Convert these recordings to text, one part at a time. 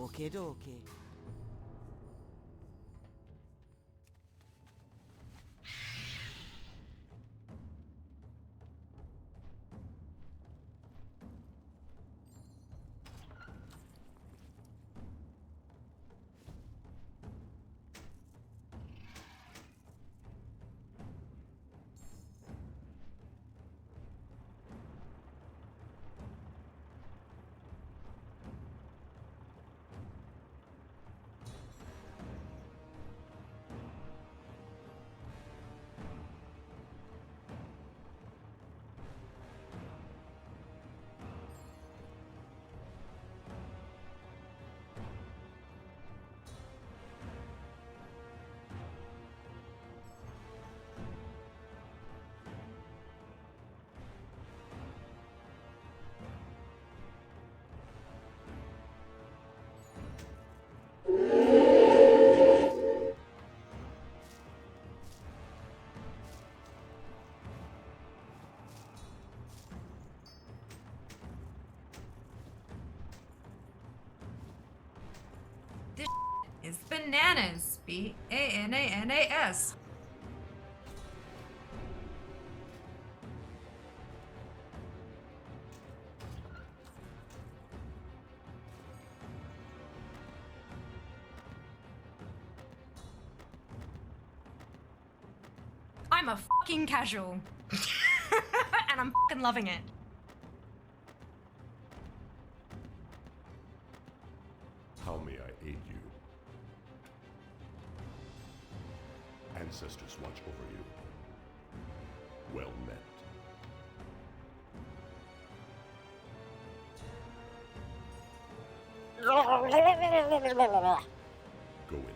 Okie dokie. Is bananas. B-A-N-A-N-A-S. I'm a fucking casual. And I'm fucking loving it. How may I aid you? Ancestors watch over you. Well met. Go in peace.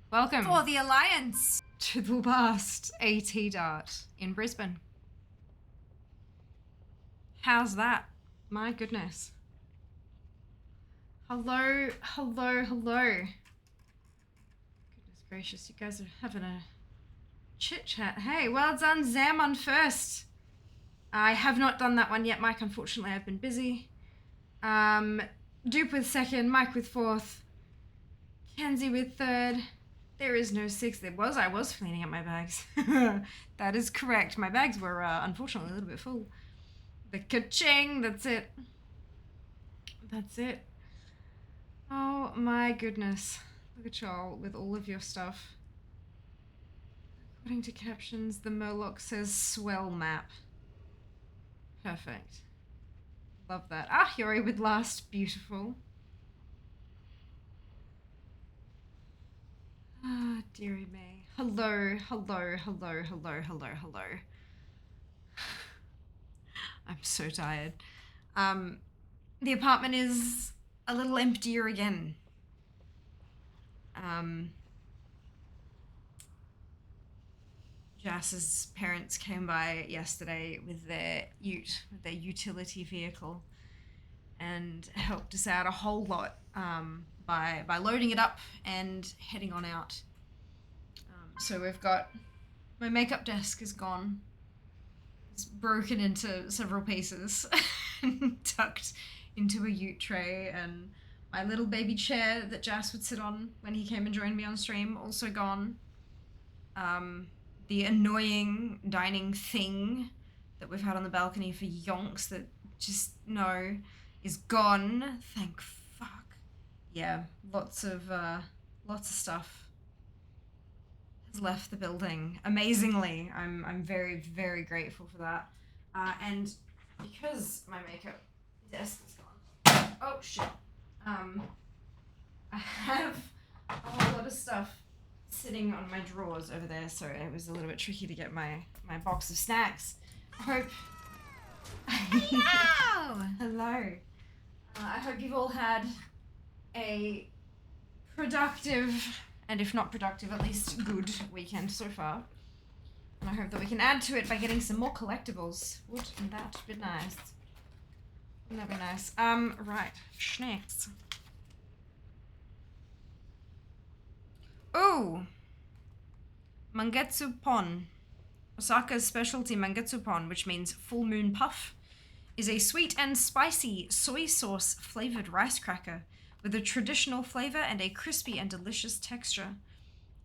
Welcome For the Alliance. to the last AT dart in Brisbane. How's that? My goodness. Hello, hello, hello. Goodness gracious, you guys are having a chit chat. Hey, well done, Zam on first. I have not done that one yet, Mike. Unfortunately, I've been busy. Dupe with second, Mike with fourth, Kenzie with third. There is no sixth. I was cleaning up my bags. That is correct. My bags were unfortunately a little bit full. The ka-ching, that's it. That's it. Oh my goodness. Look at y'all with all of your stuff. According to captions, the Murloc says swell map. Perfect. Love that. Ah, Yori with last. Beautiful. Ah, dearie me. Hello, hello, hello, hello, hello, hello. I'm so tired. The apartment is a little emptier again. Jas's parents came by yesterday with their utility vehicle, and helped us out a whole lot by loading it up and heading on out. So we've got, my makeup desk is gone. It's broken into several pieces and tucked into a ute tray, and my little baby chair that Jas would sit on when he came and joined me on stream, also gone. The annoying dining thing that we've had on the balcony for yonks that just, no, is gone. Thank fuck. Yeah, lots of stuff has left the building. Amazingly, I'm very, very grateful for that. And because my makeup desk is gone, oh shit, I have a whole lot of stuff sitting on my drawers over there, so it was a little bit tricky to get my box of snacks. I hope. Hello! Hello. I hope you've all had a productive, and if not productive, at least good weekend so far. And I hope that we can add to it by getting some more collectibles. Wouldn't that be nice? Wouldn't that be nice? Right. Snacks. Ooh. Mangetsu Pon. Osaka's specialty Mangetsu Pon, which means full moon puff, is a sweet and spicy soy sauce flavored rice cracker with a traditional flavor and a crispy and delicious texture.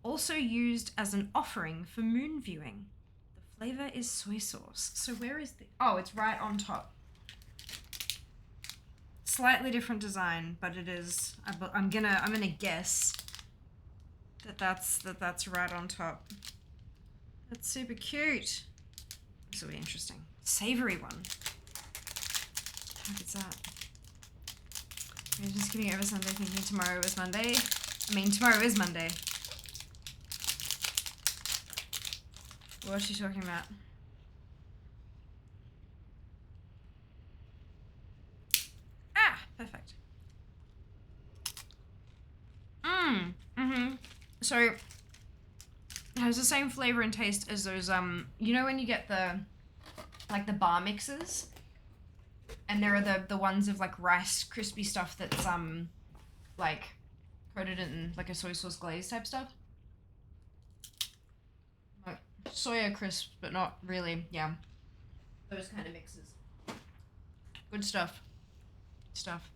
Also used as an offering for moon viewing. The flavor is soy sauce. So where is the... Oh, it's right on top. Slightly different design, but it is... I'm gonna guess that's right on top. That's super cute. This will be interesting. Savory one. How is that? I'm just getting over Sunday thinking tomorrow is Monday. I mean, tomorrow is Monday. What's she talking about? Ah, perfect. So, it has the same flavor and taste as those, you know when you get the bar mixes? And there are the ones of, like, rice crispy stuff that's, like, coated in, like, a soy sauce glaze type stuff? Like, soya crisp, but not really, yeah. Those kind of mixes. Good stuff. Good stuff.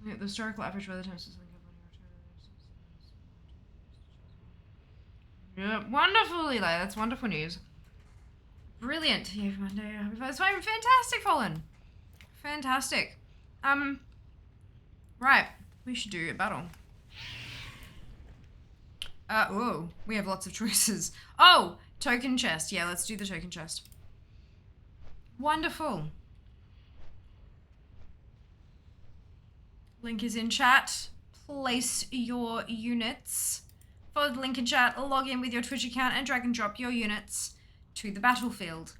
The historical average weather temps is yeah, wonderful, Eli. That's wonderful news. Brilliant. Happy Monday. Happy fantastic, Fallen. Fantastic. Right. We should do a battle. Oh, we have lots of choices. Oh, token chest. Yeah, let's do the token chest. Wonderful. Link is in chat. Place your units. Follow the link in chat, log in with your Twitch account, and drag and drop your units to the battlefield.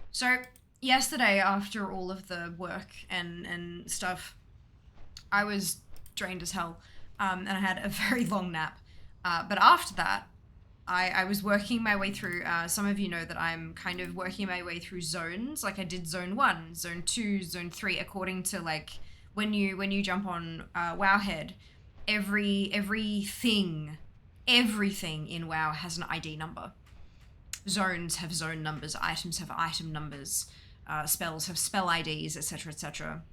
So, yesterday, after all of the work and stuff, I was drained as hell, and I had a very long nap. But after that, I was working my way through, some of you know that I'm kind of working my way through zones. Like I did zone 1, zone 2, zone 3, according to like when you jump on Wowhead, everything in WoW has an ID number. Zones have zone numbers, items have item numbers, spells have spell IDs, etc., etc.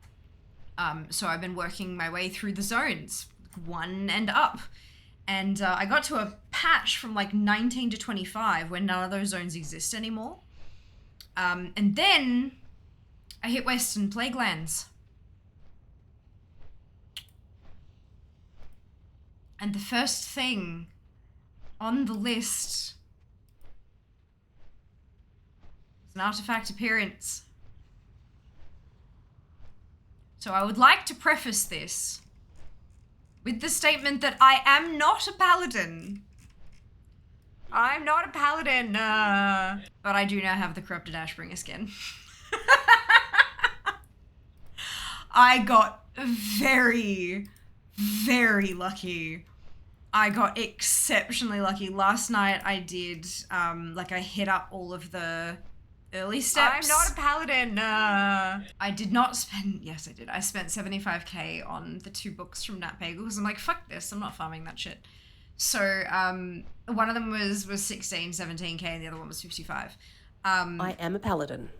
So I've been working my way through the zones, 1 and up. And I got to a patch from like 19 to 25 where none of those zones exist anymore. And then I hit Western Plaguelands. And the first thing on the list is an artifact appearance. So I would like to preface this with the statement that I am not a paladin. I'm not a paladin, but I do now have the corrupted Ashbringer skin. I got very, very lucky. I got exceptionally lucky. Last night I did, like I hit up all of the early steps. I'm not a paladin. I did not spend, yes I did. I spent 75k on the 2 books from Nat Bagel because I'm like, fuck this, I'm not farming that shit. So one of them was 16, 17k and the other one was 55. I am a paladin.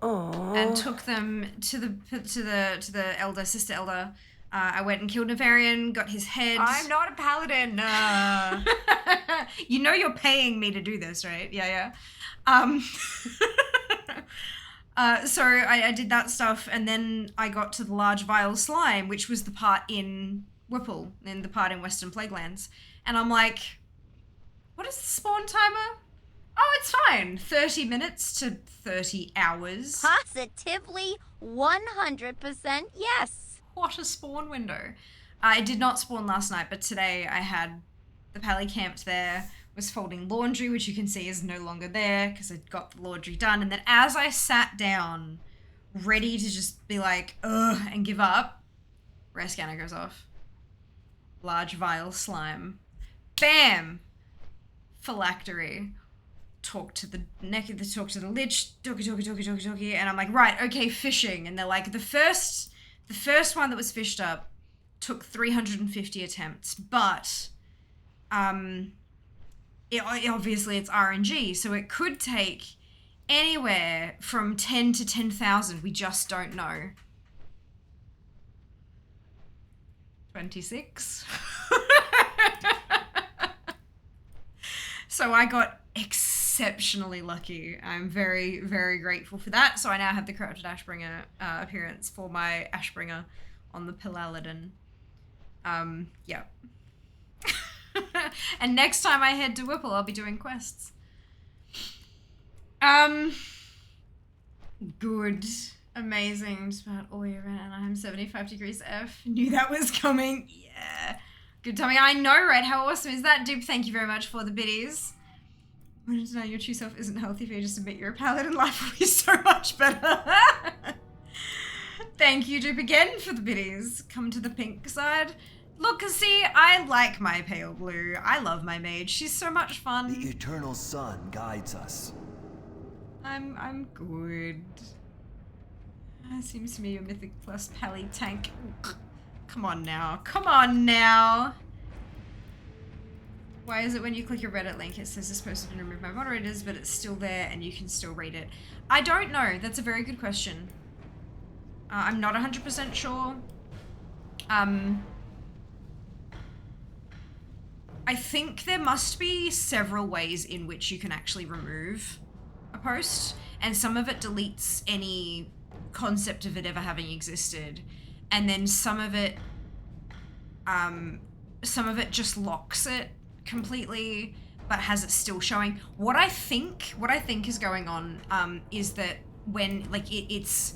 Aww. And took them to the elder, sister elder. I went and killed Nefarian, got his head. I'm not a paladin. You know you're paying me to do this, right? Yeah. So I did that stuff, and then I got to the large vial slime, which was the part in Whipple, in the part in Western Plaguelands. And I'm like, what is the spawn timer? Oh, it's fine. 30 minutes to 30 hours. Positively 100% yes. What a spawn window. I did not spawn last night, but today I had the pally camped there, was folding laundry, which you can see is no longer there because I got the laundry done. And then as I sat down, ready to just be like, ugh, and give up, rare scanner goes off. Large vial slime. Bam! Phylactery. Talk to the lich, talkie, and I'm like, right, okay, fishing. And they're like, the first one that was fished up took 350 attempts, but obviously it's RNG, so it could take anywhere from 10 to 10,000. We just don't know. 26. So I got exceptionally lucky. I'm very, very grateful for that. So I now have the corrupted Ashbringer appearance for my Ashbringer on the Paladin. Yeah. And next time I head to Whipple, I'll be doing quests. Good. Amazing. Just about all year round, and I'm 75 degrees F. Knew that was coming. Yeah. Good timing. I know, right? How awesome is that? Dupe, thank you very much for the biddies. When to know your true self isn't healthy for you, just admit you're a paladin. Life will be so much better. Thank you, Dupe, again for the biddies. Come to the pink side. Look, see, I like my pale blue. I love my mage. She's so much fun. The eternal sun guides us. I'm good. Seems to me a Mythic Plus Pally tank. Come on now. Come on now. Why is it when you click a Reddit link, it says this person didn't remove my moderators, but it's still there and you can still read it? I don't know. That's a very good question. I'm not 100% sure. I think there must be several ways in which you can actually remove a post, and some of it deletes any concept of it ever having existed, and then some of it just locks it completely but has it still showing. What I think is going on is that when like it's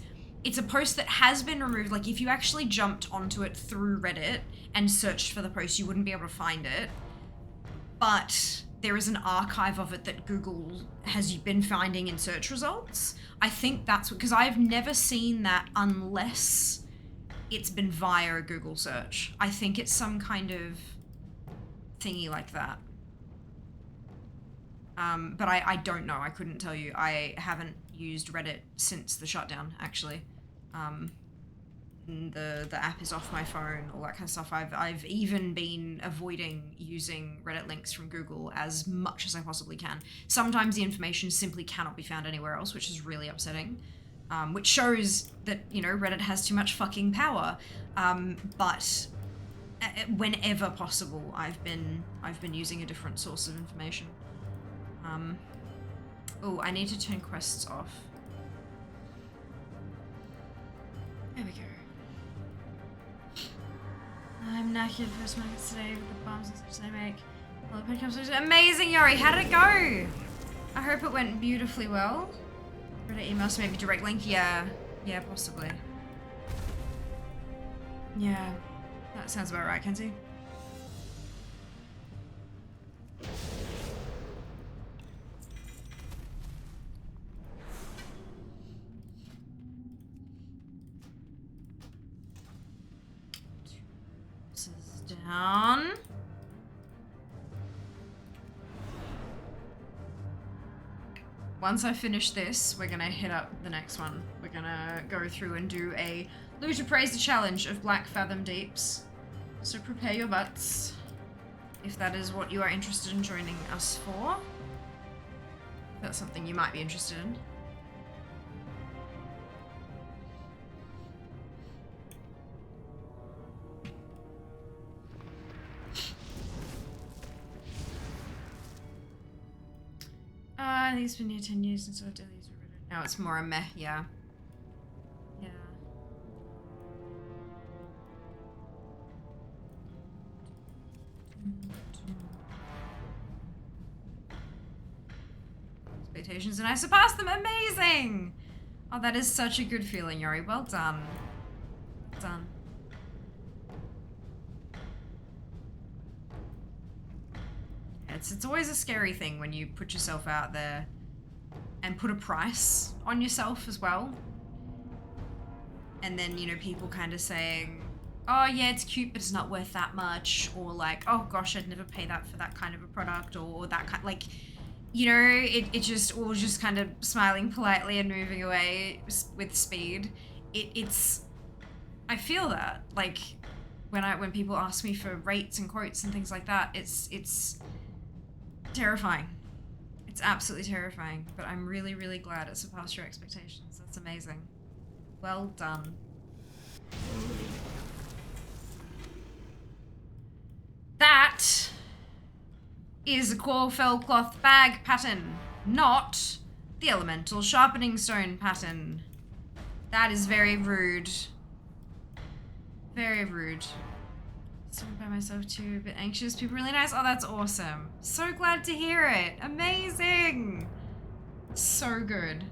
a post that has been removed, like if you actually jumped onto it through Reddit and searched for the post, you wouldn't be able to find it. But there is an archive of it that Google has been finding in search results. I think that's because I've never seen that unless it's been via a Google search. I think it's some kind of thingy like that. But I don't know. I couldn't tell you. I haven't used Reddit since the shutdown, actually. The app is off my phone, all that kind of stuff. I've even been avoiding using Reddit links from Google as much as I possibly can. Sometimes the information simply cannot be found anywhere else, which is really upsetting. Which shows that, you know, Reddit has too much fucking power. But whenever possible, I've been using a different source of information. Oh, I need to turn quests off. There we go. I'm knackered for smokes today with the bombs and such they make. Well, the podcast amazing, Yori. How did it go? I hope it went beautifully well. Reddit emails, maybe direct link. Yeah, possibly. Yeah, that sounds about right, Kenzie. Down. Once I finish this, we're gonna hit up the next one. We're gonna go through and do a Loot Appraiser challenge of Black Fathom Deeps. So prepare your butts, if that is what you are interested in joining us for. That's something you might be interested in. I think it's been near 10 years since I've done these. Now it's more a meh, yeah. Yeah. Expectations, and I surpassed them. Amazing! Oh, that is such a good feeling, Yori. Well done. Well done. It's always a scary thing when you put yourself out there and put a price on yourself as well. And then, you know, people kind of saying, oh yeah, it's cute, but it's not worth that much. Or like, oh gosh, I'd never pay that for that kind of a product, or that kind, like, you know, it just, or just kind of smiling politely and moving away with speed. It's, I feel that, like, when people ask me for rates and quotes and things like that, it's terrifying. It's absolutely terrifying, but I'm really, really glad it surpassed your expectations. That's amazing. Well done. That is a Quorfell cloth bag pattern, not the elemental sharpening stone pattern. That is very rude. Very rude. Still by myself too, a bit anxious. People really nice. Oh, that's awesome. So glad to hear it. Amazing. So good.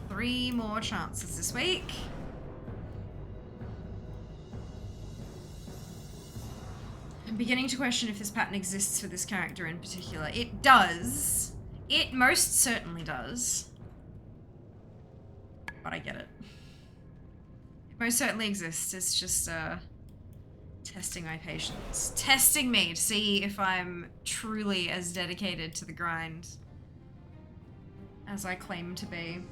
Three more chances this week. I'm beginning to question if this pattern exists for this character in particular. It does. It most certainly does. But I get it. It most certainly exists. It's just, testing my patience. Testing me to see if I'm truly as dedicated to the grind as I claim to be.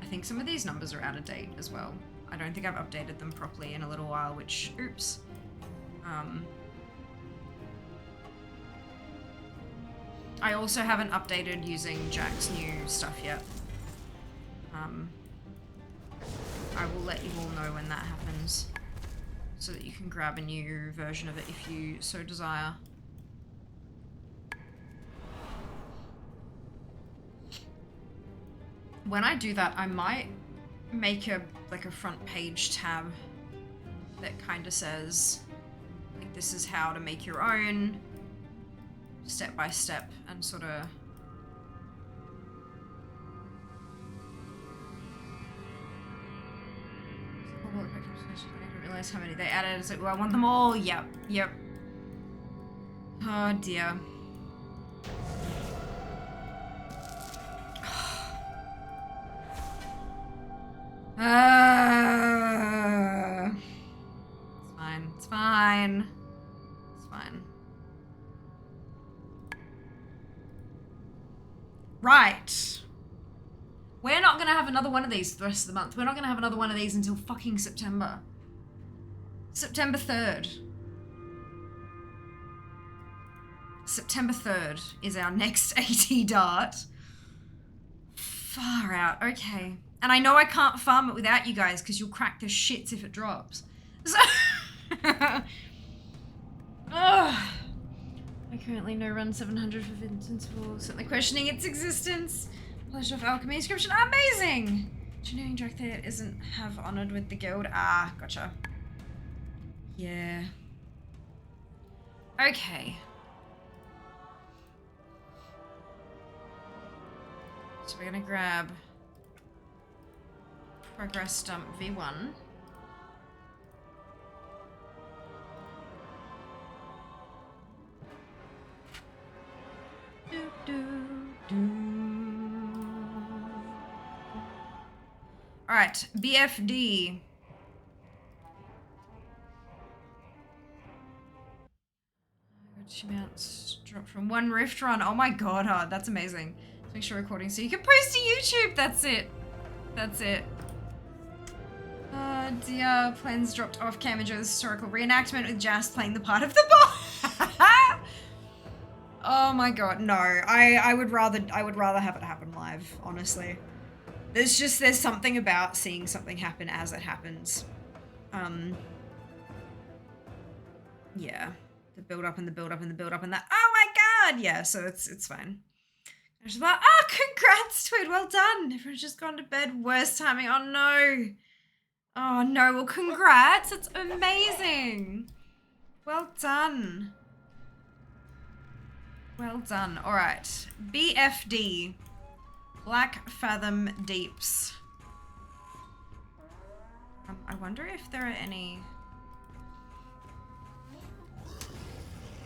I think some of these numbers are out of date as well. I don't think I've updated them properly in a little while, which, oops. I also haven't updated using Jack's new stuff yet. I will let you all know when that happens, so that you can grab a new version of it if you so desire. When I do that, I might make a front page tab that kind of says, like, this is how to make your own, step by step, and sort of. I didn't realize how many they added. It's like, well, I want them all. Yep, yep. Oh dear. It's fine. It's fine. It's fine. Right. We're not gonna have another one of these for the rest of the month. We're not gonna have another one of these until fucking September. September 3rd. September 3rd is our next AT dart. Far out. Okay. And I know I can't farm it without you guys because you'll crack the shits if it drops. So Ugh. I currently know run 700 for Invincible, certainly questioning its existence. Pleasure of Alchemy inscription. Amazing! Engineering director isn't have honored with the guild. Ah, gotcha. Yeah. Okay. So we're gonna grab Progress Dump V1. Do, do, do. All right, BFD. She mounts drop from one rift run. Oh my god, that's amazing. Let's make sure recording so you can post to YouTube. That's it. That's it. Dear, plans dropped off cam enjoy this historical reenactment with Jas playing the part of the boss. Oh my god, no. I would rather have it happen live, honestly. There's something about seeing something happen as it happens. Yeah. The build up and the build up and the build up and that. Oh my god! Yeah, so it's fine. I was like, oh, congrats, Tweed, well done. Everyone's just gone to bed. Worst timing. Oh no. Oh no, well congrats. It's amazing. Well done. Well done. All right. BFD. Black Fathom Deeps. I wonder if there are any...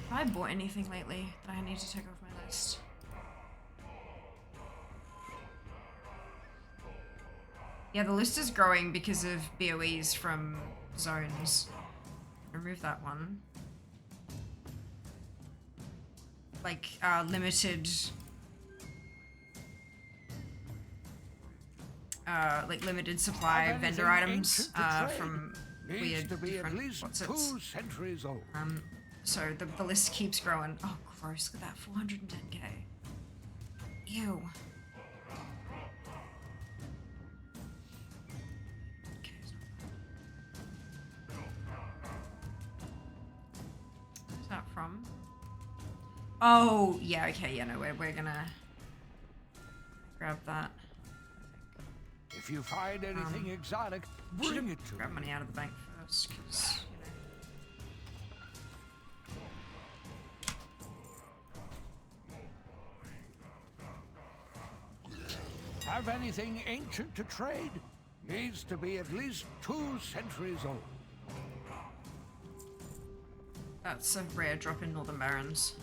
Have I bought anything lately that I need to take off my list? Yeah, the list is growing because of BOEs from zones. Remove that one. Like, limited supply vendor items from weird different what's it? So the list keeps growing. Oh, gross! Look at that, 410k. Ew. Okay, where's that from? Oh, yeah. Okay, yeah. No, we're gonna grab that. If you find anything exotic, bring it to me. Grab money out of the bank first, because, Have anything ancient to trade? Needs to be at least 2 centuries old. That's a rare drop in Northern Barrens.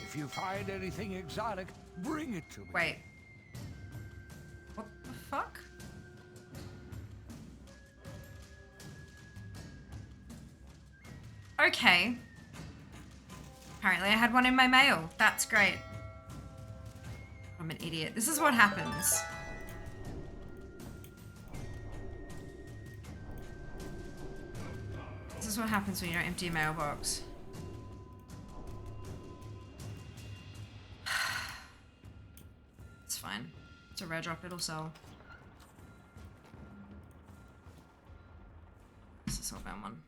If you find anything exotic, bring it to me. Wait. What the fuck? Okay. Apparently I had one in my mail. That's great. I'm an idiot. This is what happens. This is what happens when you don't empty a mailbox. It's fine. It's a rare drop, it'll sell. This is a soulbound one.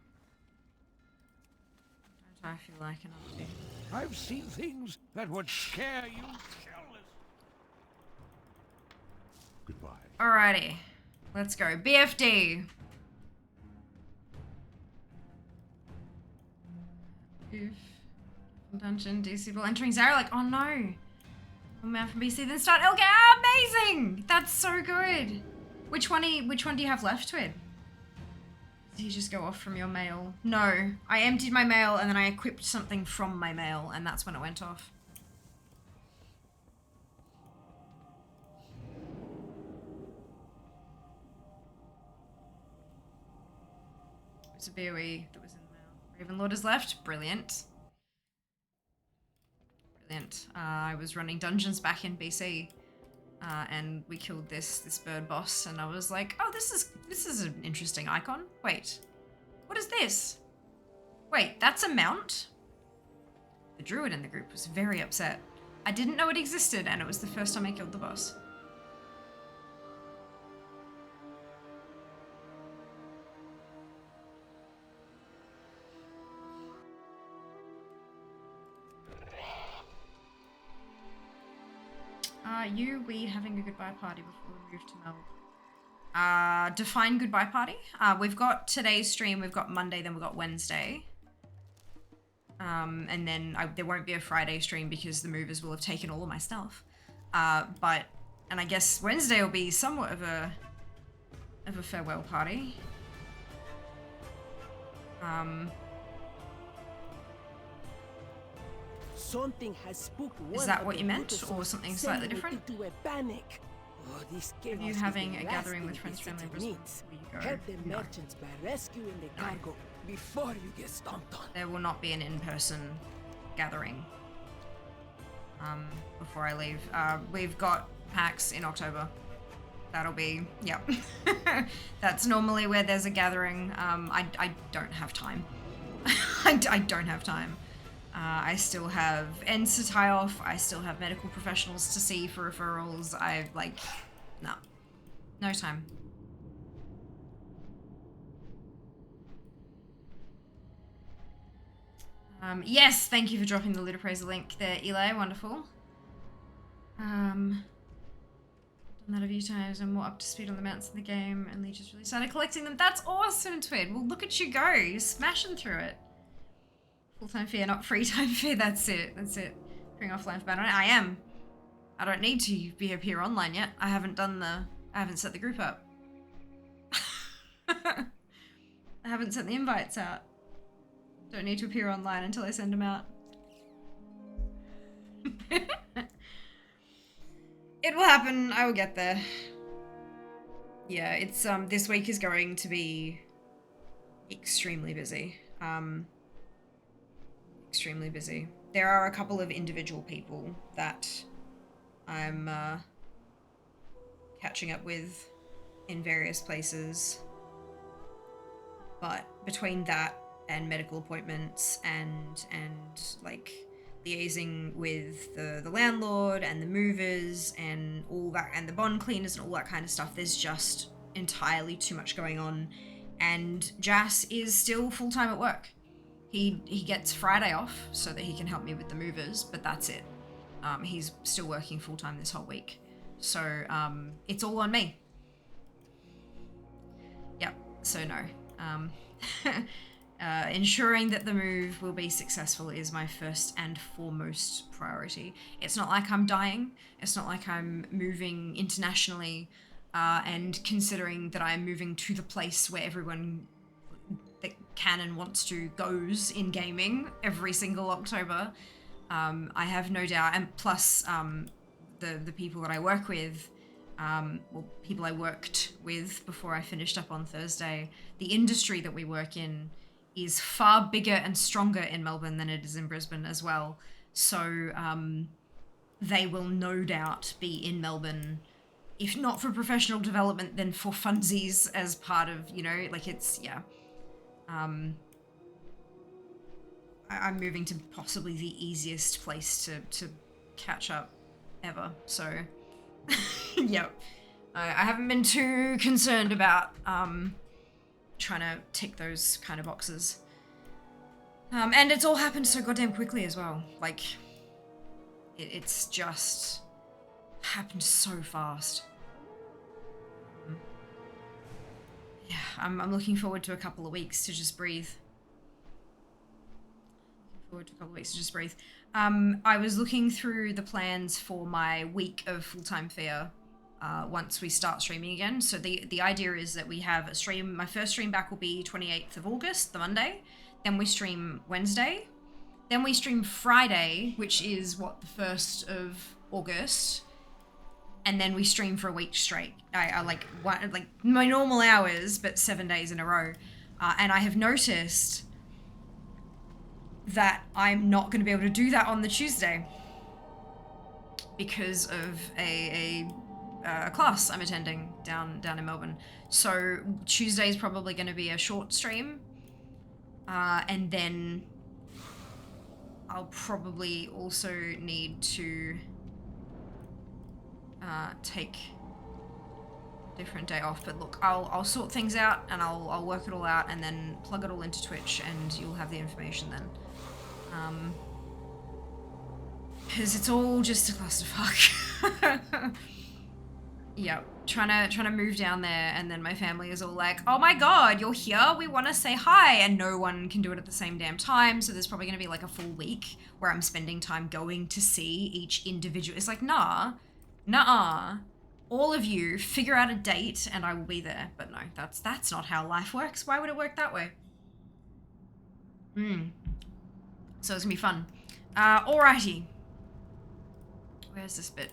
Don't I feel like another two? I've seen things that would scare you shitless. Goodbye. Alrighty. Let's go. BFD. Oof. Dungeon, DC ball entering Zara, like, oh no. Oh man from BC, then start LK. Ah, amazing! That's so good. Which one do you have left, Twid? Did you just go off from your mail? No, I emptied my mail and then I equipped something from my mail and that's when it went off. It's a BOE that was in the mail. Ravenlord is left. Brilliant. Brilliant. I was running dungeons back in BC. And we killed this bird boss, and I was like, "Oh, this is an interesting icon. Wait, what is this? Wait, that's a mount." The druid in the group was very upset. I didn't know it existed, and it was the first time I killed the boss. We having a goodbye party before we move to Melbourne. Define goodbye party. We've got today's stream, we've got Monday, then we've got Wednesday. And then there won't be a Friday stream because the movers will have taken all of my stuff. And I guess Wednesday will be somewhat of a farewell party. Something has spooked one. Is that what you meant, or something slightly different? Into a panic. Oh, this Are you having a gathering with friends, family, and Brisbane? Will you go? Help the No. merchants by rescuing the cargo before you get stomped on. There will not be an in-person gathering before I leave. We've got PAX in October. That'll be, yep. That's normally where there's a gathering. I don't have time. I don't have time. I still have ends to tie off. I still have medical professionals to see for referrals. No time. Yes, thank you for dropping the Loot Appraiser link there, Eli. Wonderful. Done that a few times. I'm more up to speed on the mounts in the game, and Lee just really started collecting them. That's awesome, Twid. Well, look at you go. You're smashing through it. Full-time fair, not free-time fair. That's it. That's it. Bring offline for battle. I am. I don't need to be here online yet. I haven't set the group up. I haven't sent the invites out. Don't need to appear online until I send them out. It will happen. I will get there. Yeah, it's this week is going to be extremely busy. Extremely busy. There are a couple of individual people that I'm catching up with in various places, but between that and medical appointments and like liaising with the landlord and the movers and all that and the bond cleaners and all that kind of stuff, there's just entirely too much going on. And Jas is still full-time at work. He gets Friday off so that he can help me with the movers, but that's it. He's still working full-time this whole week. So it's all on me. Yep, so no. Ensuring that the move will be successful is my first and foremost priority. It's not like I'm dying. It's not like I'm moving internationally and considering that I'm moving to the place where everyone that can and wants to goes in gaming every single October. I have no doubt, and plus the people that I work with, well, people I worked with before I finished up on Thursday, the industry that we work in is far bigger and stronger in Melbourne than it is in Brisbane as well. So they will no doubt be in Melbourne, if not for professional development, then for funsies as part of, you know, like it's, yeah. I'm moving to possibly the easiest place to catch up ever, so yep. I haven't been too concerned about trying to tick those kind of boxes. And it's all happened so goddamn quickly as well. Like, it's just happened so fast. Yeah, I'm looking forward to a couple of weeks to just breathe. Looking forward to a couple of weeks to just breathe. I was looking through the plans for my week of full-time fair once we start streaming again. So the idea is that we have a stream. My first stream back will be 28th of August, the Monday. Then we stream Wednesday. Then we stream Friday, which is the 1st of August. And then we stream for a week straight. I like my normal hours, but 7 days in a row. And I have noticed that I'm not going to be able to do that on the Tuesday because of a class I'm attending down in Melbourne. So Tuesday is probably going to be a short stream, and then I'll probably also need to take a different day off. But look, I'll sort things out and I'll work it all out and then plug it all into Twitch, and you'll have the information then. Because it's all just a clusterfuck. Yeah, trying to move down there, and then my family is all like, oh my god, you're here, we want to say hi, and no one can do it at the same damn time, so there's probably going to be like a full week where I'm spending time going to see each individual. It's like, nah, all of you figure out a date and I will be there. But no, that's not how life works. Why would it work that way? So it's gonna be fun. Alrighty. Where's this bit?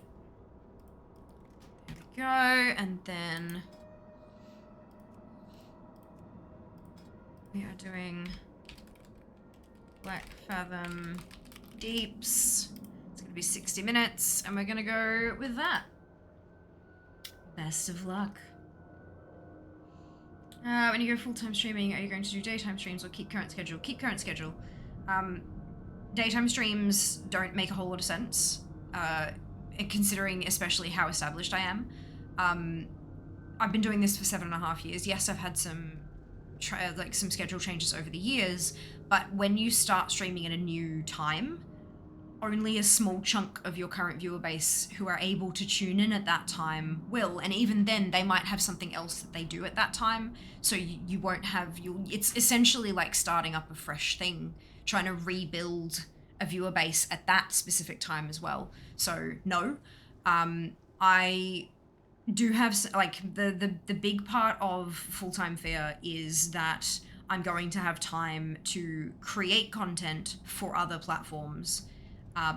There we go, and then we are doing Black Fathom Deeps. It's gonna be 60 minutes, and we're gonna go with that. Best of luck. When you go full-time streaming, are you going to do daytime streams or keep current schedule? Keep current schedule. Daytime streams don't make a whole lot of sense, considering especially how established I am. I've been doing this for 7.5 years. Yes, I've had some schedule changes over the years, but when you start streaming at a new time, only a small chunk of your current viewer base who are able to tune in at that time will, and even then they might have something else that they do at that time, so you won't have it's essentially like starting up a fresh thing, trying to rebuild a viewer base at that specific time as well. So no, I do have the big part of full-time fair is that I'm going to have time to create content for other platforms.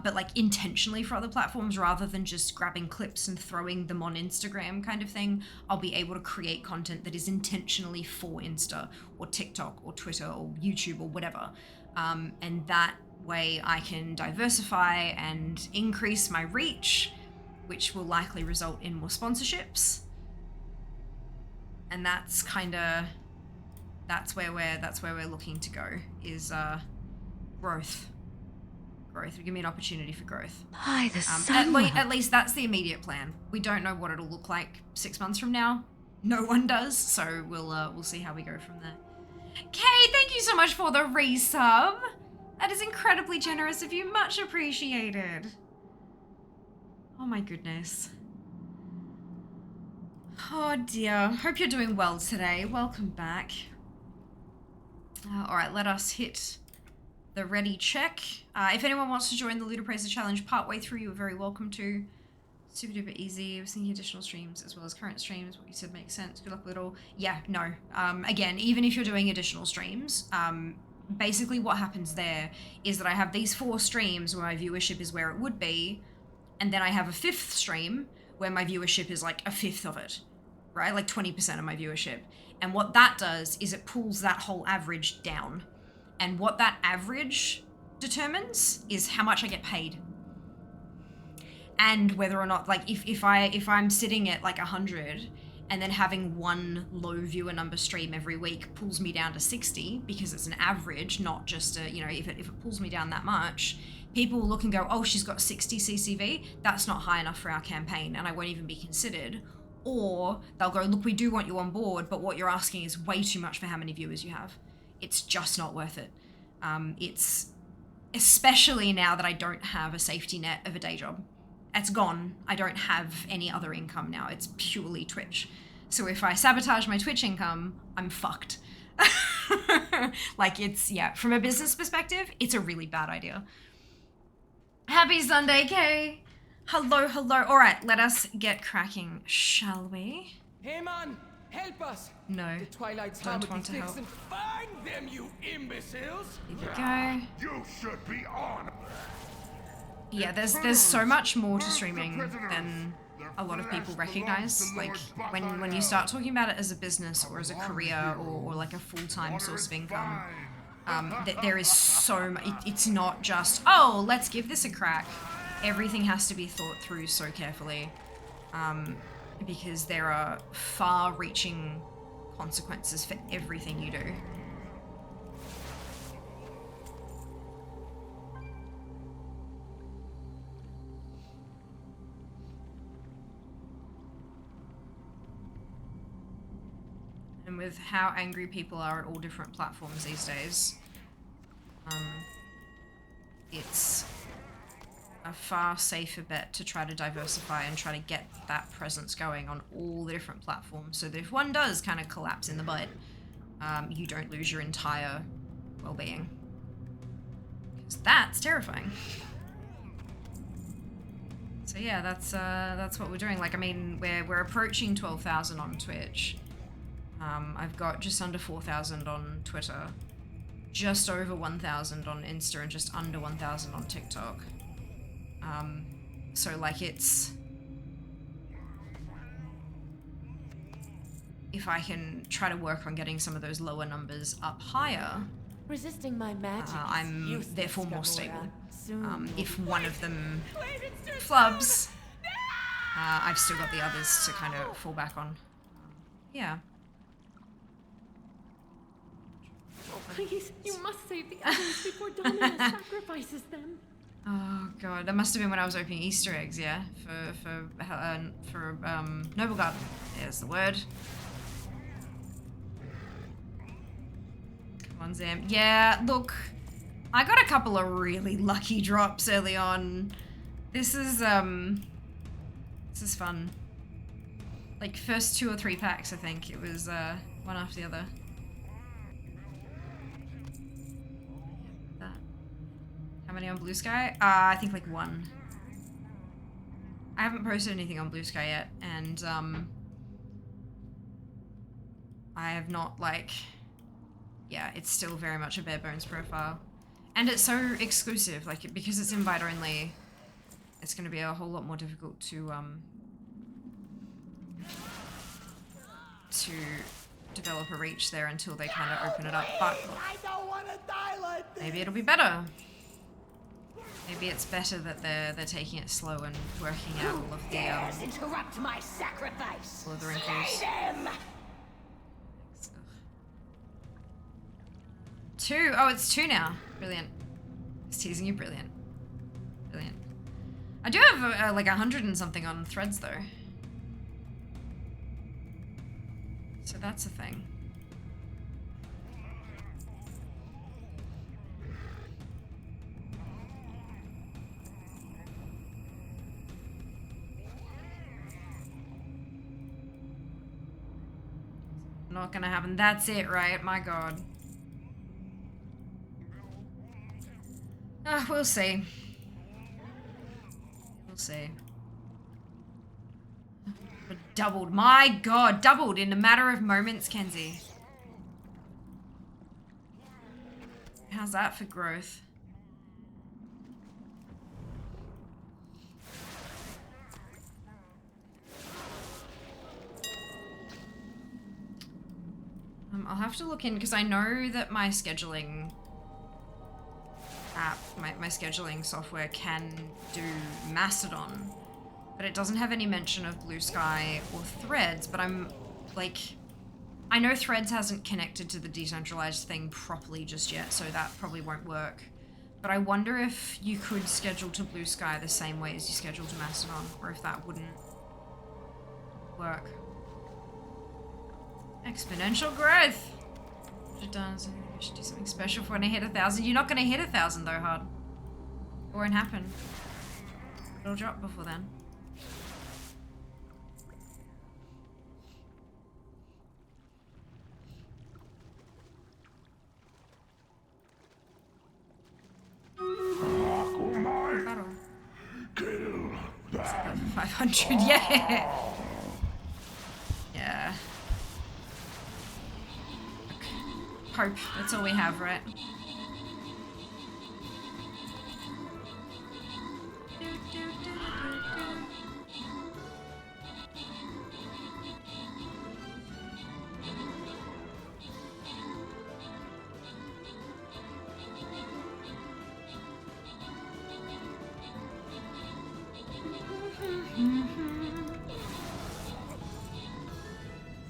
But like intentionally for other platforms rather than just grabbing clips and throwing them on Instagram kind of thing. I'll be able to create content that is intentionally for Insta or TikTok or Twitter or YouTube or whatever. And that way I can diversify and increase my reach, which will likely result in more sponsorships. And that's where we're looking to go, is growth. Growth. Give me an opportunity for growth. Hi, the sun. At least that's the immediate plan. We don't know what it'll look like 6 months from now. No one does. So we'll see how we go from there. Kay, thank you so much for the resub. That is incredibly generous of you. Much appreciated. Oh my goodness. Oh dear. Hope you're doing well today. Welcome back. All right, let us hit the ready check. If anyone wants to join the Loot Appraiser Challenge partway through, you're very welcome to. Super duper easy. I was thinking additional streams as well as current streams. What you said makes sense. Good luck with it all. Yeah, no. Again, even if you're doing additional streams, basically what happens there is that I have these 4 streams where my viewership is where it would be, and then I have a 5th stream where my viewership is like a 5th of it, right? Like 20% of my viewership. And what that does is it pulls that whole average down. And what that average determines is how much I get paid. And whether or not, like, if I'm sitting at like 100 and then having one low viewer number stream every week pulls me down to 60 because it's an average, not just a, if it pulls me down that much, people will look and go, oh, she's got 60 CCV. That's not high enough for our campaign and I won't even be considered. Or they'll go, look, we do want you on board, but what you're asking is way too much for how many viewers you have. It's just not worth it. It's especially now that I don't have a safety net of a day job. It's gone. I don't have any other income now. It's purely Twitch. So if I sabotage my Twitch income, I'm fucked. Like, it's, yeah, from a business perspective, it's a really bad idea. Happy Sunday, Kay. Hello, hello. All right, let us get cracking, shall we? Hey man, help us! No, The Twilight's don't hammer want to help. fixing. Find them, you imbeciles! Here we go. You should be on. Yeah, there's so much more to streaming than a lot of people recognize. Like, when you start talking about it as a business or as a career or like a full-time source of income, there is so much. It's not just, oh, let's give this a crack. Everything has to be thought through so carefully, because there are far-reaching consequences for everything you do. And with how angry people are at all different platforms these days, it's a far safer bet to try to diversify and try to get that presence going on all the different platforms, so that if one does kind of collapse in the butt, you don't lose your entire well-being. Because that's terrifying. So yeah, that's what we're doing. Like, I mean, we're approaching 12,000 on Twitch. I've got just under 4,000 on Twitter, just over 1,000 on Insta, and just under 1,000 on TikTok. So like, it's, if I can try to work on getting some of those lower numbers up higher, Resisting my magic. I'm therefore more stable. If one of them flubs, I've still got the others to kind of fall back on. Yeah. Please, you must save the others before Domina sacrifices them. Oh god, that must have been when I was opening Easter eggs, yeah, for Noble Garden. There's the word. Come on, Zam. Yeah, look, I got a couple of really lucky drops early on. This is fun. Like, first 2 or 3 packs, I think it was one after the other. How many on Blue Sky? I think like 1. I haven't posted anything on Blue Sky yet, and I have not, like, yeah, it's still very much a bare bones profile. And it's so exclusive, like, because it's invite only, it's going to be a whole lot more difficult to develop a reach there until they kind of open it up, but maybe it'll be better. Maybe it's better that they're taking it slow and working out all of the interrupt my sacrifice. all of the wrinkles. 2. Oh, it's 2 now. Brilliant. It's teasing you. Brilliant. Brilliant. I do have like 100 and something on threads though. So that's a thing. Not gonna happen. That's it, right? My god. We'll see. We'll see. But doubled. My god, doubled in a matter of moments, Kenzie. How's that for growth? I'll have to look in, because I know that my scheduling app, my scheduling software can do Mastodon, but it doesn't have any mention of Blue Sky or Threads, but I'm, like, I know Threads hasn't connected to the decentralized thing properly just yet, so that probably won't work. But I wonder if you could schedule to Blue Sky the same way as you schedule to Mastodon, or if that wouldn't work. Exponential growth. I should do something special for when I hit 1,000. You're not going to hit 1,000 though, hard. It won't happen. It'll drop before then. 500, yeah. Yeah. Hope, that's all we have, right?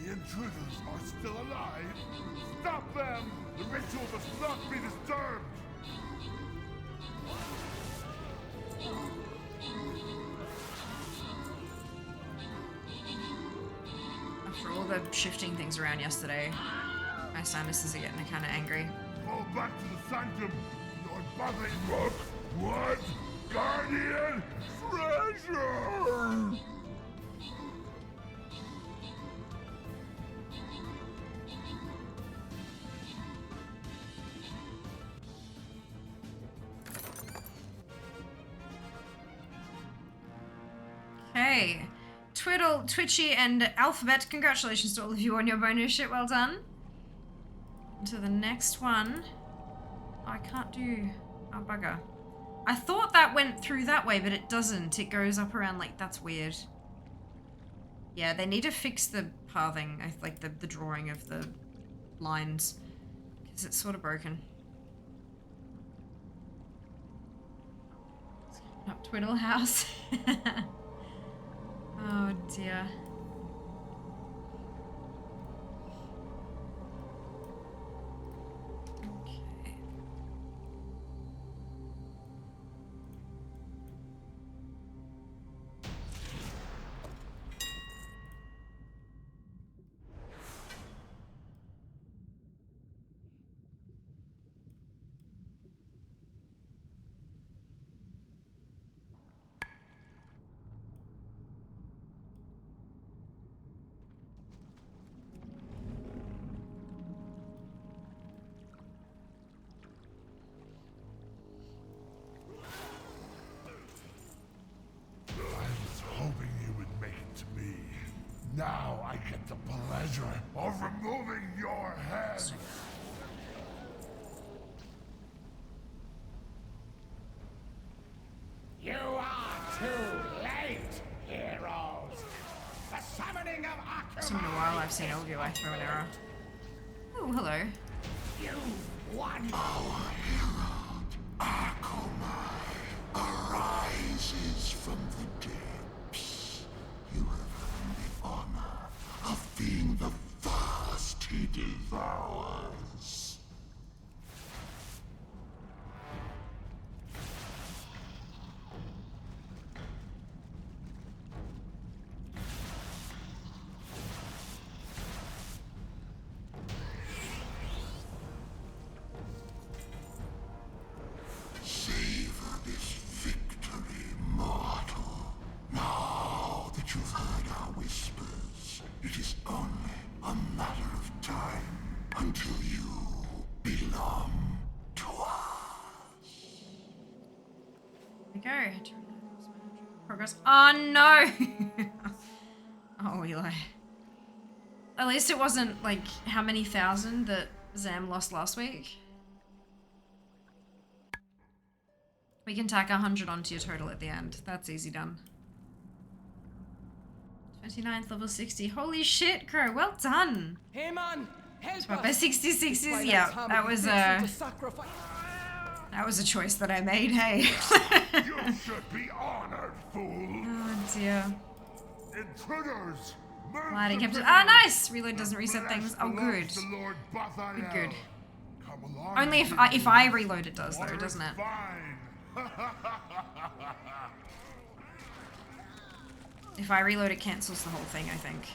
The intruders are still alive. Stop them! The ritual must not be disturbed. After all the shifting things around yesterday, my sinuses are getting kind of angry. Fall back to the sanctum. Lord Buzzing. Look! What? Guardian treasure! Hey, Twiddle, Twitchy, and Alphabet, congratulations to all of you on your bonus shit, well done. On to the next one. Oh, I can't do... Oh, bugger. I thought that went through that way, but it doesn't. It goes up around like... That's weird. Yeah, they need to fix the pathing, like the drawing of the lines, because it's sort of broken. Up Twiddle House. Oh dear. Okay. Now I get the pleasure of removing your head. You are too late, heroes. The summoning of Akuma. It's been a while I've seen all of you. I throw an arrow. Oh, hello. You won. Our herald, Akuma, arises from the depths. You have earned the honor of being the first he devours. Savor this victory, mortal. Now that you've heard our whispers, it is only a matter of time until you belong to us. There we go. Progress. Oh no! Oh, Eli. At least it wasn't like how many thousand that Zam lost last week. We can tack 100 onto your total at the end. That's easy done. 29th, level 60. Holy shit, Crow. Well done. Hey man, help By us. 66s, yeah. That was a choice that I made, hey. You should be honored, fool. Oh dear. Intruders! Lighting kept it. Ah, nice! Reload doesn't reset things. Oh, good. Good, Good. Only if I reload it does, though, doesn't it? If I reload, it cancels the whole thing, I think.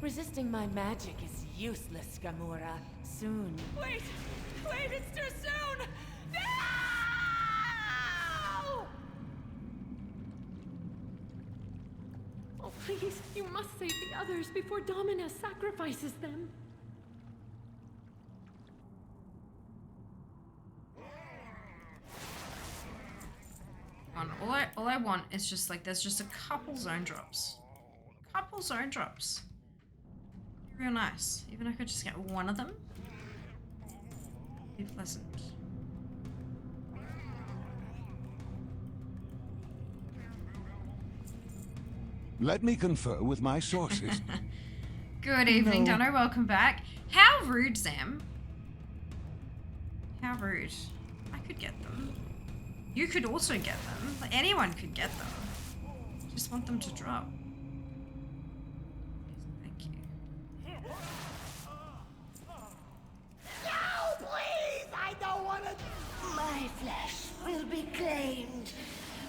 Resisting my magic is useless, Gamora. Soon. Wait! Wait, it's too soon! No! Oh, please, you must save the others before Dominus sacrifices them. All I want is just like, there's just a couple zone drops. Couple zone drops. Real nice. Even if I could just get one of them. Be pleasant. Let me confer with my sources. Good evening, Dunno. Welcome back. How rude, Sam. How rude. I could get them. You could also get them. Like, anyone could get them. Just want them to drop. Thank you. No, please! I don't want to... My flesh will be claimed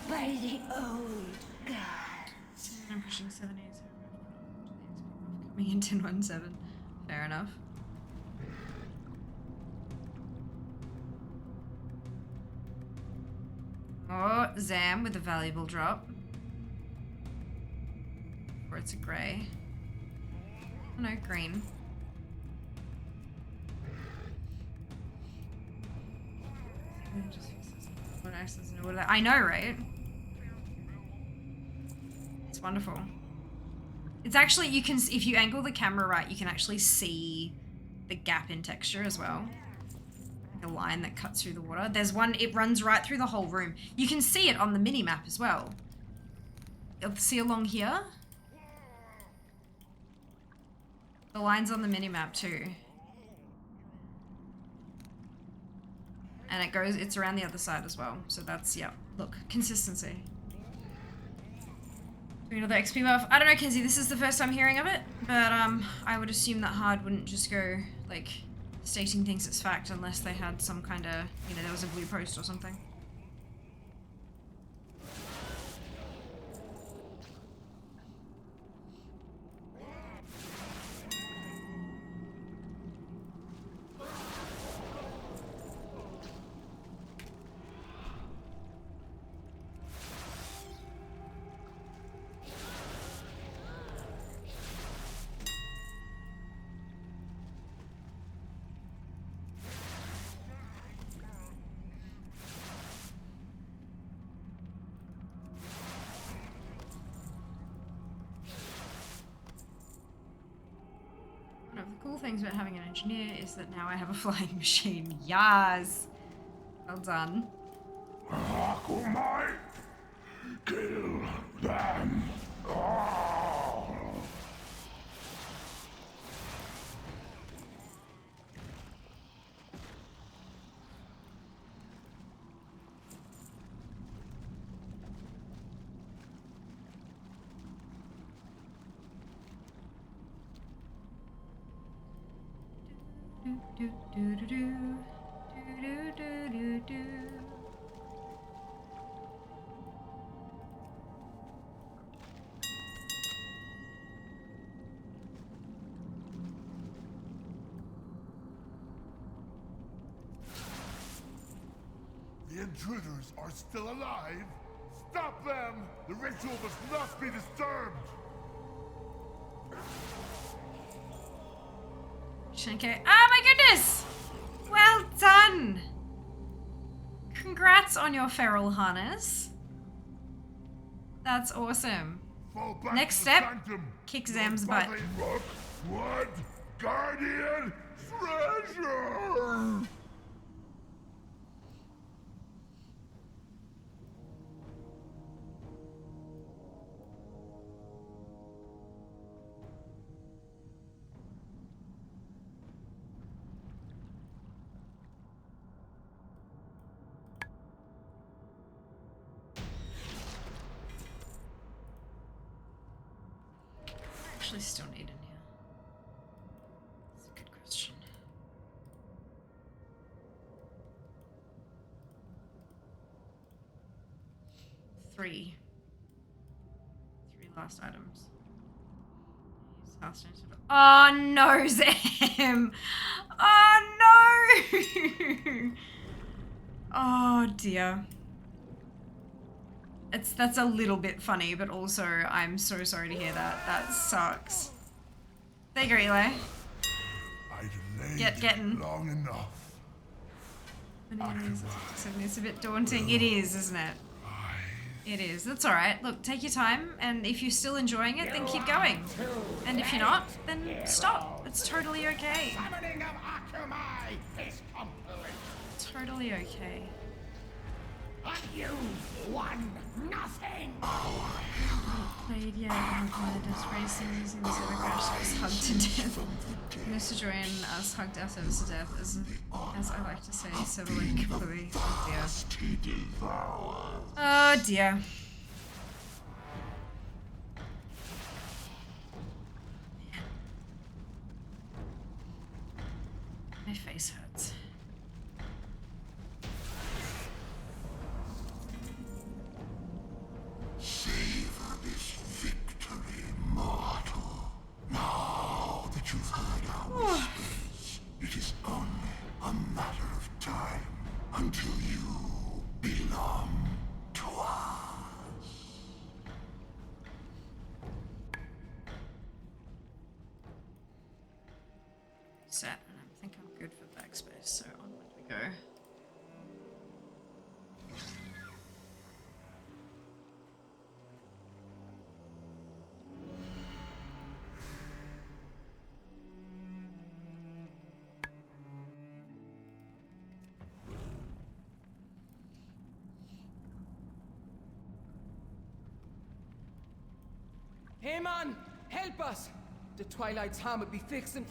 by the old gods. I'm pushing 70. Coming in 10-1-7. Fair enough. Oh, Zam with a valuable drop. Or it's a grey. Oh no, green. I know, right? It's wonderful. It's actually, you can, if you angle the camera right, you can actually see the gap in texture as well. Like a line that cuts through the water. There's one, it runs right through the whole room. You can see it on the mini-map as well. You'll see along here. The line's on the mini-map too. And it goes, it's around the other side as well. So that's, yeah, look, consistency. Do another XP buff. I don't know, Kenzie, this is the first time hearing of it, but I would assume that Hard wouldn't just go, like, stating things as fact unless they had some kind of, you know, there was a blue post or something. One of the cool things about having an engineer is that now I have a flying machine. Yas! Well done. Akumai, kill them all. Do, do, do, do, do, do, do, do. The intruders are still alive. Stop them! The ritual must not be disturbed. Okay. Oh my goodness! Well done! Congrats on your feral harness. That's awesome. Fall back Next to the step, sanctum. kick Zam's butt. Look, what? Guardian treasure! Actually still need in here. That's a good question. 3 last items. Use Oh no, Zam! Oh no! Oh dear. That's a little bit funny, but also I'm so sorry to hear that. That sucks. There you go, Eli. I delayed Getting. long enough. It's a bit daunting. It is, isn't it? It is. That's all right. Look, take your time, and if you're still enjoying it, then keep going. And if you're not, then stop. It's totally okay. Summoning of Akamai is complete. Totally okay. But you won nothing. Played yet, and just racing using the server crash was hugged to death. Mr. Joy and us hugged our service to death, as I like to say, server link completely. Oh dear. Oh dear. My face hurts. Savor this victory, mortal. Now that you've heard our whispers, it is only a matter of time until you belong to us. Set, and I think I'm good for backspace, so onward we go. Hey man, help us! The Twilight's hammer be fixing.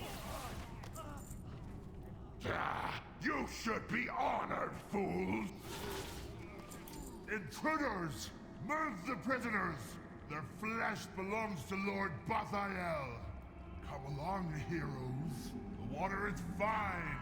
You should be honored, fools! Intruders! Move the prisoners! Their flesh belongs to Lord Bathael. Come along, heroes. The water is fine.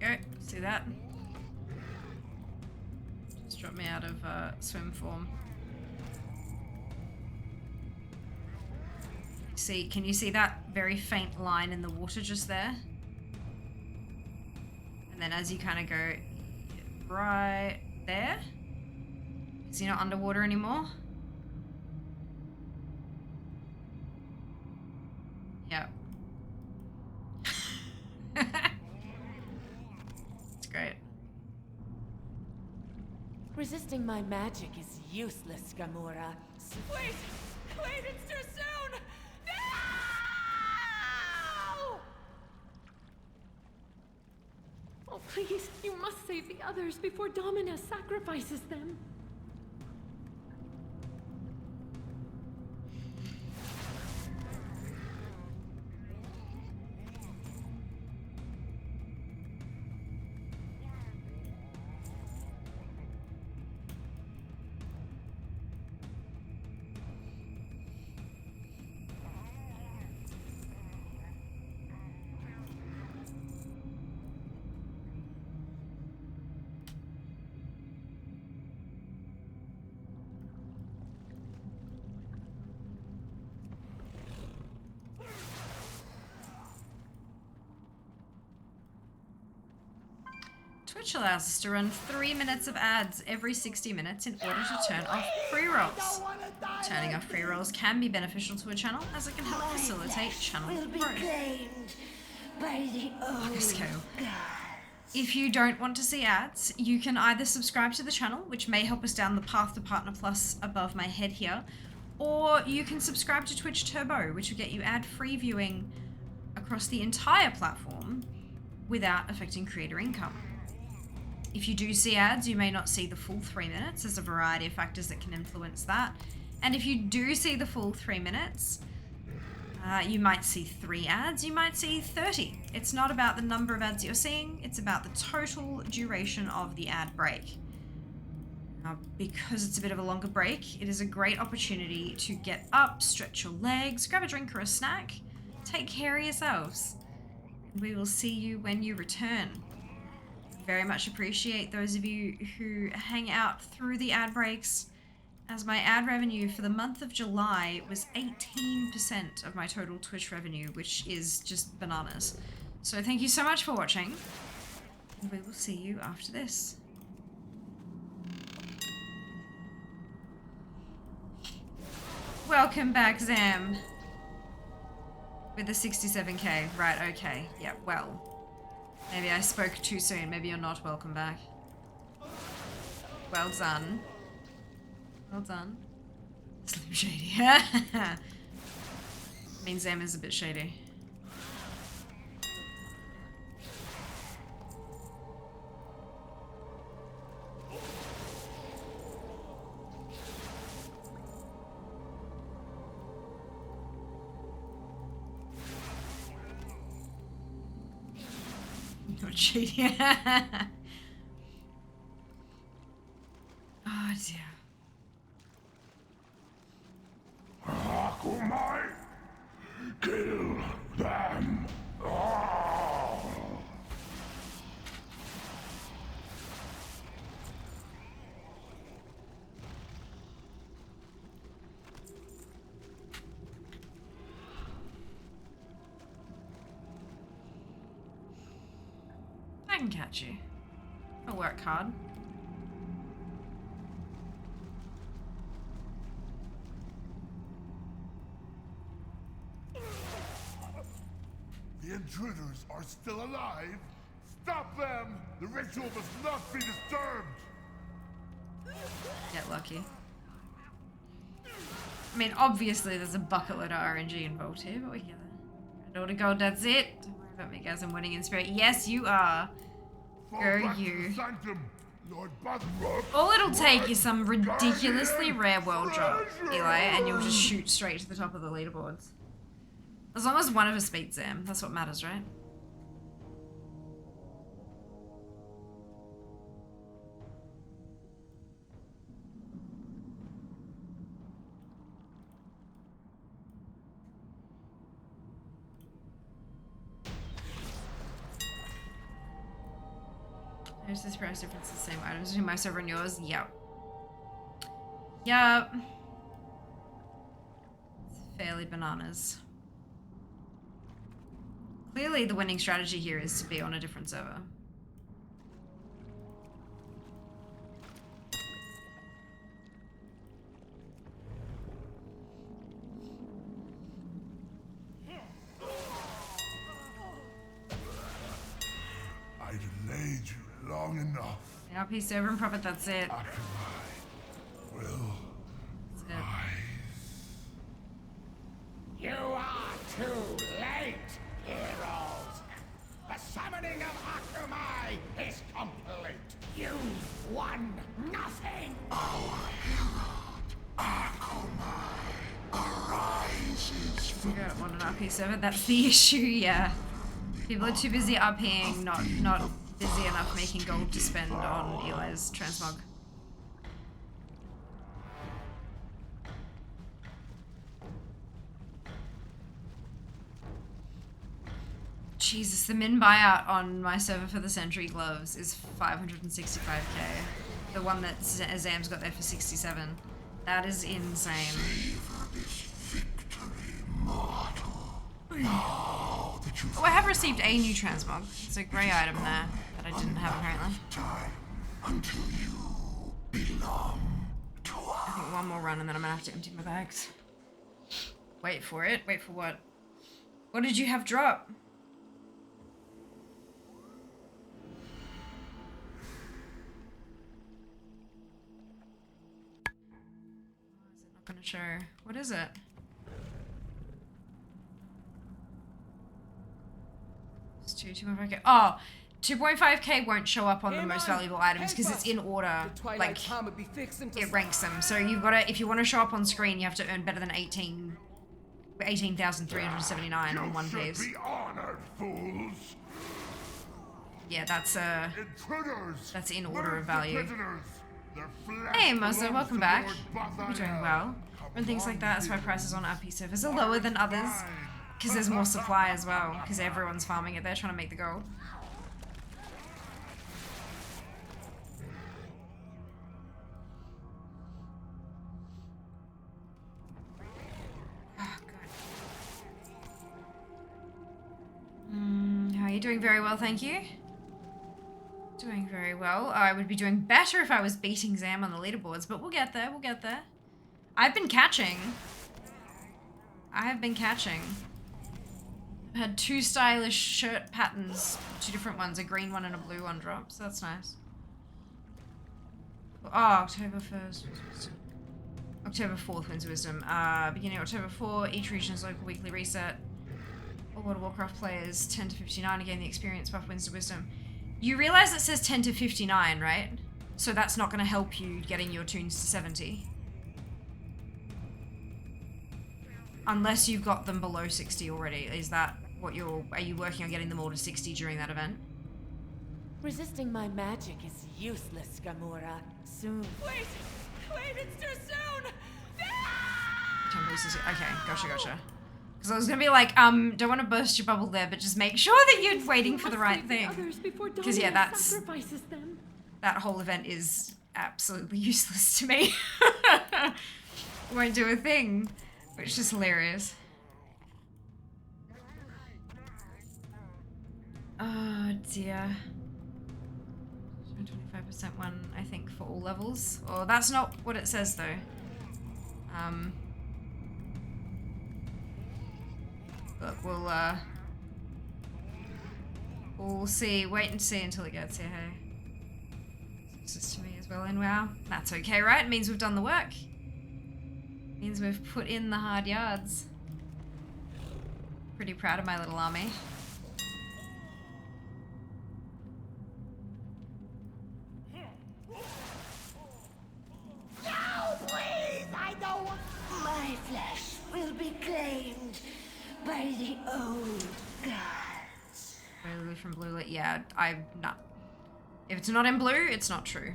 Go. See that? Just dropped me out of swim form. See, can you see that very faint line in the water just there? And then as you kind of go right there, is he not underwater anymore? Yep. It's great. Resisting my magic is useless, Gamora. Wait! Wait, it's too soon! No! Oh, please, you must save the others before Dominus sacrifices them. Twitch allows us to run 3 minutes of ads every 60 minutes in order to turn off pre-rolls. Turning off pre-rolls can be beneficial to a channel as it can help facilitate channel Will be growth. claimed by the old scale. gods. If you don't want to see ads, you can either subscribe to the channel, which may help us down the path to Partner Plus above my head here, or you can subscribe to Twitch Turbo, which will get you ad-free viewing across the entire platform without affecting creator income. If you do see ads, you may not see the full 3 minutes. There's a variety of factors that can influence that. And if you do see the full 3 minutes, you might see 3 ads, you might see 30. It's not about the number of ads you're seeing, it's about the total duration of the ad break. Now, because it's a bit of a longer break, it is a great opportunity to get up, stretch your legs, grab a drink or a snack, take care of yourselves. And we will see you when you return. Very much appreciate those of you who hang out through the ad breaks, as my ad revenue for the month of July was 18% of my total Twitch revenue, which is just bananas. So thank you so much for watching, and we will see you after this. Welcome back, Zam. With the 67k. Right, okay. Yeah, well. Maybe I spoke too soon. Maybe you're not welcome back. Well done. Well done. Slim Shady. I mean, Zam is a bit shady. Not shady. Oh dear. Akumai, kill them all. I can catch you. I'll work hard. The intruders are still alive. Stop them! The ritual must not be disturbed. Get lucky. I mean, obviously there's a bucket load of RNG involved here, but we get it. Order gold, that's it. Don't worry about me, guys. I'm winning in spirit. Yes, you are. Go you. All it'll take is some ridiculously rare world drop, Eli, and you'll just shoot straight to the top of the leaderboards. As long as one of us beats Zam, that's what matters, right? There's this price difference, the same items between my server and yours. Yep. Yep. It's fairly bananas. Clearly the winning strategy here is to be on a different server. I delayed you long enough. Yeah, RP server and profit, that's it. Akamai will That's it. rise. You are too late, heroes. The summoning of Akamai is complete. You've won nothing. We got one on RP server, that's the issue, yeah. People are too busy RPing, not busy enough making gold to spend on Eli's transmog. Jesus, the min buyout on my server for the Sentry gloves is 565k. The one that Zam's got there for 67. That is insane. Oh, I have received a new transmog. It's a grey item there that I didn't have apparently. I think one more run and then I'm gonna have to empty my bags. Wait for it. Wait for what? What did you have drop? Oh, is it not gonna show? What is it? 2.5k. Oh, 2.5k won't show up on the most valuable items because it's in order. Like, it ranks them. So you've got to, if you want to show up on screen, you have to earn better than 18,379 on one phase. Be honored, fools. Yeah, that's in order of value. Hey, Mozo, welcome back. You're doing well. And things like that, that's why prices on RP servers are lower than others. Because there's more supply as well. Because everyone's farming it. They're trying to make the gold. Oh, God. How are you doing? Very well, thank you. Doing very well. I would be doing better if I was beating Zam on the leaderboards, but we'll get there, we'll get there. I've been catching. I have been catching. I've had 2 stylish shirt patterns, 2 different ones, a green one and a blue one drop, so that's nice. Oh, October 1st. October 4th wins Wisdom. Beginning October 4, each region's local weekly reset. All World of Warcraft players 10 to 59 to gain the experience buff wins to Wisdom. You realize it says 10 to 59, right? So that's not going to help you getting your tunes to 70. Unless you've got them below 60 already. Is that what are you working on getting them all to 60 during that event? Resisting my magic is useless, Gamora. Soon. Wait, it's too soon! Okay, gotcha. Because I was gonna be like, don't want to burst your bubble there, but just make sure that you're waiting for the right thing. Because yeah, that whole event is absolutely useless to me. Won't do a thing, which is hilarious. Oh dear. 25% one, I think, for all levels. Oh, that's not what it says though. Look, we'll see. Wait and see until it gets here, hey. This is to me as well, and wow. That's okay, right? It means we've done the work. It means we've put in the hard yards. Pretty proud of my little army. No, please! I don't want... My flesh will be claimed by the old gods. Really from blue lit? Yeah, I'm not. If it's not in blue, it's not true.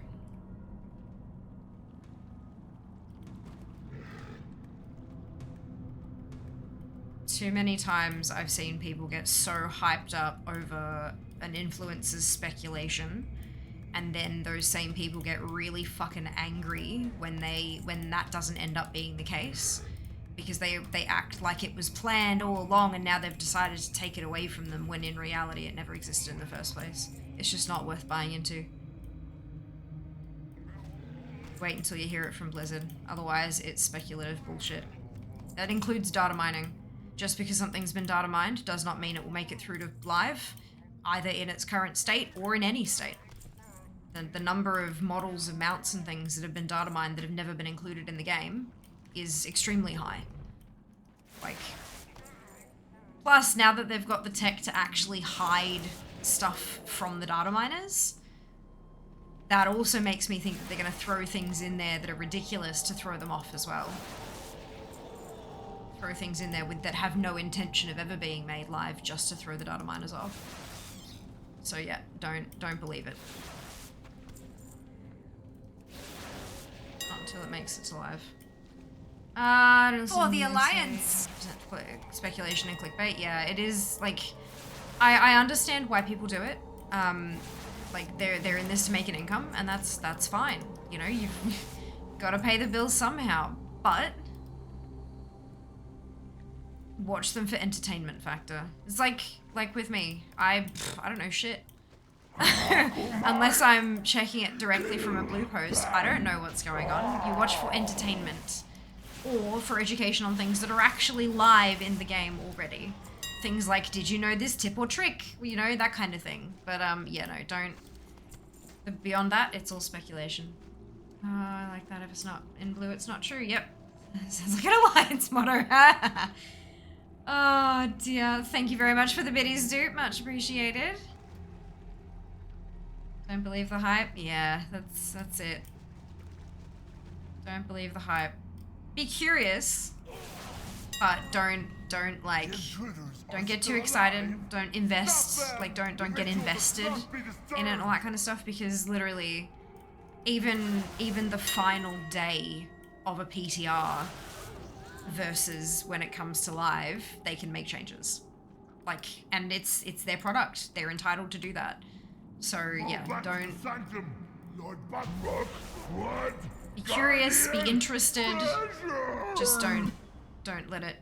Too many times I've seen people get so hyped up over an influencer's speculation, and then those same people get really fucking angry when that doesn't end up being the case. Because they act like it was planned all along and now they've decided to take it away from them when in reality it never existed in the first place. It's just not worth buying into. Wait until you hear it from Blizzard. Otherwise, it's speculative bullshit. That includes data mining. Just because something's been data mined does not mean it will make it through to live, either in its current state or in any state. The number of models and mounts and things that have been data mined that have never been included in the game is extremely high. Like, plus now that they've got the tech to actually hide stuff from the data miners, that also makes me think that they're going to throw things in there that are ridiculous to throw them off as well. Throw things in there that have no intention of ever being made live just to throw the data miners off. So yeah, don't believe it. Not until it makes it to live. For the Alliance! Speculation and clickbait, yeah, it is, like, I understand why people do it. Like, they're in this to make an income, and that's fine. You know, you've got to pay the bills somehow, but watch them for entertainment factor. It's like with me, I don't know shit. Unless I'm checking it directly from a blue post, I don't know what's going on. You watch for entertainment. Or for education on things that are actually live in the game already. Things like, did you know this tip or trick? You know, that kind of thing. But, yeah, no, don't. But beyond that, it's all speculation. I like that. If it's not in blue, it's not true. Yep. Sounds like an Alliance motto. Oh dear. Thank you very much for the biddies, dude. Much appreciated. Don't believe the hype? Yeah, that's it. Don't believe the hype. Be curious, but don't like, don't get too excited. Don't invest, like don't get invested in it and all that kind of stuff, because literally, even the final day of a PTR versus when it comes to live, they can make changes. Like, and it's their product. They're entitled to do that. So yeah, don't. Be curious, be interested. Just don't let it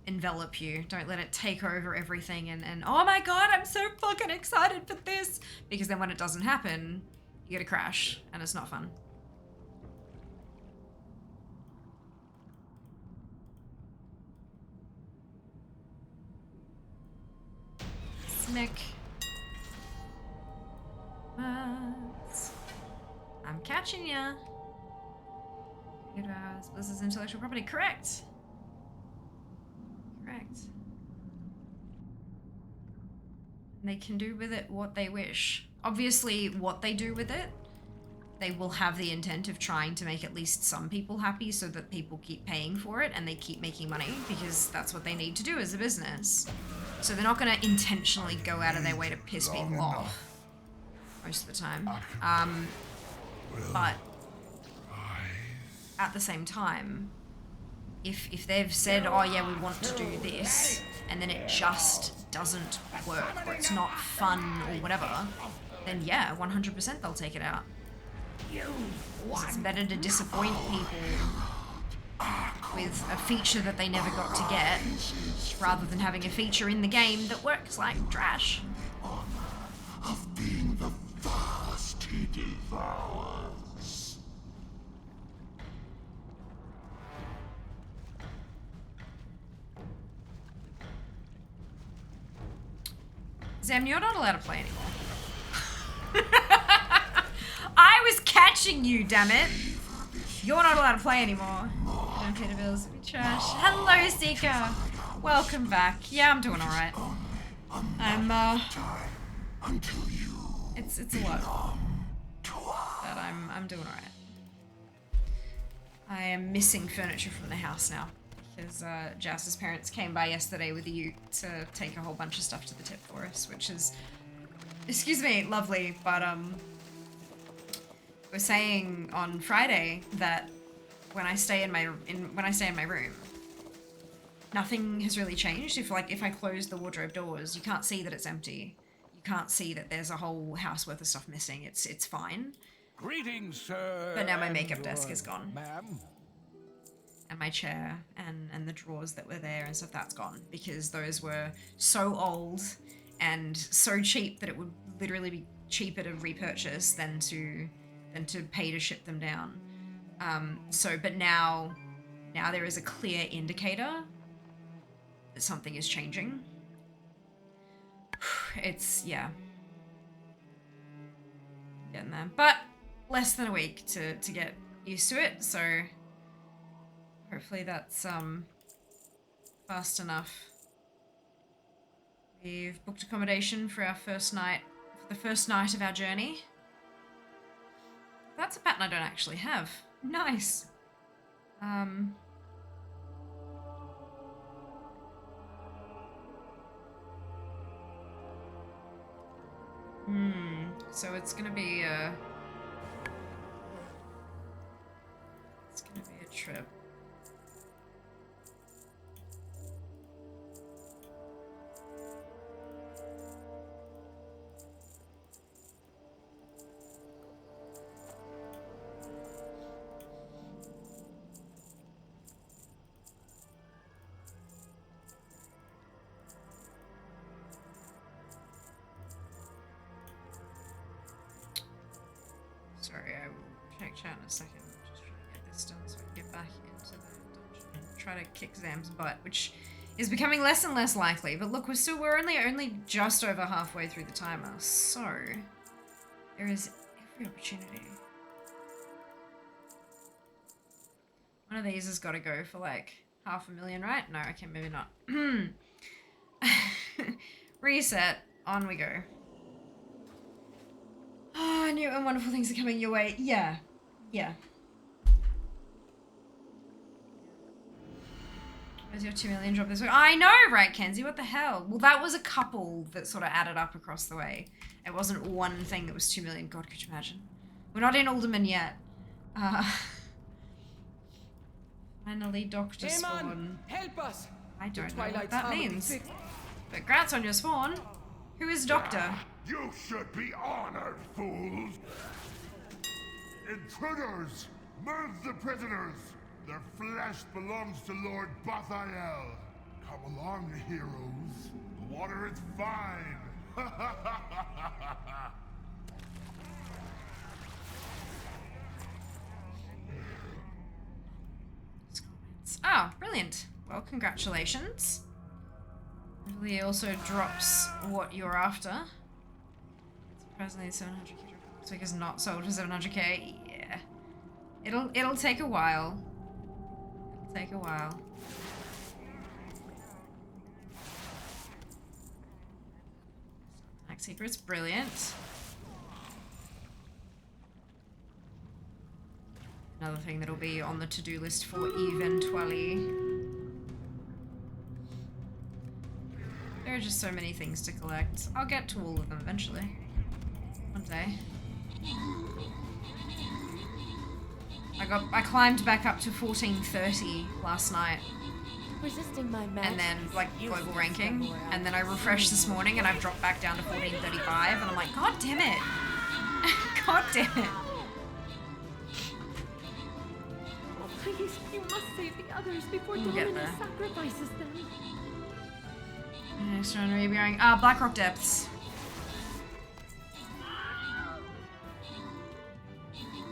envelop you. Don't let it take over everything and oh my god, I'm so fucking excited for this. Because then when it doesn't happen, you get a crash and it's not fun. Snick. I'm catching ya. This is intellectual property. Correct. Correct. And they can do with it what they wish. Obviously, what they do with it, they will have the intent of trying to make at least some people happy so that people keep paying for it and they keep making money, because that's what they need to do as a business. So they're not going to intentionally go out of their way to piss people off most of the time. But at the same time, if they've said, oh yeah, we want to do this, and then it just doesn't work, or it's not fun or whatever, then yeah, 100% they'll take it out. It's better to disappoint people with a feature that they never got to get, rather than having a feature in the game that works like trash. Of being the vast he devours. Zam, you're not allowed to play anymore. I was catching you, damn it. You're not allowed to play anymore. I don't pay the bills to be trash. Hello, Seeker. Welcome back. Yeah, I'm doing alright. It's a lot. But I'm doing alright. I am missing furniture from the house now, because Jazz's parents came by yesterday with a ute to take a whole bunch of stuff to the tip for us, which is, excuse me, lovely, but we're saying on Friday that when I stay in my room, nothing has really changed. If I close the wardrobe doors, you can't see that it's empty. You can't see that there's a whole house worth of stuff missing. It's fine. Greetings, sir. But now my makeup desk is gone. Ma'am. And my chair and the drawers that were there and stuff, that's gone, because those were so old and so cheap that it would literally be cheaper to repurchase than to pay to ship them down. But now there is a clear indicator that something is changing. It's, yeah. Getting there. But less than a week to get used to it, so hopefully that's fast enough. We've booked accommodation for our first night, for the first night of our journey. That's a pattern I don't actually have. Nice. So it's gonna be a trip. Sorry, I will check chat in a second. I'm just trying to get this done so I can get back into the dungeon and try to kick Zam's butt, which is becoming less and less likely. But look, we're only just over halfway through the timer, so there is every opportunity. One of these has got to go for like 500,000, right? No, okay, maybe not. Reset. On we go. Oh, new and wonderful things are coming your way. Yeah. Yeah. Where's your 2 million drop this week? I know, right, Kenzie? What the hell? Well, that was a couple that sort of added up across the way. It wasn't one thing that was 2 million. God, could you imagine? We're not in Alderman yet. Finally, Doctor Spawn. Help us! I don't know what that means. But grats on your spawn. Who is Doctor? You should be honored, fools! Intruders! Move the prisoners! Their flesh belongs to Lord Bathael. Come along, heroes. The water is fine. Oh, brilliant. Well, congratulations. Hopefully it also drops what you're after. Surprisingly, 700k this week is not sold for 700k. Yeah. It'll take a while. It'll take a while. Max Secret's brilliant. Another thing that'll be on the to-do list for eventually. There are just so many things to collect. I'll get to all of them eventually. One day. I climbed back up to 1430 last night. Resisting my magic. And then like global ranking. And then I refreshed this morning and I've dropped back down to 1435 and I'm like, God damn it. God damn it. Please, you must save the others before We'll get Dominus there. sacrifices them. Next one, rebearing. Blackrock Depths.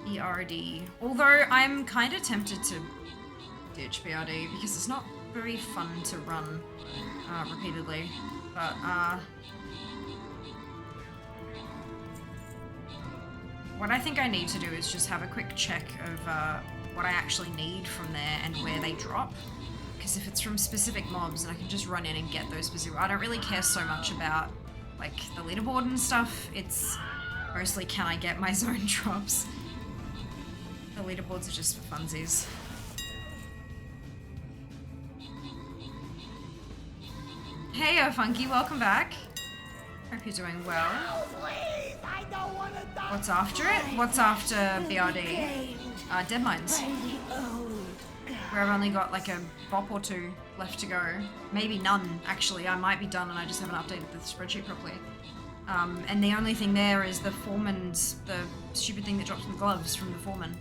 BRD. Although I'm kind of tempted to ditch BRD because it's not very fun to run repeatedly. But what I think I need to do is just have a quick check of what I actually need from there and where they drop. Because if it's from specific mobs, and I can just run in and get those specific... I don't really care so much about, like, the leaderboard and stuff. It's mostly can I get my zone drops. The leaderboards are just for funsies. Hey, Funky, welcome back. Hope you're doing well. Oh, please, I don't want to die. What's after it? What's after BRD? Dead Mines. Where I've only got like a bop or two left to go. Maybe none, actually. I might be done and I just haven't updated the spreadsheet properly. And the only thing there is the foreman's, the stupid thing that drops the gloves from the foreman.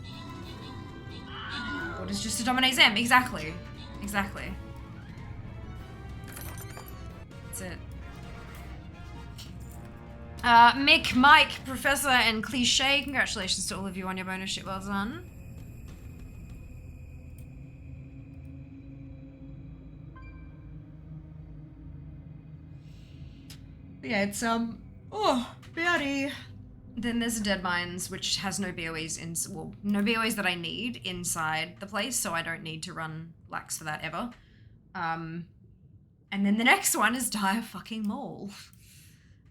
What is just to dominate Zem? Exactly. Exactly. That's it. Mick, Mike, Professor, and Cliche, congratulations to all of you on your bonus shit. Well done. Yeah, it's, BRD. Then there's a Dead Mines, which has no BOEs no BOEs that I need inside the place, so I don't need to run lax for that ever. And then the next one is Dire fucking Mole,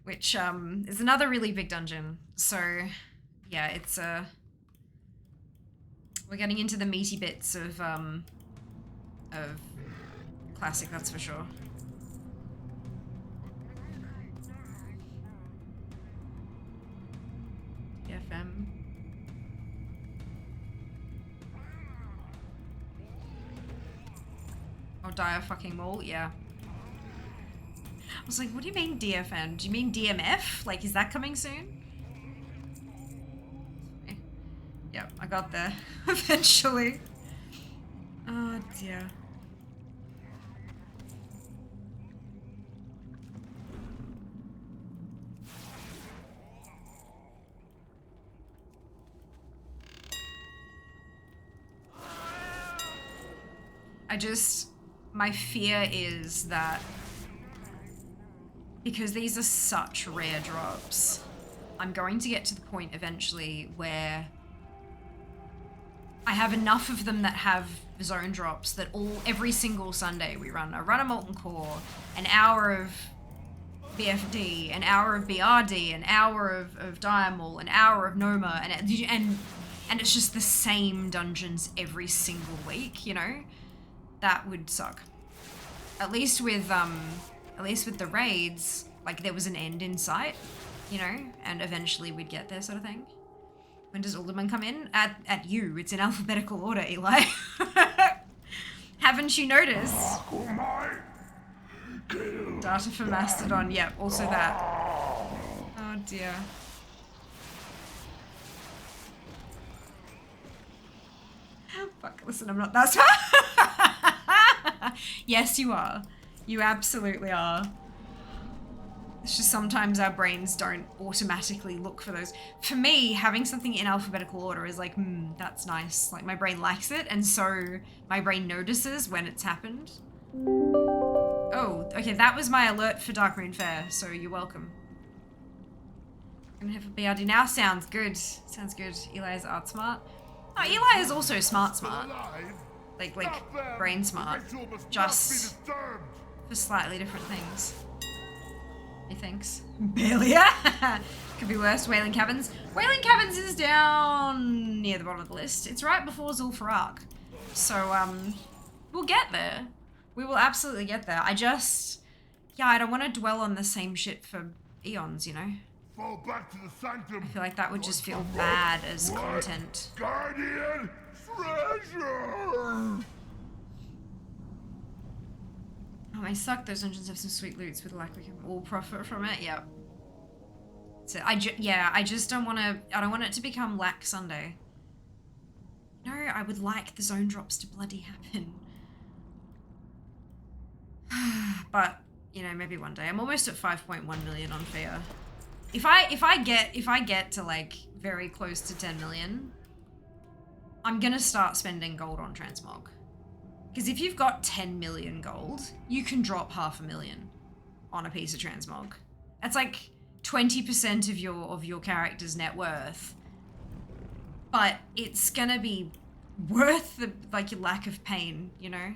which, is another really big dungeon. So, yeah, it's, we're getting into the meaty bits of Classic, that's for sure. FM. Oh, Dire fucking Mole, yeah. I was like, what do you mean DFM? Do you mean DMF? Like, is that coming soon? Yep, I got there eventually. Oh dear. My fear is that because these are such rare drops, I'm going to get to the point eventually where I have enough of them that have zone drops that every single Sunday we run a Molten Core, an hour of BFD, an hour of BRD, an hour of Diamol, an hour of Noma, and it's just the same dungeons every single week, you know? That would suck. At least with the raids, like there was an end in sight, you know, and eventually we'd get there, sort of thing. When does Alderman come in? At you. It's in alphabetical order, Eli. Haven't you noticed? Data for Mastodon. Yep, also that. Oh dear. Fuck, listen, I'm not that smart. Yes, you are. You absolutely are. It's just sometimes our brains don't automatically look for those. For me, having something in alphabetical order is like, that's nice. Like my brain likes it, and so my brain notices when it's happened. Oh, okay, that was my alert for Darkmoon Fair, so you're welcome. Gonna have a BRD now. Sounds good. Sounds good. Eli's art smart. Oh, Eli is also smart. Like brain smart. Just for slightly different things. He thinks. Barely. Could be worse. Whaling Caverns. Whaling Caverns is down near the bottom of the list. It's right before Zul'Farrak. So, we'll get there. We will absolutely get there. I don't want to dwell on the same shit for eons, you know? Fall back to the sanctum. I feel like that would just feel bad as content. Guardian treasure! Oh, I suck. Those dungeons have some sweet loots with like we can all profit from it. Yep. So I just don't want to. I don't want it to become Lack Sunday. No, I would like the zone drops to bloody happen. But you know, maybe one day. I'm almost at 5.1 million on Fear. If I get to like very close to 10 million, I'm gonna start spending gold on transmog. Because if you've got 10 million gold, you can drop 500,000 on a piece of transmog. That's like 20% of your character's net worth. But it's gonna be worth the like your lack of pain, you know?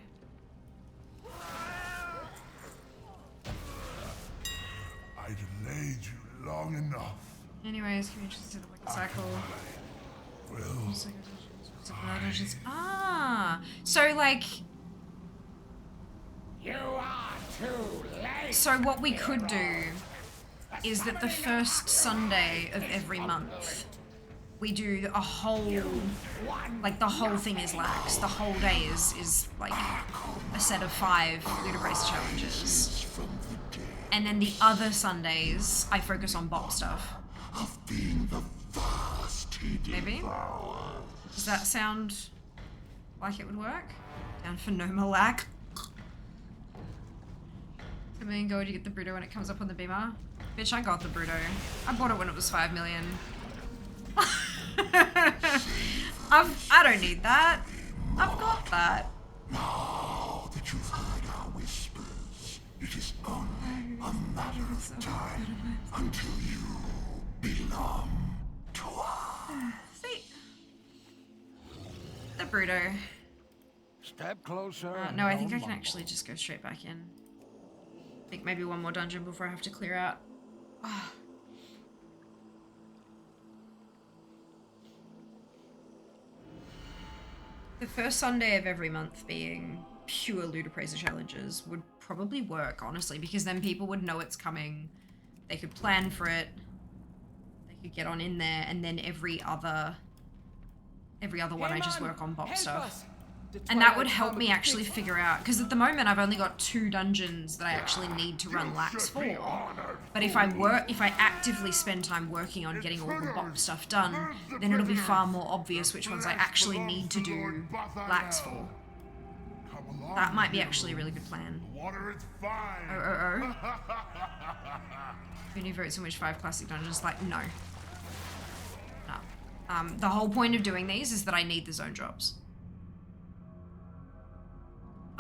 I delayed you long enough. Anyways, can you just do the wicked cycle? Well, So like You are too late. so what we could do is that the first Sunday of every month we do a whole like the whole thing is lax. The whole day is like a set of 5 ludicrous challenges. And then the other Sundays I focus on bop stuff. Maybe? Does that sound like it would work? Down for no more lack. I mean, go to get the Bruto when it comes up on the beamer. Bitch, I got the Bruto. I bought it when it was 5 million. I don't need that. I've got that. now that you've heard our whispers, it is only a matter of time until you belong to us. See? The Bruto. Step closer. No, I think I can actually just go straight back in. I think maybe one more dungeon before I have to clear out. Oh. The first Sunday of every month being pure Ludaprazor challenges would probably work, honestly, because then people would know it's coming. They could plan for it. They could get on in there, and then every other one I just work on bop stuff. And that would help me actually figure out, because at the moment I've only got 2 dungeons that I actually need to run lax for. But if I actively spend time working on getting all the bop stuff done, then it'll be far more obvious which ones I actually need to do lax for. That might be actually a really good plan. Water is fine. Who new votes in which 5 classic dungeons? Like, no. No. The whole point of doing these is that I need the zone drops.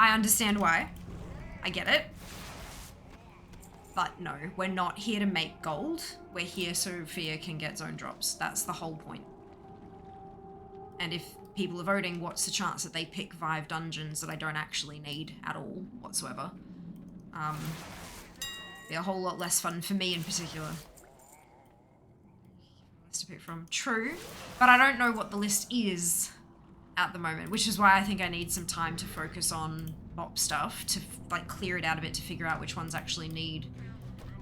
I understand why. I get it. But no, we're not here to make gold. We're here so Fia can get zone drops. That's the whole point. And if people are voting, what's the chance that they pick 5 dungeons that I don't actually need at all whatsoever? Be a whole lot less fun for me in particular. List to pick from. True, but I don't know what the list is at the moment, which is why I think I need some time to focus on bop stuff, to like clear it out a bit, to figure out which ones actually need.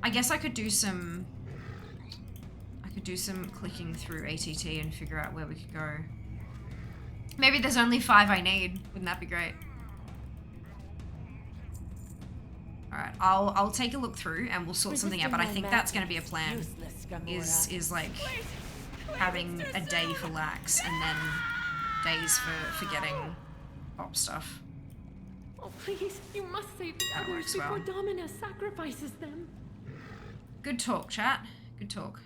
I guess I could do some clicking through ATT and figure out where we could go. Maybe there's only 5 I need. Wouldn't that be great? Alright, I'll take a look through and we'll sort something out, but I think that's gonna be a plan. Is like having a day for lax and then days for getting bop stuff. Oh, please, you must save the That others works before well. Dominus sacrifices them. Good talk, chat. Good talk.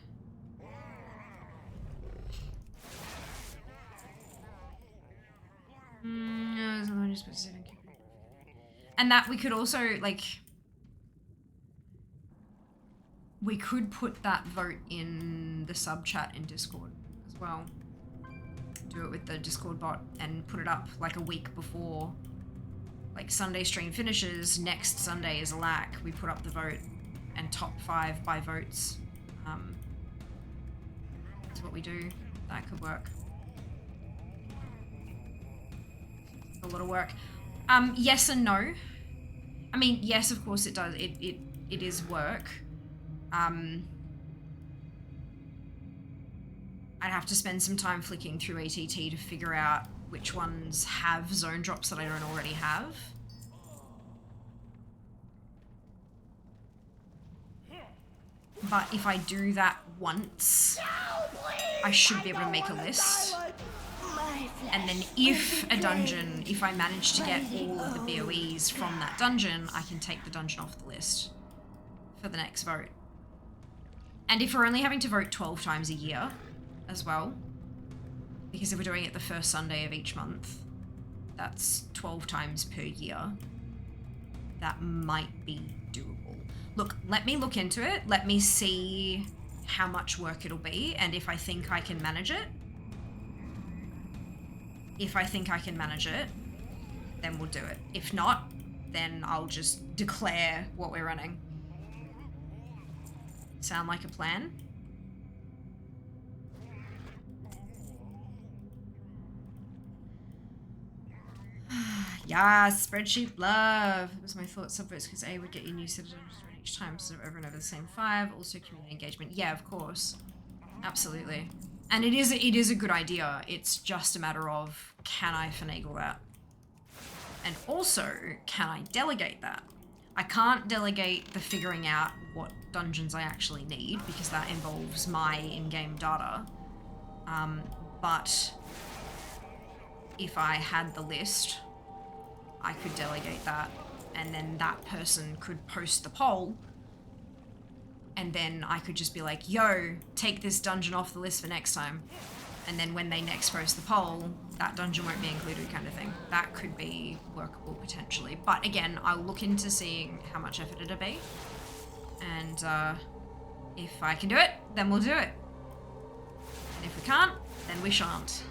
And that we could also, like, we could put that vote in the sub chat in Discord as well. Do it with the Discord bot and put it up like a week before, like Sunday stream finishes, next Sunday is a lack. We put up the vote and top 5 by votes. That's what we do. That could work. A lot of work. Yes and no. I mean, yes, of course it does. It is work. I'd have to spend some time flicking through ATT to figure out which ones have zone drops that I don't already have. But if I do that once, I should be able to make a list. And then if a dungeon, if I manage to get all of the BOEs from that dungeon, I can take the dungeon off the list for the next vote. And if we're only having to vote 12 times a year as well, because if we're doing it the first Sunday of each month, that's 12 times per year. That might be doable. Look, let me look into it. Let me see how much work it'll be and if I think I can manage it. If I think I can manage it, then we'll do it. If not, then I'll just declare what we're running. Sound like a plan? Yeah, spreadsheet love. It was my thought subverts because A would get you new citizens each time, so over and over the same 5. Also community engagement. Yeah, of course. Absolutely. And it is a good idea. It's just a matter of, can I finagle that? And also, can I delegate that? I can't delegate the figuring out what dungeons I actually need because that involves my in-game data. But if I had the list, I could delegate that and then that person could post the poll and then I could just be like, yo, take this dungeon off the list for next time. And then when they next post the poll, that dungeon won't be included kind of thing. That could be workable potentially. But again, I'll look into seeing how much effort it'll be. And if I can do it, then we'll do it. And if we can't, then we shan't.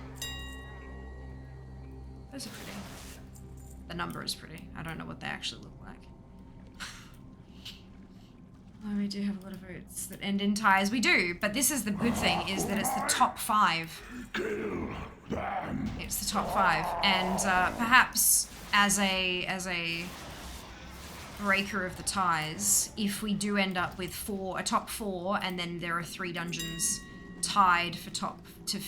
Those are pretty. The number is pretty. I don't know what they actually look like. Oh, we do have a lot of votes that end in ties. We do, but this is the good thing, is that it's the top 5. It's the top 5. And perhaps as a breaker of the ties, if we do end up with a top 4, and then there are 3 dungeons tied for top to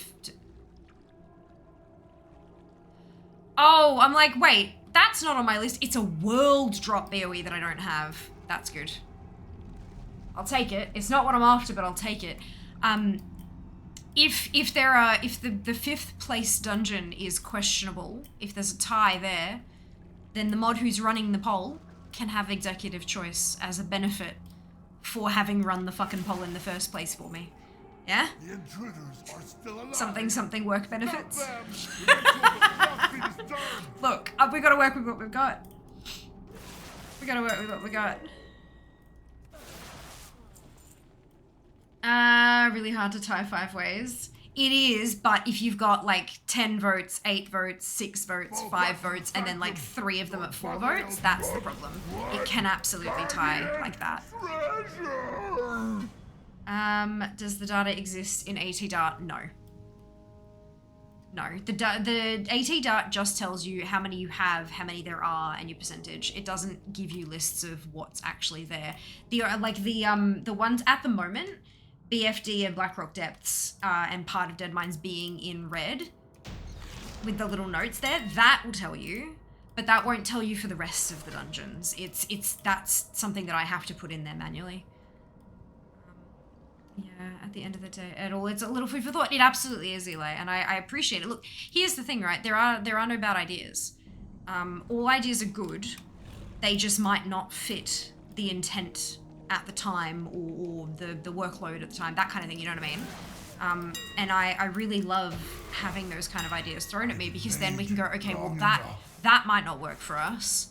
Oh, I'm like, wait, that's not on my list. It's a world drop BOE that I don't have. That's good. I'll take it. It's not what I'm after, but I'll take it. If the 5th place dungeon is questionable, if there's a tie there, then the mod who's running the poll can have executive choice as a benefit for having run the fucking poll in the first place for me. Yeah? The intruders are still alive. Something work benefits. Stop them. The rituals must not be disturbed. Look, we gotta work with what we've got. We gotta work with what we got. Really hard to tie 5 ways. It is, but if you've got like 10 votes, 8 votes, 6 votes, 5 votes, and then like 3 of them at 4 votes, that's the problem. It can absolutely tie like that. Does the data exist in AT Dart? No. No. The AT Dart just tells you how many you have, how many there are, and your percentage. It doesn't give you lists of what's actually there. The ones at the moment, BFD and Blackrock Depths and part of Deadmines being in red with the little notes there, that will tell you, but that won't tell you for the rest of the dungeons. That's something that I have to put in there manually. Yeah, at the end of the day, it's a little food for thought. It absolutely is, Eli, and I appreciate it. Look, here's the thing, right? There are no bad ideas. All ideas are good. They just might not fit the intent at the time or the workload at the time, that kind of thing, you know what I mean? And I really love having those kind of ideas thrown at me, because then we can go, okay, well that might not work for us,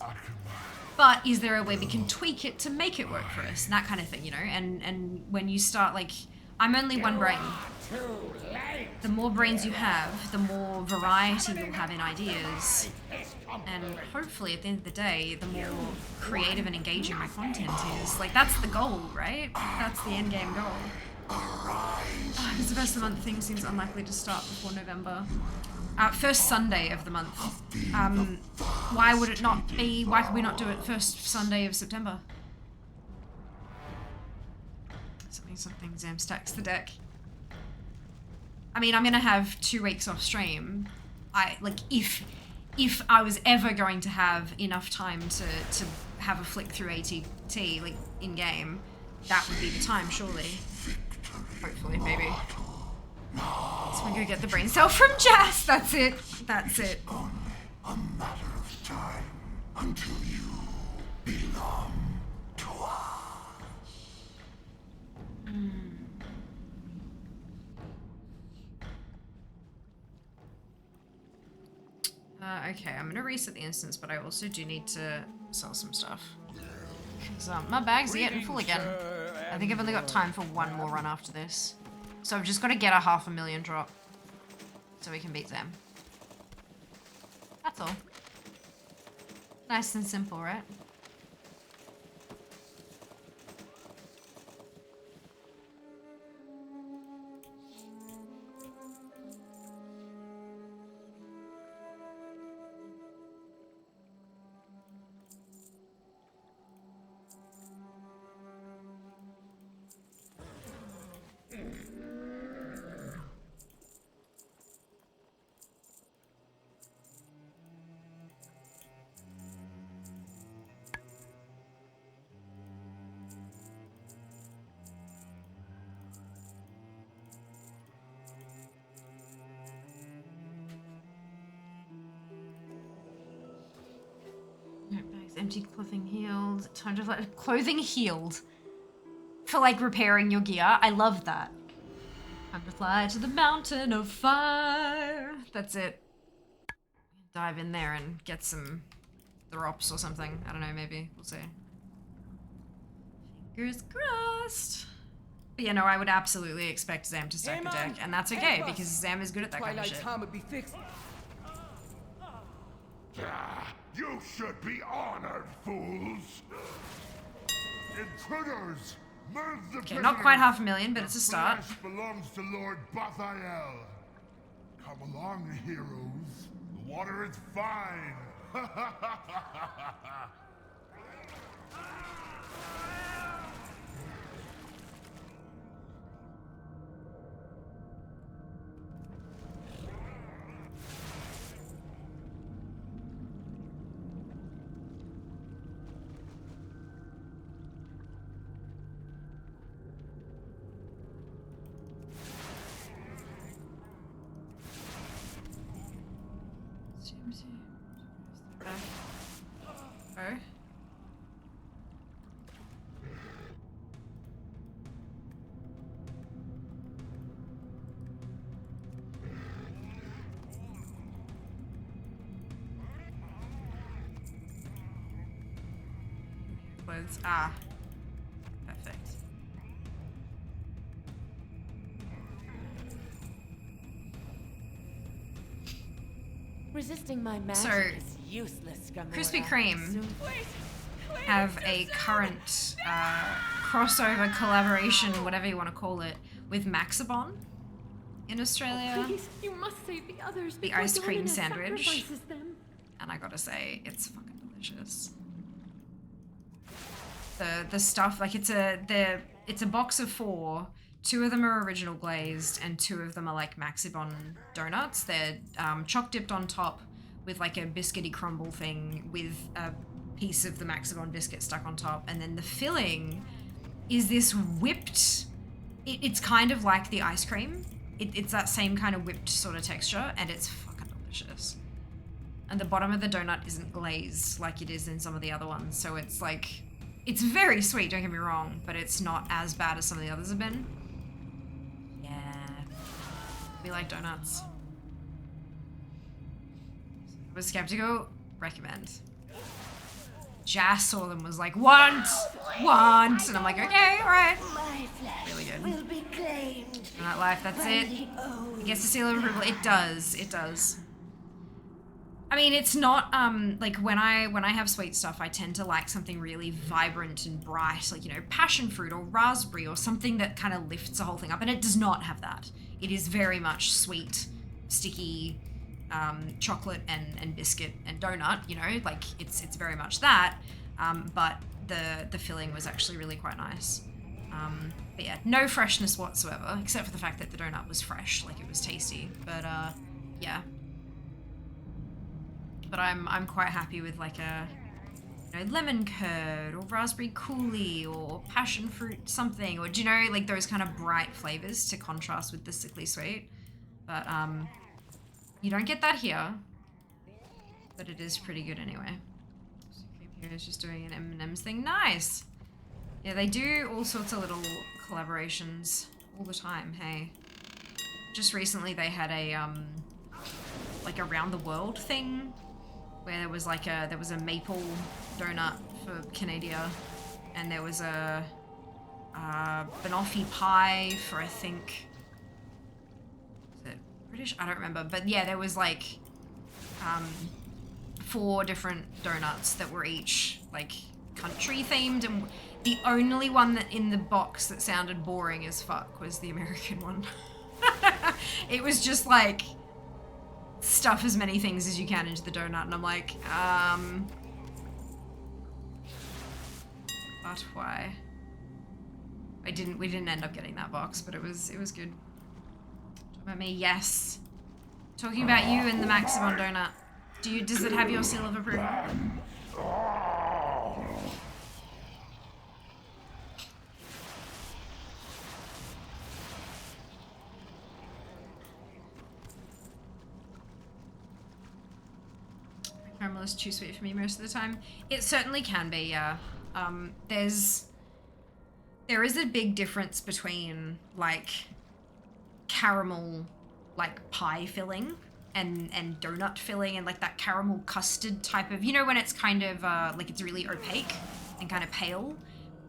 but is there a way we can tweak it to make it work for us, and that kind of thing, you know? And when you start, like, I'm only one brain. The more brains you have, the more variety you'll have in ideas. And hopefully at the end of the day, the more creative and engaging my content is. Like, that's the goal, right? That's the end game goal. It's the first of the month. Thing seems unlikely to start before November. First Sunday of the month. Why would it not be? Why could we not do it first Sunday of September? Something. Zam stacks the deck. I mean, I'm gonna have 2 weeks off stream. If I was ever going to have enough time to have a flick through ATT, like, in-game, that would be the time, surely. Hopefully, maybe. So we go get the brain cell from Jazz. That's it. That's it. A matter of time until you belong to us. Okay, I'm gonna reset the instance, but I also do need to sell some stuff. Because my bags are getting full again. I think I've only got time for one more run after this. So I've just got to get a 500,000 drop so we can beat them. That's all. Nice and simple, right? Empty clothing healed. Time to let clothing healed. For like repairing your gear. I love that. Time to fly to the mountain of fire. That's it. Dive in there and get some drops or something. I don't know, maybe. We'll see. Fingers crossed. But yeah, no, I would absolutely expect Zam to stack a deck. And that's okay, because Zam is good at that kind of shit. You should be honored, fools! Intruders! Move the Okay, not quite 500,000, but it's a start. Flesh belongs to Lord Bathael. Come along, heroes. The water is fine. Oh. Clothes. Ah. Perfect. Resisting my magic So, is useless, Gamora. Krispy Kreme Soon- have a current crossover collaboration, whatever you want to call it, with Maxibon in Australia. Please, you must save the others. The before ice cream Domina sandwich. sacrifices them. And I gotta say, it's fucking delicious. The stuff, like it's a box of 4. 2 of them are original glazed, and 2 of them are like Maxibon donuts. They're choc dipped on top with like a biscuity crumble thing with a piece of the Maxibon biscuit stuck on top, and then the filling is this whipped. It's kind of like the ice cream. It's that same kind of whipped sort of texture, and it's fucking delicious. And the bottom of the donut isn't glazed like it is in some of the other ones, so it's like, it's very sweet, don't get me wrong, but it's not as bad as some of the others have been. Yeah. We like donuts. Was skeptical? Recommend. Jas saw them, was like, want! And I'm like, okay, alright. My flesh Really good. will be claimed In that life, that's by it. the old It gets the seal of approval. It does. I mean, it's not, like, when I have sweet stuff, I tend to like something really vibrant and bright, like, you know, passion fruit or raspberry or something that kind of lifts the whole thing up, and it does not have that. It is very much sweet, sticky, chocolate and biscuit and donut, you know, like, it's very much that, but the filling was actually really quite nice. But yeah, no freshness whatsoever, except for the fact that the donut was fresh, like, it was tasty, but, yeah. But I'm quite happy with like a, you know, lemon curd or raspberry coulis or passion fruit something, or do you know, like those kind of bright flavors to contrast with the sickly sweet. But you don't get that here, but it is pretty good anyway. Cream here is just doing an M&M's thing. Nice. Yeah, they do all sorts of little collaborations all the time. Hey, just recently they had a like around the world thing, where there was like a maple donut for Canada, and there was a banoffee pie for, I think, is it British? I don't remember, but yeah, there was like 4 different donuts that were each like country themed, and the only one that in the box that sounded boring as fuck was the American one. It was just like, stuff as many things as you can into the donut, and I'm like, but why? We didn't end up getting that box, but it was good. Talking about me, yes. Talking about you and the Maximum donut. Does it have your seal of approval? Caramel is too sweet for me most of the time. It certainly can be, yeah. There is a big difference between like caramel, like pie filling and donut filling, and like that caramel custard type of, you know, when it's kind of like it's really opaque and kind of pale,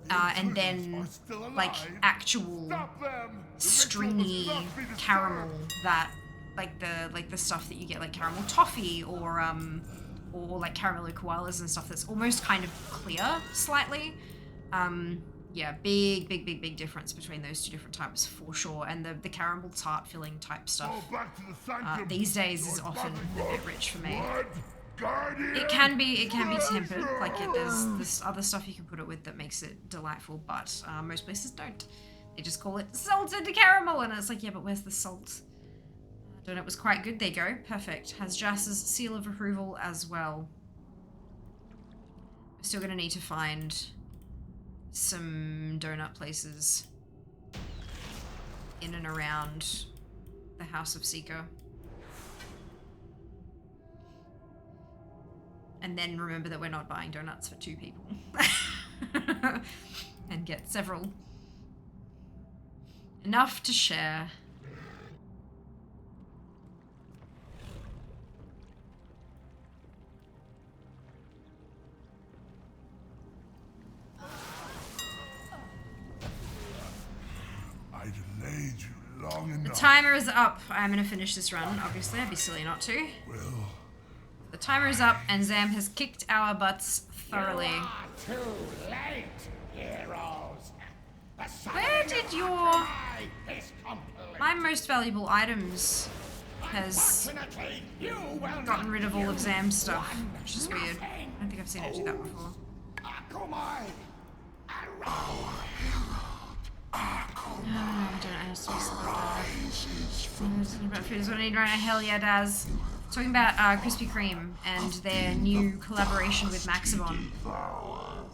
and then like actual stringy caramel that like the stuff that you get like caramel toffee or like caramello koalas and stuff that's almost kind of clear slightly. Yeah, big difference between those 2 different types for sure. And the caramel tart filling type stuff these days is often a bit rich for me. It can be tempered, like there's this other stuff you can put it with that makes it delightful, but most places don't. They just call it salted caramel, and it's like, yeah, but where's the salt? Donut was quite good. There you go. Perfect. Has Jas's seal of approval as well. We're still going to need to find some donut places in and around the House of Seeker. And then remember that we're not buying donuts for 2 people. And get several. Enough to share. I delayed you long enough. The timer is up. I'm gonna finish this run, obviously. I'd be silly not to. Well, timer is up, and Zam has kicked our butts thoroughly. You are too late, heroes. Where did your... My most valuable items has gotten rid of all of Zam's stuff, which is weird. I don't think I've seen it do that before. I don't know. It's just about food is what I need right now. Hell yeah, Daz. Talking about Krispy Kreme and their new collaboration with Maxibon.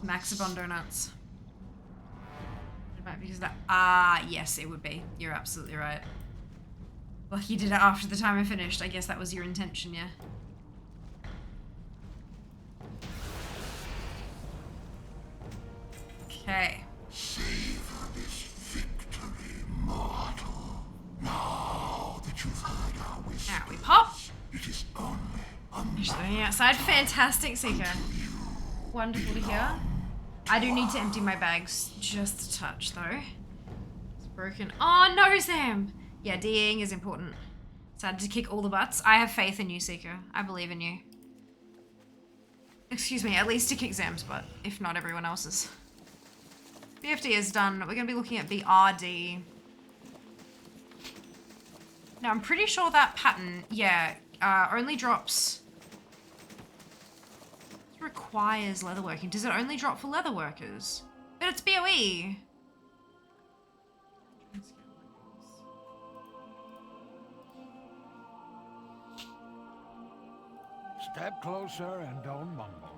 Maxibon donuts. Because of that. Yes, it would be. You're absolutely right. Well, you did it after the timer finished. I guess that was your intention, yeah. Okay. Savor this victory, mortal. Now that you've heard our wisdom, Now we pop. it is only Just looking outside. Fantastic, Seeker. Wonderful to hear. I do need to empty my bags just a touch, though. It's broken. Oh, no, Sam! Yeah, DEing is important. Decided to kick all the butts. I have faith in you, Seeker. I believe in you. Excuse me, at least to kick Zam's butt, if not everyone else's. BFD is done. We're going to be looking at BRD. Now, I'm pretty sure that pattern, yeah, only drops... It requires leatherworking. Does it only drop for leather workers? But it's BOE. Step closer and don't mumble.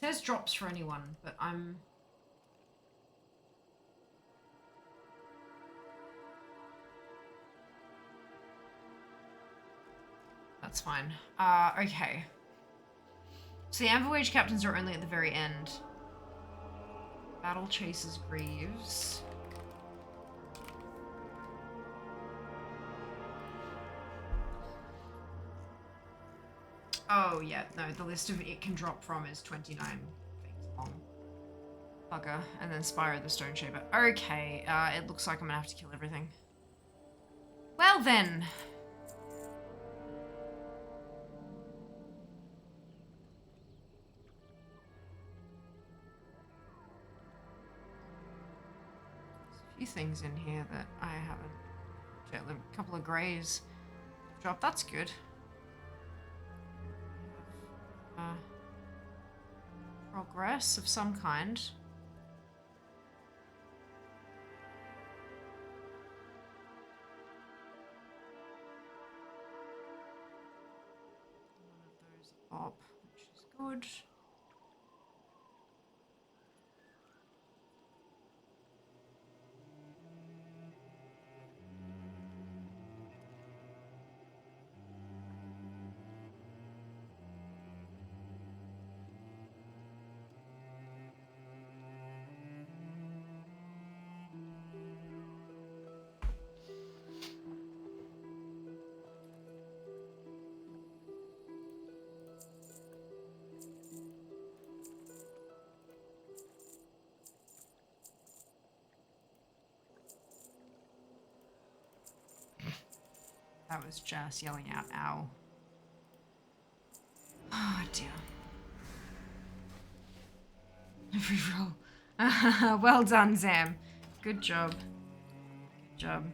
It says drops for anyone, but I'm... That's fine. Okay. So the Amber Wage captains are only at the very end. Battle Chasers Greaves. Oh, yeah, no, the list of it can drop from is 29 things long. Bugger. And then Spyro the Stone Shaper. Okay, it looks like I'm gonna have to kill everything. Well then. There's a few things in here that I haven't... A couple of greys dropped. That's good. Progress of some kind. One of those up, which is good. That was just yelling out, ow. Oh dear. Reroll. Well done, Zam. Good job. Good job.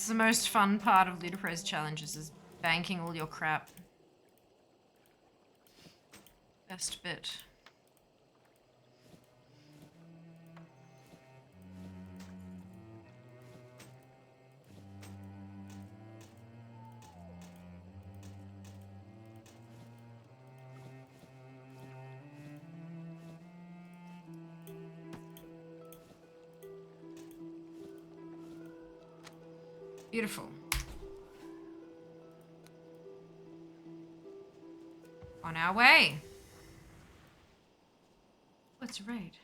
It's the most fun part of Ludicrous challenges is banking all your crap. Best bit. Beautiful. On our way. What's a raid?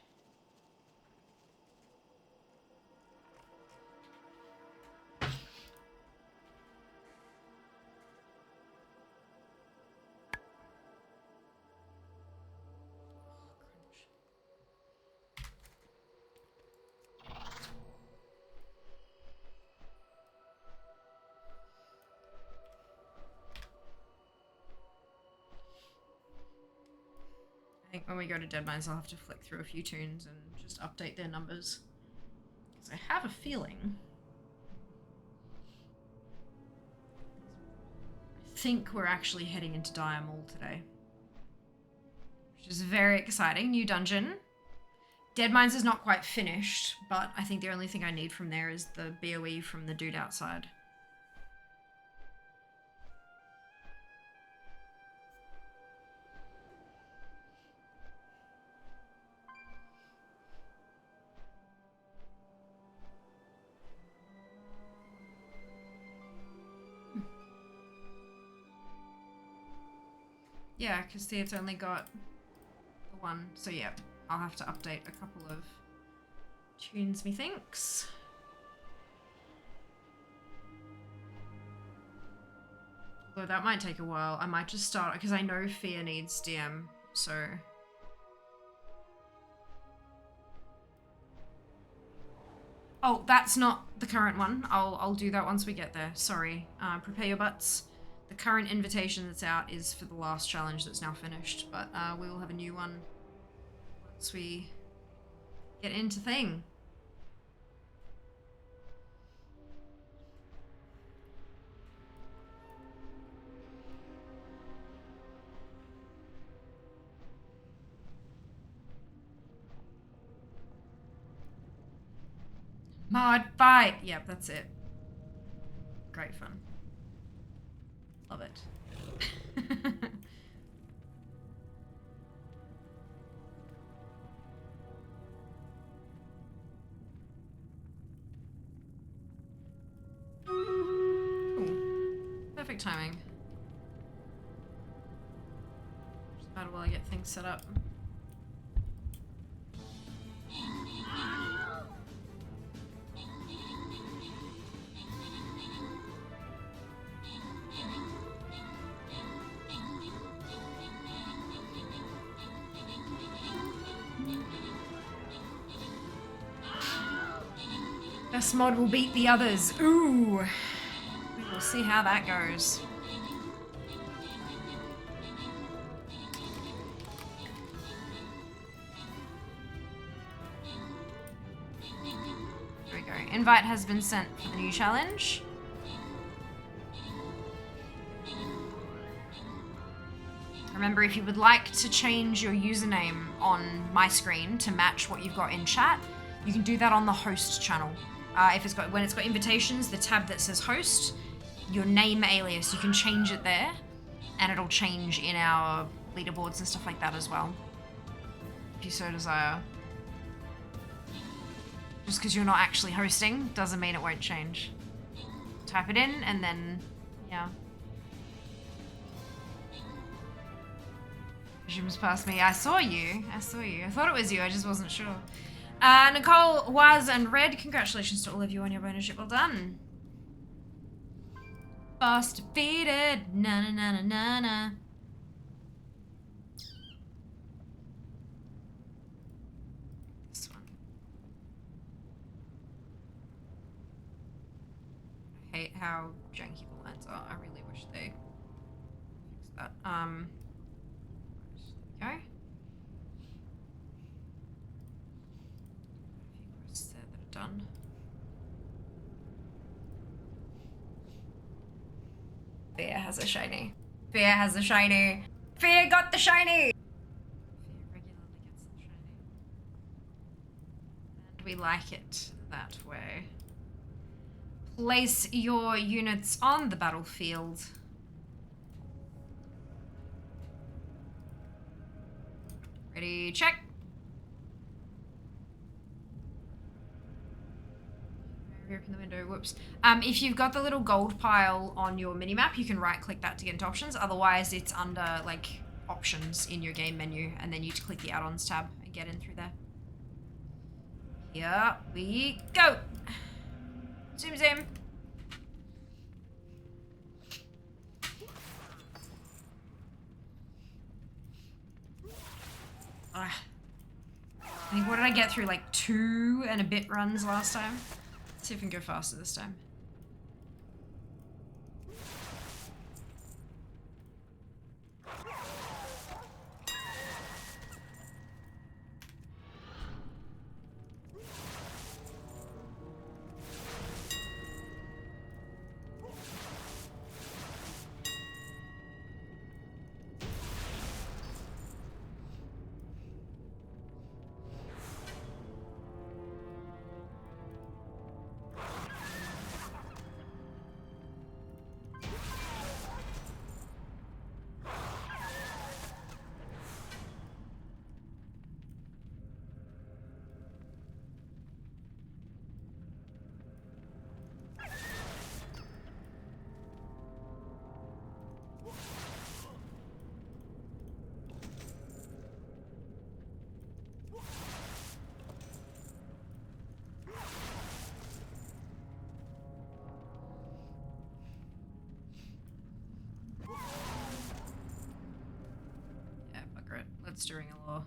I think when we go to Deadmines, I'll have to flick through a few tunes and just update their numbers. Because I have a feeling. I think we're actually heading into Dire Mall today. Which is very exciting. New dungeon. Deadmines is not quite finished, but I think the only thing I need from there is the BOE from the dude outside. Yeah, because see, it's only got the one. So yeah, I'll have to update a couple of tunes, methinks. Although that might take a while. I might just start, because I know Fear needs DM, so... Oh, that's not the current one. I'll do that once we get there. Sorry. Prepare your butts. The current invitation that's out is for the last challenge that's now finished, but we will have a new one once we get into thing. Mod fight! Yep, that's it. Great fun. Love it. Ooh, perfect timing. Just about while I get things set up. Best mod will beat the others. Ooh. We will see how that goes. There we go. Invite has been sent for the new challenge. Remember, if you would like to change your username on my screen to match what you've got in chat, you can do that on the host channel. When it's got invitations, the tab that says host, your name alias, you can change it there, and it'll change in our leaderboards and stuff like that as well, if you so desire. Just because you're not actually hosting doesn't mean it won't change. Type it in, and then, yeah. Zooms past me. I saw you. I thought it was you. I just wasn't sure. Nicole, Waz, and Red, congratulations to all of you on your bonusship. Well done. Boss defeated. Na na na na na na. This one. I hate how janky the lines are. I really wish they fixed that. There we go. There that are done. Fear has a shiny. Fear has a shiny. Fear got the shiny! Fear regularly gets the shiny. And we like it that way. Place your units on the battlefield. Ready, check. Open the window, whoops. If you've got the little gold pile on your minimap, you can right click that to get into options. Otherwise, it's under like options in your game menu, and then you just click the add-ons tab and get in through there. Here we go. Zoom zoom. I think, what did I get through? Like 2 and a bit runs last time? Let's see if we can go faster this time. During a law.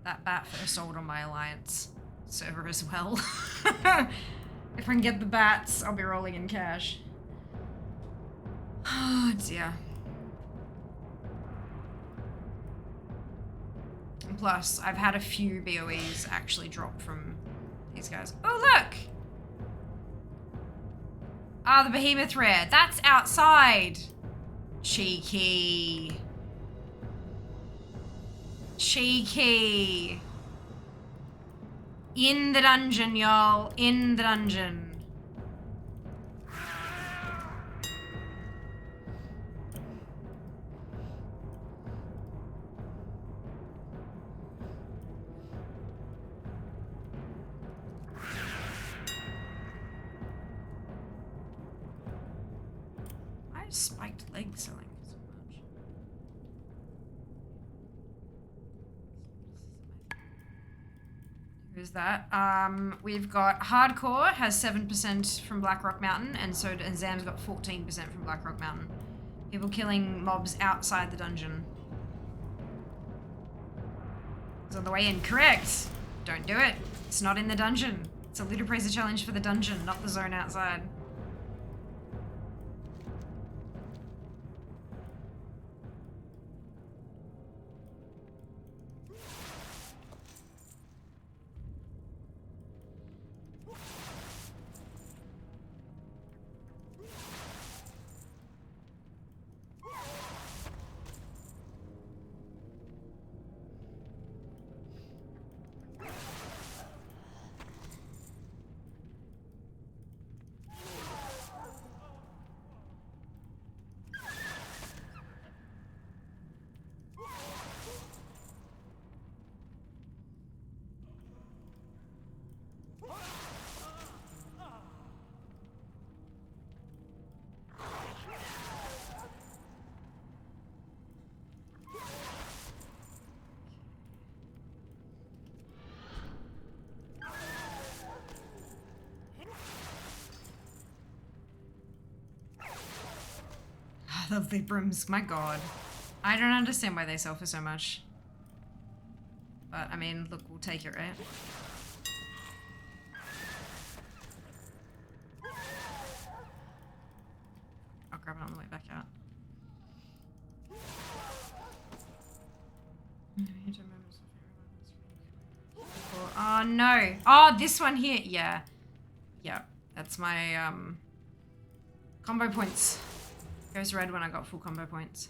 That bat first sold on my Alliance server as well. If I can get the bats, I'll be rolling in cash. Oh dear. And plus, I've had a few BOEs actually drop from these guys. Oh look! Ah, the behemoth rare. That's outside! Cheeky. Cheeky. In the dungeon, y'all. In the dungeon. Why is spiked leg selling so much? Who's that? We've got Hardcore has 7% from Blackrock Mountain, and Zam's got 14% from Blackrock Mountain. People killing mobs outside the dungeon. It's on the way in. Correct! Don't do it. It's not in the dungeon. It's a Looter Praiser challenge for the dungeon, not the zone outside. Lovely brooms, my god. I don't understand why they sell for so much. But, I mean, look, we'll take it, right? I'll grab it on the way back out. Oh, no. Oh, this one here. Yeah. Yeah, that's my, combo points. Goes red when I got full combo points.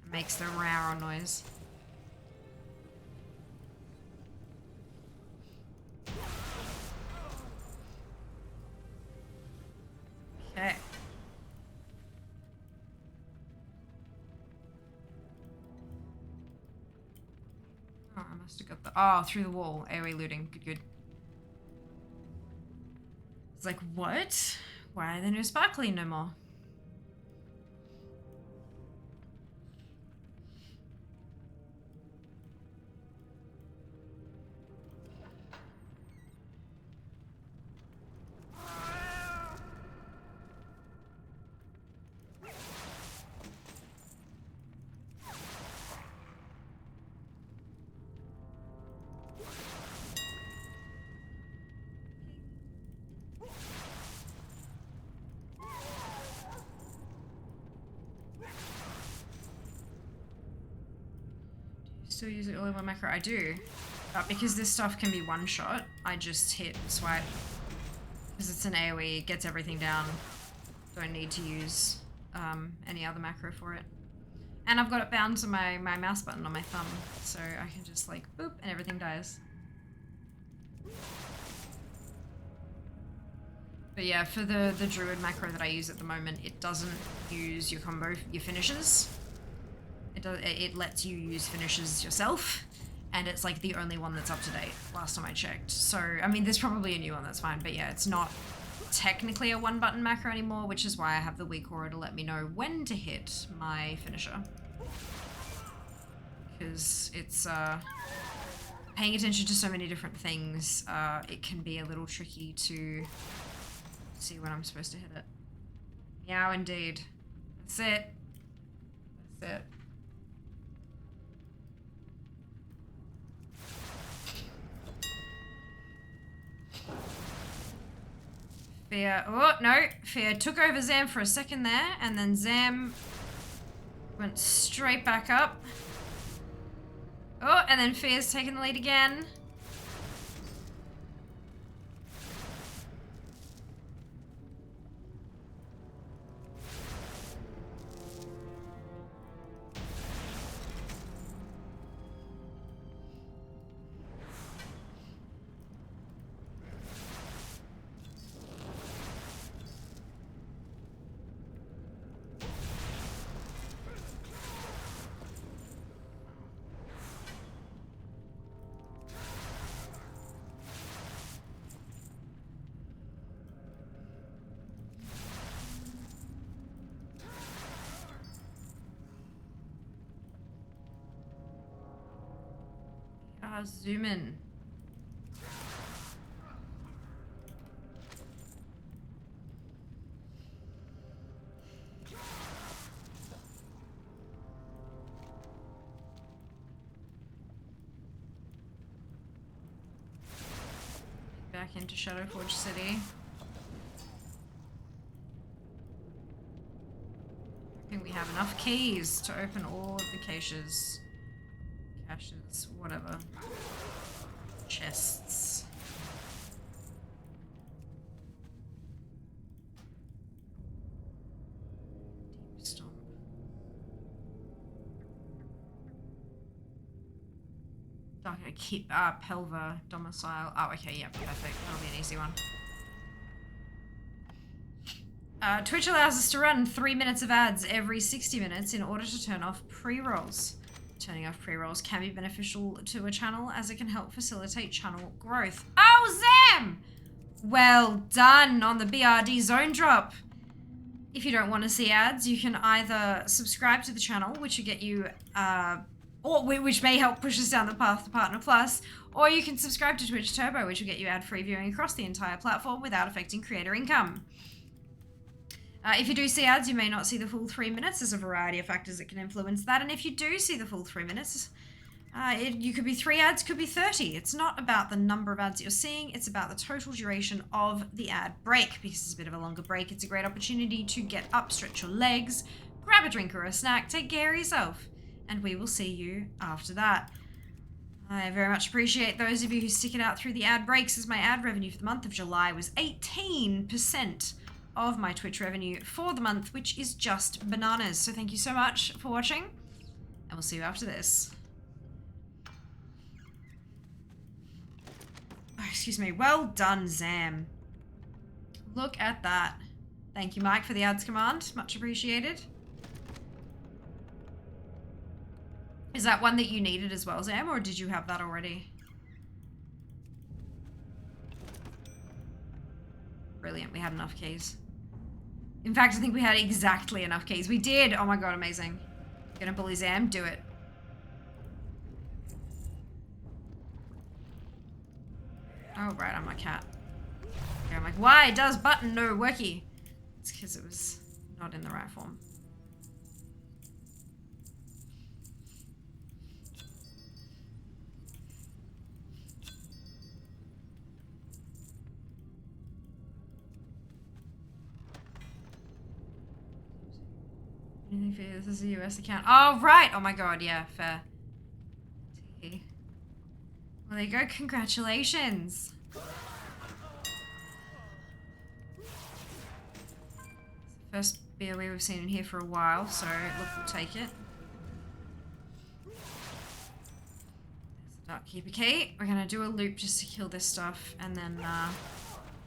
It makes the row noise. Okay. Oh, I must have got the... Oh, through the wall. AoE looting. Good, good. It's like, what? Why are there no sparkly no more? Still use it all in one macro? I do. But because this stuff can be one shot, I just hit swipe. Because it's an AoE, it gets everything down. Don't need to use any other macro for it. And I've got it bound to my mouse button on my thumb, so I can just like boop and everything dies. But yeah, for the druid macro that I use at the moment, it doesn't use your finishes. It lets you use finishes yourself, and it's like the only one that's up to date last time I checked. So, I mean, there's probably a new one that's fine, but yeah, it's not technically a one button macro anymore, which is why I have the weak aura to let me know when to hit my finisher. Because it's, paying attention to so many different things, it can be a little tricky to see when I'm supposed to hit it. Meow indeed. That's it. That's it. Fear, oh no, Fear took over Zam for a second there, and then Zam went straight back up. Oh, and then Fear's taking the lead again. Zoom in. Back into Shadowforge City. I think we have enough keys to open all of the caches. Caches, whatever. Chests. Deep stomp. Dark, keep Pelva domicile. Oh, okay, yeah, perfect. That'll be an easy one. Twitch allows us to run 3 minutes of ads every 60 minutes in order to turn off pre-rolls. Turning off pre-rolls can be beneficial to a channel as it can help facilitate channel growth. Oh, Zam! Well done on the BRD zone drop. If you don't want to see ads, you can either subscribe to the channel, which will get you, which may help push us down the path to Partner Plus, or you can subscribe to Twitch Turbo, which will get you ad-free viewing across the entire platform without affecting creator income. If you do see ads, you may not see the full 3 minutes. There's a variety of factors that can influence that. And if you do see the full 3 minutes, you could be 3 ads, could be 30. It's not about the number of ads that you're seeing. It's about the total duration of the ad break. Because it's a bit of a longer break, it's a great opportunity to get up, stretch your legs, grab a drink or a snack, take care of yourself. And we will see you after that. I very much appreciate those of you who stick it out through the ad breaks, as my ad revenue for the month of July was 18% of my Twitch revenue for the month, which is just bananas. So thank you so much for watching, and we'll see you after this. Oh, excuse me. Well done, Zam. Look at that. Thank you, Mike, for the ads command. Much appreciated. Is that one that you needed as well, Zam, or did you have that already? Brilliant, we had enough keys. In fact, I think we had exactly enough keys. We did! Oh my god, amazing. Gonna bully Zam? Do it. Oh, right, I'm a cat. Okay, I'm like, why does button no worky? It's because it was not in the right form. Anything for you? This is a US account. Oh, right! Oh my god, yeah, fair. Well, there you go. Congratulations! First BOE we've seen in here for a while, so look, we'll take it. There's the Dark Keeper key. We're gonna do a loop just to kill this stuff, and then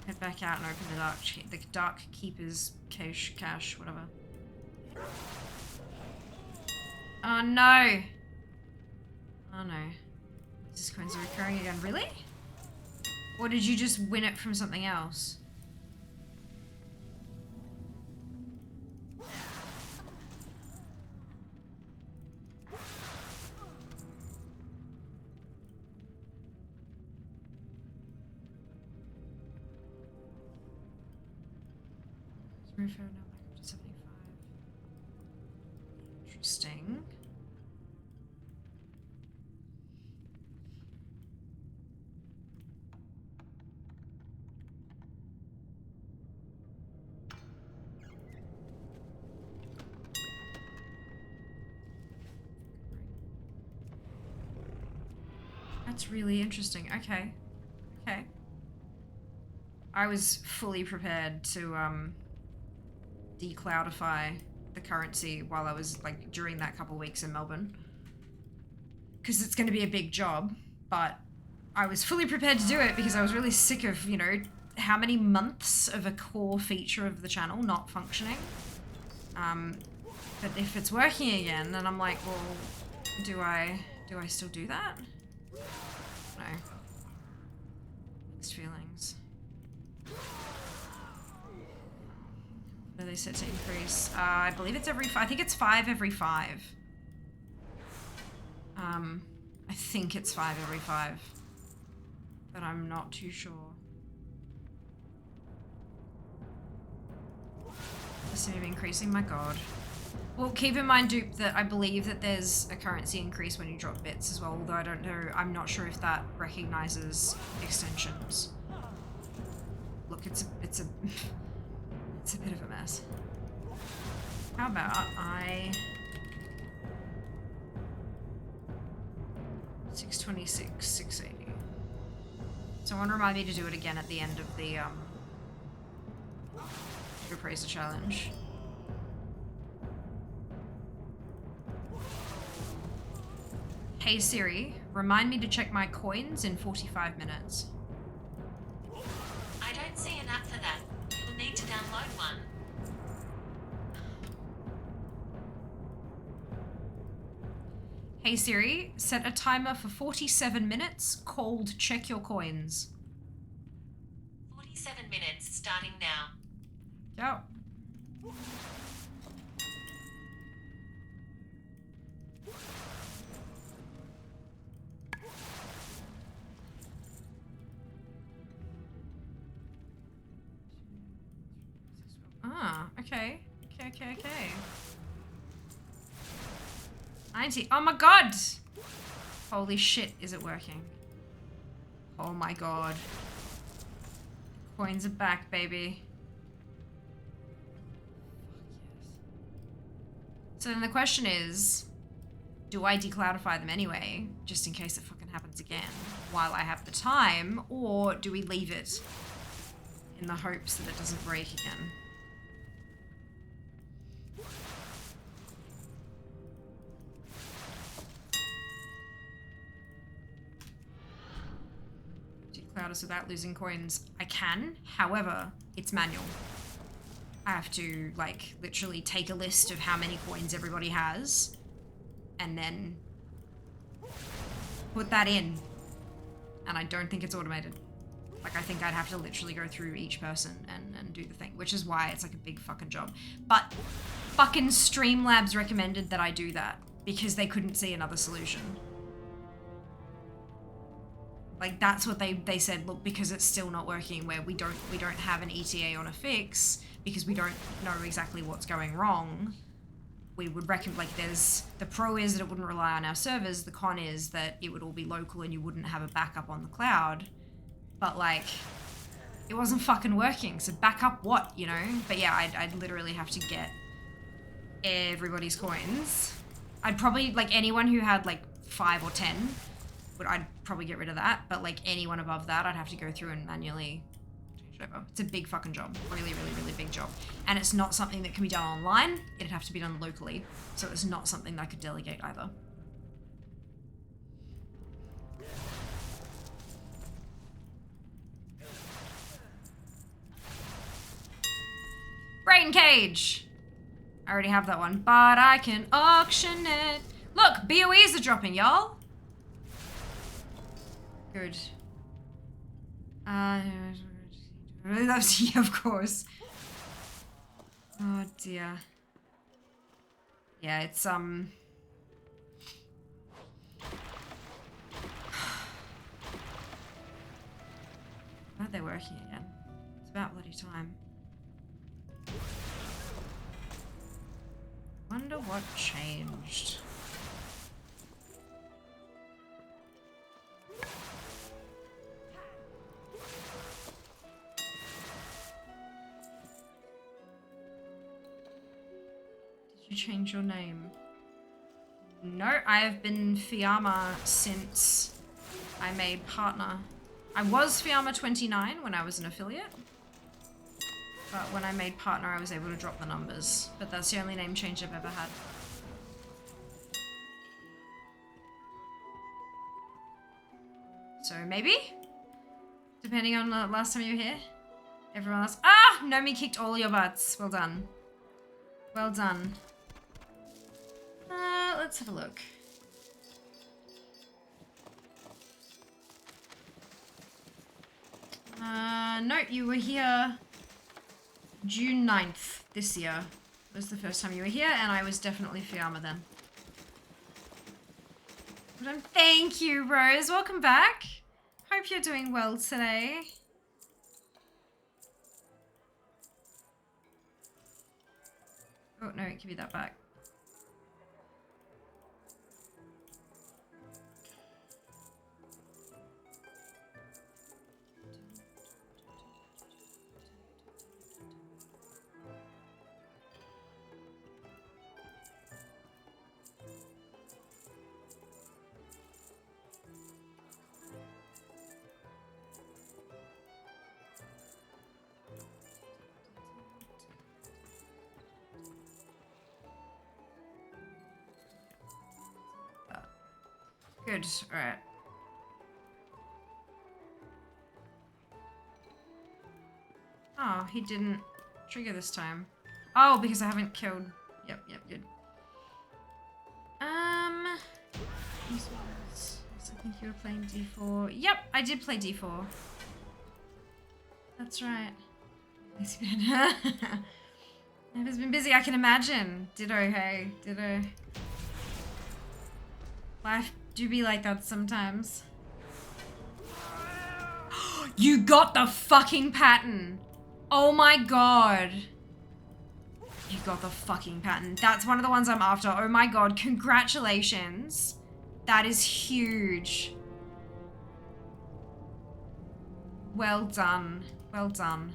head back out and open the Dark Keeper's cache, whatever. Oh no! Oh no. This coins are recurring again. Really? Or did you just win it from something else? Refer now back up to 75. Interesting. That's really interesting. Okay. Okay. I was fully prepared to decloudify the currency while I was like during that couple weeks in Melbourne, because it's going to be a big job, but I was fully prepared to do it because I was really sick of, you know, how many months of a core feature of the channel not functioning. But if it's working again, then I'm like, well, do I still do that? No. Mixed feelings. Are they set to increase? I believe it's I think it's 5 every 5. I think it's 5 every 5. But I'm not too sure. This is increasing, my god. Well, keep in mind, Dupe, that I believe that there's a currency increase when you drop bits as well, although I don't know, I'm not sure if that recognizes extensions. Look, it's a it's a bit of a mess. How about 626, 680. Someone remind me to do it again at the end of the Appraiser challenge. Hey Siri, remind me to check my coins in 45 minutes. I don't see an app for that. You'll need to download one. Hey Siri, set a timer for 47 minutes called Check Your Coins. 47 minutes starting now. Go. Ah, okay. Okay. 90. Oh my god! Holy shit, is it working? Oh my god. Coins are back, baby. So then the question is, do I decloudify them anyway, just in case it fucking happens again, while I have the time, or do we leave it in the hopes that it doesn't break again? status without losing coins, I can. However, it's manual. I have to, like, literally take a list of how many coins everybody has and then put that in. And I don't think it's automated. Like, I think I'd have to literally go through each person and do the thing, which is why it's like a big fucking job. But fucking Streamlabs recommended that I do that because they couldn't see another solution. Like, that's what they said, look, because it's still not working, where we don't have an ETA on a fix because we don't know exactly what's going wrong. We would recommend, like, there's, the pro is that it wouldn't rely on our servers, the con is that it would all be local and you wouldn't have a backup on the cloud. But, like, it wasn't fucking working, so back up what, you know? But yeah, I'd literally have to get everybody's coins. I'd probably, like, anyone who had, like, 5 or 10, I'd probably get rid of that, but, like, anyone above that, I'd have to go through and manually change it over. It's a big fucking job. Really, really, really big job. And it's not something that can be done online. It'd have to be done locally. So it's not something that I could delegate either. Brain cage! I already have that one, but I can auction it. Look, BOEs are dropping, y'all. Good. Really loves you, of course. Oh dear. Yeah, it's Glad they're working again. It's about bloody time. Wonder what changed. Did you change your name? No, I have been Fiamma since I made partner. I was Fiamma 29 when I was an affiliate. But when I made partner, I was able to drop the numbers. But that's the only name change I've ever had. So maybe? Depending on the last time you were here. Everyone else. Ah! Nomi kicked all your butts. Well done. Well done. Let's have a look. No, you were here June 9th this year was the first time you were here, and I was definitely Fiamma then. Thank you, Rose. Welcome back. Hope you're doing well today. Oh, no, give me that back. Good, alright. Oh, he didn't trigger this time. Oh, because I haven't killed... Yep, good. I think you were playing D4. Yep, I did play D4. That's right. It's been... I've been busy, I can imagine. Ditto, hey, ditto. Life do be like that sometimes. You got the fucking pattern. Oh my god. You got the fucking pattern. That's one of the ones I'm after. Oh my god, congratulations. That is huge. Well done. Well done.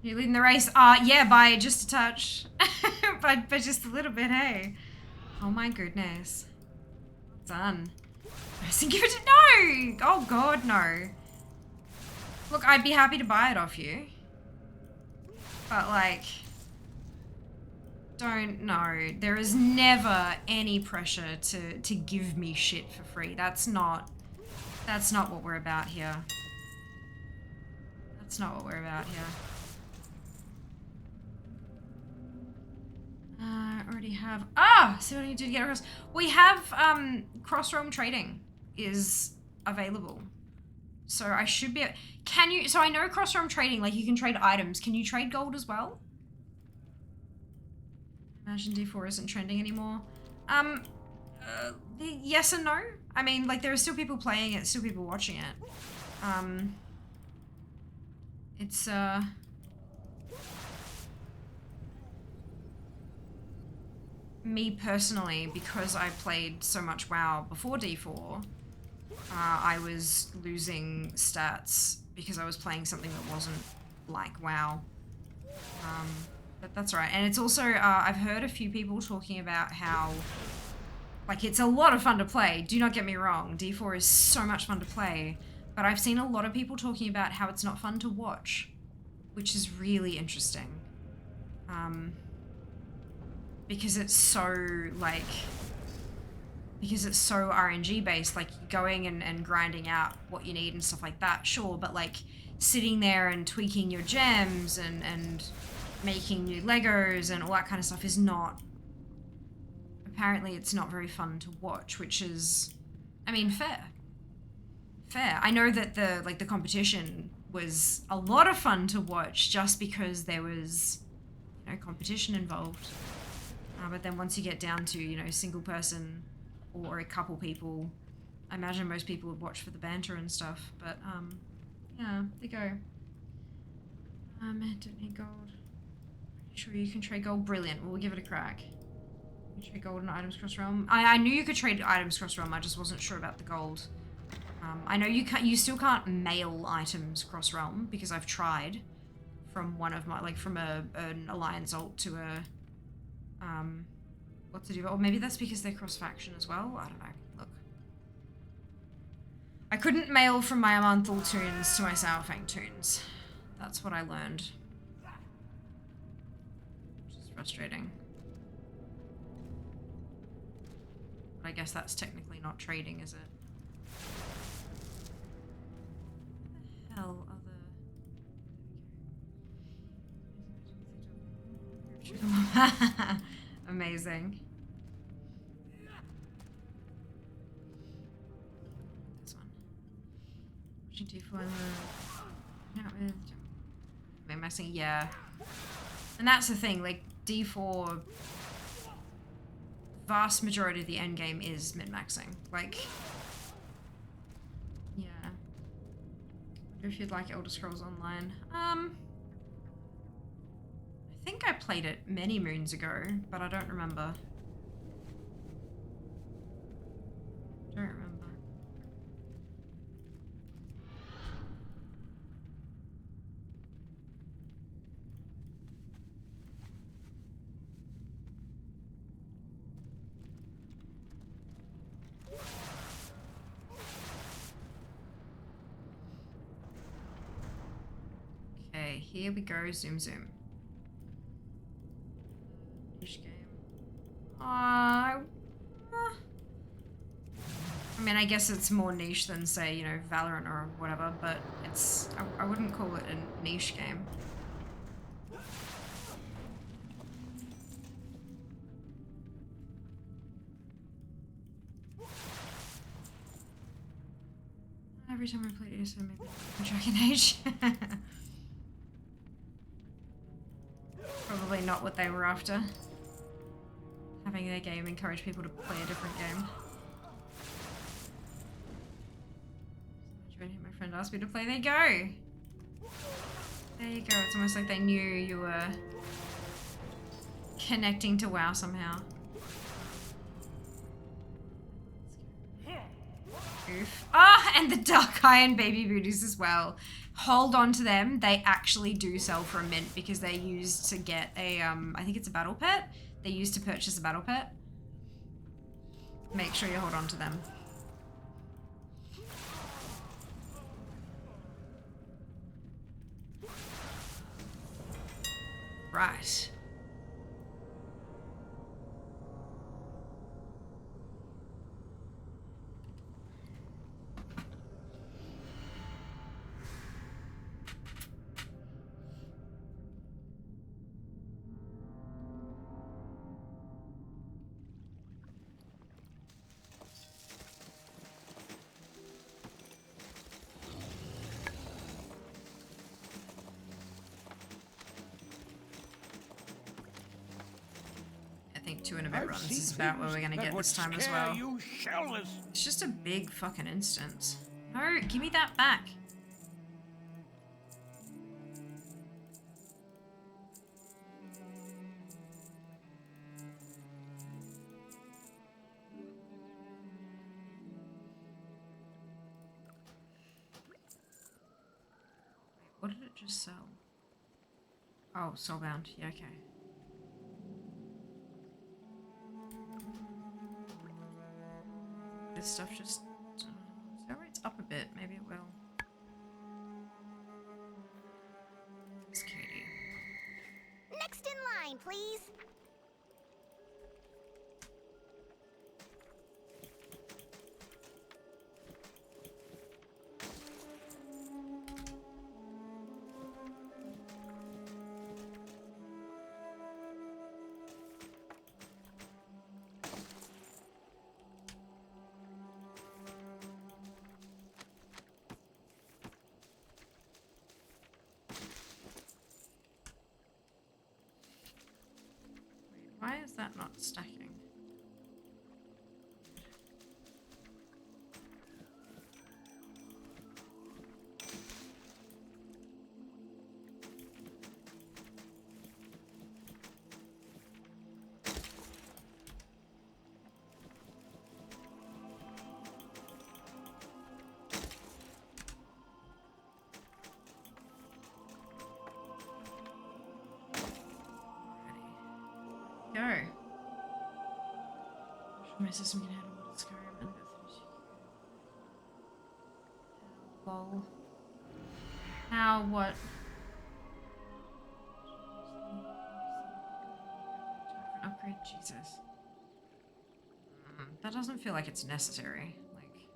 You're leading the race? Yeah, by just a touch. by just a little bit, hey. Oh my goodness. Well done. I was thinking, no! Oh god, no. Look, I'd be happy to buy it off you. But like, Don't know. There is never any pressure to give me shit for free. That's not what we're about here. That's not what we're about here. I already have... Ah! See what I need to do to get across. We have cross-realm trading is available. So I should be... Can you... So I know cross-realm trading, like you can trade items. Can you trade gold as well? Imagine D4 isn't trending anymore. Yes and no. I mean, like there are still people playing it, still people watching it. It's me personally, because I played so much WoW before D4, I was losing stats because I was playing something that wasn't like WoW. But that's right. And it's also, I've heard a few people talking about how, like, it's a lot of fun to play. Do not get me wrong. D4 is so much fun to play. But I've seen a lot of people talking about how it's not fun to watch, which is really interesting. Because it's so, like, because it's so RNG based, like going and grinding out what you need and stuff like that, sure. But like sitting there and tweaking your gems and making new Legos and all that kind of stuff is not, apparently it's not very fun to watch, which is, I mean, fair. I know that the competition was a lot of fun to watch just because there was, you know, competition involved. But then once you get down to, you know, single person or a couple people, I imagine most people would watch for the banter and stuff. But yeah, there you go. Don't need gold. Sure you can trade gold. Brilliant. We'll give it a crack. You can trade gold and items cross realm. I knew you could trade items cross realm. I just wasn't sure about the gold. I know you still can't mail items cross realm because I've tried from one of my, like from an alliance alt to a what to do. Or maybe that's because they're cross faction as well. I don't know. Look, I couldn't mail from my Amanthal tunes to my Sourfang tunes. That's what I learned. Which is frustrating. But I guess that's technically not trading, is it? What the hell are the... Amazing. This one. Watching D4 with messing, yeah. And that's the thing, like D4, vast majority of the end game is min-maxing. Like, yeah. Wonder if you'd like Elder Scrolls Online. I think I played it many moons ago, but I don't remember. Don't remember. Okay, here we go. Zoom, zoom. Niche game. I mean, I guess it's more niche than, say, you know, Valorant or whatever, but it's... I wouldn't call it a niche game. Every time I play ESO, maybe I'm Dragon Age. Probably not what they were after. Having their game encourage people to play a different game. My friend asked me to play. There you go. There you go. It's almost like they knew you were connecting to WoW somehow. Oof. Ah, and the Dark Iron baby booties as well. Hold on to them. They actually do sell for a mint because they're used to get a, I think it's a battle pet. They're used to purchase a battle pet. Make sure you hold on to them. Right. 2 and a bit runs is about where we're gonna get this time as well. You shellless. It's just a big fucking instance. No, give me that back. What did it just sell? Oh, soulbound. Yeah, okay. This stuff just... so it's up a bit. Maybe it will. It's Katie. Next in line, please. Why is that not stacking? Go. My system can handle what is Skyrim and lol. How, what? Upgrade, Jesus. That doesn't feel like it's necessary. Like...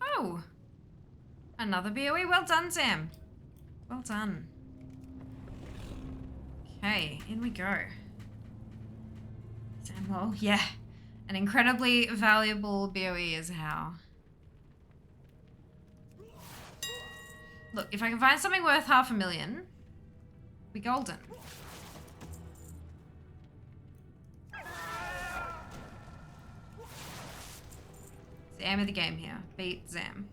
Oh! Another BOE. Well done, Sam. Well done. Okay, in we go. Well, yeah. An incredibly valuable BOE is how. Look, if I can find something worth $500,000, be golden. It's the aim of the game here. Beat Zam.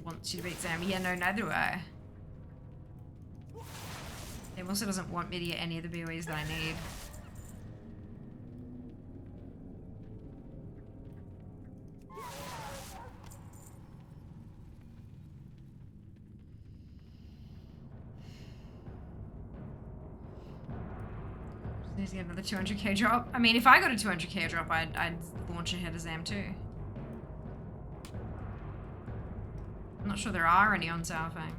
Wants you to beat Sam. Yeah, no, neither do I. It also doesn't want me to get any of the BOEs that I need. Just need to get another 200k drop. I mean, if I got a 200k drop, I'd launch ahead of Zam too. I'm not sure there are any on Southang.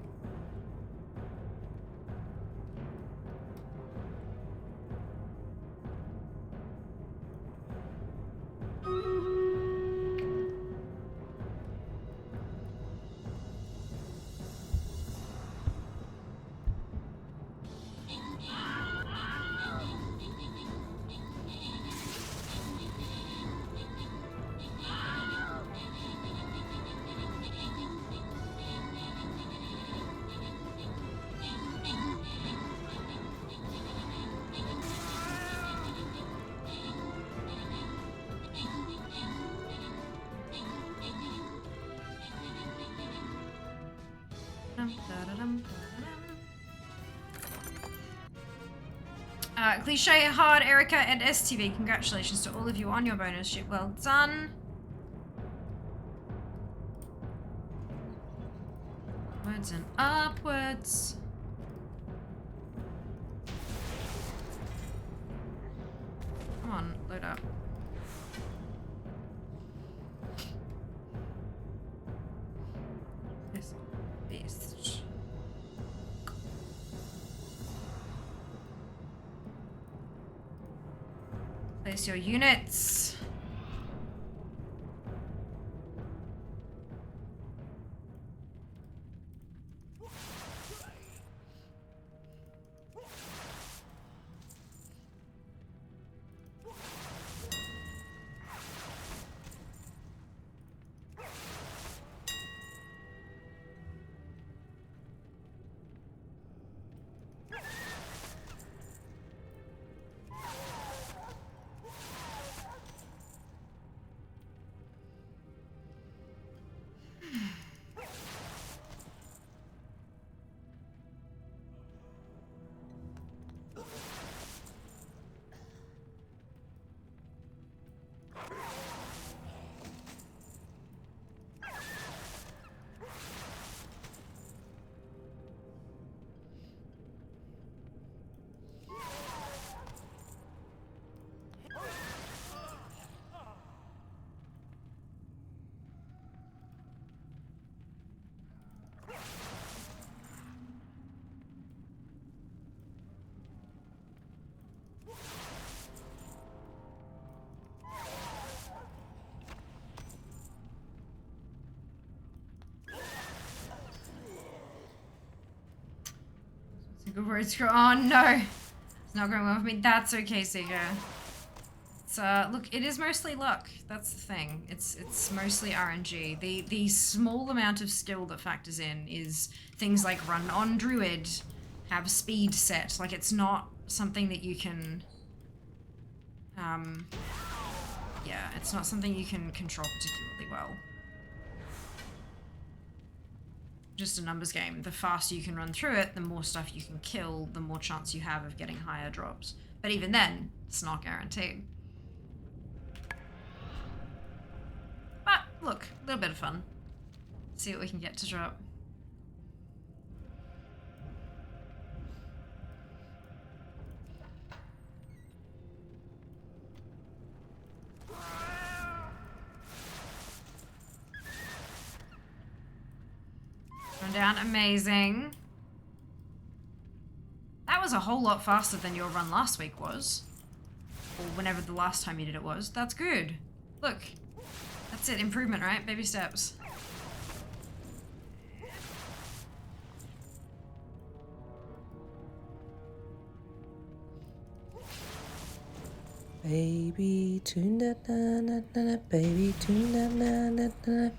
Cliche, Hard, Erica, and STV. Congratulations to all of you on your bonus ship. Well done. Upwards and upwards. Come on, load up. This beast. Place your units. Good words. Oh no, it's not going well with me. That's okay, Sega. It's look, it is mostly luck. That's the thing. It's mostly RNG. The small amount of skill that factors in is things like run on druid, have speed set. Like it's not something that you can. Yeah, it's not something you can control particularly well. Just a numbers game. The faster you can run through it, the more stuff you can kill, the more chance you have of getting higher drops. But even then, it's not guaranteed. But look, a little bit of fun. See what we can get to drop. Down, amazing. That was a whole lot faster than your run last week was. Or whenever the last time you did it was. That's good. Look. That's it, improvement, right? Baby steps. Baby tuna na na na, baby tuna na na na.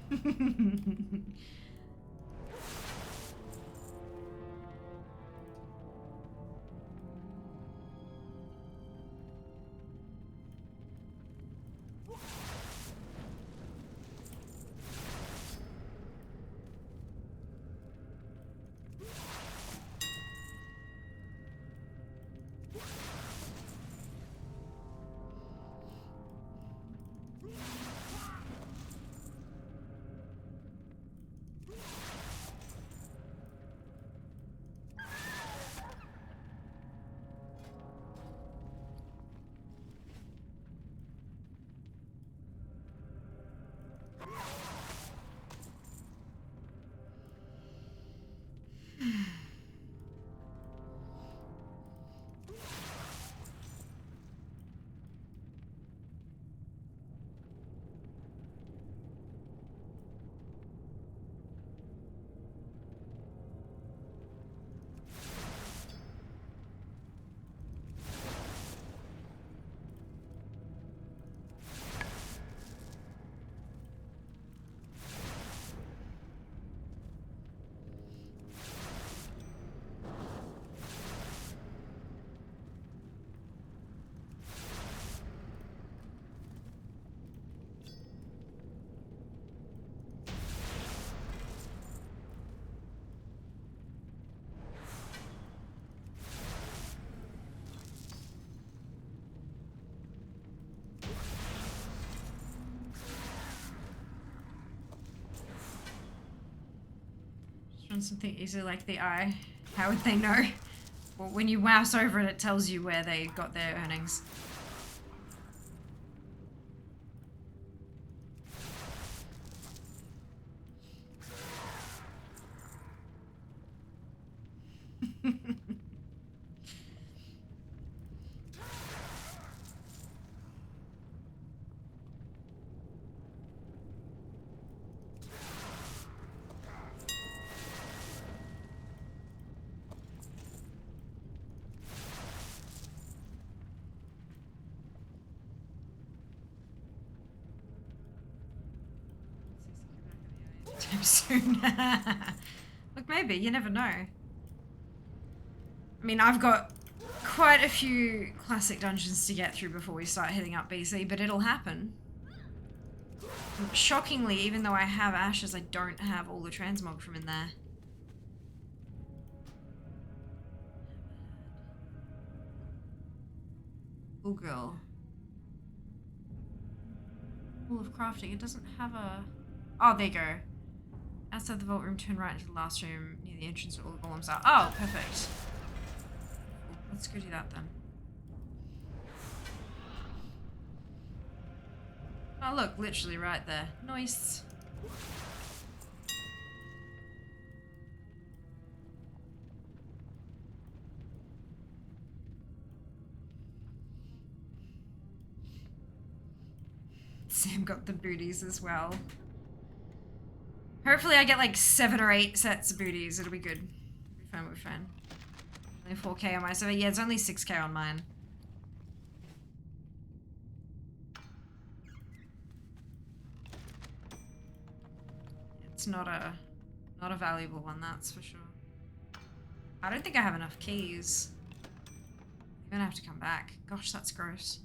on something easy like the eye. How would they know? Well, when you mouse over it, it tells you where they got their earnings. Soon. Look, maybe, you never know. I mean, I've got quite a few classic dungeons to get through before we start hitting up BC, but it'll happen. Shockingly, even though I have ashes, I don't have all the transmog from in there. Oh, girl. Hall of Crafting, it doesn't have a... Oh, there you go. Outside the vault room, turn right into the last room near the entrance where all the golems are. Oh, perfect. Let's go do that then. Oh, look, literally right there. Nice. Sam got the booties as well. Hopefully I get like 7 or 8 sets of booties. It'll be good. We'll be fine, we'll be fine. Only 4k on my server. Yeah, it's only 6k on mine. It's not a valuable one, that's for sure. I don't think I have enough keys. I'm gonna have to come back. Gosh, that's gross.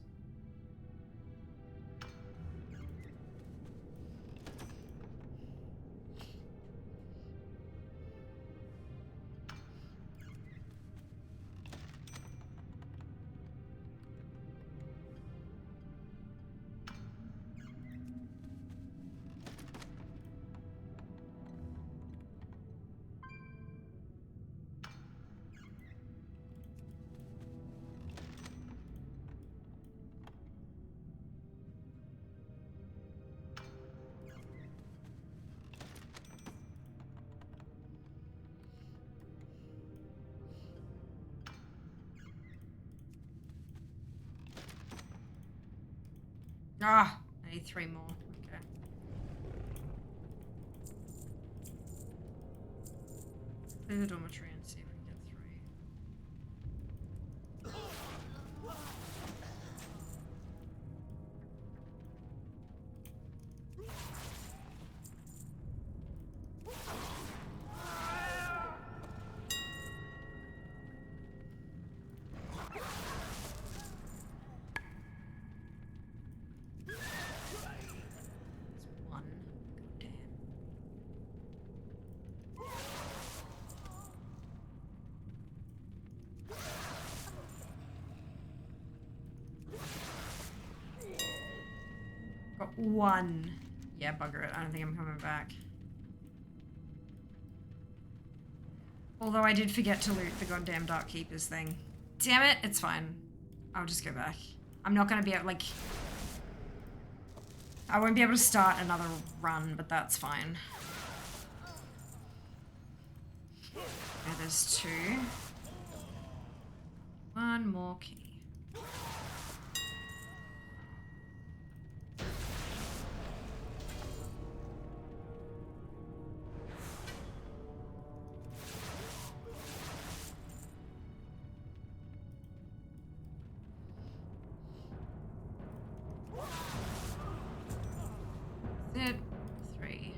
Ah, I need 3 more. Okay. Clear the dormitory and see if we can get 3. Got 1. Yeah, bugger it. I don't think I'm coming back. Although I did forget to loot the goddamn Dark Keepers thing. Damn it, it's fine. I'll just go back. I'm not gonna be able, like... I won't be able to start another run, but that's fine. Okay, there's 2. 1 more key. It 3.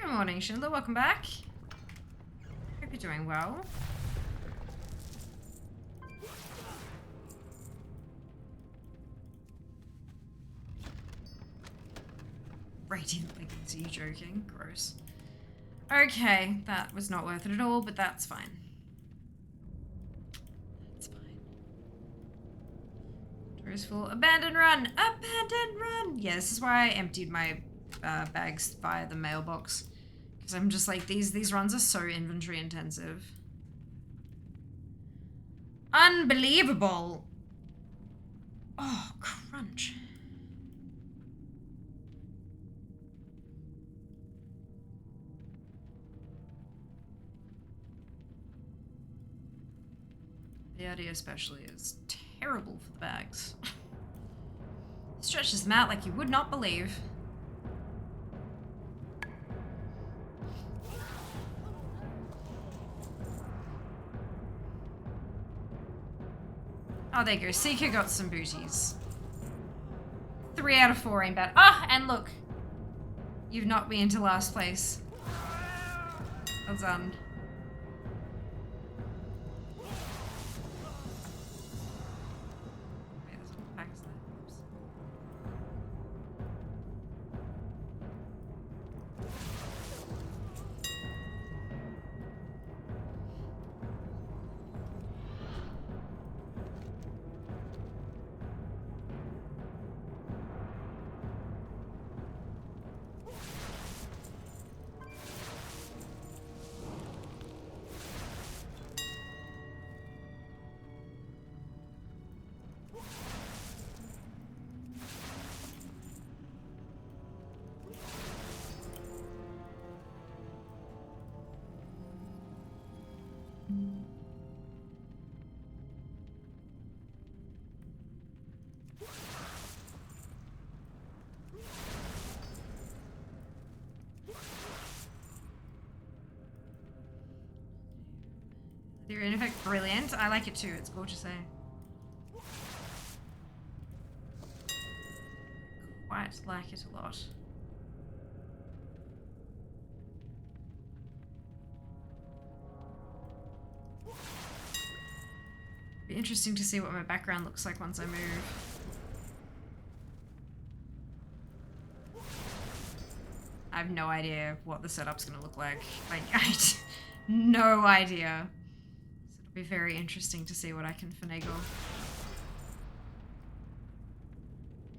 Good morning, Schindler. Welcome back. Hope you're doing well. Radiant Legacy, you joking? Gross. Okay, that was not worth it at all, but that's fine. That's fine. Door is full. Abandon run! Abandon run! Yeah, this is why I emptied my bags via the mailbox. Because I'm just like, these runs are so inventory intensive. Unbelievable! Oh, crunch. VOD especially is terrible for the bags. Stretches them out like you would not believe. Oh, there you go. Seeker got some booties. 3 out of 4 ain't bad. Ah, and look. You've knocked me into last place. Well done. They're in effect brilliant. I like it too. It's gorgeous, eh? Quite like it a lot. Be interesting to see what my background looks like once I move. I have no idea what the setup's gonna look like. Like, no idea. So it'll be very interesting to see what I can finagle.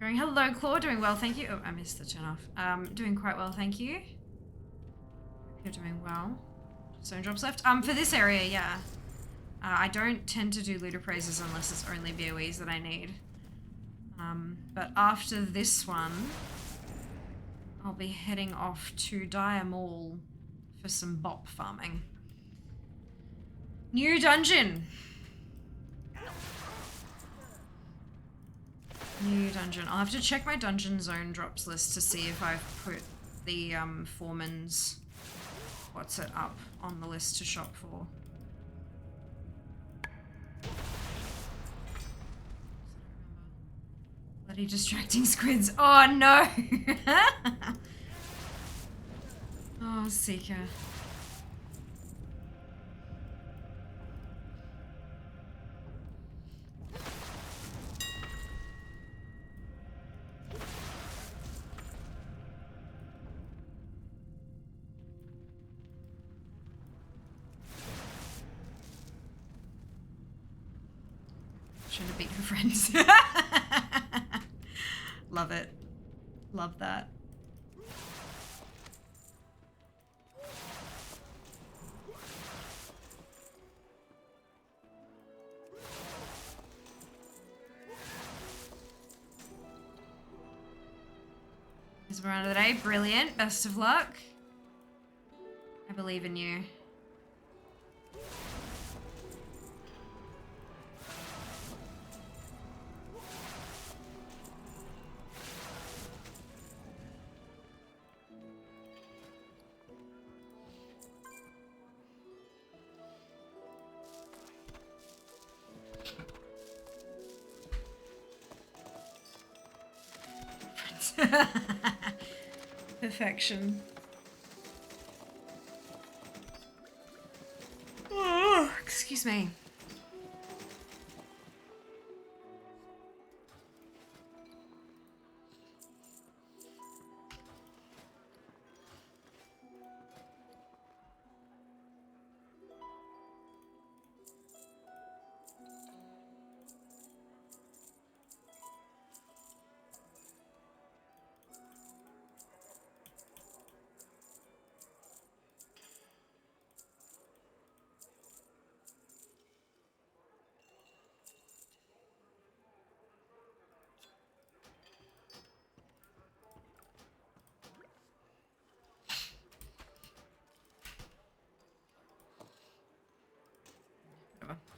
Going, hello, Claw, doing well, thank you. Oh, I missed the turn off. Doing quite well, thank you. Hope you're doing well. Zone drops left. For this area, yeah. I don't tend to do loot appraisers unless it's only BOEs that I need. But after this one, I'll be heading off to Dire Mall for some bop farming. New dungeon! New dungeon. I'll have to check my dungeon zone drops list to see if I've put the foreman's what's it up on the list to shop for. Bloody distracting squids. Oh no! Oh, Seeker. Trying to beat her friends. Love it. Love that. Here's round of the day. Brilliant. Best of luck. I believe in you. Perfection. Excuse me.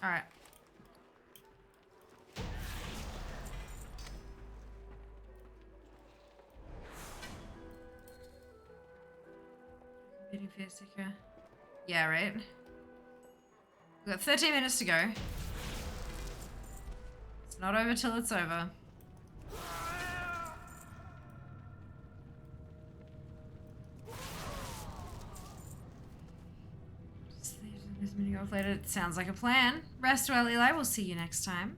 All right. Competing fear seeker. Yeah, right. We've got 13 minutes to go. It's not over till it's over. This mini golf later. It sounds like a plan. Rest well, Eli. We'll see you next time.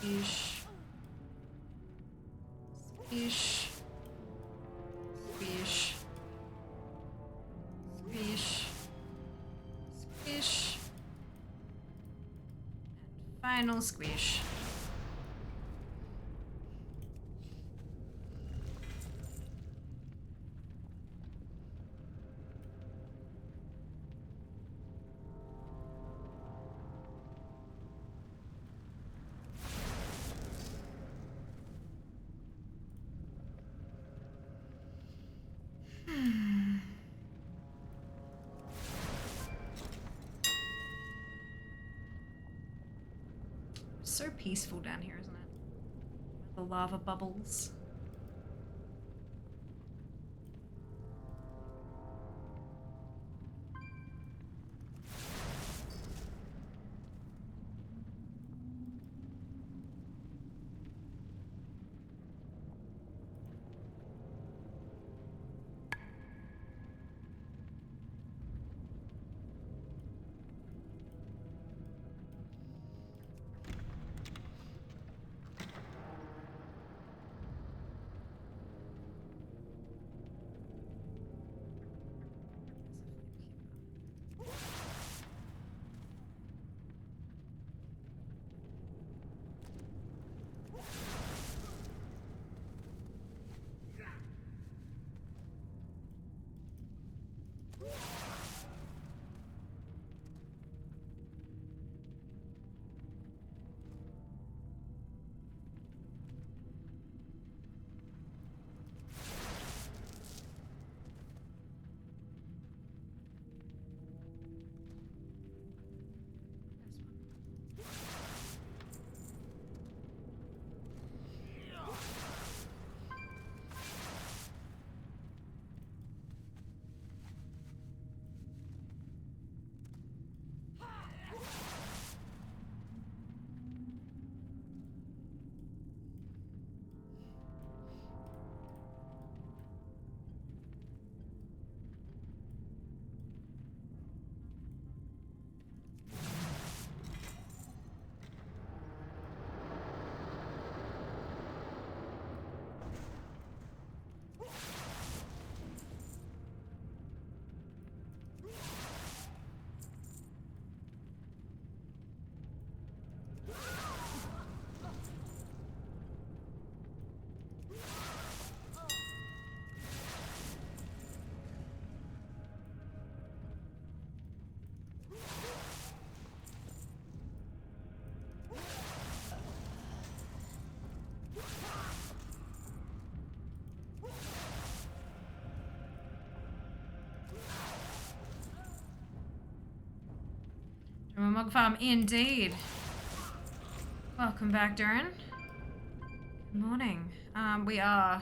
Squish. Squish. Squish. Squish. Squish. And final squish. So peaceful down here, isn't it? The lava bubbles. From a mug farm, indeed. Welcome back, Darren. Good morning. We are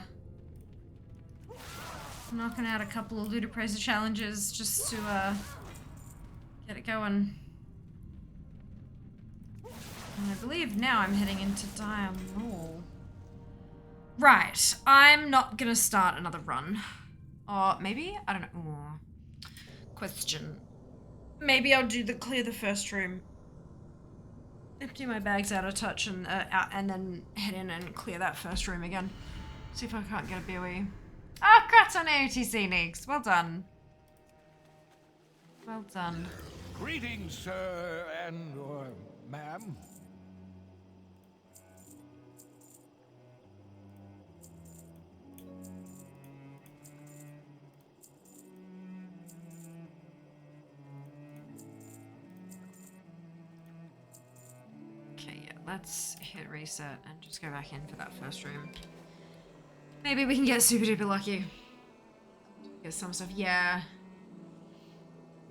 knocking out a couple of Ludicrous challenges just to get it going. And I believe now I'm heading into Dire Mall. Right, I'm not gonna start another run. Or maybe? I don't know. Ooh. Question. Maybe I'll do the clear the first room. Empty my bags out of touch and then head in and clear that first room again. See if I can't get a BOE. Oh, congrats on AOTC, Neeks. Well done. Well done. Greetings, sir and or ma'am. Okay, yeah, let's hit reset and just go back in for that first room. Maybe we can get super duper lucky. Get some stuff. Yeah.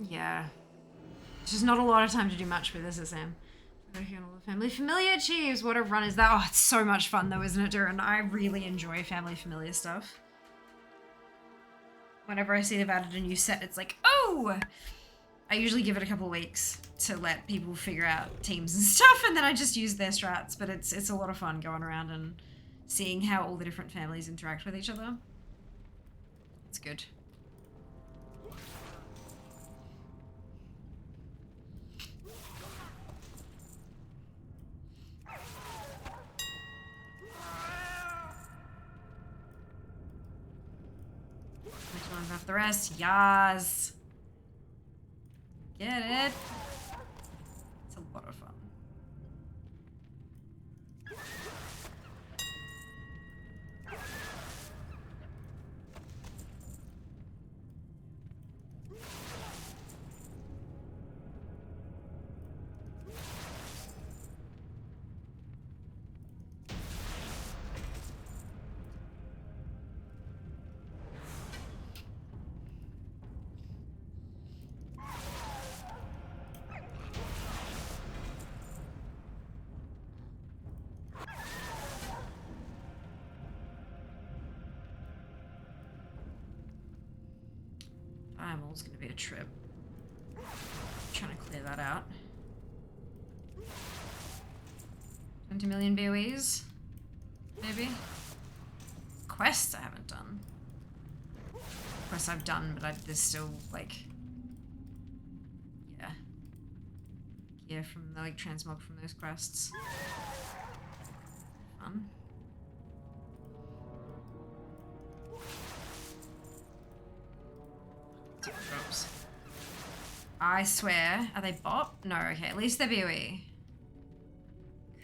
Yeah. There's just not a lot of time to do much with this, Sam. Family Familiar Chiefs. What a run is that? Oh, it's so much fun though, isn't it, Darren? I really enjoy Family Familiar stuff. Whenever I see they've added a new set, it's like, oh! I usually give it a couple of weeks to let people figure out teams and stuff, and then I just use their strats, but it's a lot of fun going around and seeing how all the different families interact with each other. It's good. Off the rest, yas. Get it? It's a lot of fun. It's gonna be a trip. I'm trying to clear that out. 20 million BOEs? Maybe? Quests I haven't done. Quests I've done, but there's still, like... Yeah. Gear from the, like, transmog from those quests. Fun. Drops. I swear. Are they bot? No, okay. At least they're BOE.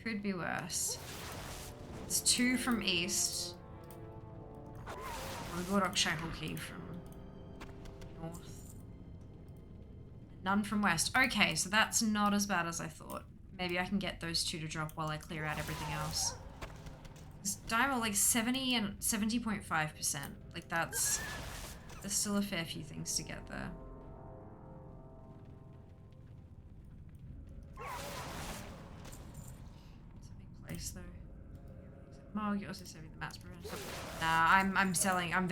Could be worse. It's 2 from east. The Gordock Shackle Key from north. None from west. Okay, so that's not as bad as I thought. Maybe I can get those 2 to drop while I clear out everything else. This diamond, like 70 and 70.5%. Like that's... There's still a fair few things to get there. It's a big place though. Oh, you're also saving the mats. Nah, I'm selling, I'm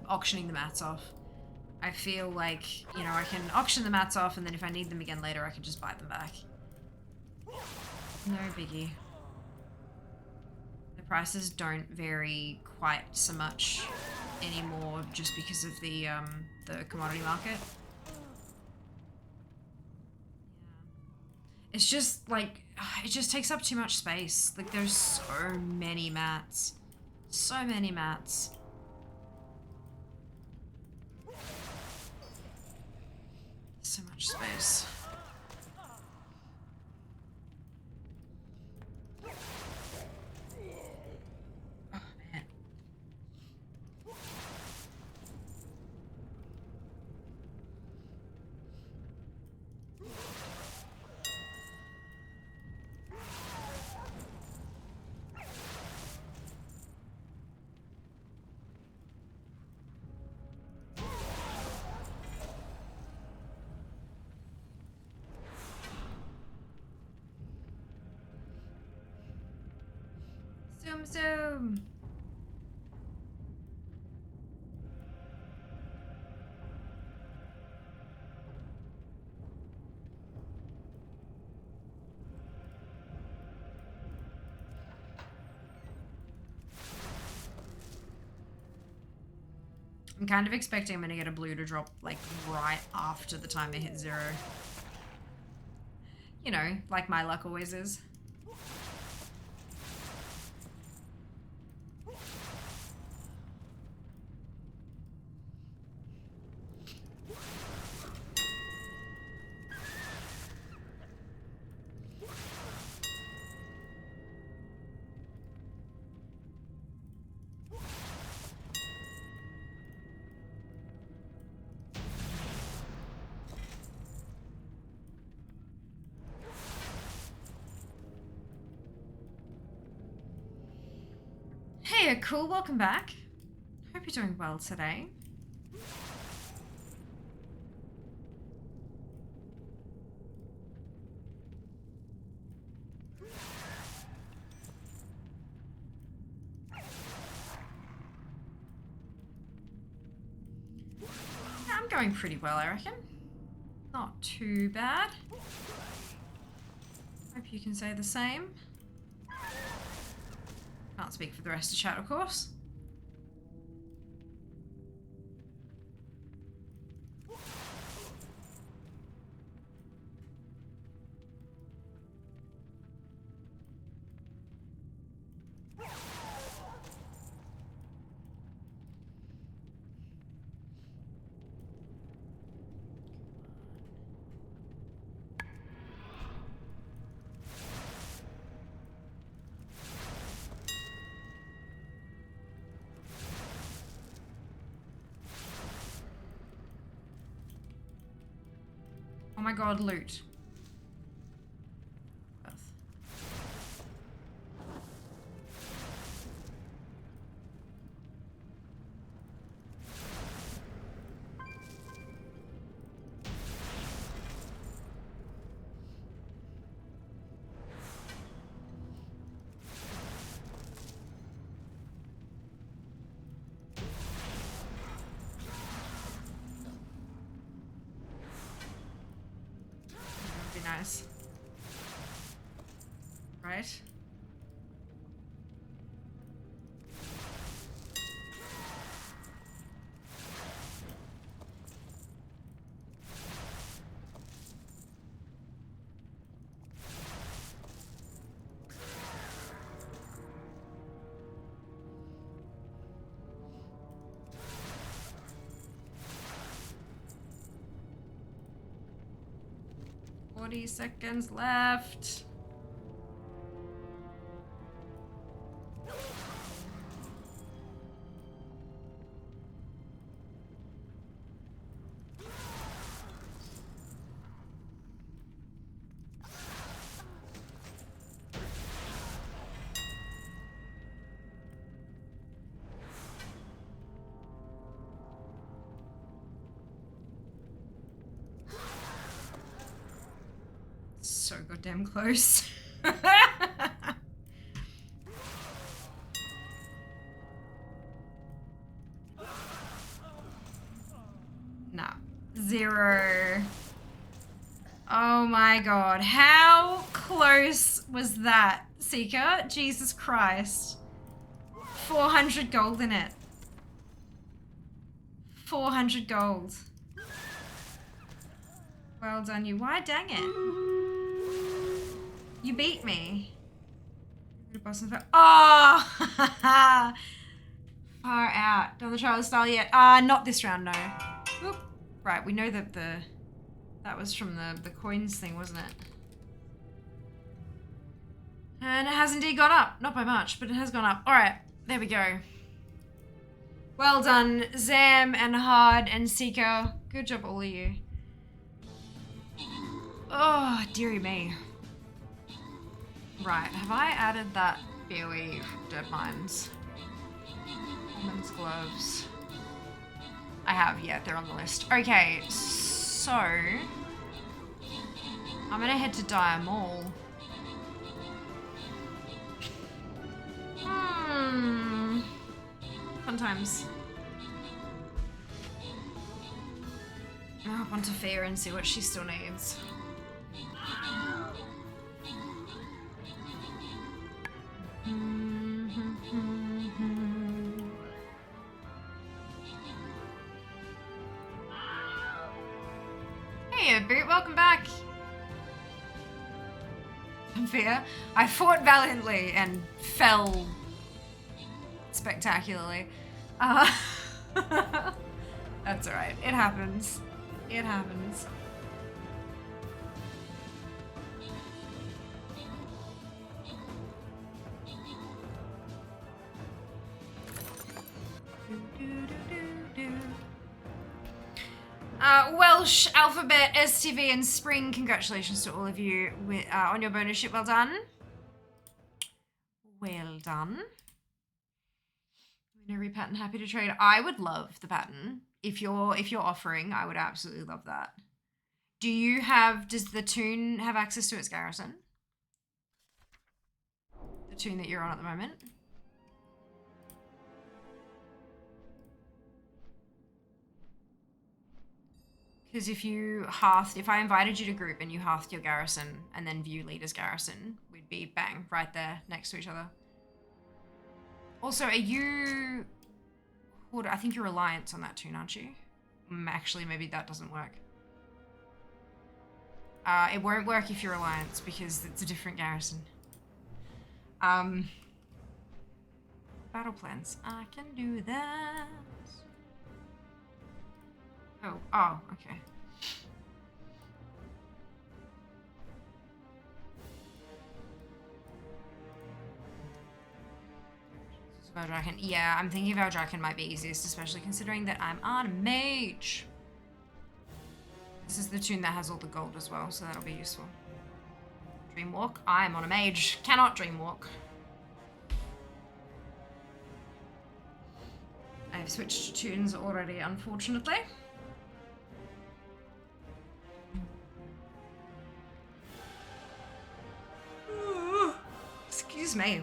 auctioning the mats off. I feel like, you know, I can auction the mats off and then if I need them again later, I can just buy them back. No biggie. The prices don't vary quite so much anymore just because of the commodity market. Yeah. It's just like it just takes up too much space. Like there's so many mats. So many mats. So much space. Zoom, zoom. I'm kind of expecting I'm gonna get a blue to drop like right after the timer hits 0. You know, like my luck always is. Hey, cool, welcome back. Hope you're doing well today. Yeah, I'm going pretty well, I reckon. Not too bad. Hope you can say the same. Can't speak for the rest of chat, of course. Oh my god, loot. Earth. Nice. Right? Seconds left. So goddamn close. Nah. 0. Oh my god. How close was that, Seeker? Jesus Christ. 400 gold in it. 400 gold. Well done, you. Why dang it? You beat me. Oh! Far out. Done the trial style yet? Not this round, no. Oop. Right, we know that that was from the coins thing, wasn't it? And it has indeed gone up. Not by much, but it has gone up. Alright, there we go. Well done, Zam and Hard and Seeker. Good job, all of you. Oh, dearie me. Right, have I added that BOE Dead Mines? Women's gloves. I have, yeah, they're on the list. Okay, so I'm gonna head to Dire Mall. Fun times. I'll hop onto Fair and see what she still needs. Hey, Boot, welcome back. Fair. I fought valiantly and fell spectacularly. That's alright. It happens. It happens. Welsh, Alphabet, STV, and Spring, congratulations to all of you on your bonus ship. Well done. Well done. Every pattern happy to trade. I would love the pattern. If you're offering, I would absolutely love that. Does the toon have access to its garrison? The toon that you're on at the moment? Because if I invited you to group and you halved your garrison and then view leader's garrison, we'd be bang, right there next to each other. Also, are you... I think you're Alliance on that toon, aren't you? Actually, maybe that doesn't work. It won't work if you're Alliance because it's a different garrison. Battle plans. I can do that. Oh, okay. Valdrakken. Yeah, I'm thinking Valdrakken might be easiest, especially considering that I'm on a mage. This is the toon that has all the gold as well, so that'll be useful. Dreamwalk. I'm on a mage. Cannot dreamwalk. I've switched toons already, unfortunately. Excuse me.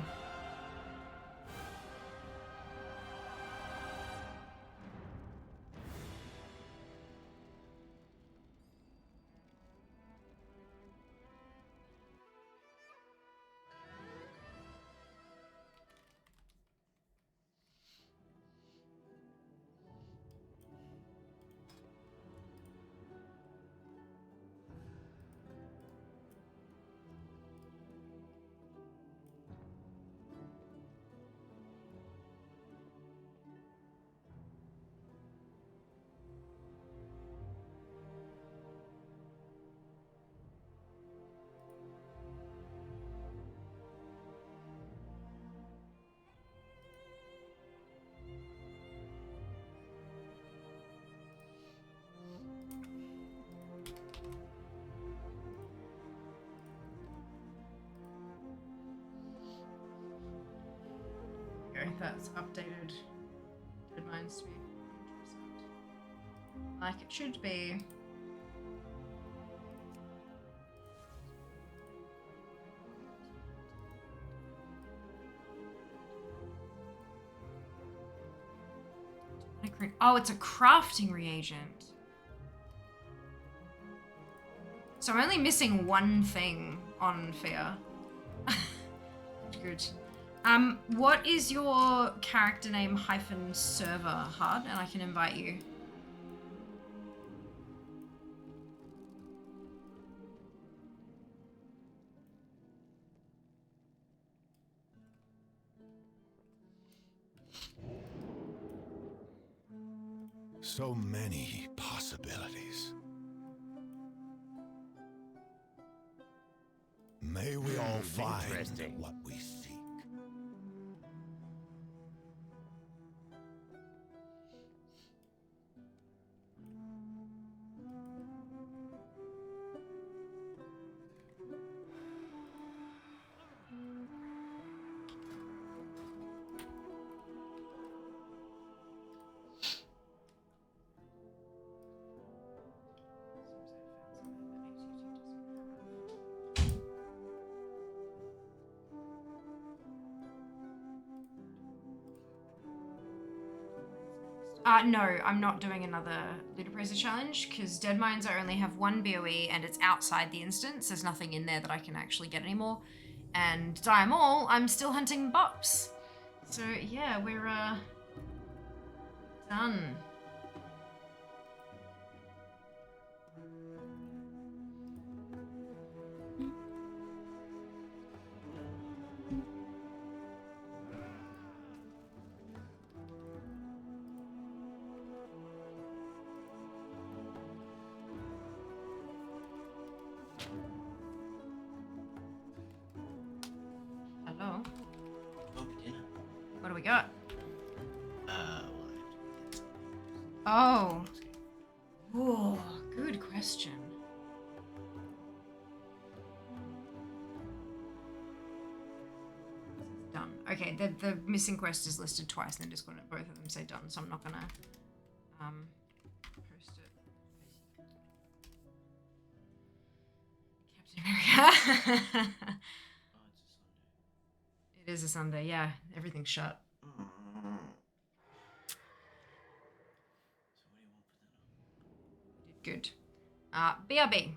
That's updated. It reminds me. Like it should be. Oh, it's a crafting reagent. So I'm only missing one thing on Fear. Good. What is your character name -server, HUD, and I can invite you. So many possibilities. May we all find what we seek. No, I'm not doing another Ludoprazor challenge because Dead Mines I only have one BOE and it's outside the instance. There's nothing in there that I can actually get anymore. And Dire Maul, I'm still hunting bops. So yeah, we're done. Hello. Oh, dinner. What do we got? Well, Oh. Oh, good question. Done. Okay, the missing quest is listed twice in the Discord and both of them say done, so I'm not gonna post it. Captain America. It is a Sunday, yeah. Everything's shut. So what do you want for dinner? Good. BRB.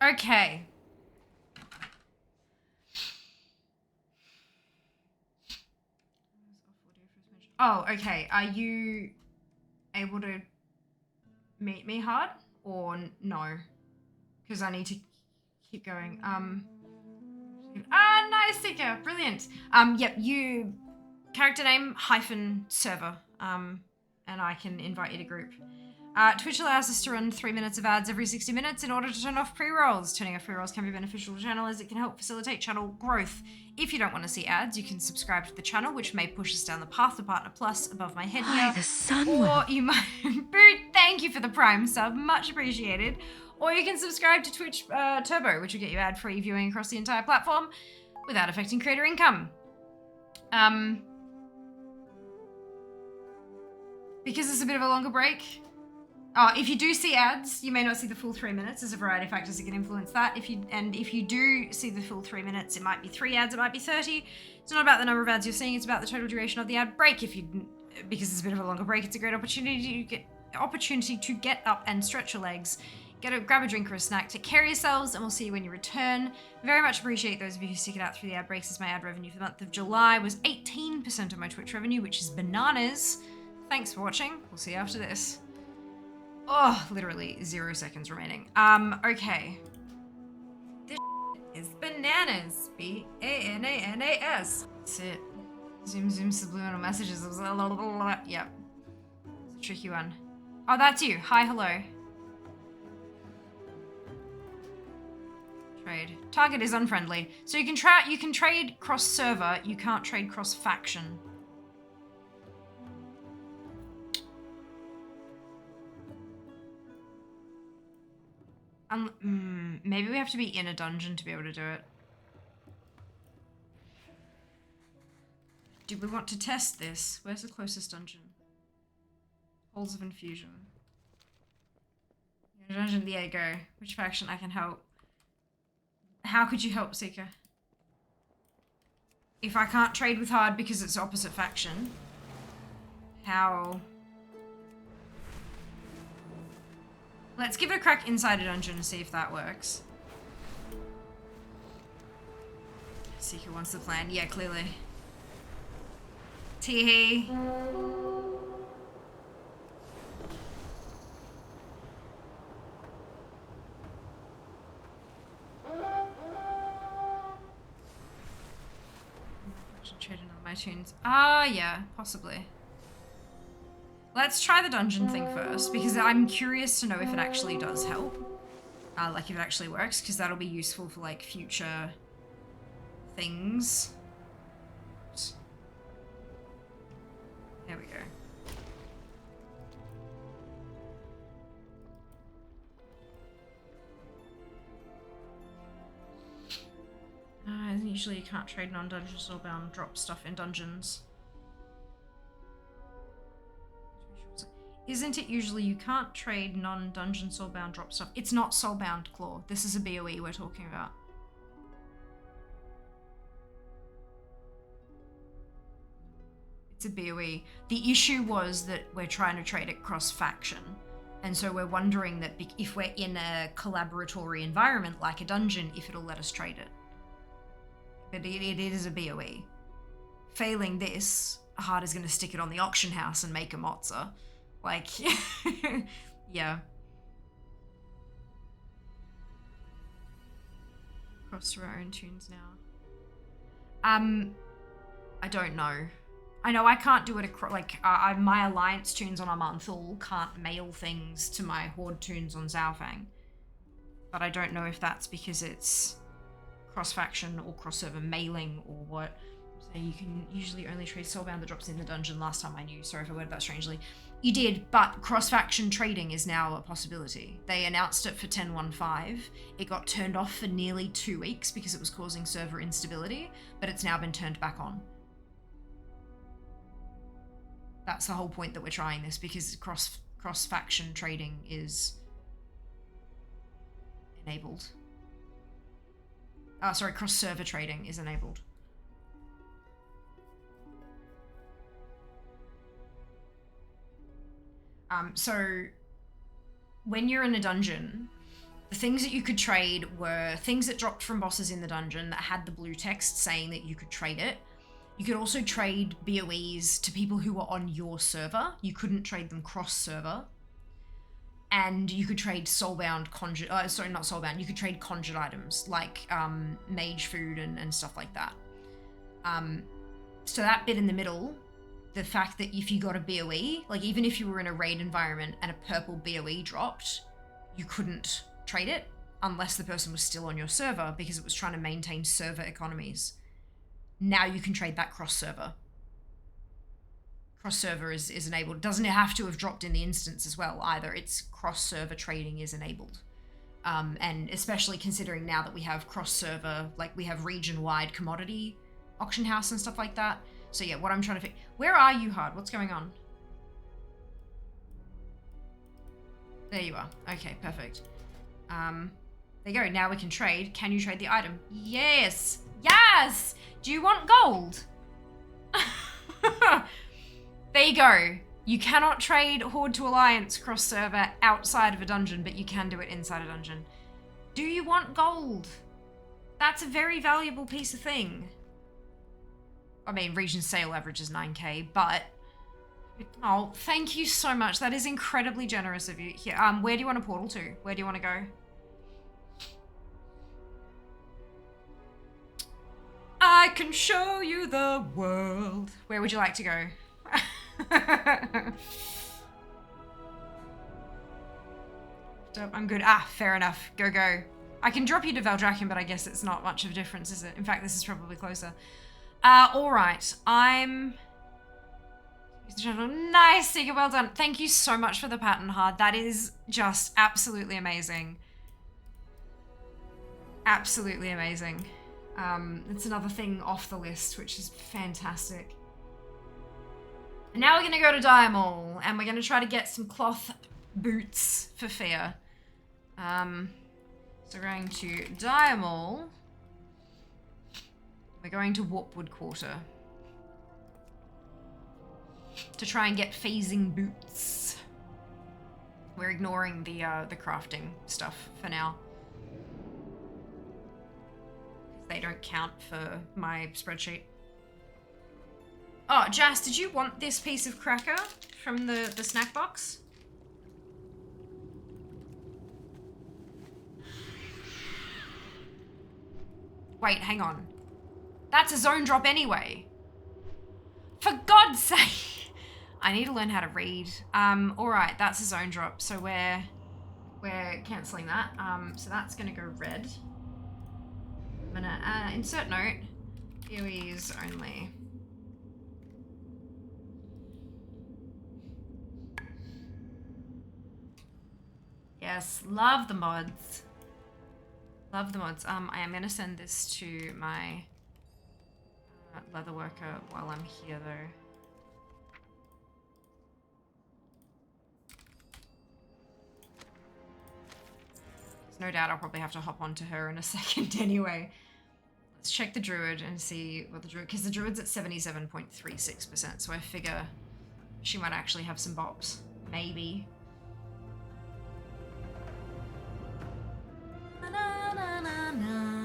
Okay. Oh, okay. Are you able to meet me hard or no? Because I need to keep going. Nice sticker. Brilliant. Yep, you character name -server. And I can invite you to group. Twitch allows us to run 3 minutes of ads every 60 minutes in order to turn off pre-rolls. Turning off pre-rolls can be beneficial to the channel as it can help facilitate channel growth. If you don't want to see ads, you can subscribe to the channel, which may push us down the path to Partner Plus above my head here. The sun Or you might... Boot, thank you for the Prime sub. Much appreciated. Or you can subscribe to Twitch Turbo, which will get you ad-free viewing across the entire platform without affecting creator income. Because it's a bit of a longer break, if you do see ads, you may not see the full 3 minutes. There's a variety of factors that can influence that. If you do see the full 3 minutes, it might be 3 ads, it might be 30. It's not about the number of ads you're seeing, it's about the total duration of the ad break. Because it's a bit of a longer break, it's a great opportunity to get up and stretch your legs. Grab a drink or a snack, take care of yourselves, and we'll see you when you return. Very much appreciate those of you who stick it out through the ad breaks, as my ad revenue for the month of July was 18% of my Twitch revenue, which is bananas. Thanks for watching. We'll see you after this. Oh, literally 0 seconds remaining. Okay. This is bananas. B-A-N-A-N-A-S. That's it. Zoom subliminal messages. Yep. It's a tricky one. Oh, that's you. Hi, hello. Trade. Target is unfriendly. So you can trade cross server, you can't trade cross faction. Maybe we have to be in a dungeon to be able to do it. Do we want to test this? Where's the closest dungeon? Halls of Infusion. Dungeon, there you go. Which faction I can help? How could you help, Seeker? If I can't trade with Hard because it's opposite faction, how? Let's give it a crack inside a dungeon and see if that works. Seeker wants the plan. Yeah, clearly. Teehee. Trading on my tunes. Ah, yeah, possibly. Let's try the dungeon thing first, because I'm curious to know if it actually does help. Like, if it actually works, because that'll be useful for, like, future things. There we go. Isn't usually you can't trade non-dungeon soulbound drop stuff in dungeons. Isn't it usually you can't trade non-dungeon soulbound drop stuff? It's not soulbound, Claw. This is a BOE we're talking about. It's a BOE. The issue was that we're trying to trade it cross-faction. And so we're wondering that if we're in a collaboratory environment like a dungeon, if it'll let us trade it. But it is a BOE. Failing this, Hard is going to stick it on the auction house and make a mozza. Like, yeah. Cross to our own tunes now. I don't know. I know I can't do it across, like, my Alliance tunes on Amanthul can't mail things to my Horde tunes on Zhaofang. But I don't know if that's because it's cross-faction or cross-server mailing or what. So you can usually only trade soulbound that drops in the dungeon. Last time I knew. Sorry if I worded that strangely. You did, but cross-faction trading is now a possibility. They announced it for 10.1.5. It got turned off for nearly 2 weeks because it was causing server instability, but it's now been turned back on. That's the whole point that we're trying this, because cross-faction trading is enabled. Sorry, cross-server trading is enabled. So when you're in a dungeon, the things that you could trade were things that dropped from bosses in the dungeon that had the blue text saying that you could trade it. You could also trade BOEs to people who were on your server. You couldn't trade them cross-server. And you could trade soulbound conjured, sorry, not soulbound, you could trade conjured items like mage food and stuff like that. So that bit in the middle, the fact that if you got a BOE, like even if you were in a raid environment and a purple BOE dropped, you couldn't trade it unless the person was still on your server because it was trying to maintain server economies. Now you can trade that cross-server. Cross-server is enabled. It doesn't have to have dropped in the instance as well either. It's cross-server trading is enabled. And especially considering now that we have cross-server, like we have region-wide commodity auction house and stuff like that. So yeah, what I'm trying to figure... Where are you, Hard? What's going on? There you are. Okay, perfect. There you go. Now we can trade. Can you trade the item? Yes! Yes! Do you want gold? There you go. You cannot trade Horde to Alliance cross-server outside of a dungeon, but you can do it inside a dungeon. Do you want gold? That's a very valuable piece of thing. I mean, region sale average is 9k, but Oh, thank you so much. That is incredibly generous of you. Here, where do you want to portal to? Where do you want to go? I can show you the world. Where would you like to go? I'm good. Ah, fair enough. Go, go. I can drop you to Valdrakken, but I guess it's not much of a difference, is it? In fact, this is probably closer. All right. I'm... Nice, Seeker. Well done. Thank you so much for the pattern hard. That is just absolutely amazing. Absolutely amazing. It's another thing off the list, which is fantastic. And now we're going to go to Diamol, and we're going to try to get some cloth boots for Fia. So we're going to Diamol. We're going to Warpwood Quarter to try and get phasing boots. We're ignoring the crafting stuff for now. They don't count for my spreadsheet. Oh, Jas, did you want this piece of cracker from the snack box? Wait, hang on. That's a zone drop anyway. For God's sake! I need to learn how to read. Alright, that's a zone drop, so we're cancelling that. So that's gonna go red. I'm gonna insert note. PoEs only. Yes, love the mods. Love the mods. I am gonna send this to my leather worker while I'm here though. There's no doubt I'll probably have to hop onto her in a second anyway. Let's check the druid and see what the druid, because the druid's at 77.36%, so I figure she might actually have some bops. Maybe. Na, na, na, na.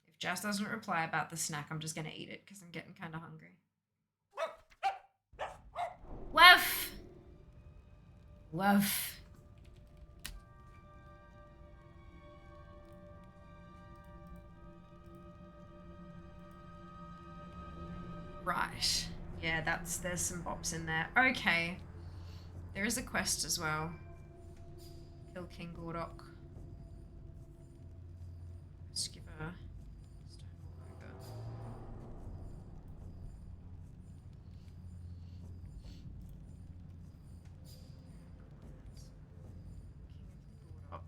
If Jas doesn't reply about the snack, I'm just gonna eat it because I'm getting kind of hungry. Woof! Woof. Right. Yeah, there's some bops in there. Okay. There is a quest as well. Kill King Gordok. Let's give her Stonewall Ogre. King of Gordok.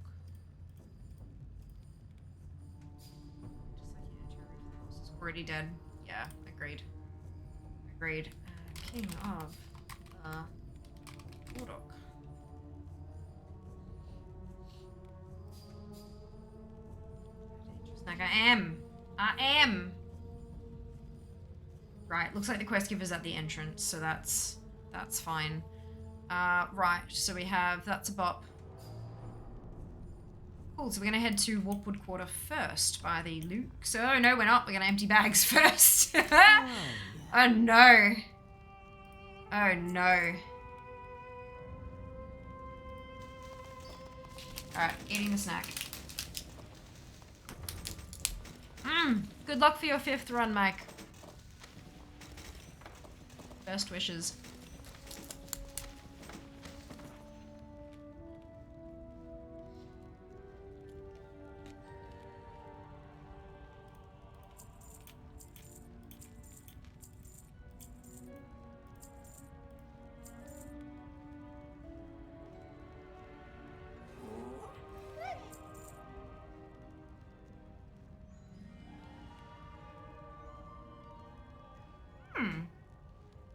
Just like your force is already dead. Yeah, agreed. Agreed. King of Gordok. Like I am. Right, looks like the quest giver's at the entrance, so that's fine. Right, so we have, that's a bop. Cool, so we're gonna head to Warpwood Quarter first by the Luke. So, oh no, we're not, we're gonna empty bags first. Oh no. Oh no. Alright, eating the snack. Good luck for your 5th run, Mike. Best wishes.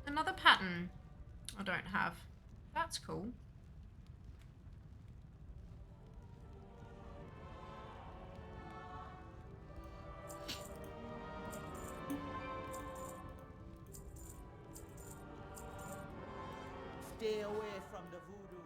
Another pattern I don't have. That's cool. Stay away from the voodoo.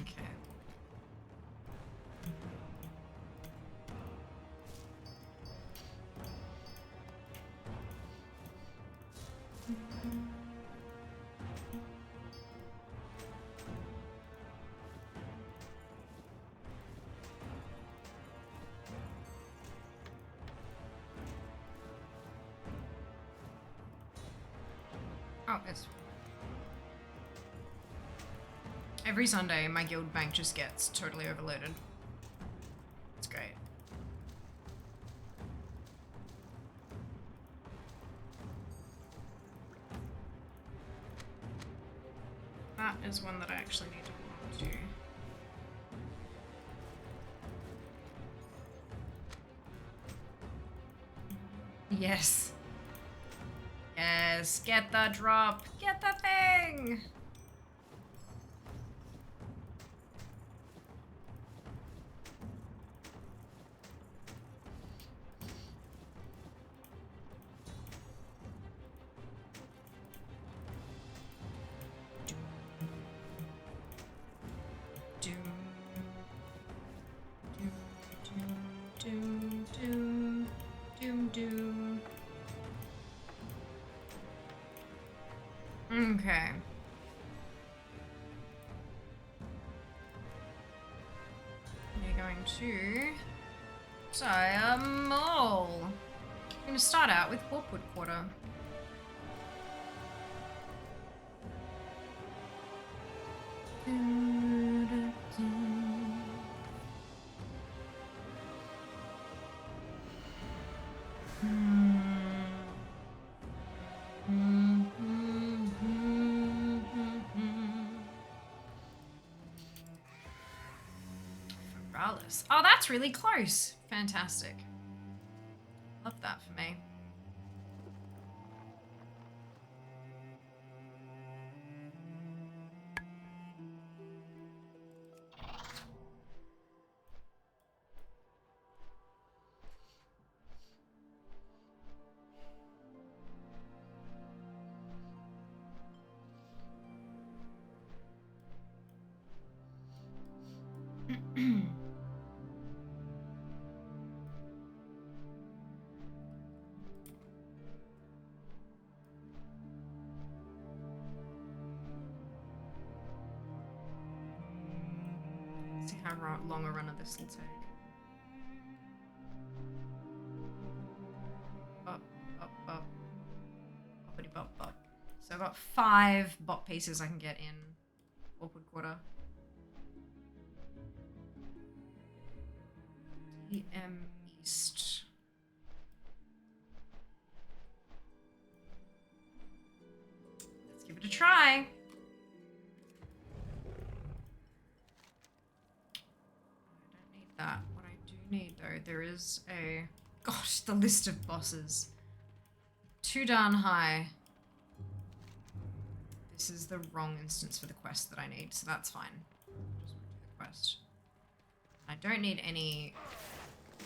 Okay. Oh, it's every Sunday my guild bank just gets totally overloaded. It's great. That is one that I actually need to do. Yes. Yes, get the drop. Get the thing. Okay. We're going to tie a mole. I'm going to start out with Warpwood Quarter. Oh, that's really close. Fantastic. Love that for me. See how long a run of this will take. Bop, bop, bop. Boppity bop, bop. So I've got 5 bot pieces I can get in Awkward Quarter. DM East. Let's give it a try. That. What I do need though, there is a gosh, the list of bosses. Too darn high. This is the wrong instance for the quest that I need, so that's fine. Just want to do the quest. I don't need any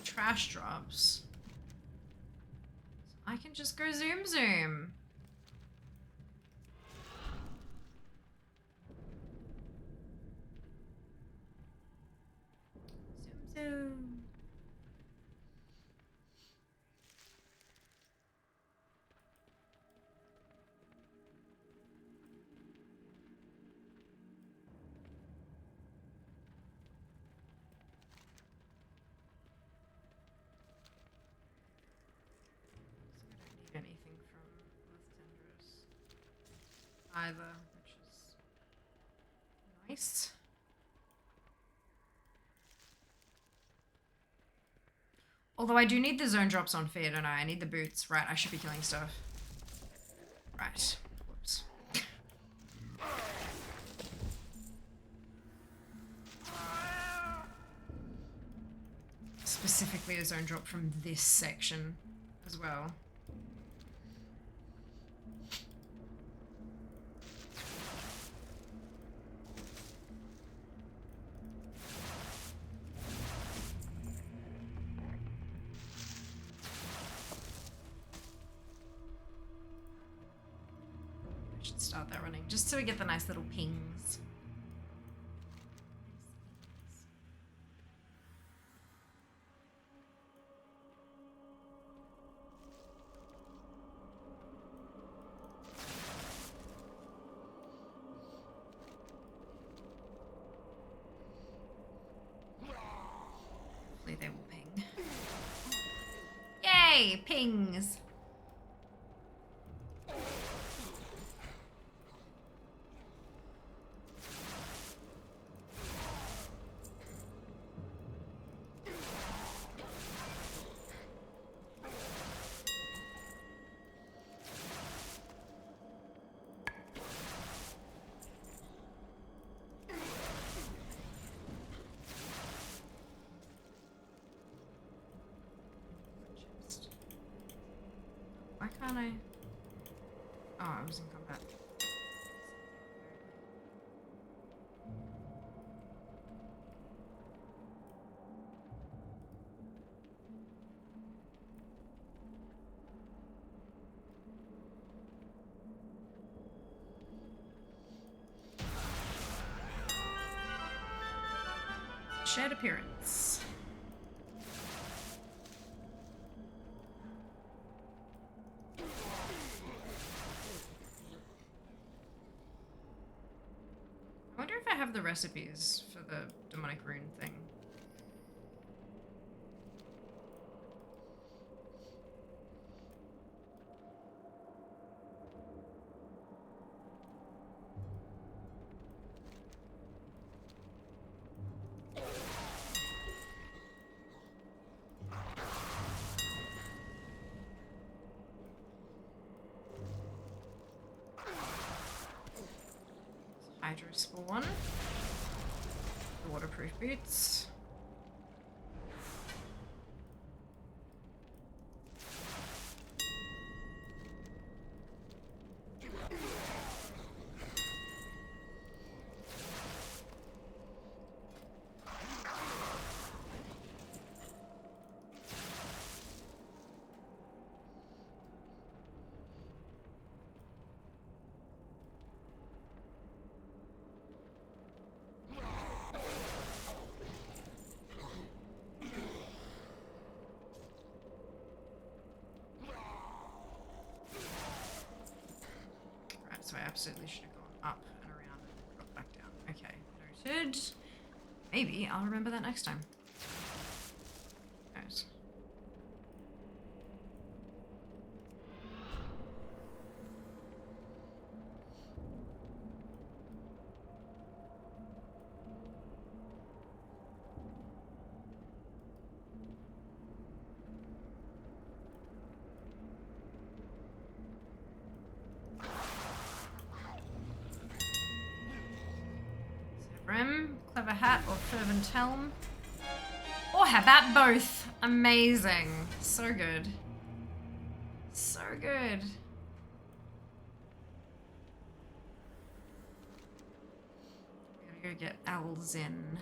trash drops. So I can just go zoom zoom. Zoom. So I don't need anything from AllTheThings either, which is nice. Although I do need the zone drops on fear, don't I? I need the boots. Right, I should be killing stuff. Right. Whoops. Specifically a zone drop from this section as well. I should start that running just so we get the nice little pings. Hopefully they will ping. Yay! Pings! Why can't I? Oh, I was in combat. Shared appearance. I wonder if I have the recipes for the demonic rune thing. Hydro spawn. The waterproof boots. So I absolutely should have gone up and around and got back down. Okay, noted. Maybe I'll remember that next time. Who knows? Rim, clever hat, or fervent helm. Or how about both? Amazing. So good. So good. Gotta go get Alzin.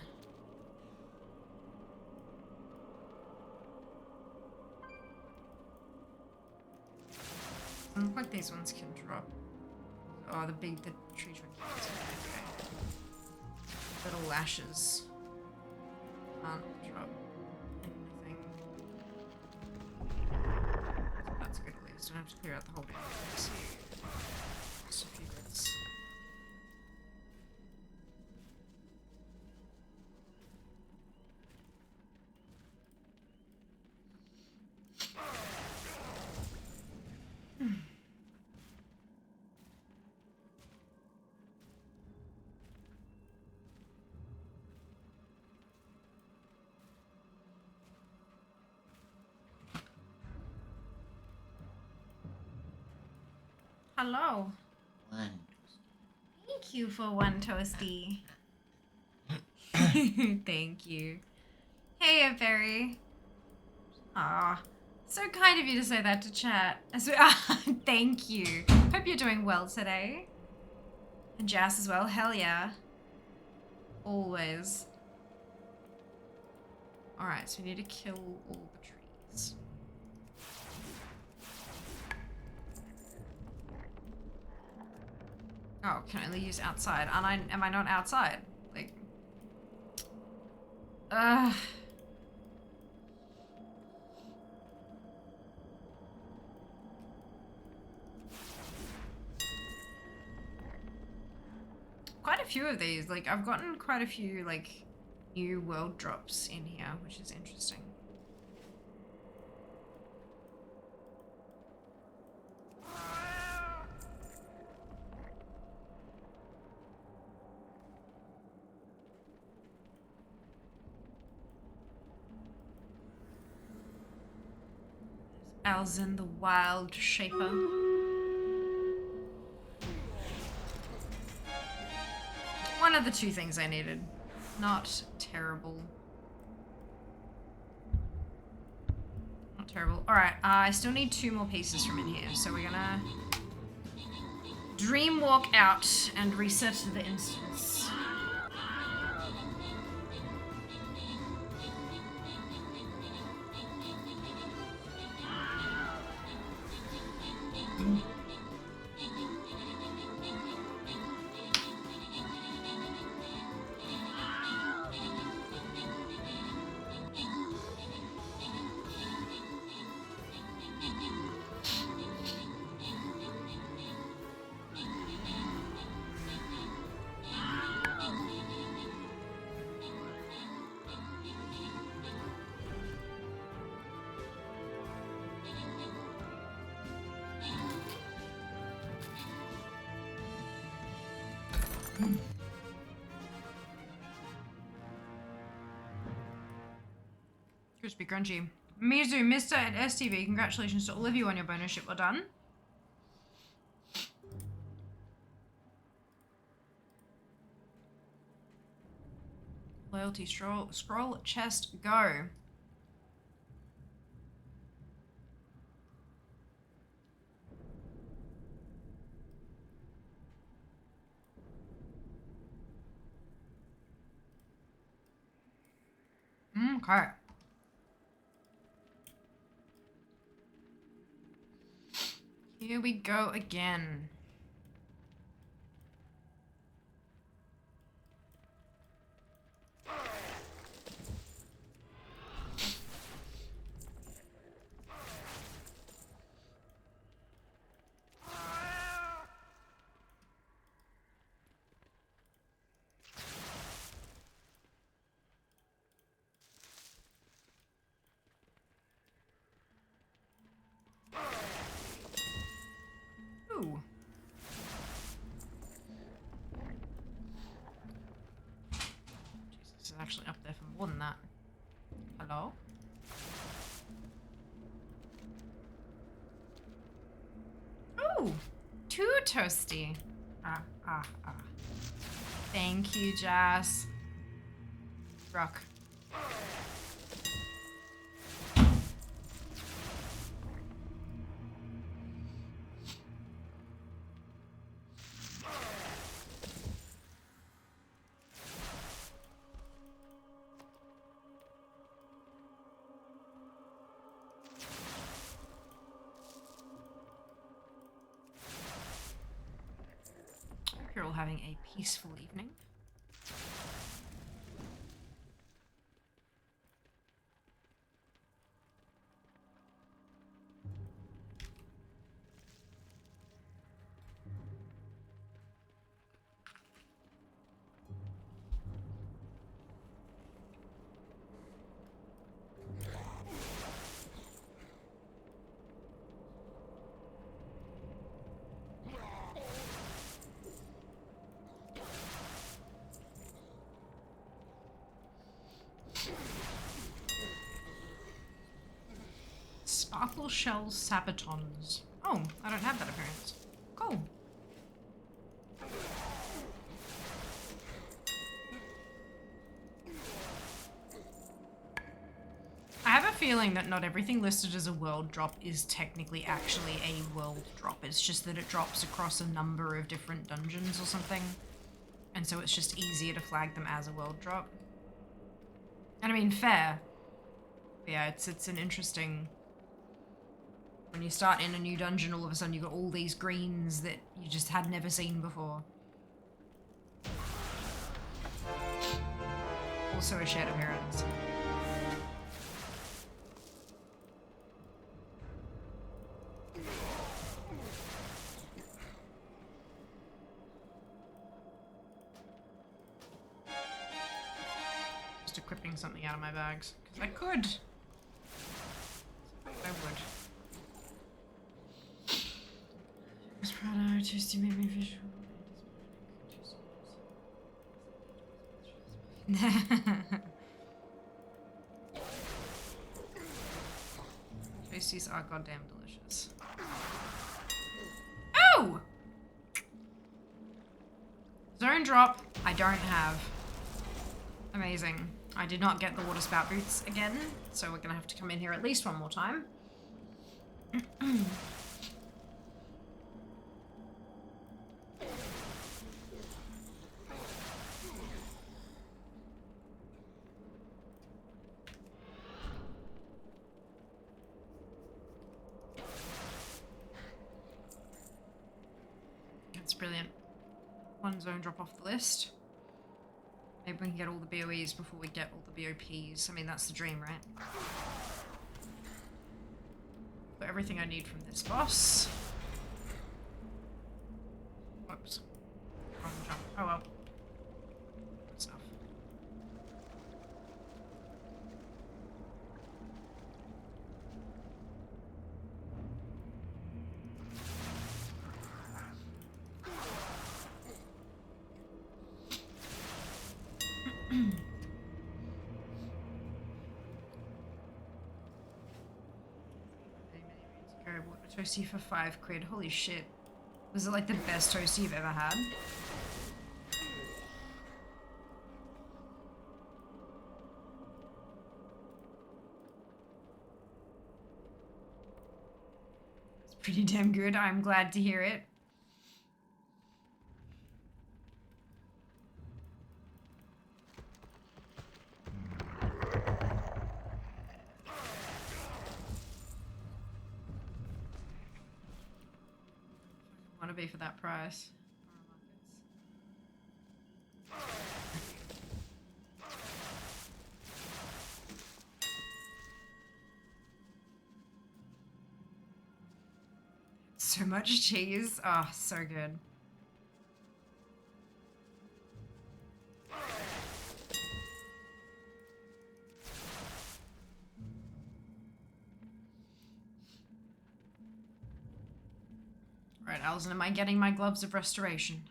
Doesn't look like these ones can drop. Oh, the tree trunk. Okay. Little lashes. Can't drop anything. That's good at least. Don't have to clear out the whole game. Just a few bits. hello. One. Thank you for one toasty. Thank you. Hey, Fairy. Ah, so kind of you to say that to chat. Thank you. Hope you're doing well today. And Jas as well. Hell yeah. Always. Alright, so we need to kill all the trees. Oh, can I only use outside? Am I not outside? Like... Ugh. Quite a few of these. Like, I've gotten quite a few, like, new world drops in here, which is interesting. Alzin, the Wild Shaper. One of the two things I needed. Not terrible. Not terrible. Alright, I still need 2 more pieces from in here, so we're gonna dream walk out and reset the instance. Crispy Crunchy. Mizu, Mr. at STV, congratulations to all of you on your bonus ship. Well done. Loyalty, scroll, chest, go. Okay. Here we go again. Ooh. Jesus, this is actually up there for more than that. Hello? Ooh! 2 toasty. Ah. Thank you, Jas. Rock. You're all having a peaceful evening. Sparkle Shell Sabatons. Oh, I don't have that appearance. Cool. feeling that not everything listed as a world drop is technically actually a world drop. It's just that it drops across a number of different dungeons or something. And so it's just easier to flag them as a world drop. And I mean, fair. But yeah, it's an interesting... When you start in a new dungeon, all of a sudden you've got all these greens that you just had never seen before. Also a shared appearance. Just equipping something out of my bags. Because I could. I would. Product, just to make me visual. Toasties are goddamn delicious. Oh! Zone drop, I don't have. Amazing. I did not get the water spout boots again, so we're gonna have to come in here at least one more time. That's brilliant. One zone drop off the list. Maybe we can get all the BOEs before we get all the BOPs. I mean, that's the dream, right? Got everything I need from this boss. Whoops. Wrong jump. Oh well. Good stuff. Toasty for 5 quid. Holy shit. Was it like the best toasty you've ever had? It's pretty damn good. I'm glad to hear it. Want to be for that price. So much cheese. Oh, so good. Right, Alison, am I getting my gloves of restoration?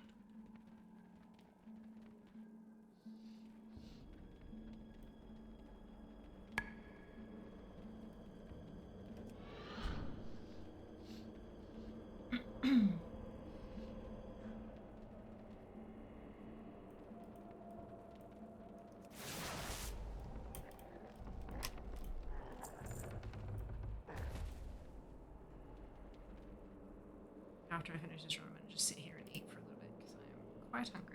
After I finish this run, I'm going to just sit here and eat for a little bit because I am quite hungry.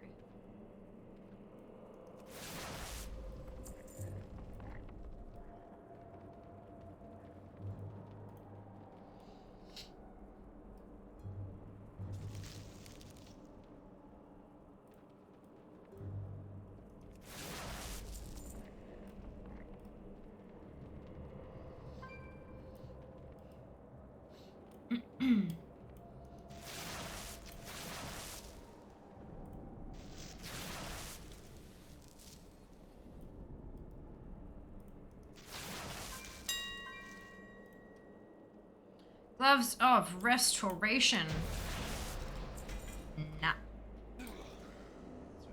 Gloves of restoration. Nah. So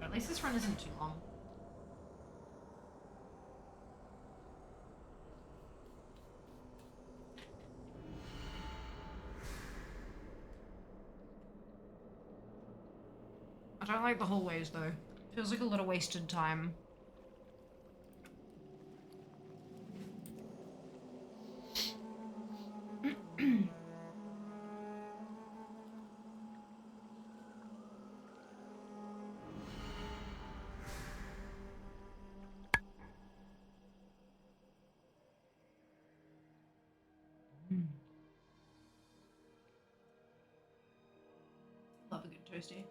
at least this run isn't too long. I don't like the hallways though. Feels like a lot of wasted time. Toasty.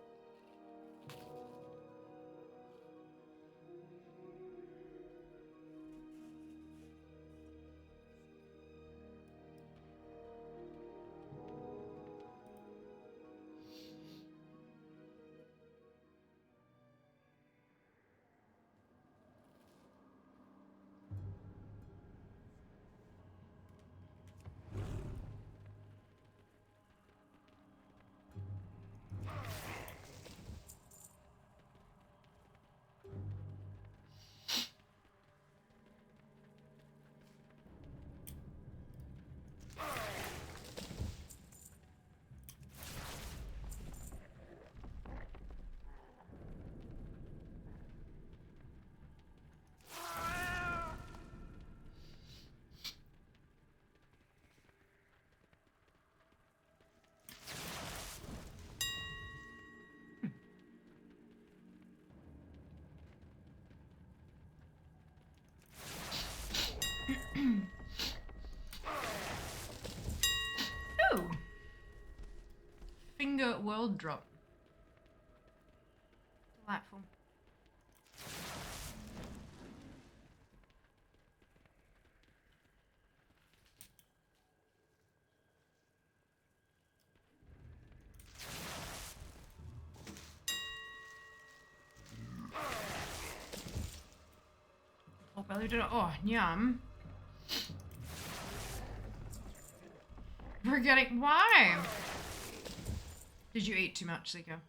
Ooh. Finger world drop. Delightful. Oh, belly did it. Oh, yum. We're getting. Why? Did you eat too much, Zika?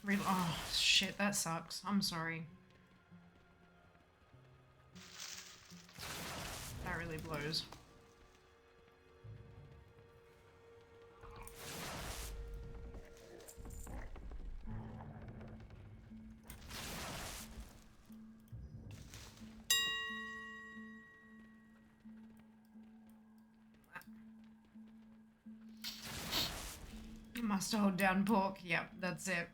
Really? Oh, shit, that sucks. I'm sorry. That really blows. Must hold down pork. Yep, that's it.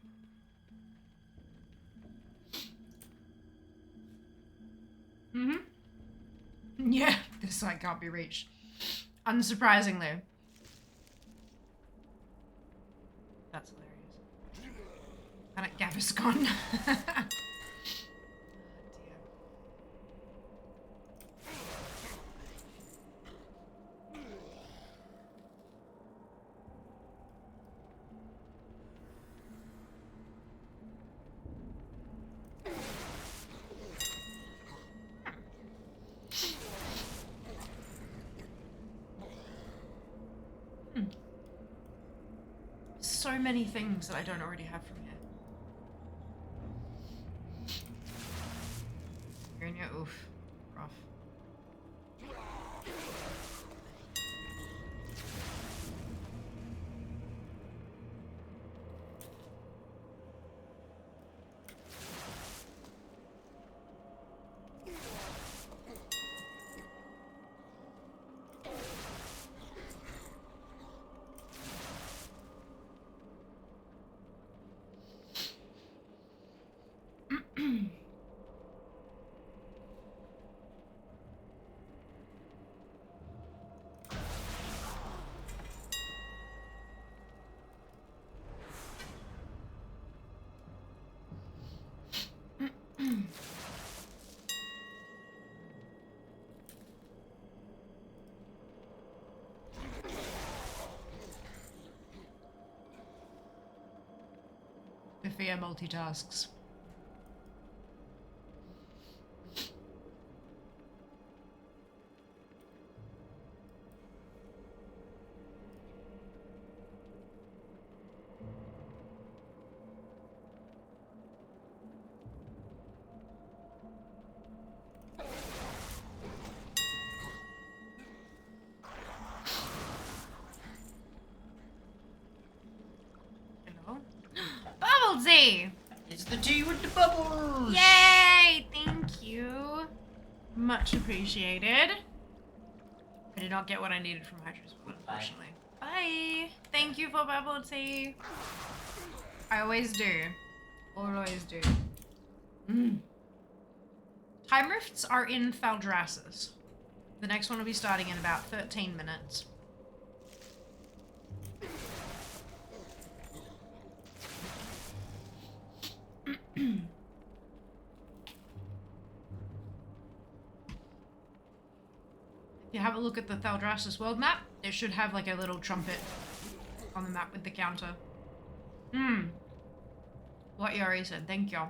Mm-hmm. Yeah, this site can't be reached. Unsurprisingly. That's hilarious. Planet Gaviscon. So many things that I don't already have from here. You're in your oof. Rough. Sophia multitasks. Bubblesy! It's the tea with the bubbles! Yay! Thank you. Much appreciated. I did not get what I needed from Hydra's, unfortunately. Bye. Thank you for bubble tea. I always do. Always do. Time rifts are in Thaldrassus. The next one will be starting in about 13 minutes. If you have a look at the Thaldraszus world map, it should have like a little trumpet on the map with the counter. What Yari said, thank you.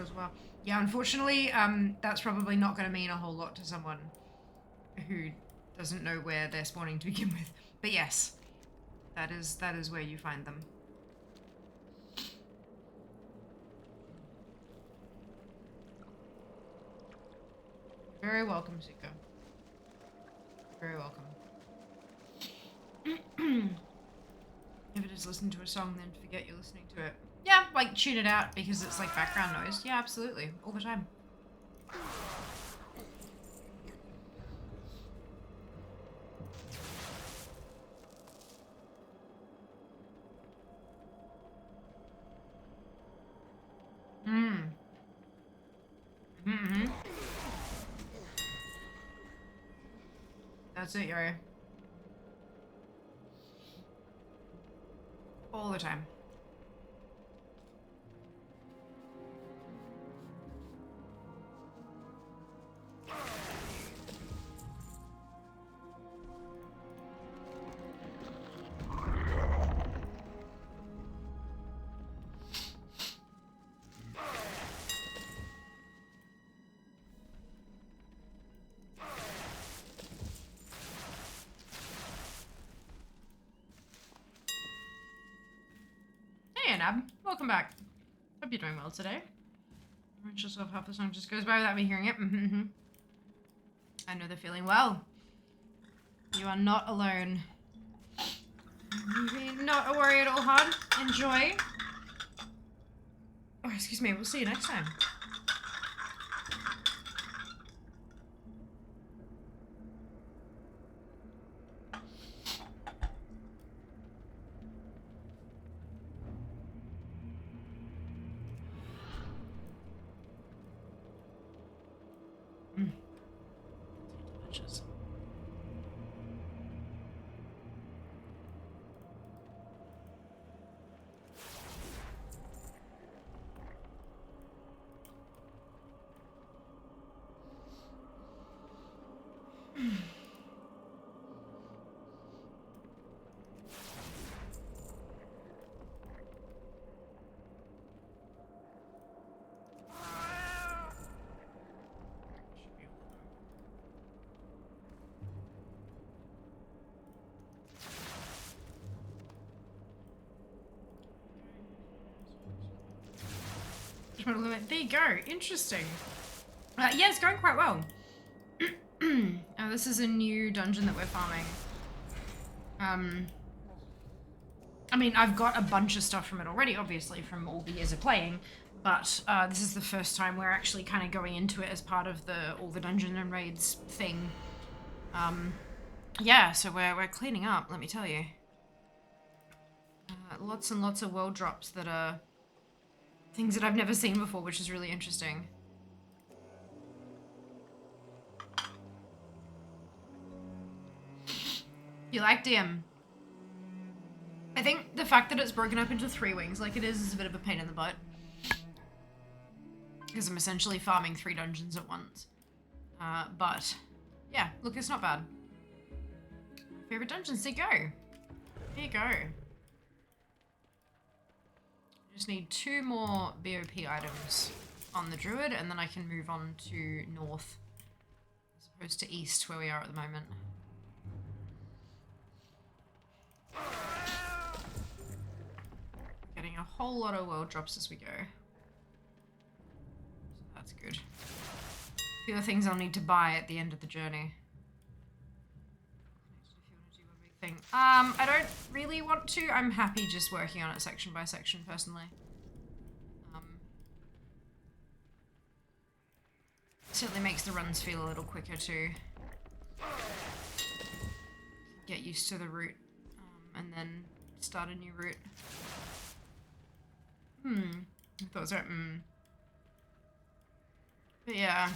As well. Yeah, unfortunately, that's probably not going to mean a whole lot to someone who doesn't know where they're spawning to begin with. But yes, that is where you find them. Very welcome, Zuko. Very welcome. If it is listen to a song, then forget you're listening to it. Yeah, like tune it out because it's like background noise. Yeah, absolutely. All the time. That's it, Yuri. All the time. Welcome back. Hope you're doing well today. Remind yourself half the song just goes by without me hearing it. I know the feeling well. You are not alone. Not a worry at all, hon. Enjoy. Oh, excuse me. We'll see you next time. There you go. Interesting. Yeah, it's going quite well. Oh, this is a new dungeon that we're farming. I mean, I've got a bunch of stuff from it already, obviously, from all the years of playing, but this is the first time we're actually kind of going into it as part of all the dungeon and raids thing. Yeah, so we're cleaning up, let me tell you. Lots and lots of world drops that are things that I've never seen before, which is really interesting. You like DM? I think the fact that it's broken up into 3 wings like it is a bit of a pain in the butt. Because I'm essentially farming 3 dungeons at once. But, yeah, look, it's not bad. Favorite dungeons, there you go. There you go. Just need 2 more BOP items on the druid, and then I can move on to north, as opposed to east, where we are at the moment. Getting a whole lot of world drops as we go. So that's good. A few other things I'll need to buy at the end of the journey. I don't really want to. I'm happy just working on it section by section, personally. Certainly makes the runs feel a little quicker, too. Get used to the route, and then start a new route. I thought it was right. But yeah.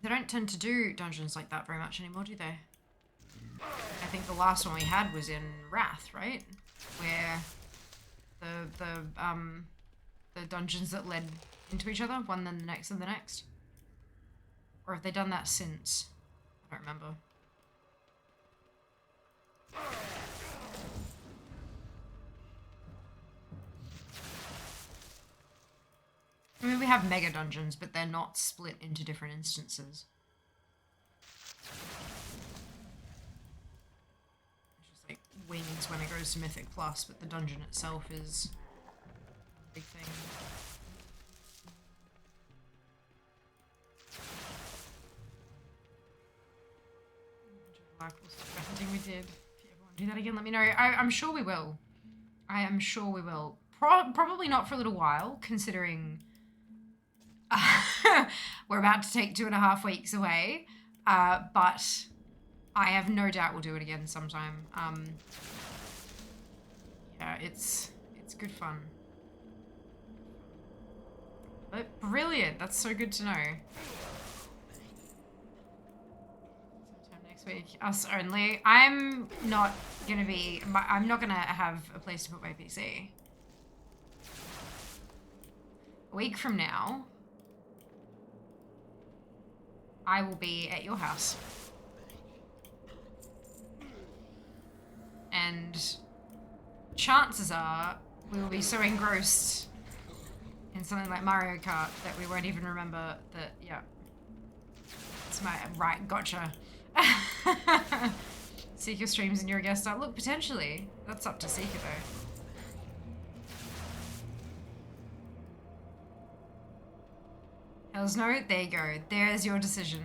They don't tend to do dungeons like that very much anymore, do they? I think the last one we had was in Wrath, right? Where the dungeons that led into each other, one then the next and the next. Or have they done that since? I don't remember. I mean, we have mega dungeons, but they're not split into different instances. It's just like wings when it goes to Mythic Plus, but the dungeon itself is a big thing. I think we did. If you ever want to do that again, let me know. I'm sure we will. I am sure we will. Probably not for a little while, considering we're about to take 2.5 weeks away. But I have no doubt we'll do it again sometime. Yeah, it's good fun. But brilliant. That's so good to know. Week, us only. I'm not gonna have a place to put my PC. A week from now, I will be at your house. And chances are we will be so engrossed in something like Mario Kart that we won't even remember that, yeah. It's my, right, gotcha. Seeker streams and you're a guest star. Look, potentially. That's up to Seeker though. Hells no? There you go. There's your decision.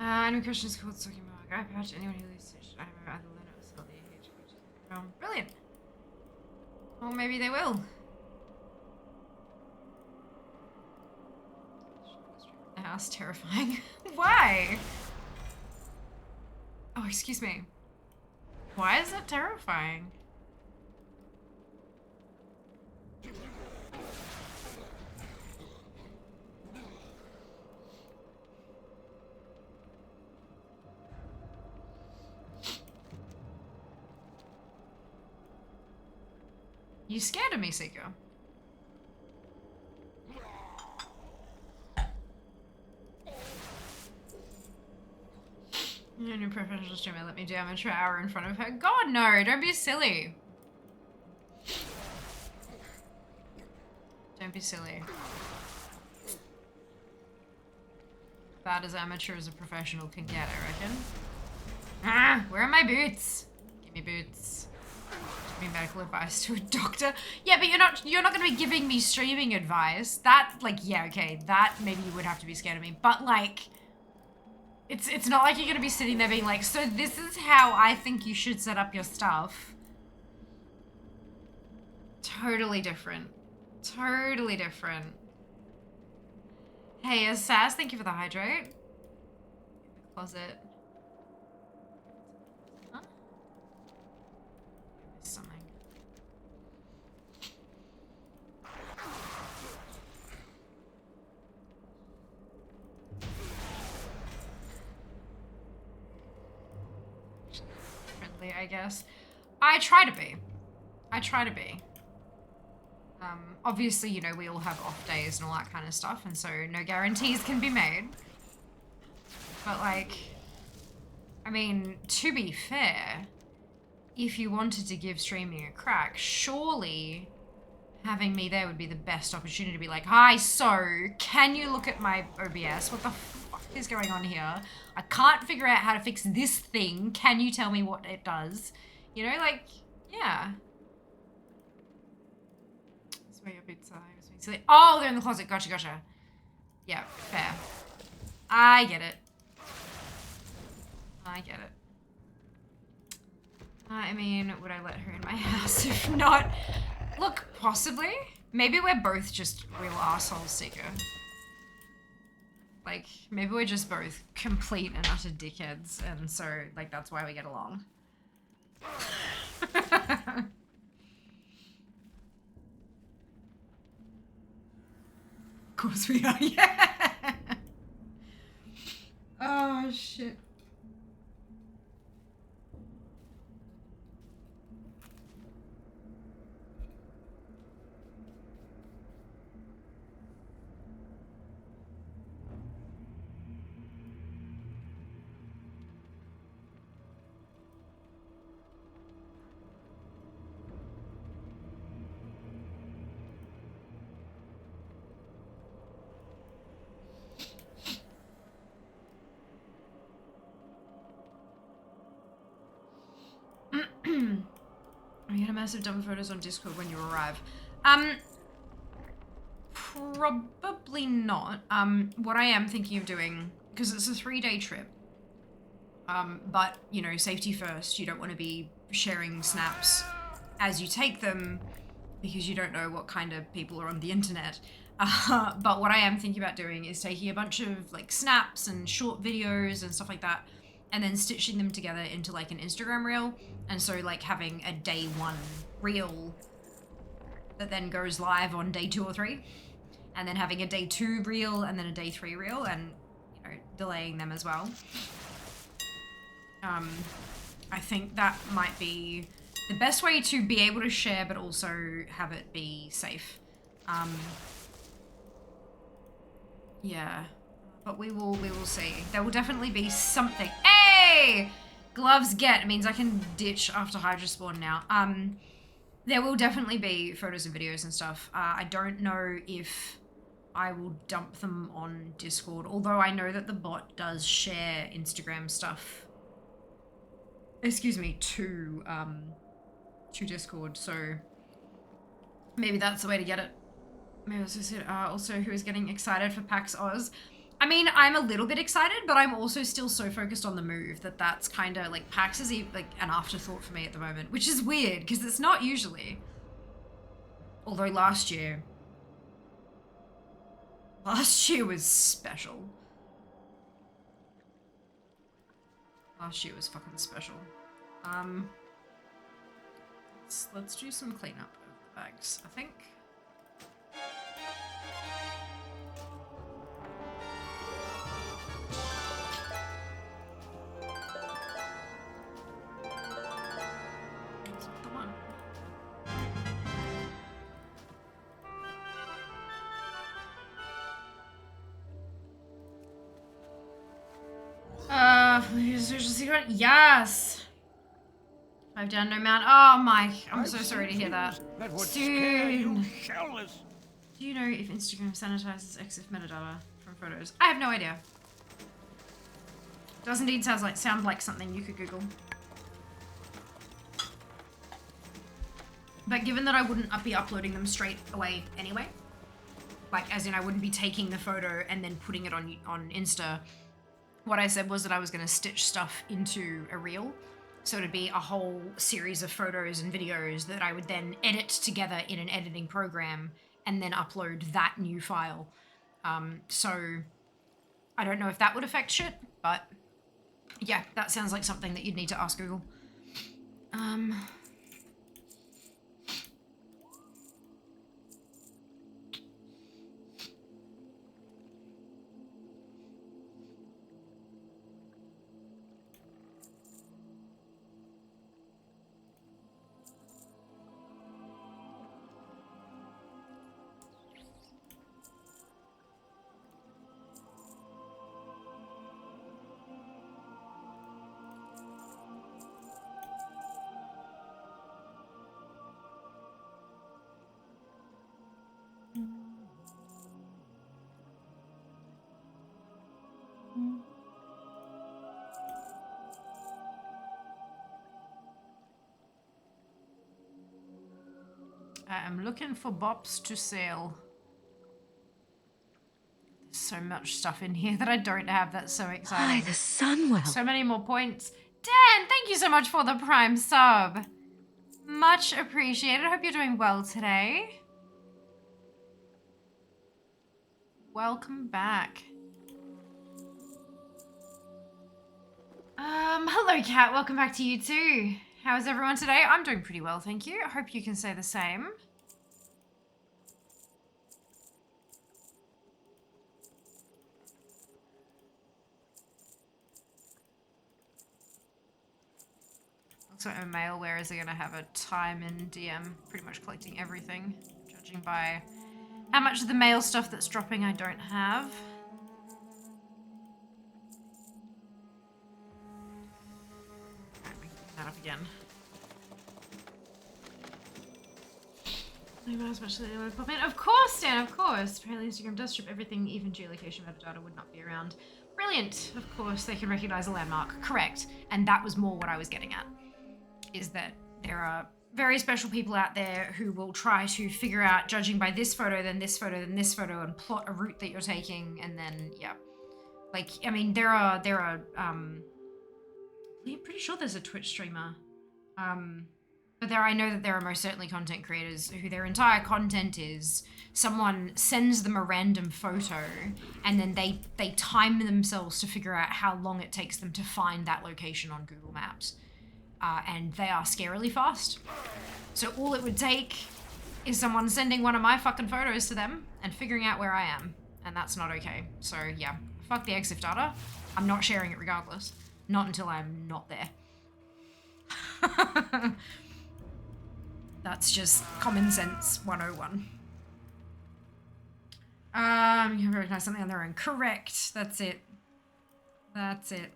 Any questions called talking about guy patch? Anyone who leaves I don't know either Linux or the AH. Brilliant. Well, maybe they will. The house terrifying. Why? Oh, excuse me. Why is that terrifying? You scared of me, Seeker. No new professional streamer let me do amateur hour in front of her. God, no, don't be silly. Don't be silly. About as amateur as a professional can get, I reckon. Ah, where are my boots? Give me boots. Give me medical advice to a doctor. Yeah, but you're not gonna be giving me streaming advice. That, like, yeah, okay, that maybe you would have to be scared of me. But like, it's not like you're gonna be sitting there being like, so this is how I think you should set up your stuff. Totally different. Totally different. Hey, Sass, thank you for the hydrate. Closet. Huh? Something. Friendly, I guess. I try to be. I try to be. Obviously, you know, we all have off days and all that kind of stuff, and so no guarantees can be made. But, like, I mean, to be fair, if you wanted to give streaming a crack, surely having me there would be the best opportunity to be like, hi, so, can you look at my OBS? What the fuck is going on here? I can't figure out how to fix this thing. Can you tell me what it does? You know, like, yeah. Where your boots are. Oh, they're in the closet. Gotcha, gotcha. Yeah, fair. I get it. I get it. I mean, would I let her in my house? If not, look, possibly. Maybe we're both just real assholes, Seeker. Like, maybe we're just both complete and utter dickheads, and so, like, that's why we get along. Of course we are, yeah! Oh, shit. I get a massive dump of photos on Discord when you arrive. Probably not. What I am thinking of doing, because it's a 3-day trip, but, you know, safety first. You don't want to be sharing snaps as you take them because you don't know what kind of people are on the internet. But what I am thinking about doing is taking a bunch of, like, snaps and short videos and stuff like that, and then stitching them together into, like, an Instagram reel. And so, like, having a day 1 reel that then goes live on day 2 or 3, and then having a day 2 reel and then a day 3 reel, and, you know, delaying them as well. I think that might be the best way to be able to share, but also have it be safe. Yeah, but we will see. There will definitely be something. Hey! Gloves get means I can ditch after Hydra spawn now. There will definitely be photos and videos and stuff. I don't know if I will dump them on Discord, although I know that the bot does share Instagram stuff. Excuse me, to Discord, so maybe that's the way to get it. Maybe also said, also who is getting excited for PAX Oz. I mean, I'm a little bit excited, but I'm also still so focused on the move that that's kind of like PAX is like an afterthought for me at the moment, which is weird because it's not usually. Although last year was special. Last year was fucking special. Let's do some cleanup of the bags, I think. Yes! I've done no mount. Oh, Mike, I'm so sorry to hear that. That would scare you Soon. shellless. Do you know if Instagram sanitizes EXIF metadata from photos? I have no idea. Does indeed sound like something you could Google. But given that I wouldn't be uploading them straight away anyway, like as in I wouldn't be taking the photo and then putting it on Insta, what I said was that I was going to stitch stuff into a reel. So it'd be a whole series of photos and videos that I would then edit together in an editing program and then upload that new file. So I don't know if that would affect shit, but yeah, that sounds like something that you'd need to ask Google. I'm looking for bops to sell. There's so much stuff in here that I don't have. That's so exciting. Hi, the sun will. So many more points. Dan, thank you so much for the Prime sub. Much appreciated. I hope you're doing well today. Welcome back. Hello Kat, welcome back to you too. How's everyone today? I'm doing pretty well, thank you. I hope you can say the same. Looks like my mail wearers are going to have a time in DM, pretty much collecting everything, judging by how much of the mail stuff that's dropping I don't have. Alright, we can pick that up again. As much as they would pop in. Of course, Dan, of course. Apparently Instagram does strip everything, even geolocation metadata would not be around. Brilliant. Of course, they can recognize a landmark. Correct. And that was more what I was getting at. Is that there are very special people out there who will try to figure out, judging by this photo, then this photo, then this photo, and plot a route that you're taking, and then, yeah. Like, I mean, there are, I'm pretty sure there's a Twitch streamer. But I know that there are most certainly content creators who their entire content is someone sends them a random photo and then they time themselves to figure out how long it takes them to find that location on Google Maps. And they are scarily fast. So all it would take is someone sending one of my fucking photos to them and figuring out where I am. And that's not okay. So yeah, fuck the EXIF data. I'm not sharing it regardless. Not until I'm not there. That's just common sense 101. You can recognize something on their own. Correct. That's it. That's it.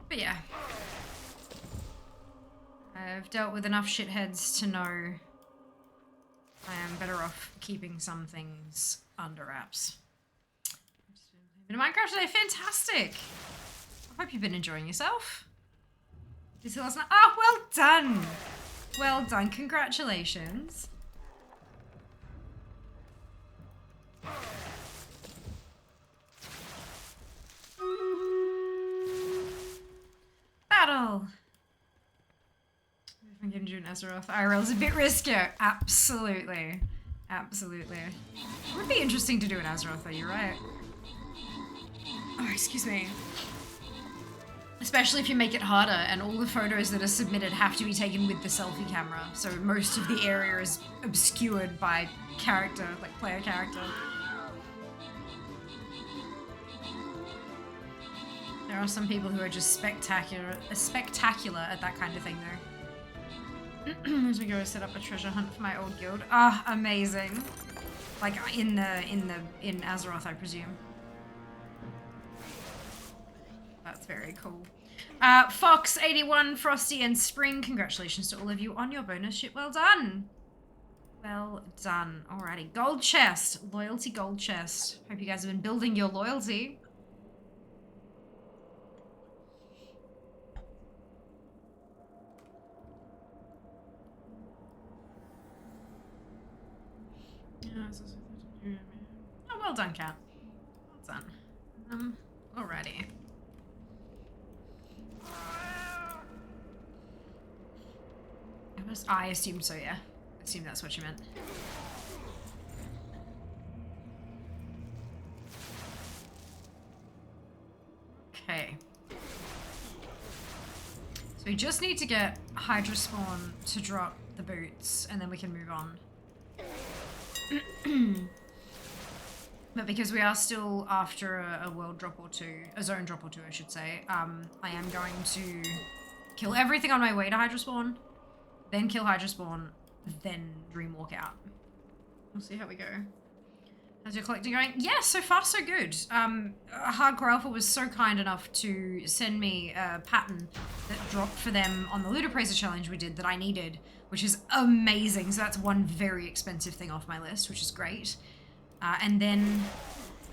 But yeah. I've dealt with enough shitheads to know I am better off keeping some things under wraps. Been in Minecraft today. Fantastic. I hope you've been enjoying yourself. This last night. Oh, well done. Well done. Congratulations. Battle. If I'm going to do an Azeroth IRL is a bit riskier. Absolutely. Absolutely. It would be interesting to do an Azeroth though, you're right. Oh, excuse me. Especially if you make it harder and all the photos that are submitted have to be taken with the selfie camera. So most of the area is obscured by character, like player character. There are some people who are just spectacular at that kind of thing though. As we go set up a treasure hunt for my old guild. Ah, amazing. Like in Azeroth, I presume. That's very cool. Fox, 81, Frosty, and Spring, congratulations to all of you on your bonus ship. Well done. Well done. Alrighty. Gold chest. Loyalty gold chest. Hope you guys have been building your loyalty. Oh, well done, Cat. Well done. Alrighty. I assumed so, yeah. I assumed that's what you meant. Okay. So we just need to get Hydra Spawn to drop the boots, and then we can move on. But because we are still after a world drop or two, a zone drop or two, I should say, I am going to kill everything on my way to Hydra Spawn, then kill Hydra Spawn, then Dreamwalk out. We'll see how we go. How's your collecting going? Yeah, so far so good. Hardcore Alpha was so kind enough to send me a pattern that dropped for them on the Loot Appraiser challenge we did that I needed, which is amazing. So that's one very expensive thing off my list, which is great. And then,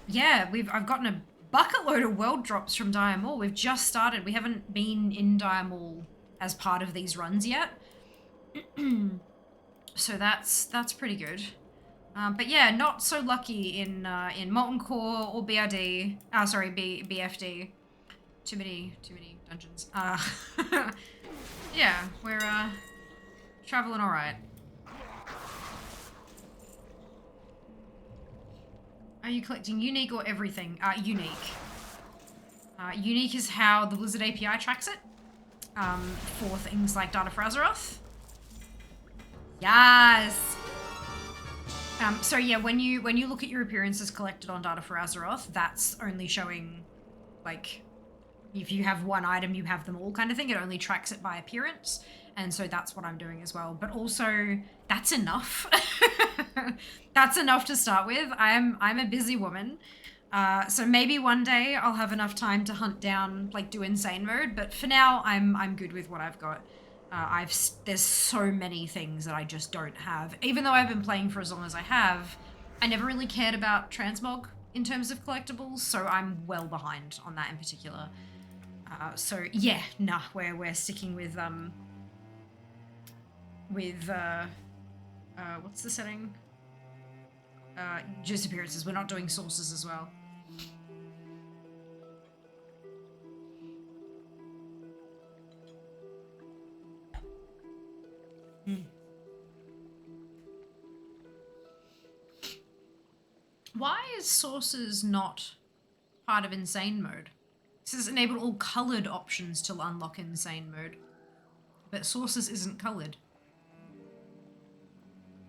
yeah, I've gotten a bucket load of world drops from Dire Maul. We've just started. We haven't been in Dire Maul as part of these runs yet. So that's pretty good. But yeah, not so lucky in Molten Core or BRD. BFD. Too many dungeons. Yeah, we're traveling all right. Are you collecting unique or everything? Unique. Unique is how the Blizzard API tracks it. For things like Data for Azeroth. Yes! So yeah, when you look at your appearances collected on Data for Azeroth, that's only showing, like, if you have one item, you have them all kind of thing. It only tracks it by appearance. And so that's what I'm doing as well. But also, that's enough. That's enough to start with. I'm a busy woman. So maybe one day I'll have enough time to hunt down, like, do insane mode. But for now, I'm good with what I've got. There's so many things that I just don't have. Even though I've been playing for as long as I have, I never really cared about transmog in terms of collectibles, so I'm well behind on that in particular. So yeah, nah, we're sticking with what's the setting? Just appearances. We're not doing sources as well. Why is sources not part of insane mode? It says enable all colored options to unlock insane mode, but sources isn't colored.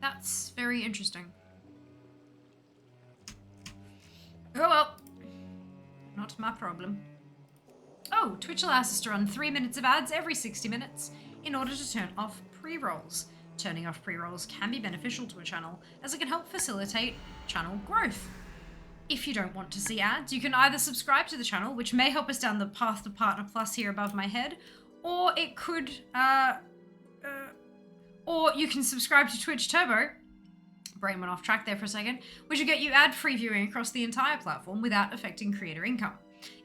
That's very interesting. Oh well, not my problem. Oh, Twitch allows us to run 3 minutes of ads every 60 minutes in order to turn off pre-rolls. Turning off pre-rolls can be beneficial to a channel as it can help facilitate channel growth. If you don't want to see ads, you can either subscribe to the channel, which may help us down the path to Partner Plus here above my head, or it could, or you can subscribe to Twitch Turbo. Brain went off track there for a second, which will get you ad-free viewing across the entire platform without affecting creator income.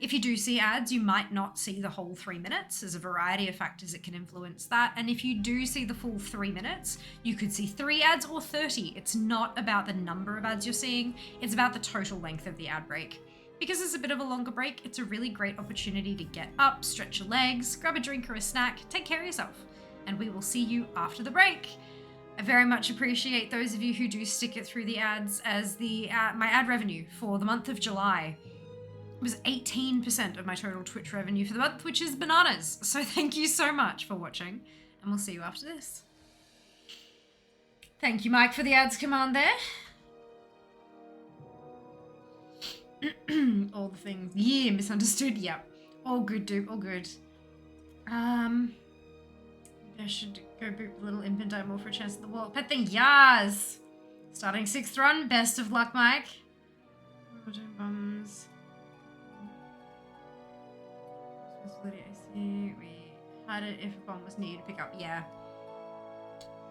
If you do see ads, you might not see the whole 3 minutes. There's a variety of factors that can influence that. And if you do see the full 3 minutes, you could see 3 ads or 30. It's not about the number of ads you're seeing. It's about the total length of the ad break. Because it's a bit of a longer break, it's a really great opportunity to get up, stretch your legs, grab a drink or a snack, take care of yourself. And we will see you after the break. I very much appreciate those of you who do stick it through the ads, as my ad revenue for the month of July was 18% of my total Twitch revenue for the month, which is bananas. So thank you so much for watching, and we'll see you after this. Thank you, Mike, for the ads command there. All the things. Yeah, misunderstood. Yep. All good, dude. All good. I should go boot the little imp and die more for a chance at the wall. Pet thing, yes! Starting 6th run. Best of luck, Mike. Bums. Responsibility, I see. We had it if a bomb was needed to pick up. Yeah.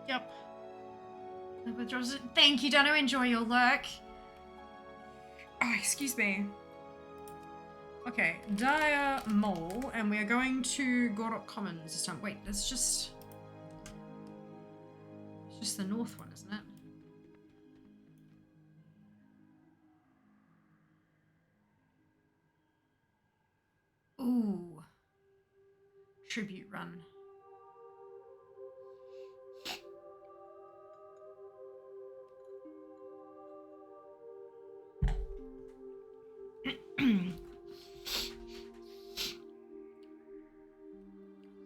Yep. Thank you, Dano. Enjoy your lurk. Oh, excuse me. Okay, Dire Mole, and we are going to Gorok Commons this time. Wait, it's just the north one, isn't it? Ooh. Tribute run.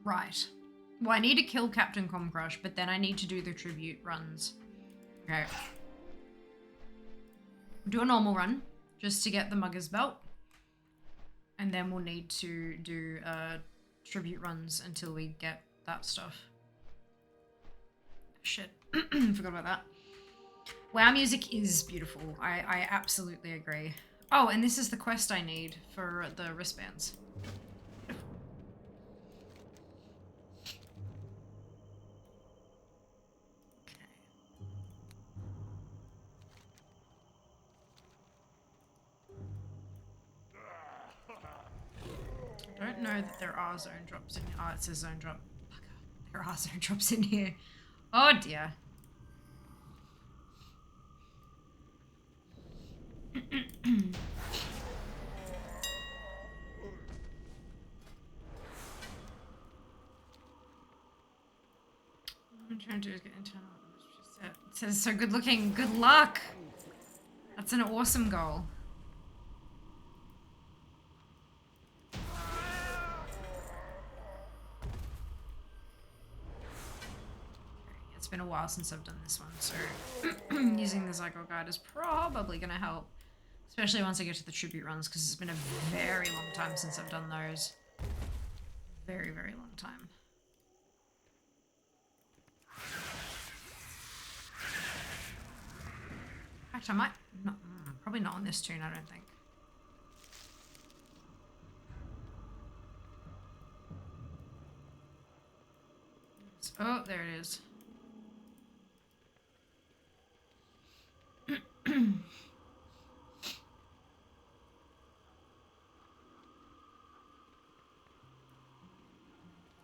Right. Well, I need to kill Captain Comcrush, but then I need to do the tribute runs. Okay. Do a normal run, just to get the Mugger's Belt. And then we'll need to do tribute runs until we get that stuff. Shit. Forgot about that. WoW music is beautiful. I absolutely agree. Oh, and this is the quest I need for the wristbands. I don't know that there are zone drops in here. Oh, it says zone drop. There are zone drops in here. Oh dear. I'm trying to do is get internal. It says so good looking. Good luck. That's an awesome goal. It's been a while since I've done this one, so using the Zygote Guide is probably going to help. Especially once I get to the tribute runs, because it's been a very long time since I've done those. Very, very long time. In fact, I might not, probably not on this tune, I don't think. Oh, there it is.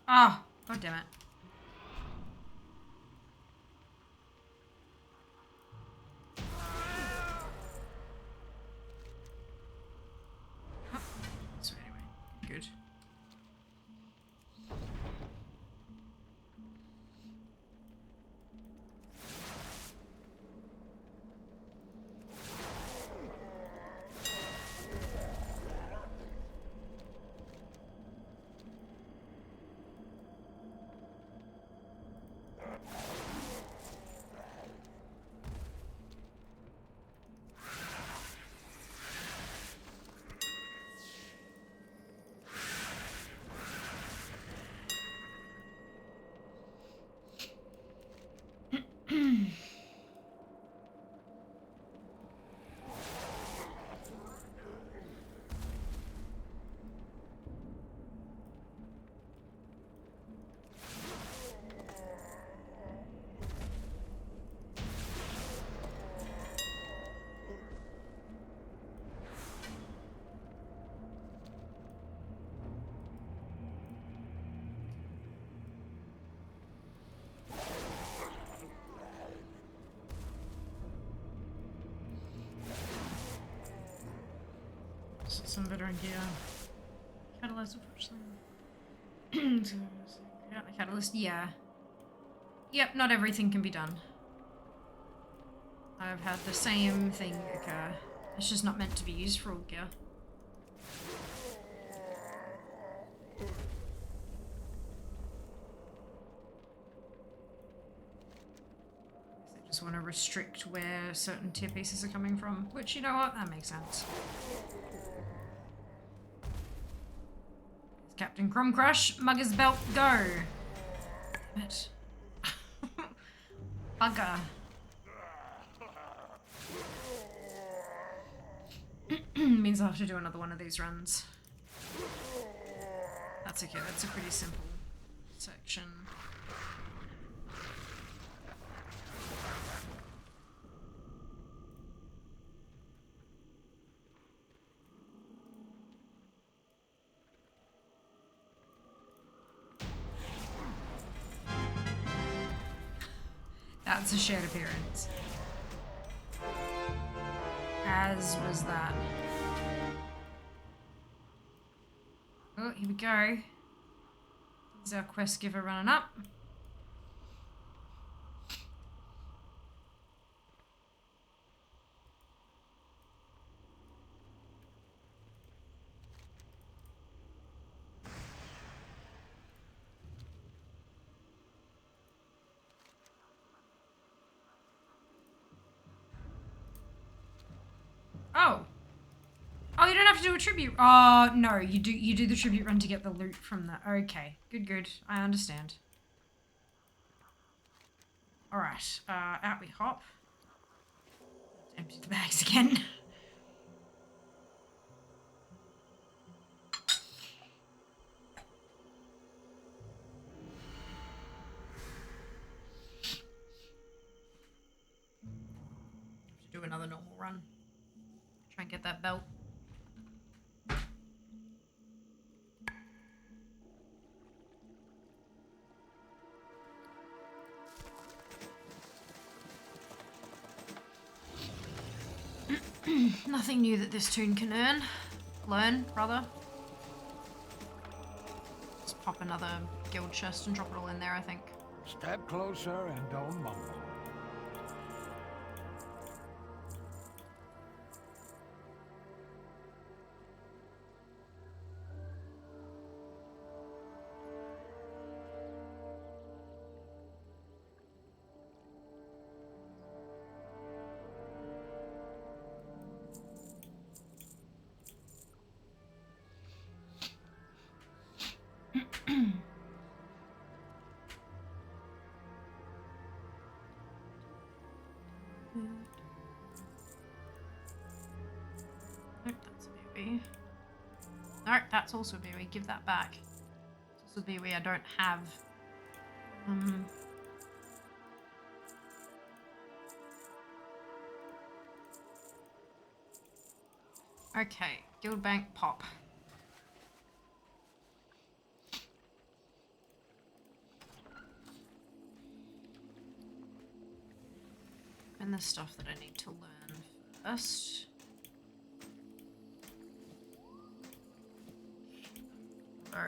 Oh, god damn it. Oh, so anyway, good. Some veteran gear. Catalyst, unfortunately. Catalyst, yeah. Yep, not everything can be done. I've had the same thing occur. It's just not meant to be used for all gear. I just want to restrict where certain tier pieces are coming from, which, you know what, that makes sense. Captain Crumb Crush, Mugger's Belt, go! Damn it. Bugger. Means I'll have to do another one of these runs. That's okay, that's a pretty simple section. That's a shared appearance. As was that. Oh, here we go. There's our quest giver running up. Oh. Oh, you don't have to do a tribute. Oh, no, you do the tribute run to get the loot from the... Okay, good. I understand. Alright, out we hop. Empty the bags again. Do another normal run. Try and get that belt. Nothing new that this tune can learn, rather. Let's pop another guild chest and drop it all in there, I think. Step closer and don't mumble. No, that's also berry. Give that back. It's also berry I don't have. Okay, guild bank pop. And the stuff that I need to learn first. So,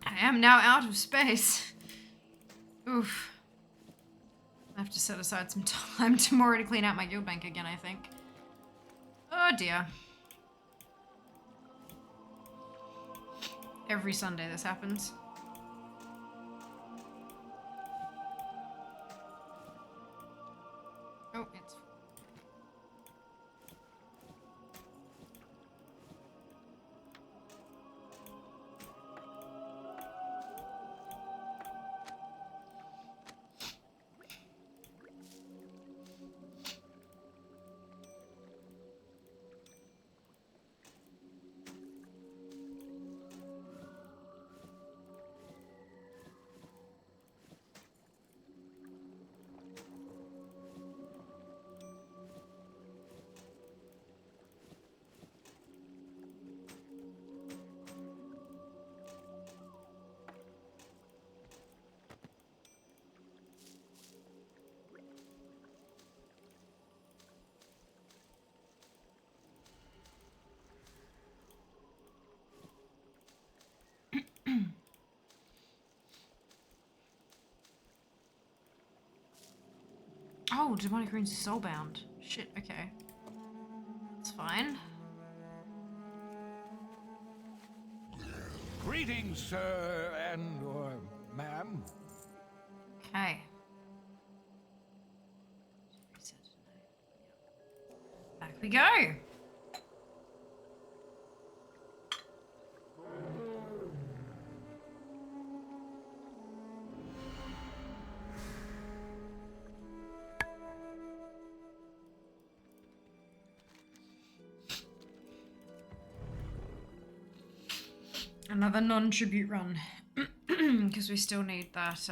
I am now out of space. Oof. I have to set aside some time tomorrow to clean out my guild bank again, I think. Oh dear. Every Sunday this happens. Oh, it's... Oh, demonic runes are soulbound. Shit, okay. That's fine. Greetings, sir and or ma'am. Okay. Back we go. Another non-tribute run. Because we still need that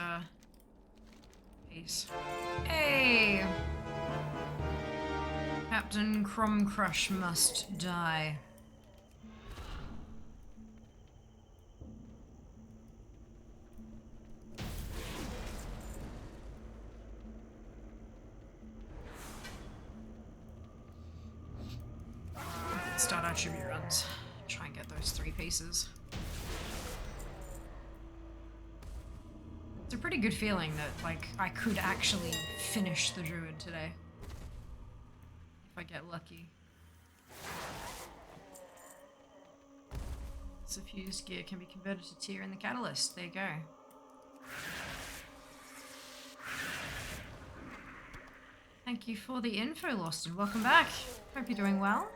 piece. Hey! Captain Crumcrush must die. Start our tribute runs. Try and get those 3 pieces. It's a pretty good feeling that, like, I could actually finish the druid today. If I get lucky. Suffused gear can be converted to tier in the catalyst. There you go. Thank you for the info, Lawston. Welcome back. Hope you're doing well.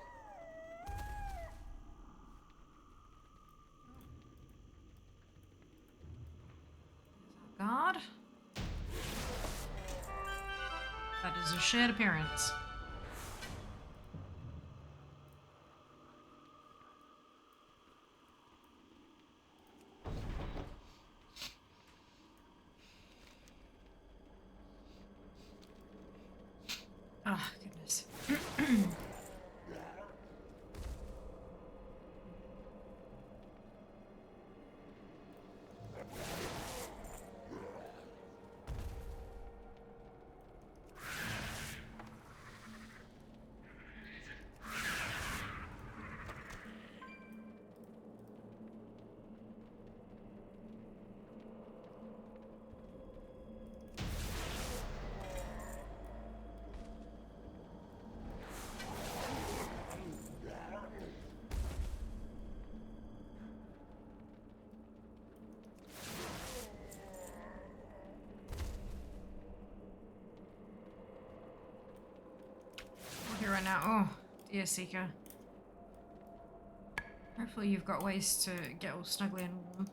Guard. That is a shared appearance. Oh, goodness. Here right now. Oh, dear Seeker. Hopefully you've got ways to get all snuggly and warm.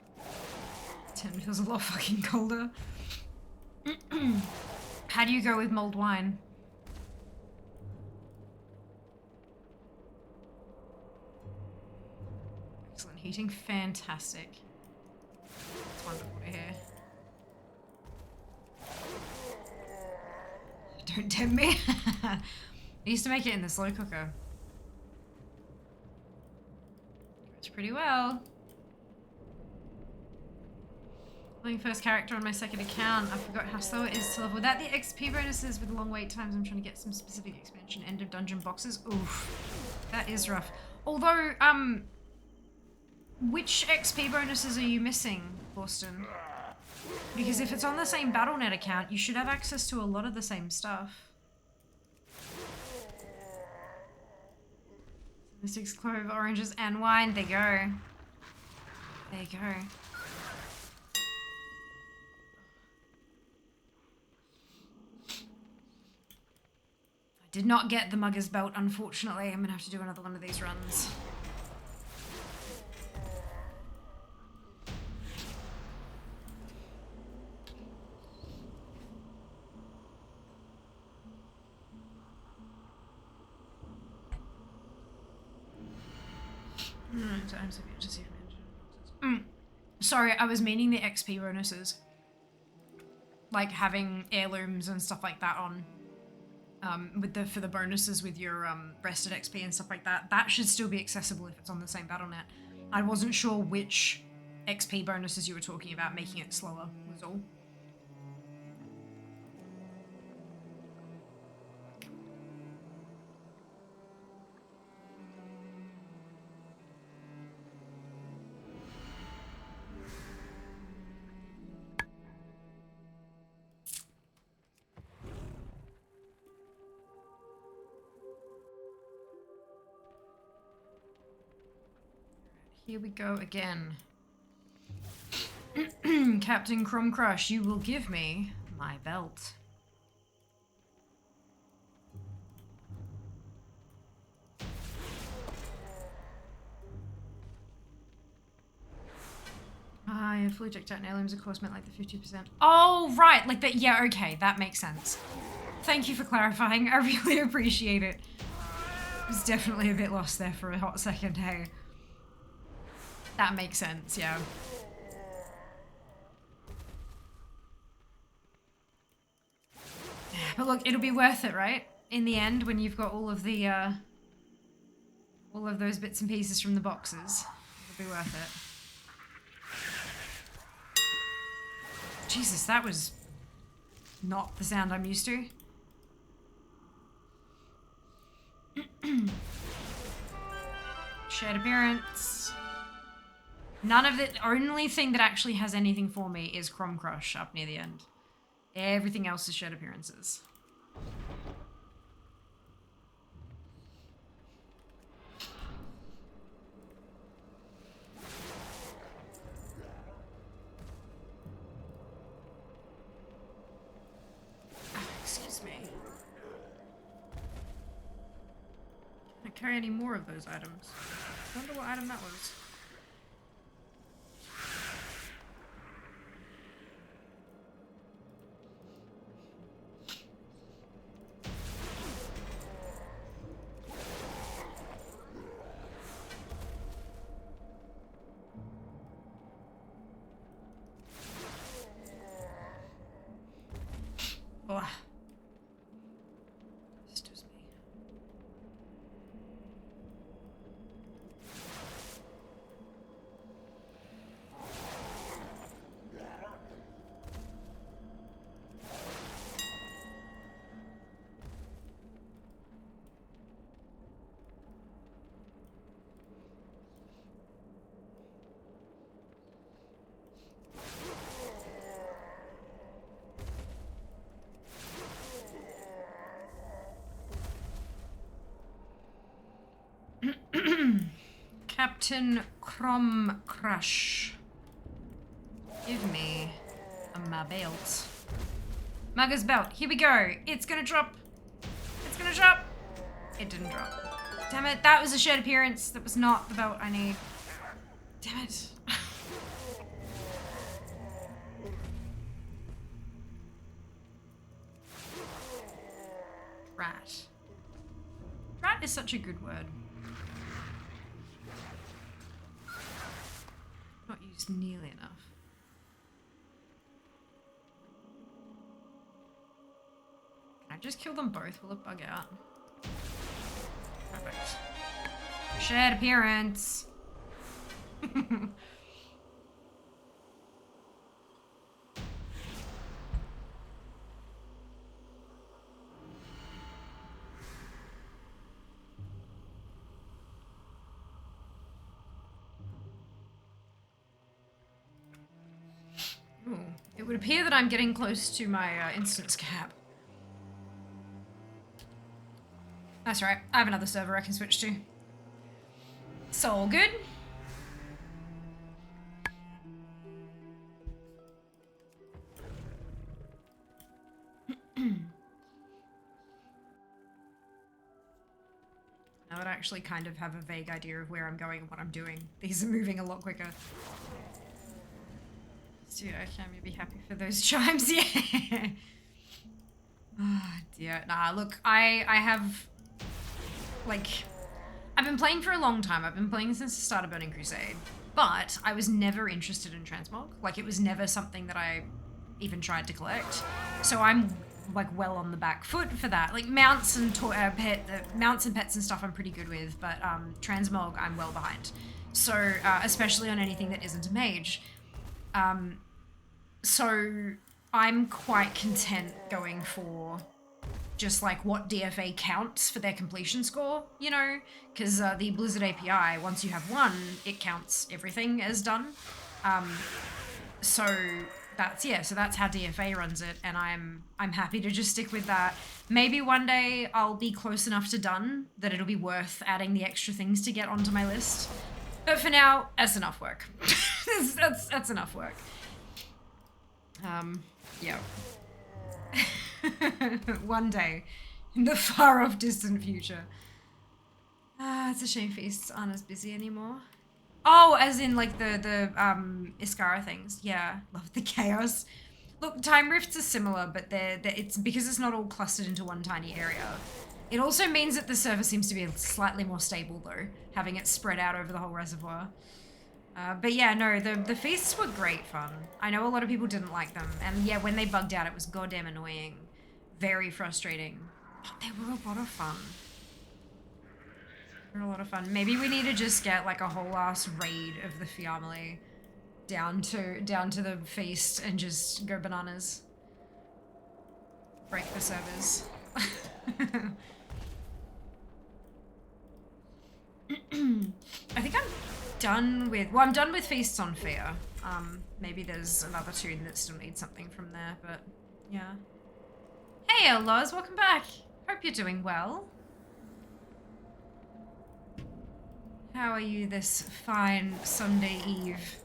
10 feels a lot fucking colder. How do you go with mulled wine? Excellent heating. Fantastic. It's wonderful to hear. Don't tempt me. I used to make it in the slow cooker. Goes pretty well. Playing first character on my second account. I forgot how slow it is to level. Without the XP bonuses with long wait times, I'm trying to get some specific expansion end of dungeon boxes. Oof. That is rough. Although, which XP bonuses are you missing, Boston? Because if it's on the same BattleNet account, you should have access to a lot of the same stuff. 6 clove, oranges, and wine. There you go. There you go. I did not get the Mugger's Belt, unfortunately. I'm gonna have to do another one of these runs. Sorry, I was meaning the XP bonuses. Like having heirlooms and stuff like that on. For the bonuses with your rested XP and stuff like that. That should still be accessible if it's on the same BattleNet. I wasn't sure which XP bonuses you were talking about making it slower, was all. Here we go again. Captain Crumcrush, you will give me my belt. Yeah, fully checked out heirlooms, of course, meant like the 50%. Oh, right, like that. Yeah, okay, that makes sense. Thank you for clarifying. I really appreciate it. I was definitely a bit lost there for a hot second, hey. That makes sense, yeah. But look, it'll be worth it, right? In the end, when you've got all of the, all of those bits and pieces from the boxes. It'll be worth it. Jesus, that was not the sound I'm used to. Shared appearance. None of the only thing that actually has anything for me is Crom Crush up near the end. Everything else is shared appearances. Excuse me. Can I carry any more of those items? I wonder what item that was. Ugh. Excuse me. Captain Crom Crush. Give me my belt. Mugger's belt. Here we go. It's gonna drop. It's gonna drop. It didn't drop. Damn it. That was a shared appearance. That was not the belt I need. Damn it. Rat. Rat is such a good word. used nearly enough. Can I just kill them both? Will it bug out? Perfect. Shared appearance. Ooh, it would appear that I'm getting close to my instance cap. That's right, I have another server I can switch to. It's all good. Now that I actually kind of have a vague idea of where I'm going and what I'm doing, these are moving a lot quicker. Dude, I can't be happy for those chimes, yeah. Oh dear. Nah, look, I have, like, I've been playing for a long time. I've been playing since the start of Burning Crusade, but I was never interested in transmog. Like, it was never something that I even tried to collect. So I'm, like, well on the back foot for that. Like, mounts and mounts and pets and stuff I'm pretty good with, but transmog I'm well behind. So, especially on anything that isn't a mage. So I'm quite content going for just like what DFA counts for their completion score, you know, because the Blizzard API, once you have one, it counts everything as done. So that's, yeah, so that's how DFA runs it, and I'm happy to just stick with that. Maybe one day I'll be close enough to done that it'll be worth adding the extra things to get onto my list. But for now, that's enough work. that's enough work. Yeah. One day, in the far off distant future. It's a shame feasts aren't as busy anymore. Oh, as in like the Iskara things. Yeah, love the chaos. Look, time rifts are similar, but it's because it's not all clustered into one tiny area. It also means that the server seems to be slightly more stable though, having it spread out over the whole reservoir. But yeah, no, the feasts were great fun. I know a lot of people didn't like them, and yeah, when they bugged out, it was goddamn annoying. Very frustrating. But they were a lot of fun. They were a lot of fun. Maybe we need to just get like a whole ass raid of the family down to the feast and just go bananas. Break the servers. I think I'm done with, well, I'm done with Feasts on Fear. Maybe there's another tune that still needs something from there, but yeah. Hey, Outlaws, welcome back. Hope you're doing well. How are you this fine Sunday Eve?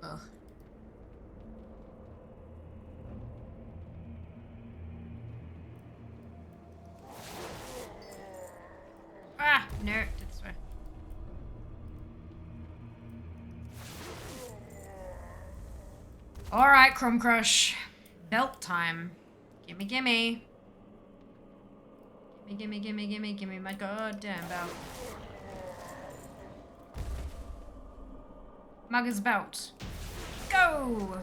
Ugh. Ah, no, this way. All right, Chrome Crush, belt time. Gimme, gimme. Gimme, gimme, gimme, gimme my goddamn belt. Mugger's belt. Go!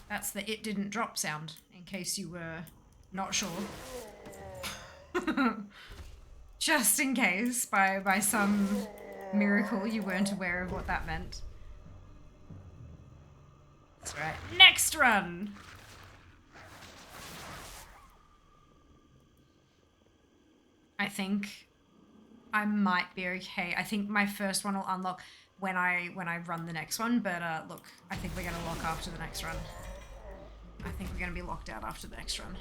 That's the it didn't drop sound, in case you were not sure. Just in case, by some miracle, you weren't aware of what that meant. That's right. Next run! I think I might be okay. I think my first one will unlock when I run the next one, but look, I think we're gonna lock after the next run. I think we're gonna be locked out after the next run.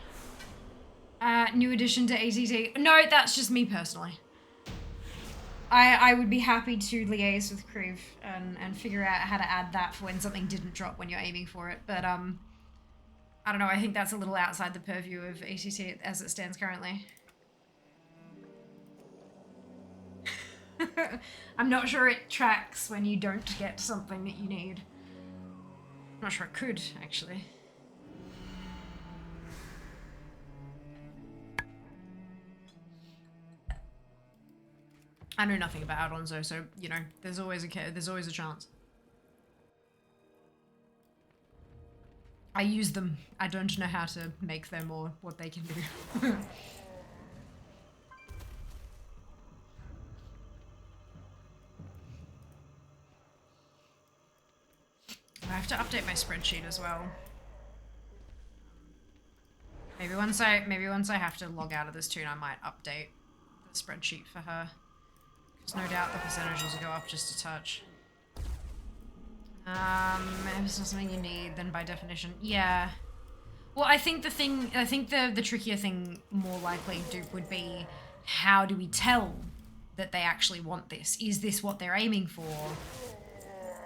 New addition to ATT. No, that's just me personally. I would be happy to liaise with Kriv and figure out how to add that for when something didn't drop when you're aiming for it, but I don't know, I think that's a little outside the purview of ATT as it stands currently. I'm not sure it tracks when you don't get something that you need. I'm not sure it could, actually. I know nothing about add-ons though, so, you know, there's always a chance. I use them. I don't know how to make them or what they can do. I have to update my spreadsheet as well. Maybe once I have to log out of this tune, I might update the spreadsheet for her. Because no doubt the percentages will go up just a touch. If it's not something you need, then by definition, yeah. Well, I think the trickier thing more likely, Duke, would be how do we tell that they actually want this? Is this what they're aiming for?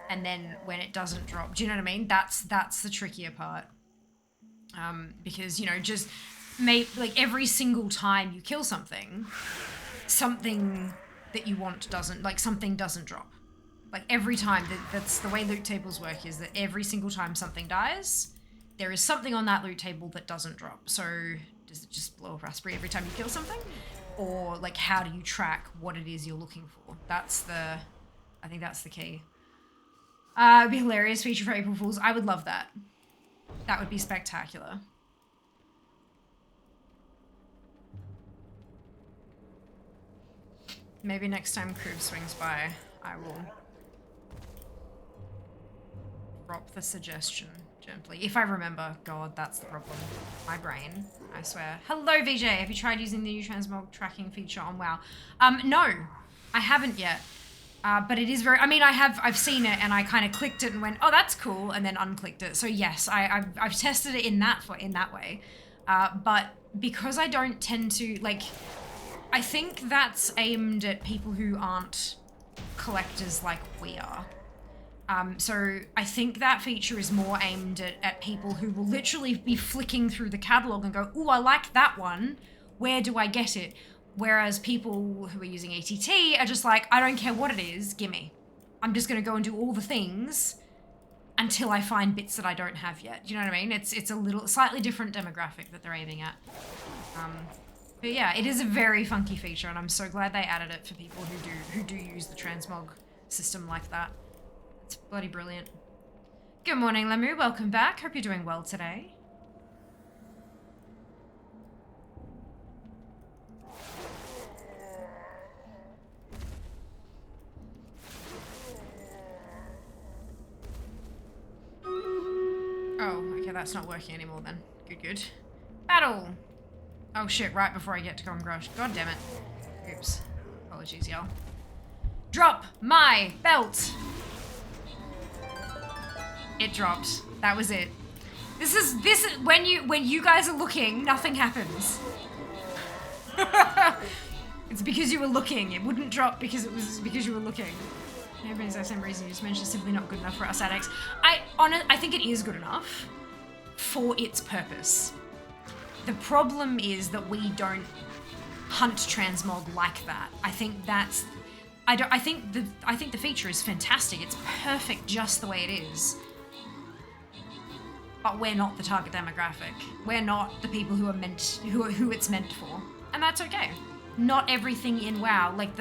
And then when it doesn't drop, do you know what I mean? That's the trickier part. Because, you know, just like every single time you kill something, something that you want something doesn't drop. Like every time, that's the way loot tables work, is that every single time something dies, there is something on that loot table that doesn't drop. So does it just blow a raspberry every time you kill something? Or like, how do you track what it is you're looking for? I think that's the key. It'd be a hilarious feature for April Fools. I would love that. That would be spectacular. Maybe next time Kroob swings by, I will drop the suggestion gently. If I remember. God, that's the problem. My brain, I swear. Hello, VJ. Have you tried using the new transmog tracking feature on WoW? No, I haven't yet. But it is very, I mean, I've seen it and I kind of clicked it and went, oh, that's cool, and then unclicked it. So yes, I've tested it in that way. But because I don't tend to, like, I think that's aimed at people who aren't collectors like we are. So I think that feature is more aimed at people who will literally be flicking through the catalog and go, ooh, I like that one. Where do I get it? Whereas people who are using ATT are just like, I don't care what it is, gimme. I'm just going to go and do all the things until I find bits that I don't have yet. Do you know what I mean? It's a little slightly different demographic that they're aiming at. But yeah, it is a very funky feature, and I'm so glad they added it for people who do use the transmog system like that. It's bloody brilliant. Good morning, Lemu. Welcome back. Hope you're doing well today. Oh, okay, that's not working anymore then. Good. Battle! Oh shit, right before I get to Gongrush. God damn it. Oops. Apologies, y'all. Drop my belt! It dropped. That was it. This is when you guys are looking, nothing happens. It's because you were looking. It wouldn't drop because you were looking. Everybody's the same reason. You just mentioned simply not good enough for us addicts. I think it is good enough for its purpose. The problem is that we don't hunt transmog like that. I think the feature is fantastic. It's perfect just the way it is. But we're not the target demographic. We're not the people who it's meant for, and that's okay. Not everything in WoW, like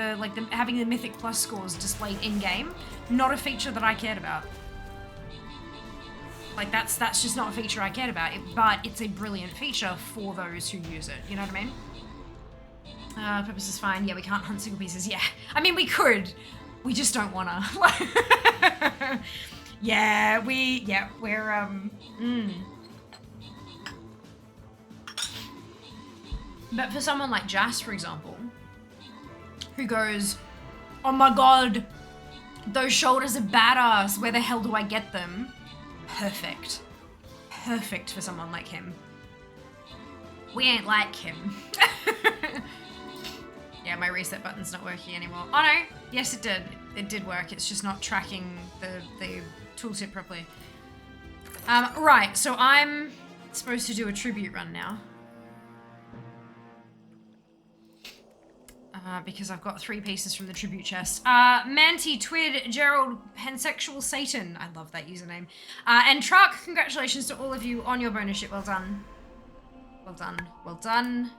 having the Mythic Plus scores displayed in game, not a feature that I cared about. Like that's just not a feature I cared about. But it's a brilliant feature for those who use it. You know what I mean? Purpose is fine. Yeah, we can't hunt single pieces. Yeah, I mean we could. We just don't wanna. We're But for someone like Jas, for example, who goes, oh my god, those shoulders are badass, where the hell do I get them? Perfect. Perfect for someone like him. We ain't like him. Yeah, my reset button's not working anymore. Oh no, yes it did. It did work, it's just not tracking the tooltip properly. Right, so I'm supposed to do a tribute run now. Because I've got 3 pieces from the tribute chest. Manti, Twid, Gerald, Pansexual Satan. I love that username. And Truck, congratulations to all of you on your bonus ship. Well done. Well done. Well done.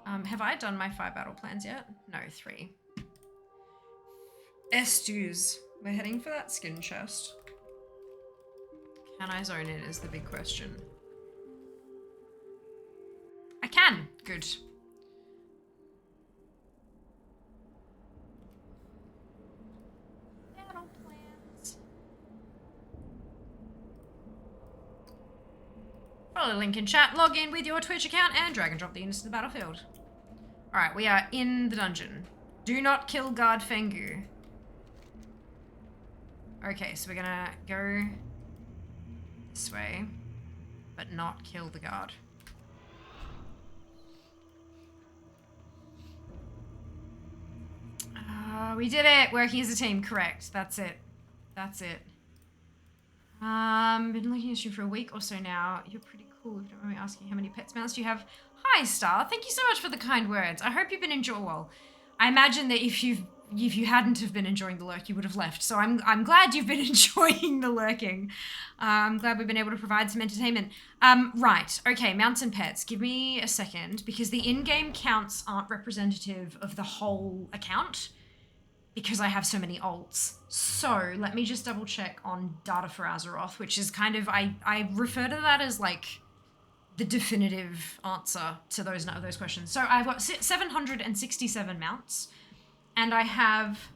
Have I done my 5 battle plans yet? No, 3. Estus. We're heading for that skin chest. Can I zone in is the big question. I can. Good. Battle plans. Follow the link in chat, log in with your Twitch account, and drag and drop the units to the battlefield. Alright, we are in the dungeon. Do not kill guard Fengu. Okay, so we're gonna go this way, but not kill the guard. We did it! Working as a team, correct. That's it. That's it. Been looking at you for a week or so now. You're pretty cool. If you don't mind me asking, how many pets mounts do you have? Hi, Star. Thank you so much for the kind words. I hope you've been enjoying. Well, I imagine that if you hadn't have been enjoying the lurk, you would have left. So I'm glad you've been enjoying the lurking. I'm glad we've been able to provide some entertainment. Right. Okay, mounts and pets. Give me a second, because the in-game counts aren't representative of the whole account, because I have so many alts. So let me just double check on data for Azeroth, which is kind of, I refer to that as like the definitive answer to those questions. So I've got 767 mounts, and I have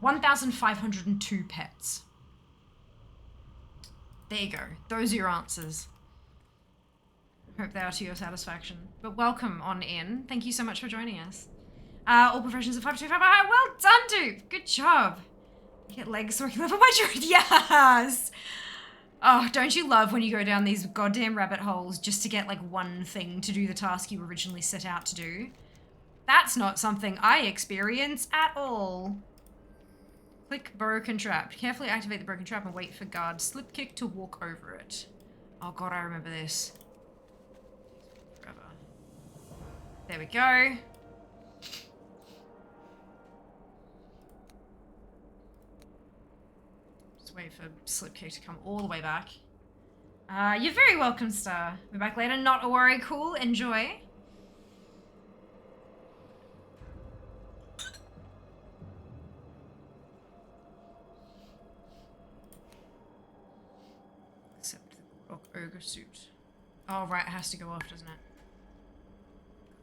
1,502 pets. There you go. Those are your answers. Hope they are to your satisfaction. But welcome on in. Thank you so much for joining us. All professions of 525. Well done, dude. Good job. Get legs so I can level my druid. Yes. Oh, don't you love when you go down these goddamn rabbit holes just to get like one thing to do the task you originally set out to do? That's not something I experience at all. Click broken trap. Carefully activate the broken trap and wait for guard slip kick to walk over it. Oh god, I remember this. Forever. There we go. Wait for Slipkick to come all the way back. You're very welcome, Star. We're back later. Not a worry. Cool. Enjoy. Except the ogre suit. Oh, right. It has to go off, doesn't it?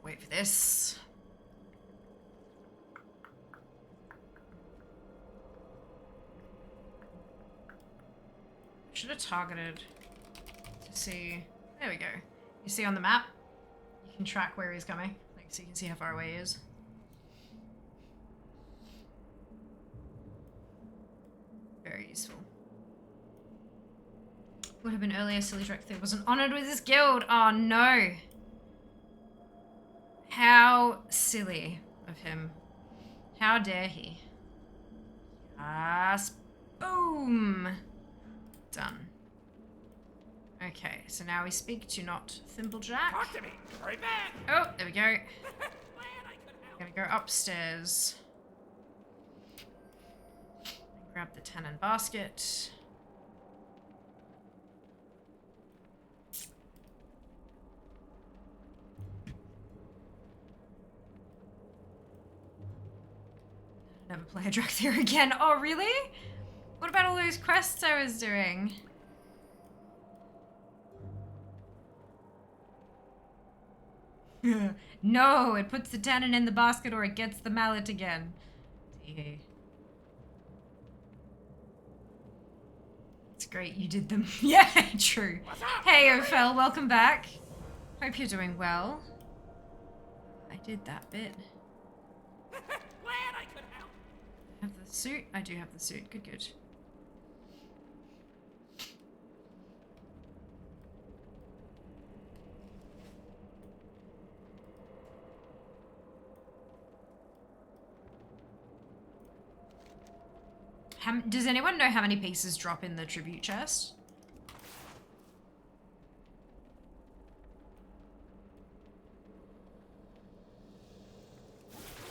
Wait for this. Should have targeted to see. There we go. You see on the map, you can track where he's coming, like so you can see how far away he is. Very useful. Would have been earlier. Silly Drek wasn't honored with his guild. Oh no! How silly of him! How dare he? Yes. Boom. Done. Okay, so now we speak to not Thimblejack. Talk to me. Hurry back. Oh, there we go. Gonna go upstairs. Grab the tannin basket. Never play a Drakthir again. Oh, really? What about all those quests I was doing? No, it puts the tannin in the basket or it gets the mallet again. It's great you did them. Yeah, true. Hey, Ophel, welcome back. Hope you're doing well. I did that bit. Glad I could help. Have the suit? I do have the suit. Good, good. Does anyone know how many pieces drop in the tribute chest?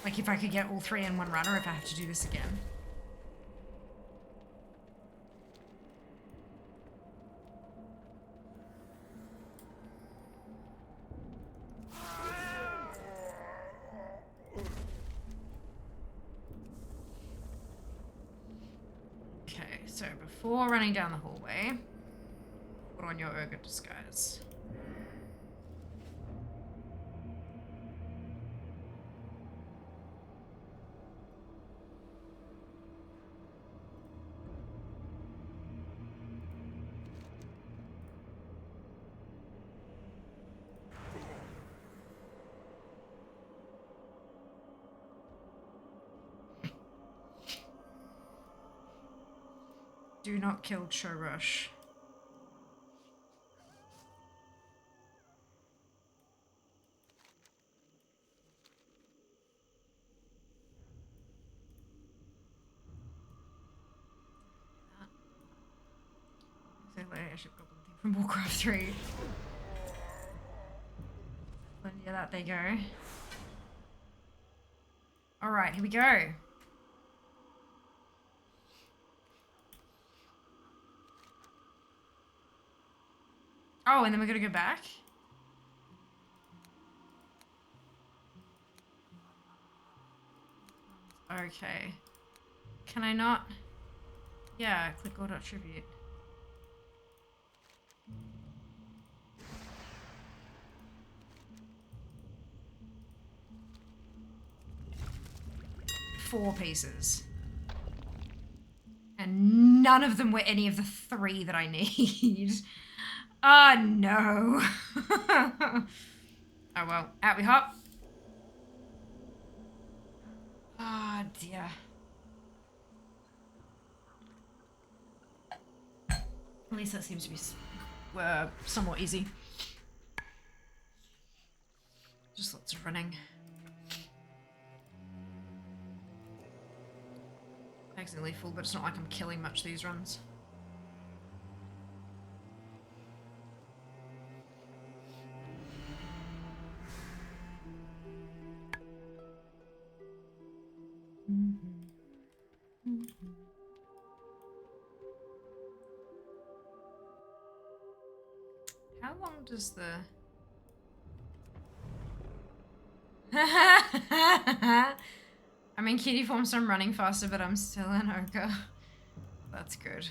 Like if I could get all three in one run, or if I have to do this again. so before running down the hallway, put on your ogre disguise. Do not kill Chorush. Exactly, I should goblin thing from Warcraft 3. But yeah, that they go. Alright, here we go. Oh, and then we're gonna go back? Okay. Can I not? Yeah, click auto attribute. Four pieces. And none of them were any of the three that I need. Oh no. Oh well, out we hop. Oh dear. At least that seems to be somewhat easy. Just lots of running. Accidentally full, but it's not like I'm killing much these runs. How long does the... I'm in kitty form, so I'm running faster, but I'm still an ogre. That's good.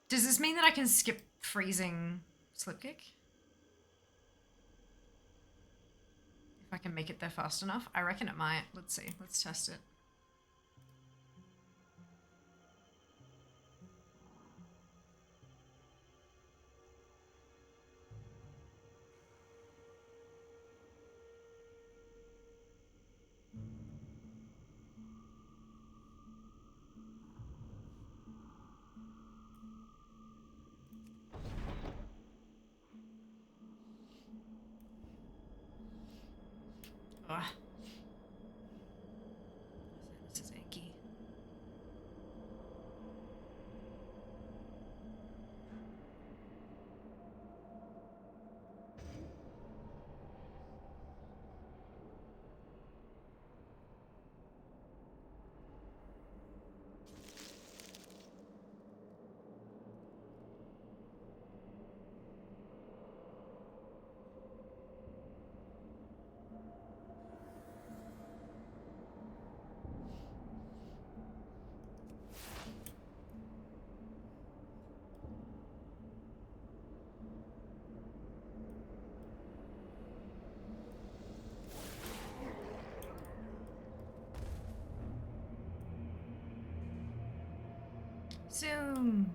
Does this mean that I can skip freezing slipkick? If I can make it there fast enough? I reckon it might. Let's see. Let's test it. Ugh. This is icky. Zoom.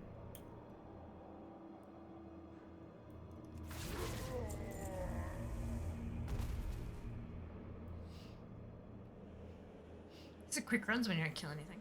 It's a quick runs when you don't kill anything.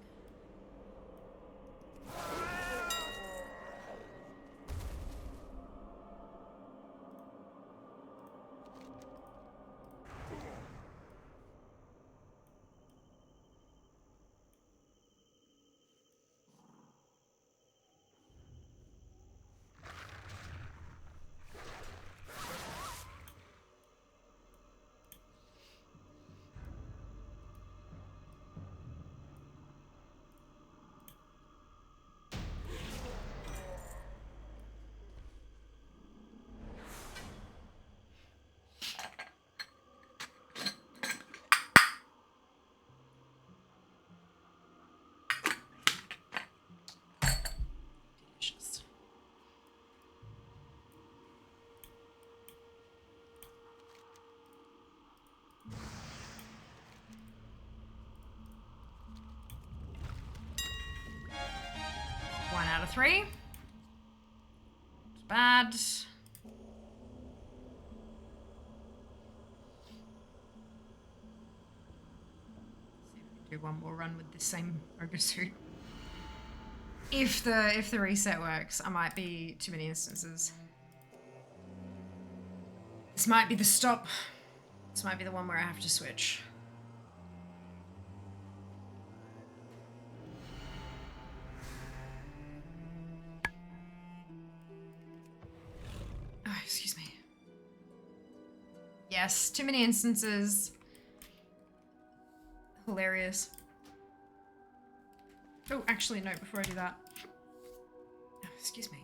3. Bad. Do one more run with the same ogre suit. If the reset works, I might be too many instances. This might be the stop. This might be the one where I have to switch. Oh, excuse me. Yes, too many instances. Hilarious. Oh, actually, no, before I do that. Oh, excuse me.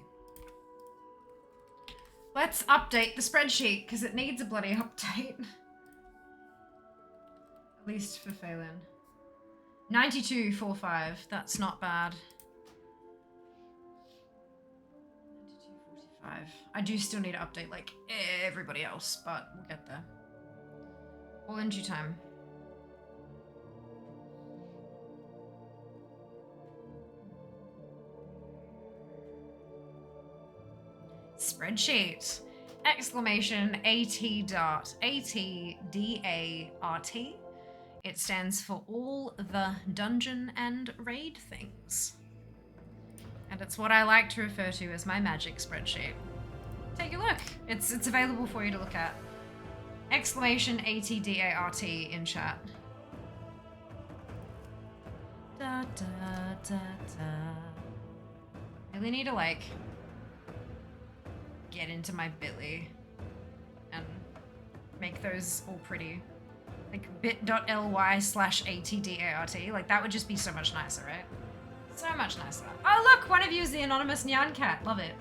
Let's update the spreadsheet, because it needs a bloody update. At least for Phelan. 92.45, that's not bad. 92.45. I do still need to update, like, everybody else, but we'll get there. All in due time. Spreadsheet. Exclamation AT dart. ATDART. It stands for all the dungeon and raid things. And it's what I like to refer to as my magic spreadsheet. Take a look. It's available for you to look at. Exclamation ATDART in chat. Da da da da. Really need to like get into my Bitly and make those all pretty. Like bit.ly/ATDART. Like that would just be so much nicer, right? So much nicer. Oh look, one of you is the anonymous Nyan Cat. Love it.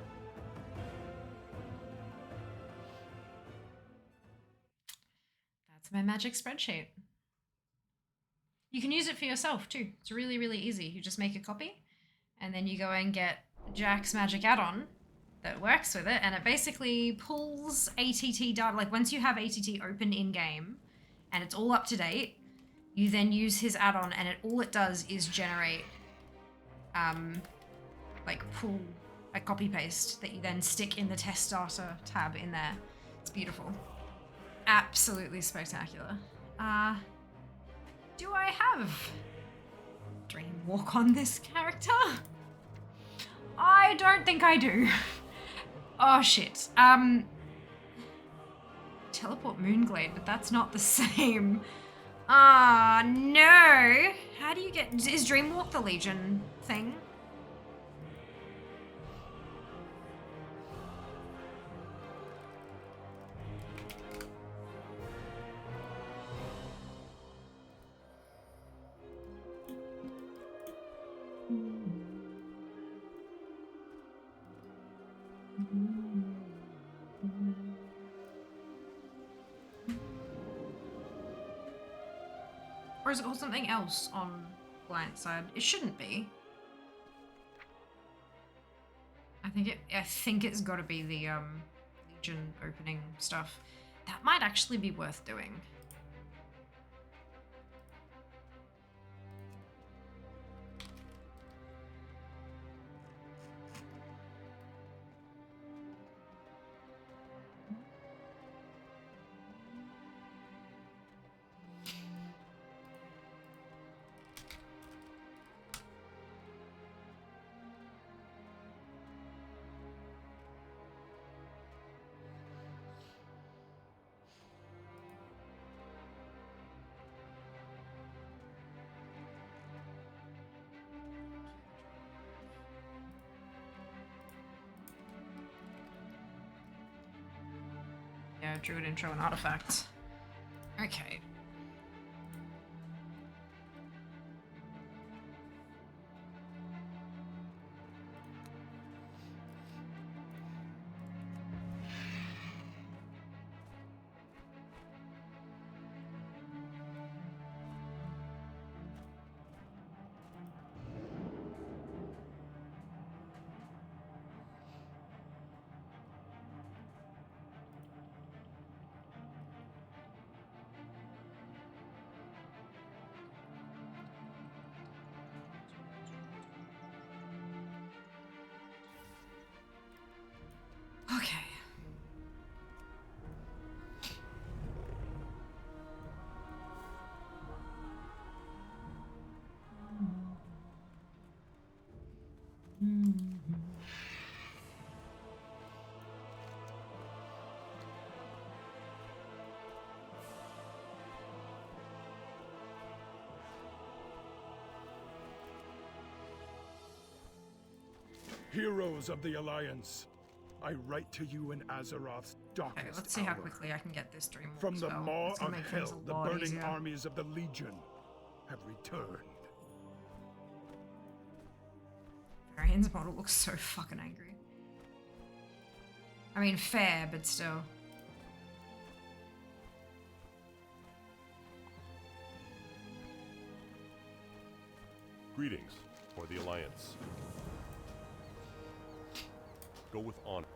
That's my magic spreadsheet. You can use it for yourself too. It's really, really easy. You just make a copy and then you go and get Jack's magic add-on that works with it, and it basically pulls ATT data. Like once you have ATT open in game and it's all up to date, you then use his add-on and all it does is generate like pull a copy paste that you then stick in the test data tab in there. It's beautiful. Absolutely spectacular. Do I have Dream Walk on this character? I don't think I do. Oh shit. Teleport Moonglade, but that's not the same. Ah, no. How do you get... Is Dreamwalk the Legion thing? Or is it called something else on client side? It shouldn't be. I think it's got to be the Legion opening stuff. That might actually be worth doing. Yeah, Druid intro and artifacts. Okay. Heroes of the Alliance, I write to you in Azeroth's darkest Okay, let's see how hour. quickly I can get this dream From the spell. maw It's gonna of make things hell, a the lot burning easier. armies of the Legion have returned. Varian's model looks so fucking angry. I mean, fair, but still. Greetings for the Alliance. Go with honor.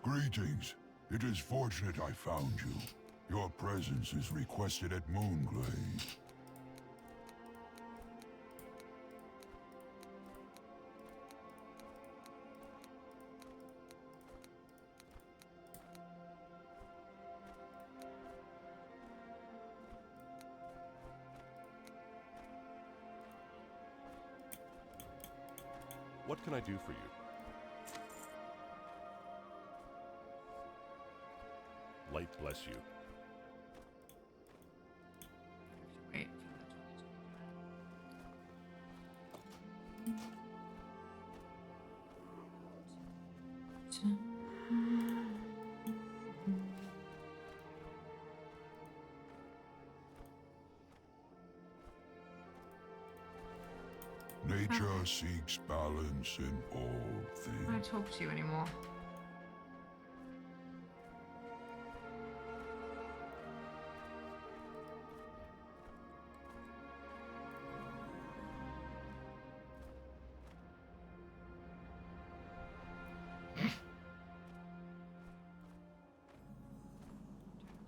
Greetings. It is fortunate I found you. Your presence is requested at Moonglade. What can I do for you? Light bless you. Wait. Nature seeks balance in all things. I don't talk to you anymore.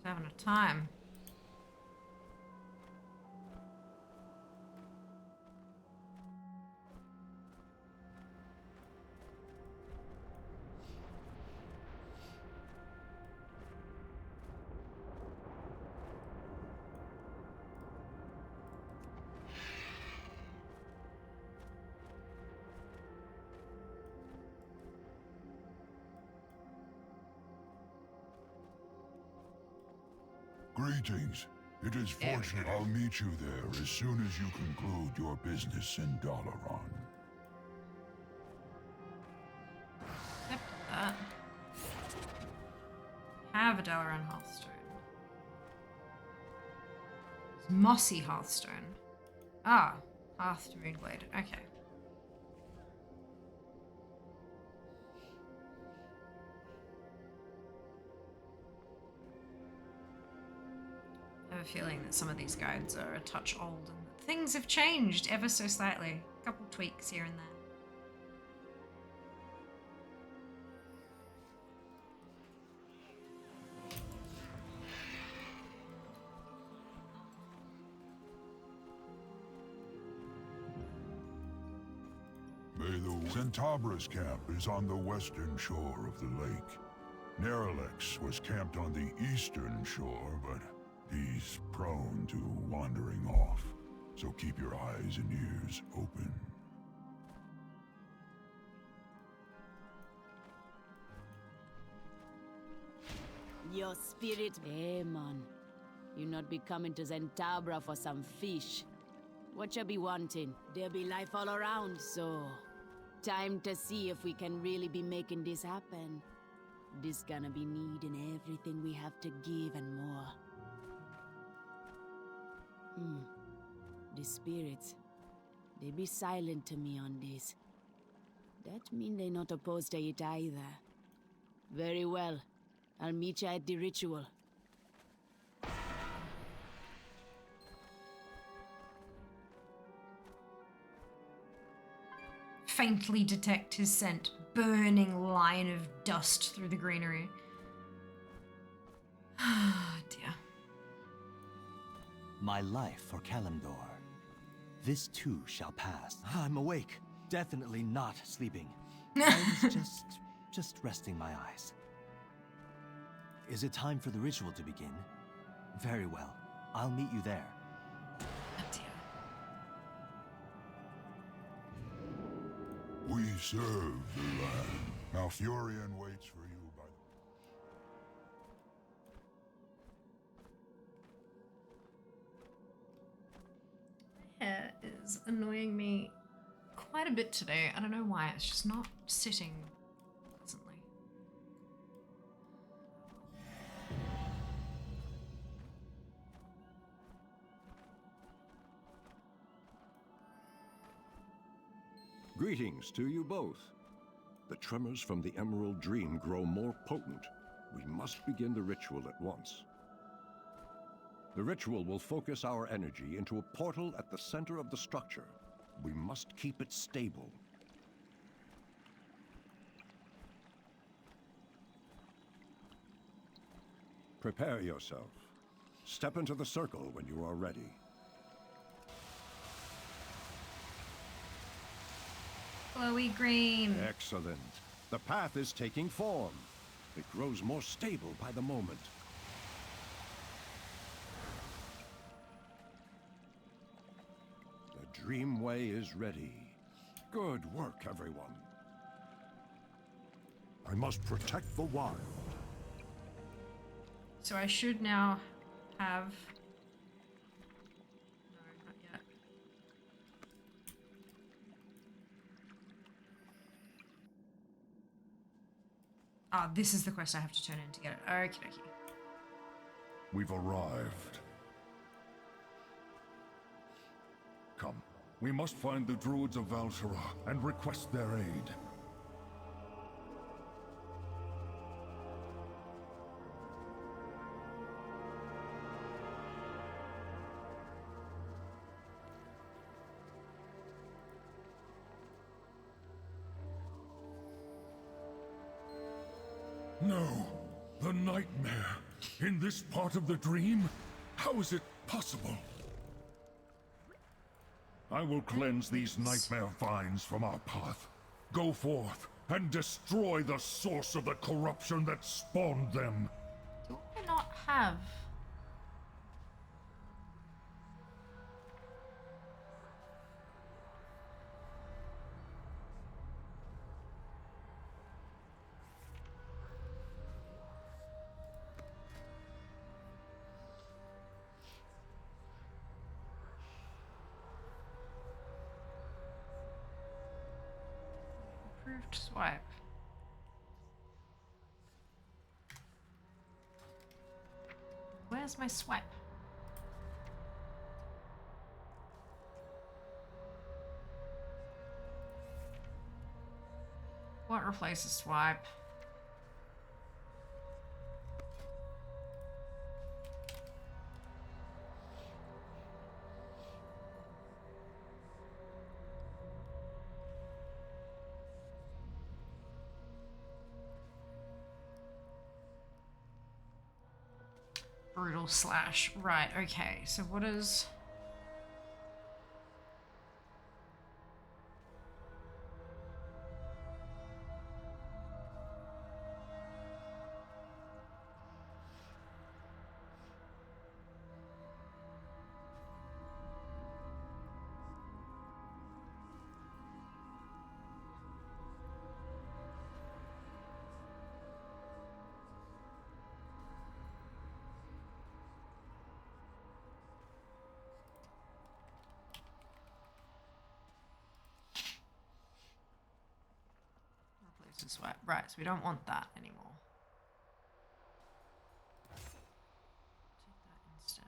Having a time. Greetings. It is fortunate I'll meet you there as soon as you conclude your business in Dalaran. Accept that. Have a Dalaran Hearthstone. It's mossy Hearthstone. Ah, Hearth to Moonglade. Okay. I have a feeling that some of these guides are a touch old and that things have changed ever so slightly. A couple tweaks here and there. Centabra's camp is on the western shore of the lake. Neralex was camped on the eastern shore, but he's prone to wandering off. So keep your eyes and ears open. Your spirit, hey man. You not be coming to Zentabra for some fish. What you be wanting? There be life all around, so time to see if we can really be making this happen. This gonna be needing everything we have to give and more. The spirits, they be silent to me on this. That mean they not opposed to it either. Very well. I'll meet you at the ritual. Faintly detect his scent, burning line of dust through the greenery. Ah, dear. My life for Kalimdor. This too shall pass. I'm awake. Definitely not sleeping. I was just resting my eyes. Is it time for the ritual to begin? Very well. I'll meet you there. Oh dear. We serve the land. Malfurion waits for you by My hair is annoying me quite a bit today. I don't know why. It's just not sitting pleasantly. Greetings to you both. The tremors from the Emerald Dream grow more potent. We must begin the ritual at once. The ritual will focus our energy into a portal at the center of the structure. We must keep it stable. Prepare yourself. Step into the circle when you are ready. Glowy green. Excellent. The path is taking form. It grows more stable by the moment. The Dreamway is ready. Good work, everyone. I must protect the wild. So I should now have... No, not yet. Ah, this is the quest I have to turn in to get it. Okie dokie. We've arrived. Come, we must find the druids of Val'sharah and request their aid. No, the nightmare. In this part of the dream? How is it possible? I will cleanse these nightmare vines from our path. Go forth and destroy the source of the corruption that spawned them. Do I not have... Improved swipe. Where's my swipe? What replaces swipe? Brutal slash. Right, okay. So what is... replaces swipe. Right, so we don't want that anymore. Take that instead.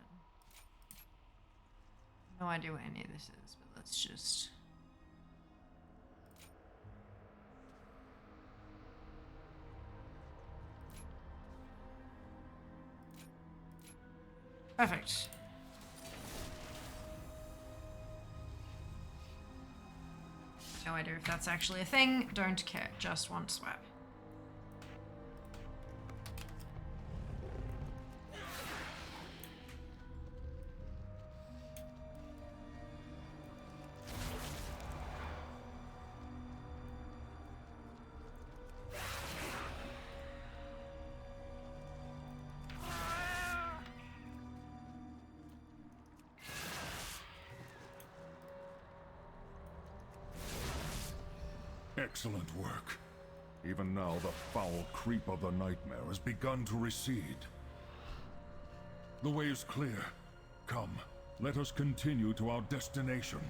No idea what any of this is, but let's just... Perfect. No idea if that's actually a thing. Don't care. Just want swap. Excellent work. Even now, the foul creep of the nightmare has begun to recede. The way is clear. Come, let us continue to our destination.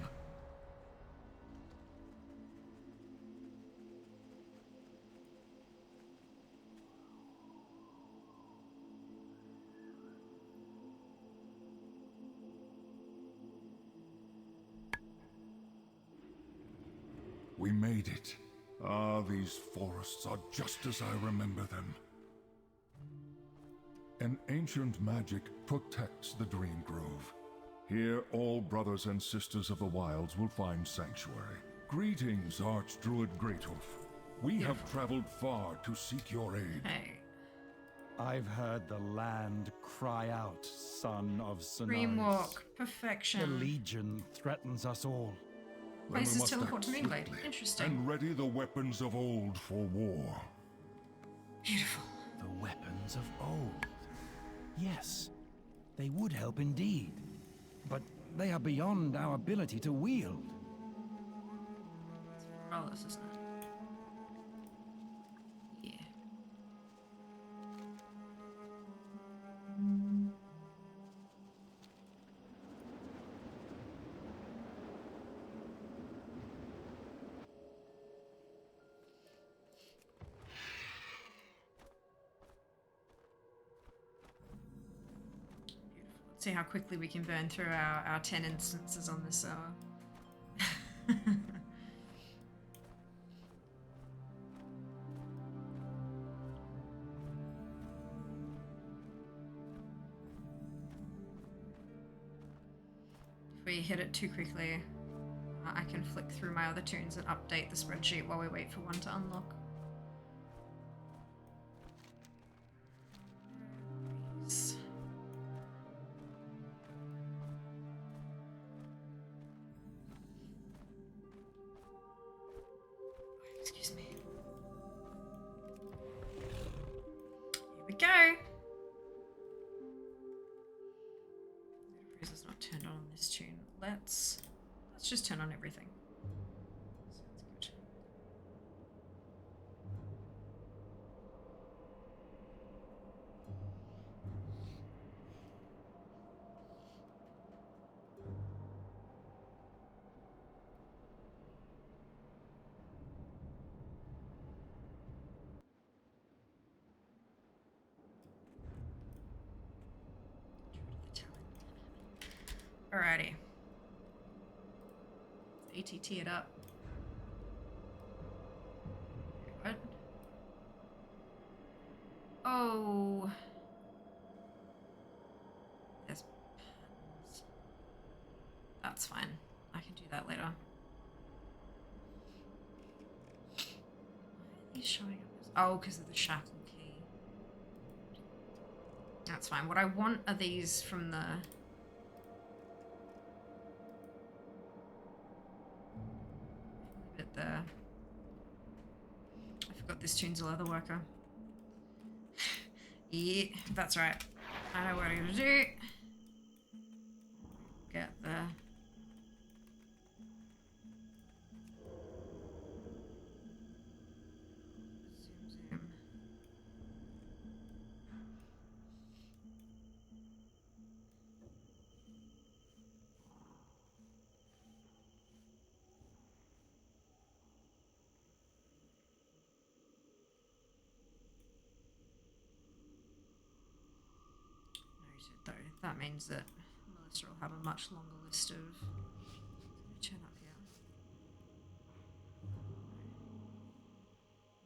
We made it. Ah, these forests are just as I remember them. An ancient magic protects the Dream Grove. Here, all brothers and sisters of the wilds will find sanctuary. Greetings, Archdruid Greathoof. We have traveled far to seek your aid. Hey. I've heard the land cry out, son of Sonoris. Dreamwalk, perfection. The Legion threatens us all. Places teleport to Moonblade. Interesting. And ready the weapons of old for war. Beautiful. The weapons of old. Yes, they would help indeed. But they are beyond our ability to wield. It's Morales, isn't it? Yeah. See how quickly we can burn through our 10 instances on this server. If we hit it too quickly, I can flick through my other tunes and update the spreadsheet while we wait for one to unlock. Excuse me. Here we go. The freezer's not turned on this tune. Let's just turn on everything. Sounds good. Alrighty. ATT it up. What? Oh. There's patterns. That's fine. I can do that later. Why are these showing up as... Oh, because of the shackle key. That's fine. What I want are these from the... there. I forgot this tune's a leather worker. Yeah, that's right. I know what I'm gonna do. Get the... Zoom. Though that means that Melissa will have a much longer list of... Turn up here.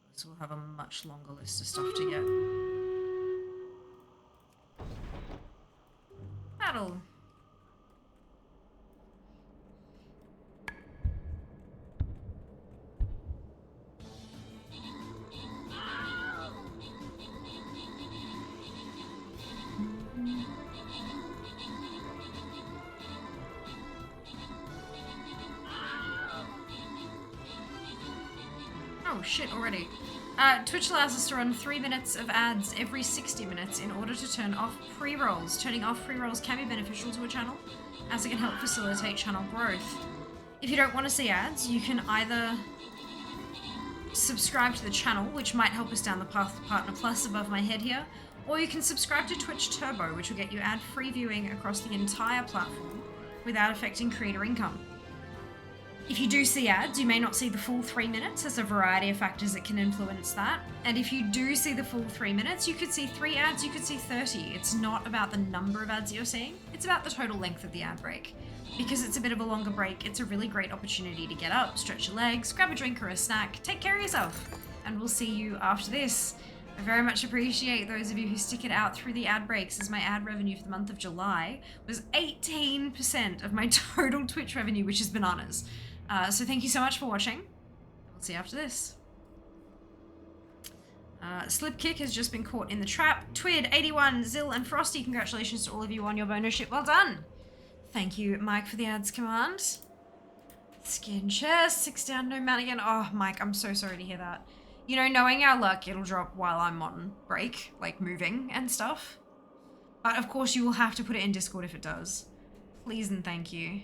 Melissa will have a much longer list of stuff to get. Battle. Oh shit, already. Twitch allows us to run 3 minutes of ads every 60 minutes in order to turn off pre-rolls. Turning off pre-rolls can be beneficial to a channel, as it can help facilitate channel growth. If you don't want to see ads, you can either subscribe to the channel, which might help us down the path to Partner Plus above my head here, or you can subscribe to Twitch Turbo, which will get you ad-free viewing across the entire platform without affecting creator income. If you do see ads, you may not see the full 3 minutes. There's a variety of factors that can influence that. And if you do see the full 3 minutes, you could see 3 ads, you could see 30. It's not about the number of ads you're seeing, it's about the total length of the ad break. Because it's a bit of a longer break, it's a really great opportunity to get up, stretch your legs, grab a drink or a snack, take care of yourself. And we'll see you after this. I very much appreciate those of you who stick it out through the ad breaks, as my ad revenue for the month of July was 18% of my total Twitch revenue, which is bananas. So thank you so much for watching. We'll see you after this. Slipkick has just been caught in the trap. Twid, 81, Zill, and Frosty, congratulations to all of you on your bonus ship. Well done. Thank you, Mike, for the ads command. Skin chest, 6 down, no man again. Oh, Mike, I'm so sorry to hear that. You know, knowing our luck, it'll drop while I'm on break, like moving and stuff. But of course, you will have to put it in Discord if it does. Please and thank you.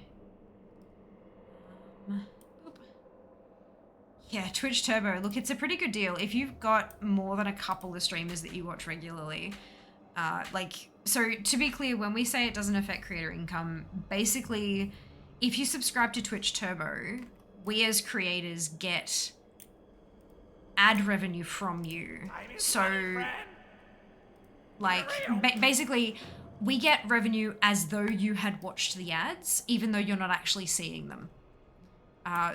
Yeah, Twitch Turbo. Look, it's a pretty good deal. If you've got more than a couple of streamers that you watch regularly, so to be clear, when we say it doesn't affect creator income, basically, if you subscribe to Twitch Turbo, we as creators get ad revenue from you. So, like, basically, we get revenue as though you had watched the ads, even though you're not actually seeing them.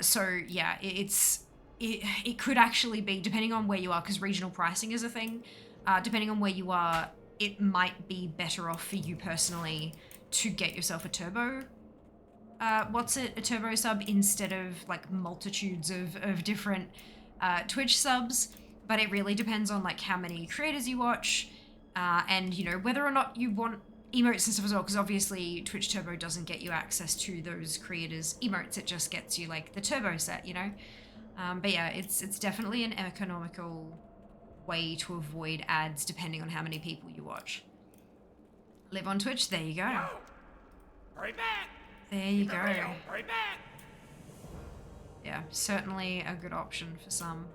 So yeah, it could actually be, depending on where you are, because regional pricing is a thing, depending on where you are, it might be better off for you personally to get yourself a turbo, a turbo sub instead of like multitudes of different Twitch subs, but it really depends on like how many creators you watch, and you know, whether or not you want emotes and stuff as well, because obviously Twitch Turbo doesn't get you access to those creators' emotes, it just gets you like the turbo set, you know? But yeah, it's definitely an economical way to avoid ads depending on how many people you watch. Live on Twitch, there you go. Hurry back! There you go. Hurry back! Yeah, certainly a good option for some.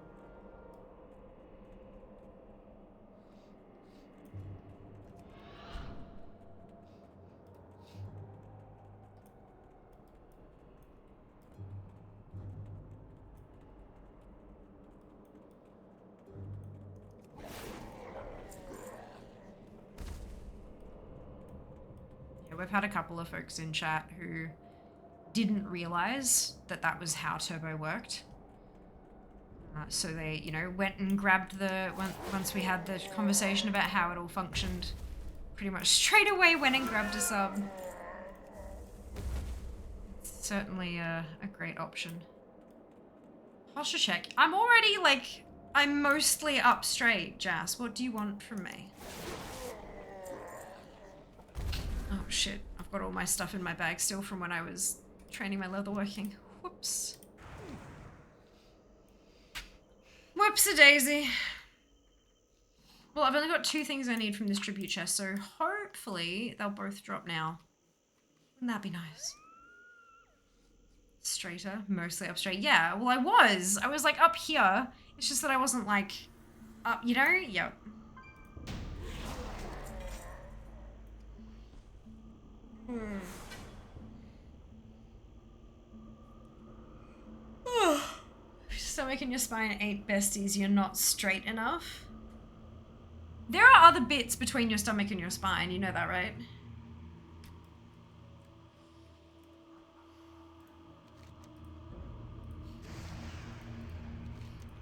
We've had a couple of folks in chat who didn't realize that that was how Turbo worked. So they, you know, went and grabbed once we had the conversation about how it all functioned, pretty much straight away went and grabbed a sub. It's certainly a great option. Posture check. I'm already, like, I'm mostly up straight, Jas. What do you want from me? Oh shit, I've got all my stuff in my bag still from when I was training my leatherworking. Whoops. Whoopsie-daisy. Well, I've only got 2 things I need from this tribute chest, so hopefully they'll both drop now. Wouldn't that be nice? Straighter, mostly up straight. Yeah, well I was like up here. It's just that I wasn't like up, you know? Yep. Stomach and your spine ain't besties, you're not straight enough. There are other bits between your stomach and your spine, you know that, right?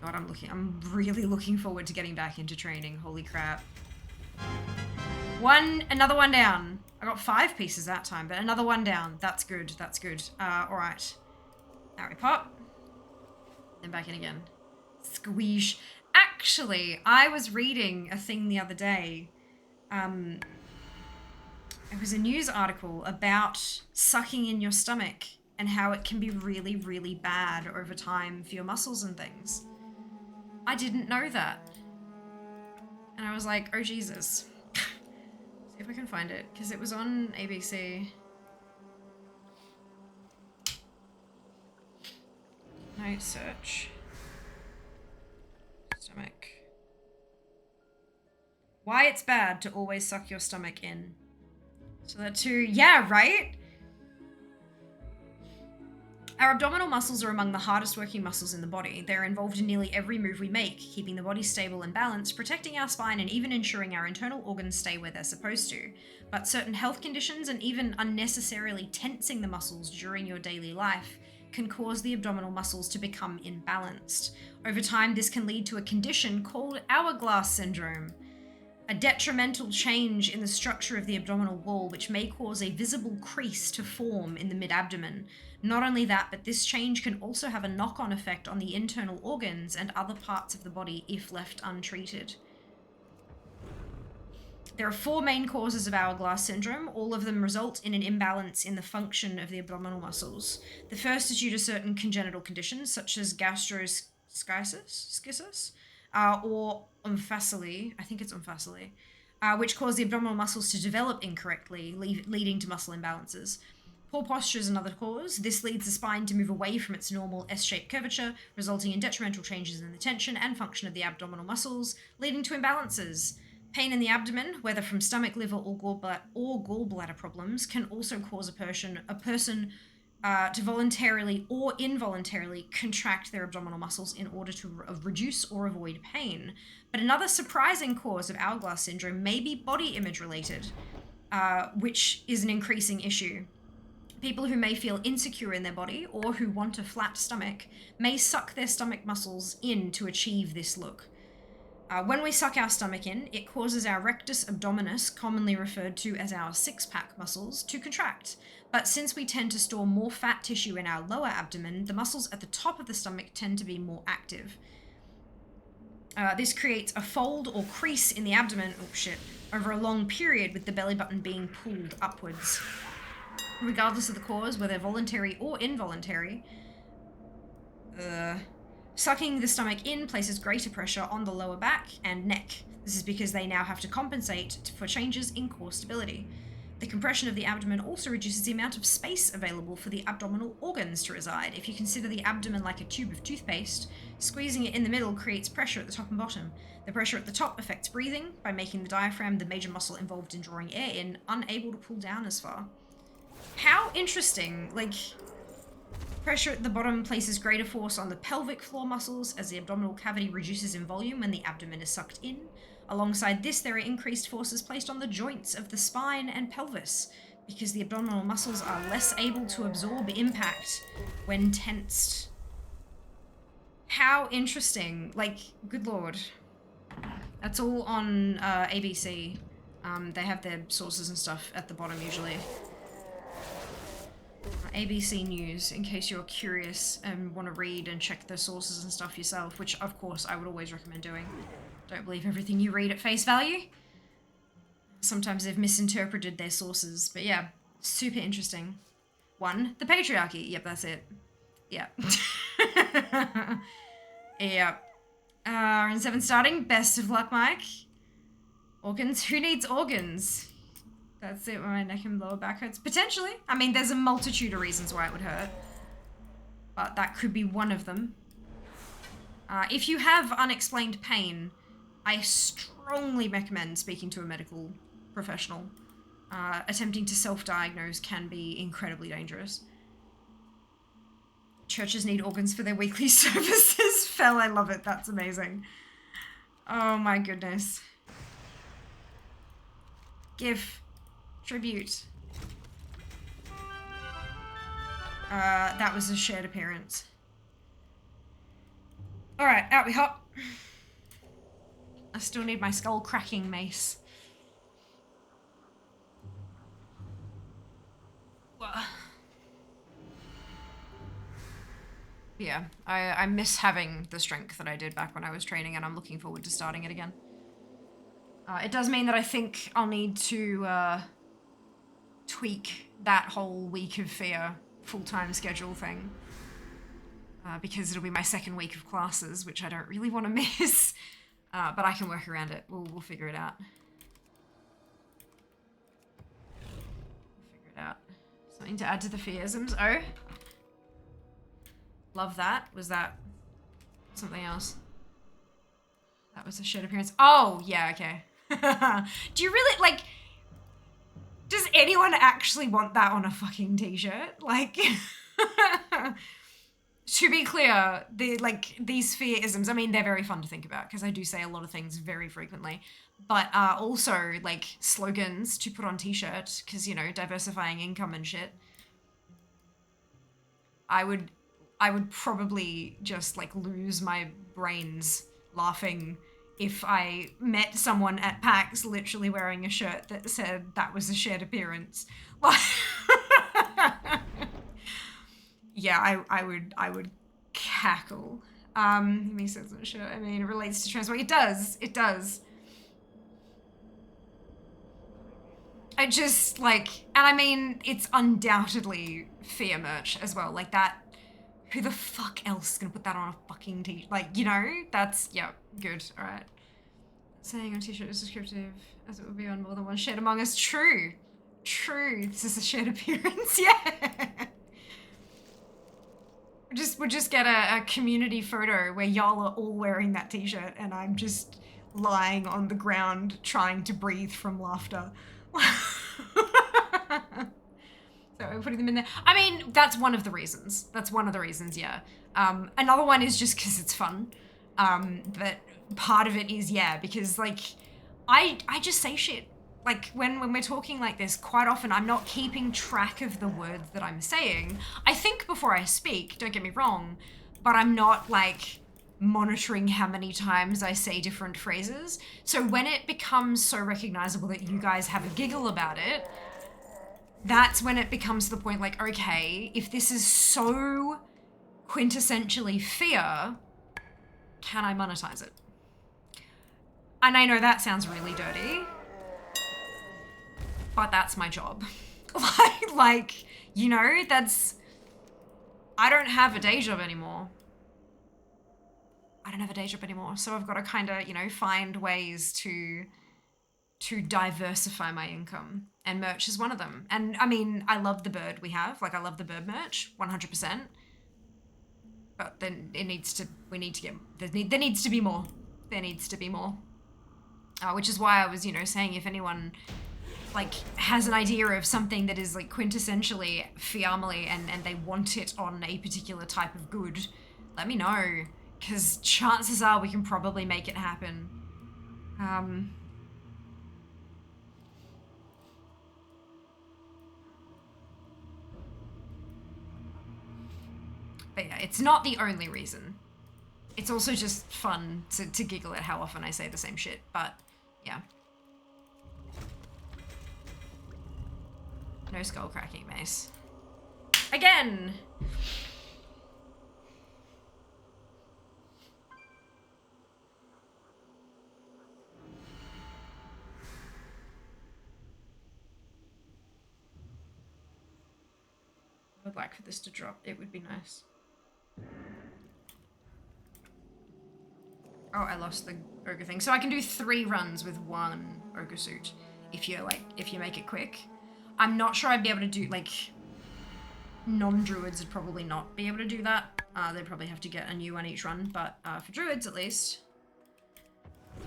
God, I'm really looking forward to getting back into training, holy crap. Another one down. I got 5 pieces that time, but another one down. That's good, that's good. Alright. Now we pop. Then back in again. Squeeze. Actually, I was reading a thing the other day. It was a news article about sucking in your stomach and how it can be really, really bad over time for your muscles and things. I didn't know that. And I was like, oh Jesus. See if I can find it, because it was on ABC. Night search. Stomach. Why it's bad to always suck your stomach in. So that too, yeah, right? Our abdominal muscles are among the hardest working muscles in the body. They're involved in nearly every move we make, keeping the body stable and balanced, protecting our spine, and even ensuring our internal organs stay where they're supposed to. But certain health conditions and even unnecessarily tensing the muscles during your daily life can cause the abdominal muscles to become imbalanced. Over time, this can lead to a condition called hourglass syndrome, a detrimental change in the structure of the abdominal wall, which may cause a visible crease to form in the mid-abdomen. Not only that, but this change can also have a knock-on effect on the internal organs and other parts of the body if left untreated. There are 4 main causes of hourglass syndrome. All of them result in an imbalance in the function of the abdominal muscles. The first is due to certain congenital conditions, such as gastroschisis, or omphasoly, I think it's omphasoly, which cause the abdominal muscles to develop incorrectly, leading to muscle imbalances. Poor posture is another cause. This leads the spine to move away from its normal S-shaped curvature, resulting in detrimental changes in the tension and function of the abdominal muscles, leading to imbalances. Pain in the abdomen, whether from stomach, liver, or gallbladder problems, can also cause a person to voluntarily or involuntarily contract their abdominal muscles in order to reduce or avoid pain. But another surprising cause of hourglass syndrome may be body image related, which is an increasing issue. People who may feel insecure in their body or who want a flat stomach may suck their stomach muscles in to achieve this look. When we suck our stomach in, it causes our rectus abdominis, commonly referred to as our six-pack muscles, to contract. But since we tend to store more fat tissue in our lower abdomen, the muscles at the top of the stomach tend to be more active. This creates a fold or crease in the abdomen, over a long period, with the belly button being pulled upwards. Regardless of the cause, whether voluntary or involuntary, sucking the stomach in places greater pressure on the lower back and neck. This is because they now have to compensate for changes in core stability. The compression of the abdomen also reduces the amount of space available for the abdominal organs to reside. If you consider the abdomen like a tube of toothpaste, squeezing it in the middle creates pressure at the top and bottom. The pressure at the top affects breathing by making the diaphragm, the major muscle involved in drawing air in, unable to pull down as far. How interesting. Pressure at the bottom places greater force on the pelvic floor muscles as the abdominal cavity reduces in volume when the abdomen is sucked in. Alongside this, there are increased forces placed on the joints of the spine and pelvis because the abdominal muscles are less able to absorb impact when tensed. How interesting. Good lord. That's all on ABC. They have their sources and stuff at the bottom usually. ABC News, in case you're curious and want to read and check the sources and stuff yourself, which of course I would always recommend doing. Don't believe everything you read at face value. Sometimes they've misinterpreted their sources, but yeah, super interesting. 1, the patriarchy. Yep, that's it. Yeah. Yep. Round 7 starting. Best of luck, Mike. Organs? Who needs organs? That's it when my neck and lower back hurts. Potentially. I mean, there's a multitude of reasons why it would hurt. But that could be one of them. If you have unexplained pain, I strongly recommend speaking to a medical professional. Attempting to self-diagnose can be incredibly dangerous. Churches need organs for their weekly services. Fel, I love it. That's amazing. Oh my goodness. GIF. Tribute. That was a shared appearance. Alright, out we hop. I still need my skull cracking mace. Yeah, I miss having the strength that I did back when I was training, and I'm looking forward to starting it again. It does mean that I think I'll need to tweak that whole week of fear full-time schedule thing. Because it'll be my second week of classes, which I don't really want to miss. But I can work around it. We'll figure it out. Something to add to the fearisms. Oh. Love that. Was that something else? That was a shared appearance. Oh, yeah, okay. Do you really, like, does anyone actually want that on a fucking t-shirt? Like, to be clear, these fear-isms, I mean, they're very fun to think about because I do say a lot of things very frequently, but also, like, slogans to put on t-shirt because, you know, diversifying income and shit. I would probably just, like, lose my brains laughing if I met someone at PAX literally wearing a shirt that said that was a shared appearance. Like, yeah, I would cackle. It makes sense, I'm sure. I mean, it relates to transport. It does. I just, like, and I mean, it's undoubtedly fear merch as well. Like, that, who the fuck else is gonna put that on a fucking t-shirt? Like, you know, that's, yeah, good, all right. Saying on t-shirt is descriptive, as it would be on more than one shared among us. True. This is a shared appearance, yeah. We'll just get a community photo where y'all are all wearing that t-shirt and I'm just lying on the ground trying to breathe from laughter. So we're putting them in there. I mean, that's one of the reasons. Yeah. Another one is just because it's fun. But part of it is, yeah, because, like, I just say shit. Like, when we're talking like this, quite often I'm not keeping track of the words that I'm saying. I think before I speak, don't get me wrong, but I'm not, like, monitoring how many times I say different phrases. So when it becomes so recognizable that you guys have a giggle about it, that's when it becomes to the point, like, okay, if this is so quintessentially fear, can I monetize it? And I know that sounds really dirty, but that's my job. like, you know, that's, I don't have a day job anymore. So I've got to kind of, you know, find ways to diversify my income, and merch is one of them. And I mean, I love the bird we have, like, I love the bird merch 100%, but then there needs to be more, which is why I was, you know, saying if anyone, like, has an idea of something that is, like, quintessentially Fiamily and they want it on a particular type of good, let me know, because chances are we can probably make it happen. But yeah, it's not the only reason. It's also just fun to giggle at how often I say the same shit, but yeah. No skull cracking, Mace. Again! I would like for this to drop. It would be nice. Oh, I lost the ogre thing. So I can do 3 runs with 1 ogre suit if you make it quick. I'm not sure I'd be able to do, like, non-druids would probably not be able to do that. They'd probably have to get a new one each run, but for druids at least,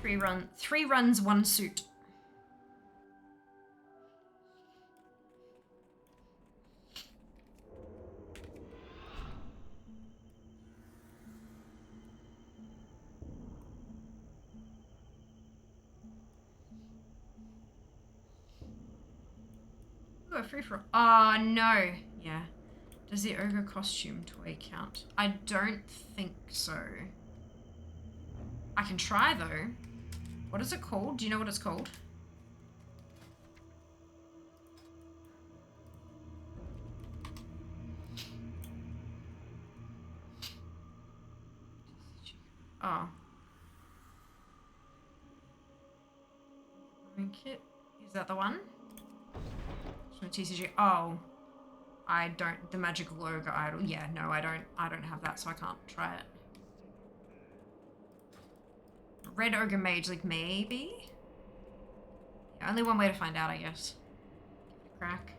3 runs, 1 suit. Ooh, a free for all. No. Yeah. Does the ogre costume toy count? I don't think so. I can try though. What is it called? Do you know what it's called? Oh. Kit. Is that the one? TCG. Oh. I don't, the magical ogre idol. Yeah, no, I don't have that, so I can't try it. Red ogre mage, like, maybe? Yeah, only one way to find out, I guess. Give it a crack.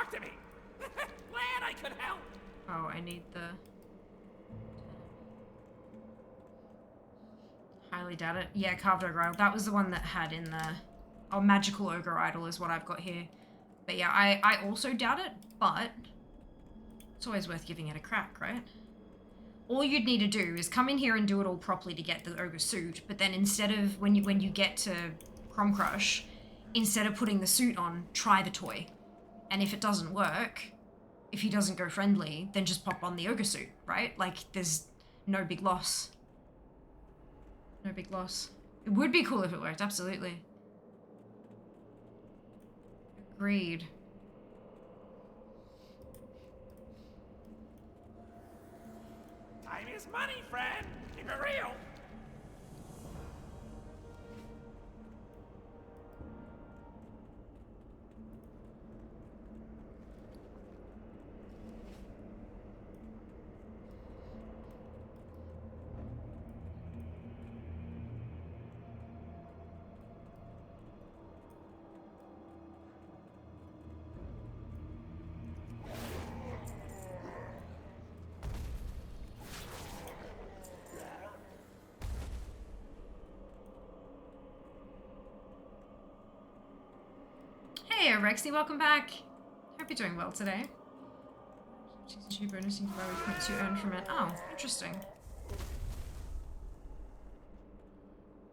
talk to me. Glad I could help. Oh, I need the... Highly doubt it. Yeah, carved ogre idol. That was the one that had in the... Oh, magical ogre idol is what I've got here. But yeah, I also doubt it, but it's always worth giving it a crack, right? All you'd need to do is come in here and do it all properly to get the ogre suit, but then instead of, when you get to Crom Crush, instead of putting the suit on, try the toy. And if it doesn't work, if he doesn't go friendly, then just pop on the ogre suit, right? Like, there's no big loss. No big loss. It would be cool if it worked, absolutely. Agreed. Time is money, friend. Keep it real. Hey, Rexy, welcome back. Hope you're doing well today. TCG bonus and value points you earn from it. Oh, interesting.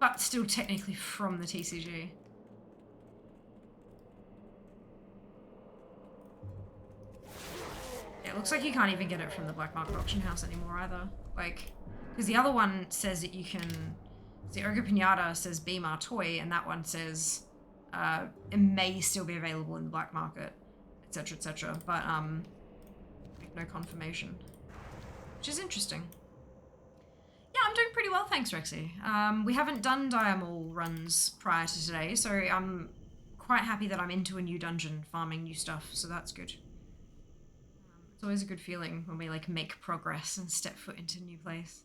But still technically from the TCG. Yeah, it looks like you can't even get it from the Black Market Auction House anymore either. Like, because the other one says that you can... The Ogre Pinata says Beam toy, and that one says... it may still be available in the black market, etc., but no confirmation, which is interesting. Yeah, I'm doing pretty well, thanks, Rexy. We haven't done Diamol runs prior to today, so I'm quite happy that I'm into a new dungeon, farming new stuff, so that's good. It's always a good feeling when we like make progress and step foot into a new place.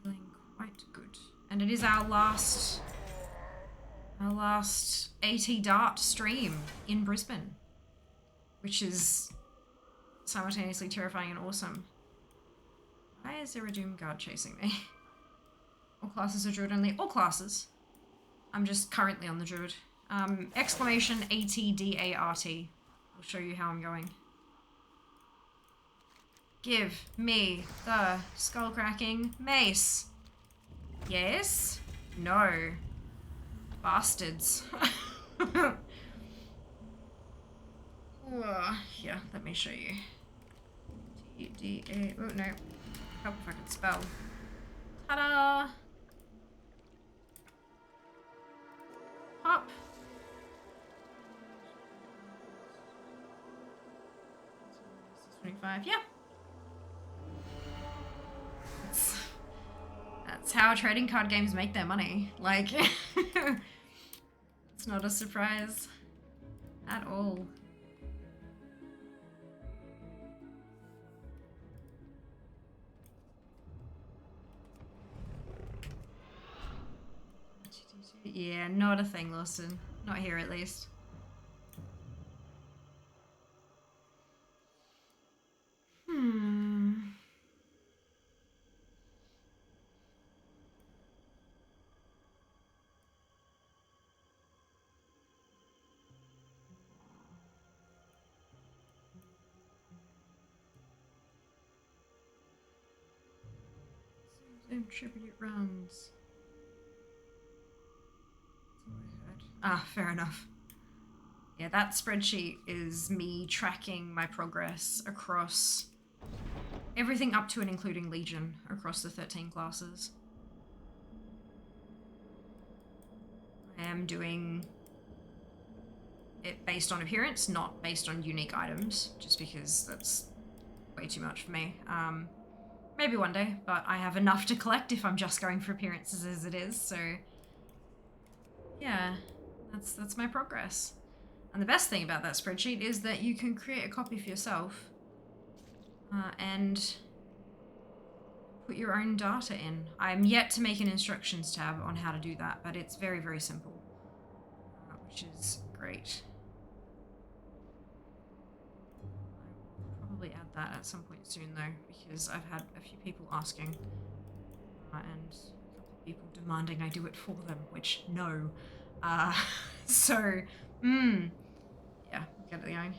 Feeling quite good. And it is our last AT Dart stream in Brisbane, which is simultaneously terrifying and awesome. Why is there a Doom Guard chasing me? All classes are Druid only. All classes. I'm just currently on the Druid. Exclamation ATDART. I'll show you how I'm going. Give me the skull-cracking mace. Yes? No. Bastards. Here, let me show you. T-D-A... Oh, no. Help if I could spell. Ta-da! Hop. $25, yeah. That's how trading card games make their money. Like, it's not a surprise at all. Yeah, not a thing, Lawson. Not here, at least. Tribute runs. Ah, fair enough. Yeah, that spreadsheet is me tracking my progress across everything up to and including Legion across the 13 classes. I am doing it based on appearance, not based on unique items, just because that's way too much for me. Maybe one day, but I have enough to collect if I'm just going for appearances as it is, so yeah, that's my progress. And the best thing about that spreadsheet is that you can create a copy for yourself and put your own data in. I'm yet to make an instructions tab on how to do that, but it's very, very simple, which is Great. I'll probably add that at some point soon though, because I've had a few people asking, and a couple of people demanding I do it for them, which no. So, yeah, get it going.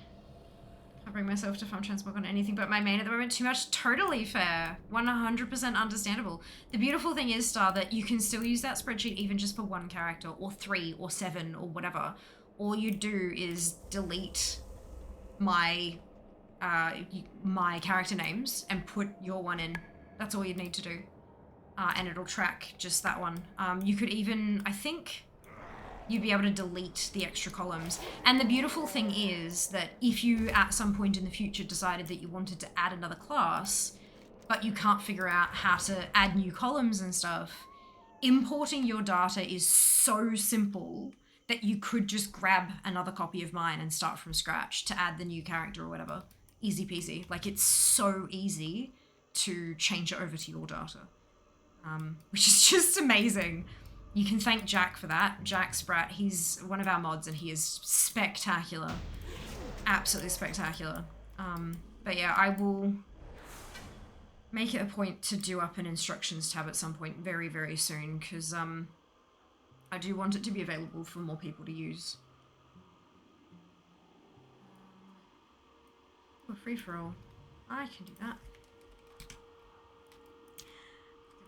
Can't bring myself to farm transmog on anything but my main at the moment. Too much. Totally fair. 100% understandable. The beautiful thing is, Star, that you can still use that spreadsheet even just for one character, or 3, or 7, or whatever. All you do is delete my my character names and put your one in. That's all you need to do. And it'll track just that one. You could even, I think, you'd be able to delete the extra columns. And the beautiful thing is that if you at some point in the future decided that you wanted to add another class, but you can't figure out how to add new columns and stuff, importing your data is so simple that you could just grab another copy of mine and start from scratch to add the new character or whatever. Easy peasy. Like, it's so easy to change it over to your data, which is just amazing. You can thank Jack for that. Jack Spratt, he's one of our mods and he is spectacular. Absolutely spectacular. But yeah, I will make it a point to do up an instructions tab at some point very, very soon, because I do want it to be available for more people to use. Oh, free-for-all. I can do that.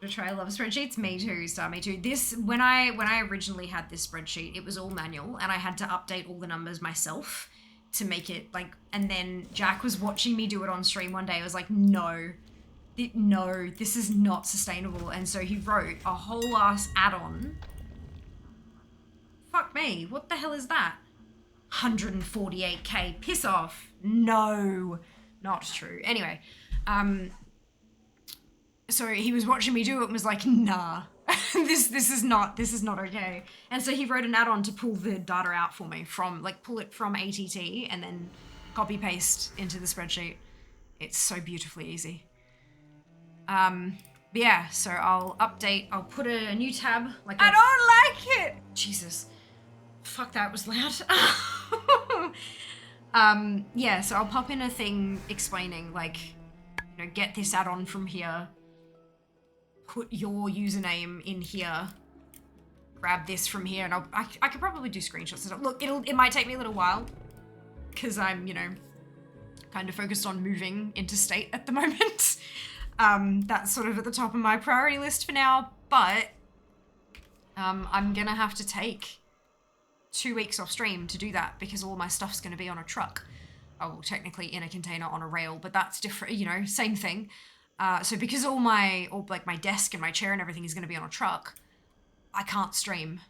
To try. I love spreadsheets. Me too, Star. Me too. This, when I originally had this spreadsheet, it was all manual and I had to update all the numbers myself to make it like, and then Jack was watching me do it on stream one day. I was like, no, this is not sustainable. And so he wrote a whole ass add-on. Fuck me. What the hell is that? 148k. Piss off. No, not true. Anyway, so he was watching me do it and was like, nah, this is not okay. And so he wrote an add-on to pull the data out for me from, like, pull it from ATT and then copy paste into the spreadsheet. It's so beautifully easy. But yeah, so I'll update, I'll put a new tab. Like, I don't like it. Jesus. Fuck, that was loud. Yeah, so I'll pop in a thing explaining, like, you know, get this add-on from here. Put your username in here, grab this from here, and I could probably do screenshots and stuff. Look, it might take me a little while, because I'm, you know, kind of focused on moving interstate at the moment. That's sort of at the top of my priority list for now, but I'm gonna have to take 2 weeks off stream to do that, because all my stuff's gonna be on a truck. Oh, well, technically in a container on a rail, but that's different, you know, same thing. So because all my desk and my chair and everything is going to be on a truck, I can't stream.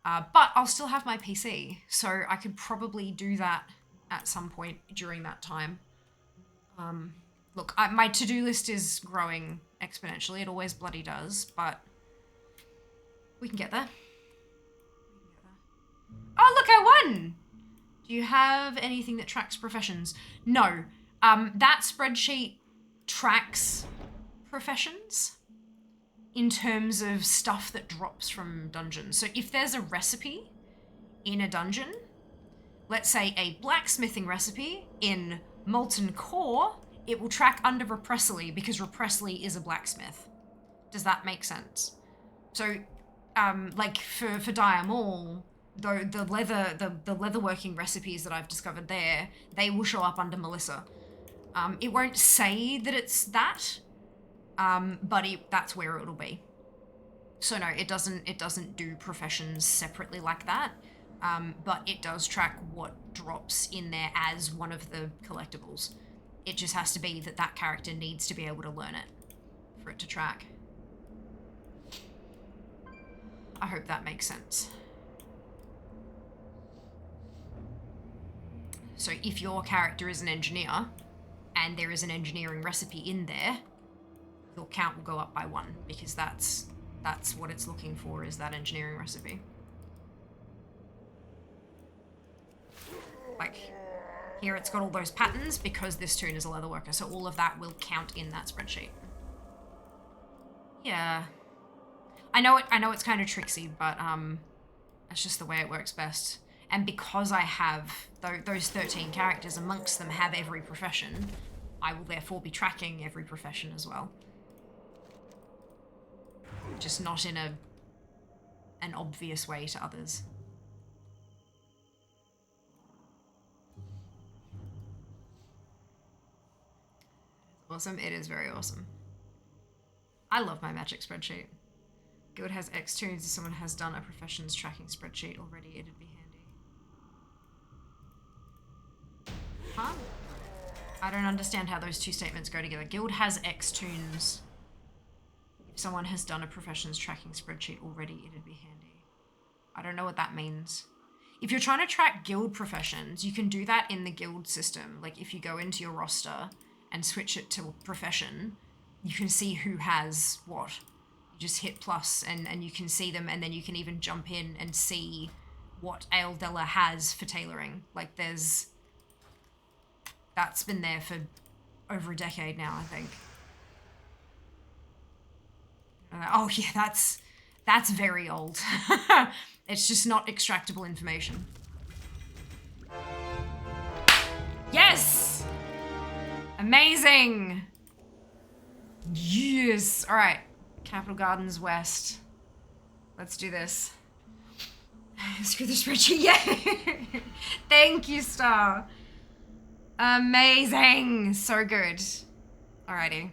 But I'll still have my PC, so I could probably do that at some point during that time. Look, my to-do list is growing exponentially. It always bloody does, but we can get there. Oh, look, I won! Do you have anything that tracks professions? No. That spreadsheet tracks professions in terms of stuff that drops from dungeons. So if there's a recipe in a dungeon, let's say a blacksmithing recipe in Molten Core, it will track under Repressly because Repressly is a blacksmith. Does that make sense? So, like for Dire Maul, though the leatherworking recipes that I've discovered there, they will show up under Melissa. It won't say that it's that, but that's where it'll be. So no, it doesn't do professions separately like that, but it does track what drops in there as one of the collectibles. It just has to be that character needs to be able to learn it for it to track. I hope that makes sense. So if your character is an engineer, and there is an engineering recipe in there, your count will go up by 1, because that's what it's looking for, is that engineering recipe. Like, here it's got all those patterns because this toon is a leatherworker, so all of that will count in that spreadsheet. Yeah. I know it's kind of tricksy, but that's just the way it works best. And because I have those 13 characters, amongst them have every profession, I will therefore be tracking every profession as well. Just not in an obvious way to others. Awesome. It is very awesome. I love my magic spreadsheet. Guild has X tunes. If someone has done a professions tracking spreadsheet already, it'd be handy. Huh? I don't understand how those two statements go together. Guild has X tunes. If someone has done a professions tracking spreadsheet already, it'd be handy. I don't know what that means. If you're trying to track guild professions, you can do that in the guild system. Like if you go into your roster and switch it to profession, you can see who has what. You just hit plus and you can see them, and then you can even jump in and see what Aeldella has for tailoring. Like that's been there for over a decade now, I think. Oh yeah, that's very old. It's just not extractable information. Yes! Amazing! Yes! All right, Capital Gardens West. Let's do this. Screw the spreadsheet, yeah! Thank you, Star. Amazing! So good. Alrighty.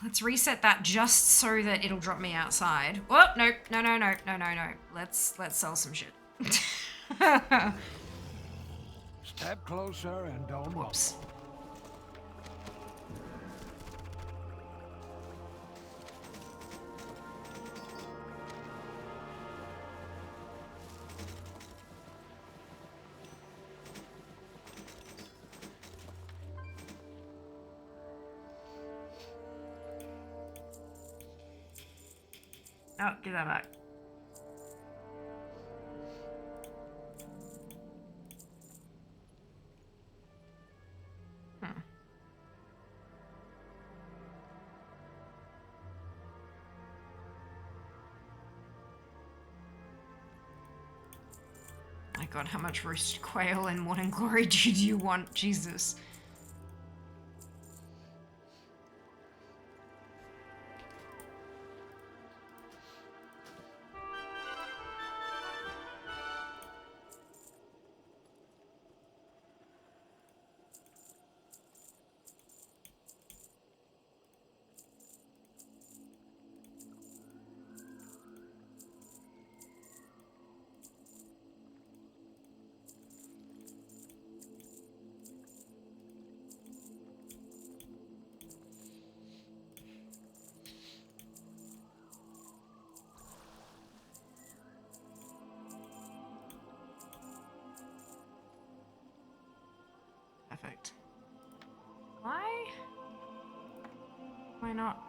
Let's reset that just so that it'll drop me outside. Oh, nope. No. Let's sell some shit. Step closer and don't Whoops. Oh, give that back. My God, how much roast quail and morning glory do you want? Jesus. Perfect. Why not?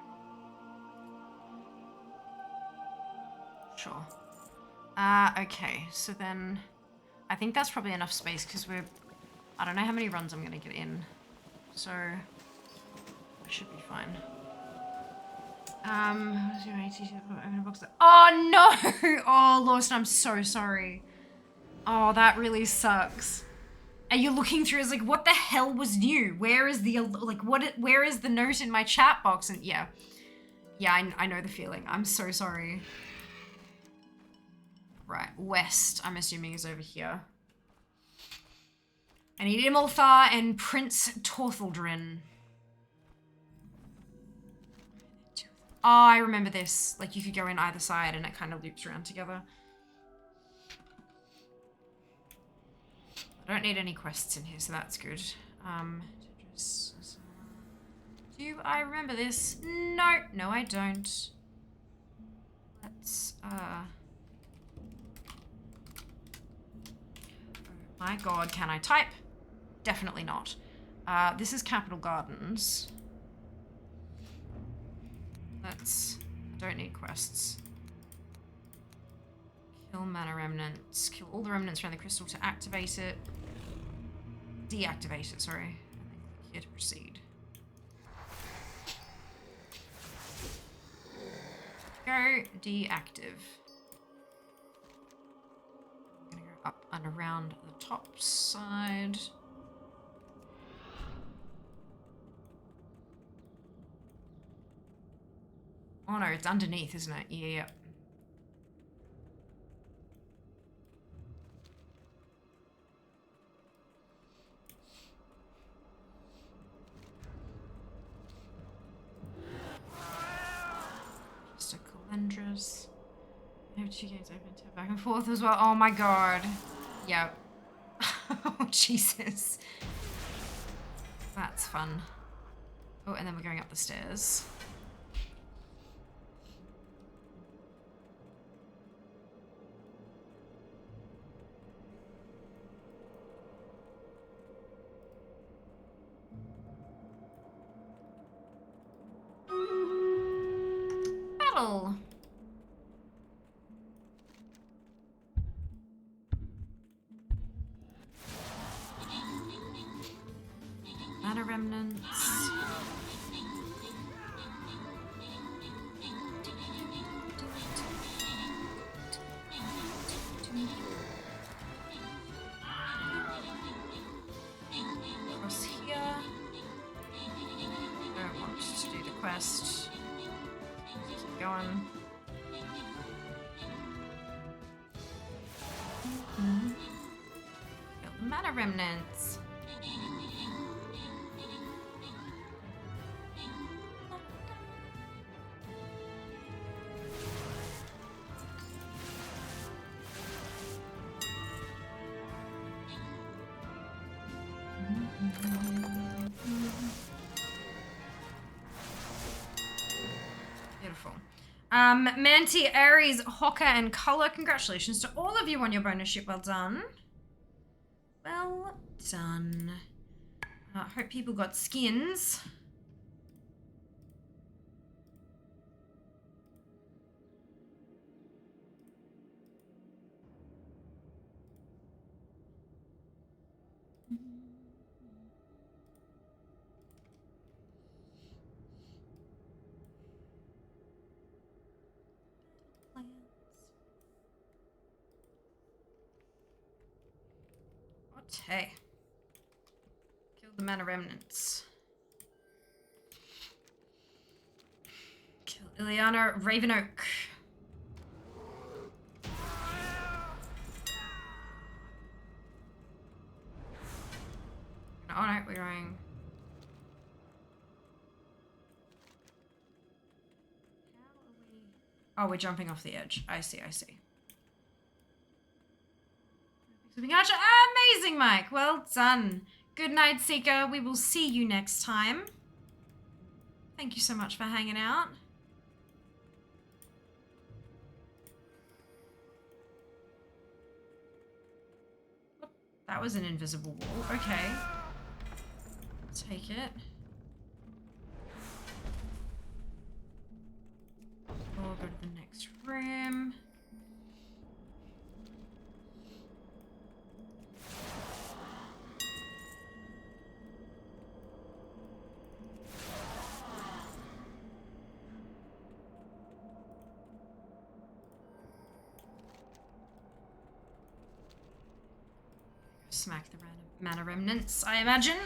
Sure. Okay, so then I think that's probably enough space because I don't know how many runs I'm gonna get in. So I should be fine. Oh no! Oh Lawson, I'm so sorry. Oh, that really sucks. And you're looking through, it's like, what the hell was new? Where is the, like, where is the note in my chat box? And yeah, I know the feeling. I'm so sorry. Right, West, I'm assuming is over here. I need Imolthar and Prince Torthaldrin. Oh, I remember this. Like, you could go in either side and it kind of loops around together. I don't need any quests in here, so that's good. Do I remember this? No, I don't. Let's, oh my God, can I type? Definitely not. This is Capital Gardens. I don't need quests. Kill mana remnants. Kill all the remnants around the crystal to activate it. Deactivate it, sorry. And then click here to proceed. Go deactive. And around the top side. Oh no, it's underneath, isn't it? Yeah. Just a calendras. I have 2 games open to back and forth as well. Oh my god. Yep. Oh Jesus. That's fun. Oh, and then we're going up the stairs. Battle. Mana remnants. Across here. Don't want to do the quest. Keep going. Kill the mana remnants. Beautiful. Manti, Aries, Hocker, and Color, congratulations to all of you on your bonus ship. Well done. Well done. Hope people got skins. Hey. Kill the mana remnants. Kill Ileana Ravenoak. Alright, we're going. Oh, we're jumping off the edge. I see. Amazing, Mike. Well done. Good night, Seeker. We will see you next time. Thank you so much for hanging out. That was an invisible wall. Okay. Take it. We'll go to the next room. Smack the mana remnants, I imagine.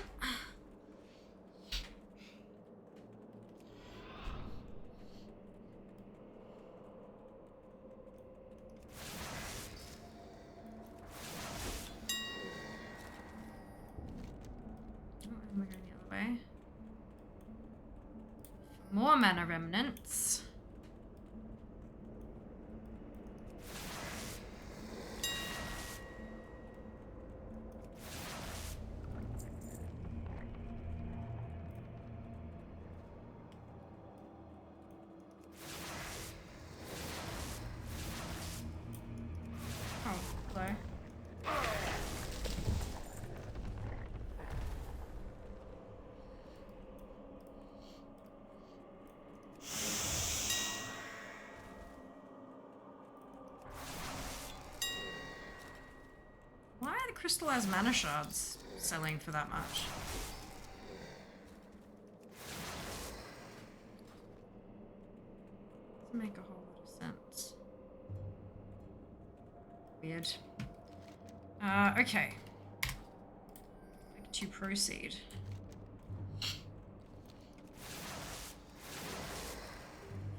We're going the other way. More mana remnants. Crystallized mana shards selling for that much. Doesn't make a whole lot of sense. Weird. Okay. Like to proceed.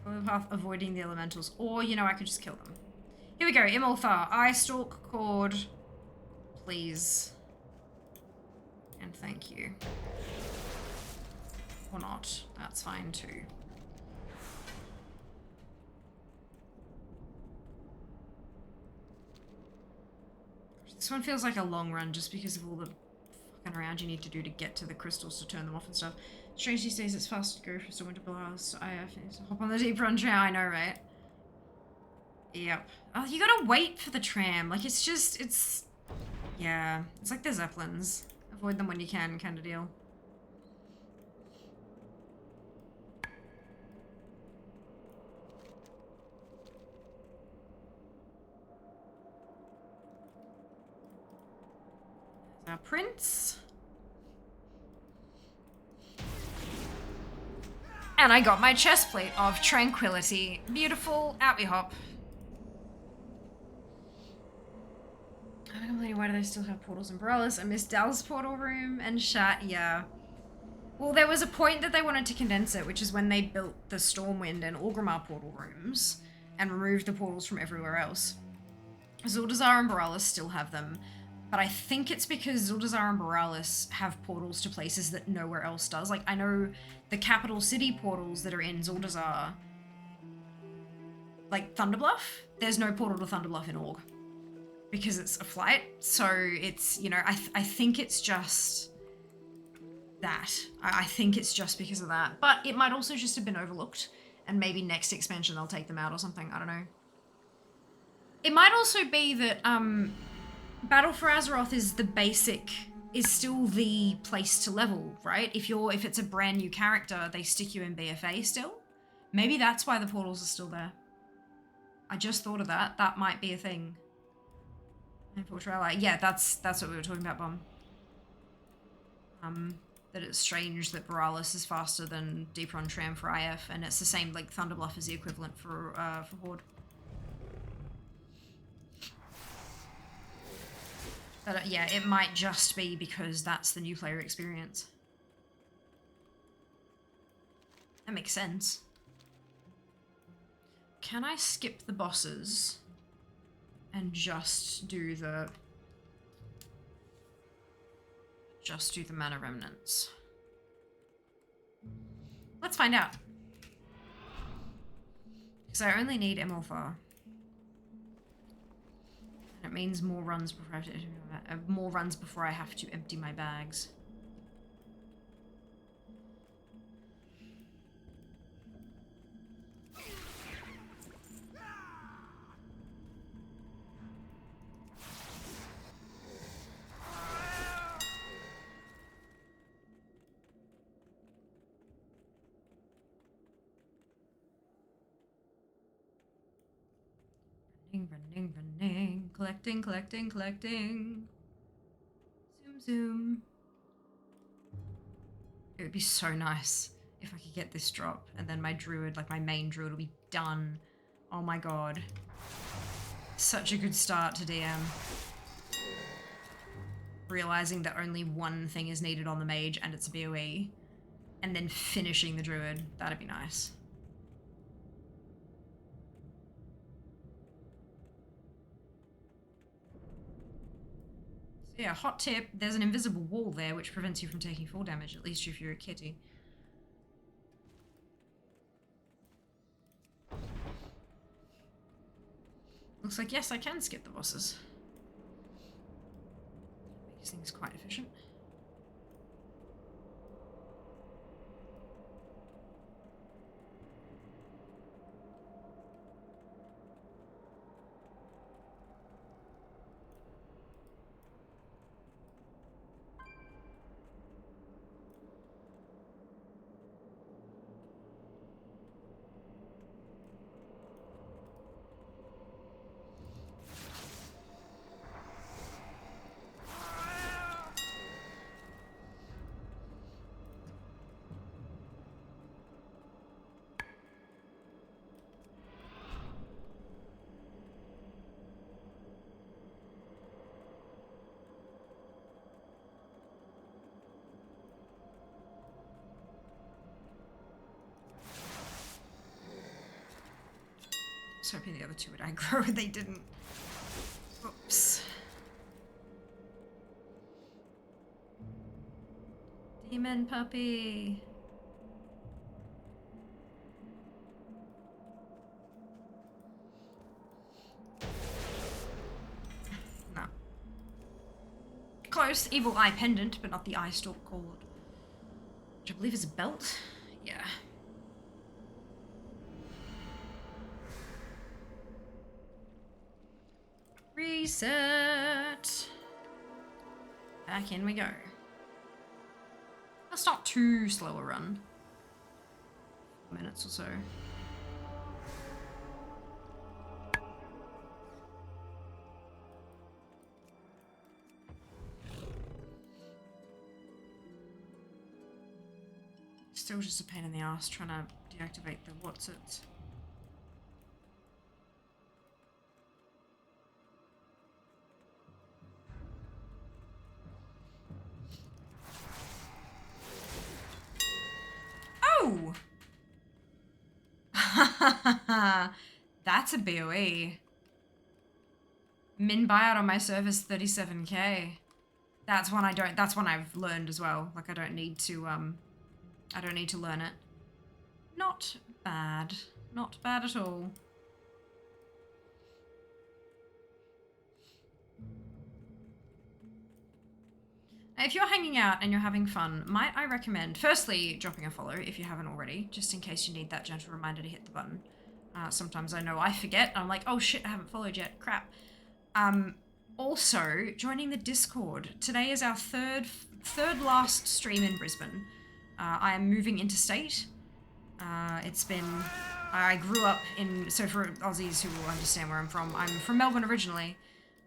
Follow the path, avoiding the elementals. Or, you know, I could just kill them. Here we go. Imolthar. Eye stalk cord. Please. And thank you. Or not. That's fine too. This one feels like a long run just because of all the fucking around you need to do to get to the crystals to turn them off and stuff. Strange these days, it's fast to go for Winter Blast. I have to hop on the deep run tram. I know, right? Yep. Oh, you gotta wait for the tram. Like, it's just, it's... Yeah. It's like the Zeppelins. Avoid them when you can, kind of deal. There's our prince. And I got my chest plate of tranquility. Beautiful. Out we hop. I'm complaining, why do they still have portals in Borealis? I missed Dal's portal room and Shat, yeah. Well, there was a point that they wanted to condense it, which is when they built the Stormwind and Orgrimmar portal rooms and removed the portals from everywhere else. Zuldazar and Borealis still have them, but I think it's because Zuldazar and Borealis have portals to places that nowhere else does. Like, I know the capital city portals that are in Zuldazar, like Thunderbluff, there's no portal to Thunderbluff in Org because it's a flight. So it's, you know, I think it's just that. I think it's just because of that. But it might also just have been overlooked and maybe next expansion they'll take them out or something. I don't know. It might also be that Battle for Azeroth is the basic, is still the place to level, right? If it's a brand new character, they stick you in BFA still. Maybe that's why the portals are still there. I just thought of that. That might be a thing. Yeah, that's what we were talking about, Bomb. That it's strange that Borealis is faster than Deep Run Tram for IF, and it's the same, like Thunderbluff is the equivalent for Horde. But yeah, it might just be because that's the new player experience. That makes sense. Can I skip the bosses and just do the mana remnants? Let's find out. Because I only need Imolthar. And it means more runs before I have to empty my bags. Running. Collecting. Zoom. It would be so nice if I could get this drop and then my druid, like my main druid, will be done. Oh my god. Such a good start to DM. Realizing that only one thing is needed on the mage and it's a BOE. And then finishing the druid. That'd be nice. Yeah, hot tip, there's an invisible wall there which prevents you from taking full damage, at least if you're a kitty. Looks like, yes, I can skip the bosses. Makes things quite efficient. was hoping the other two would aggro, and they didn't. Oops. Demon puppy. No. Close. Evil eye pendant, but not the eye stalk cord. Which I believe is a belt. Yeah. Reset. Back in we go. That's not too slow a run. 4 minutes or so. Still just a pain in the ass trying to deactivate the what's it. Oh! That's a BOE. Min buyout on my server's 37k. That's one I've learned as well. Like I don't need to learn it. Not bad. Not bad at all. Now, if you're hanging out and you're having fun, might I recommend, firstly, dropping a follow if you haven't already, just in case you need that gentle reminder to hit the button. Sometimes I know I forget. I'm like, oh shit, I haven't followed yet. Crap. Also, joining the Discord. Today is our third last stream in Brisbane. I am moving interstate. I grew up so for Aussies who will understand where I'm from Melbourne originally,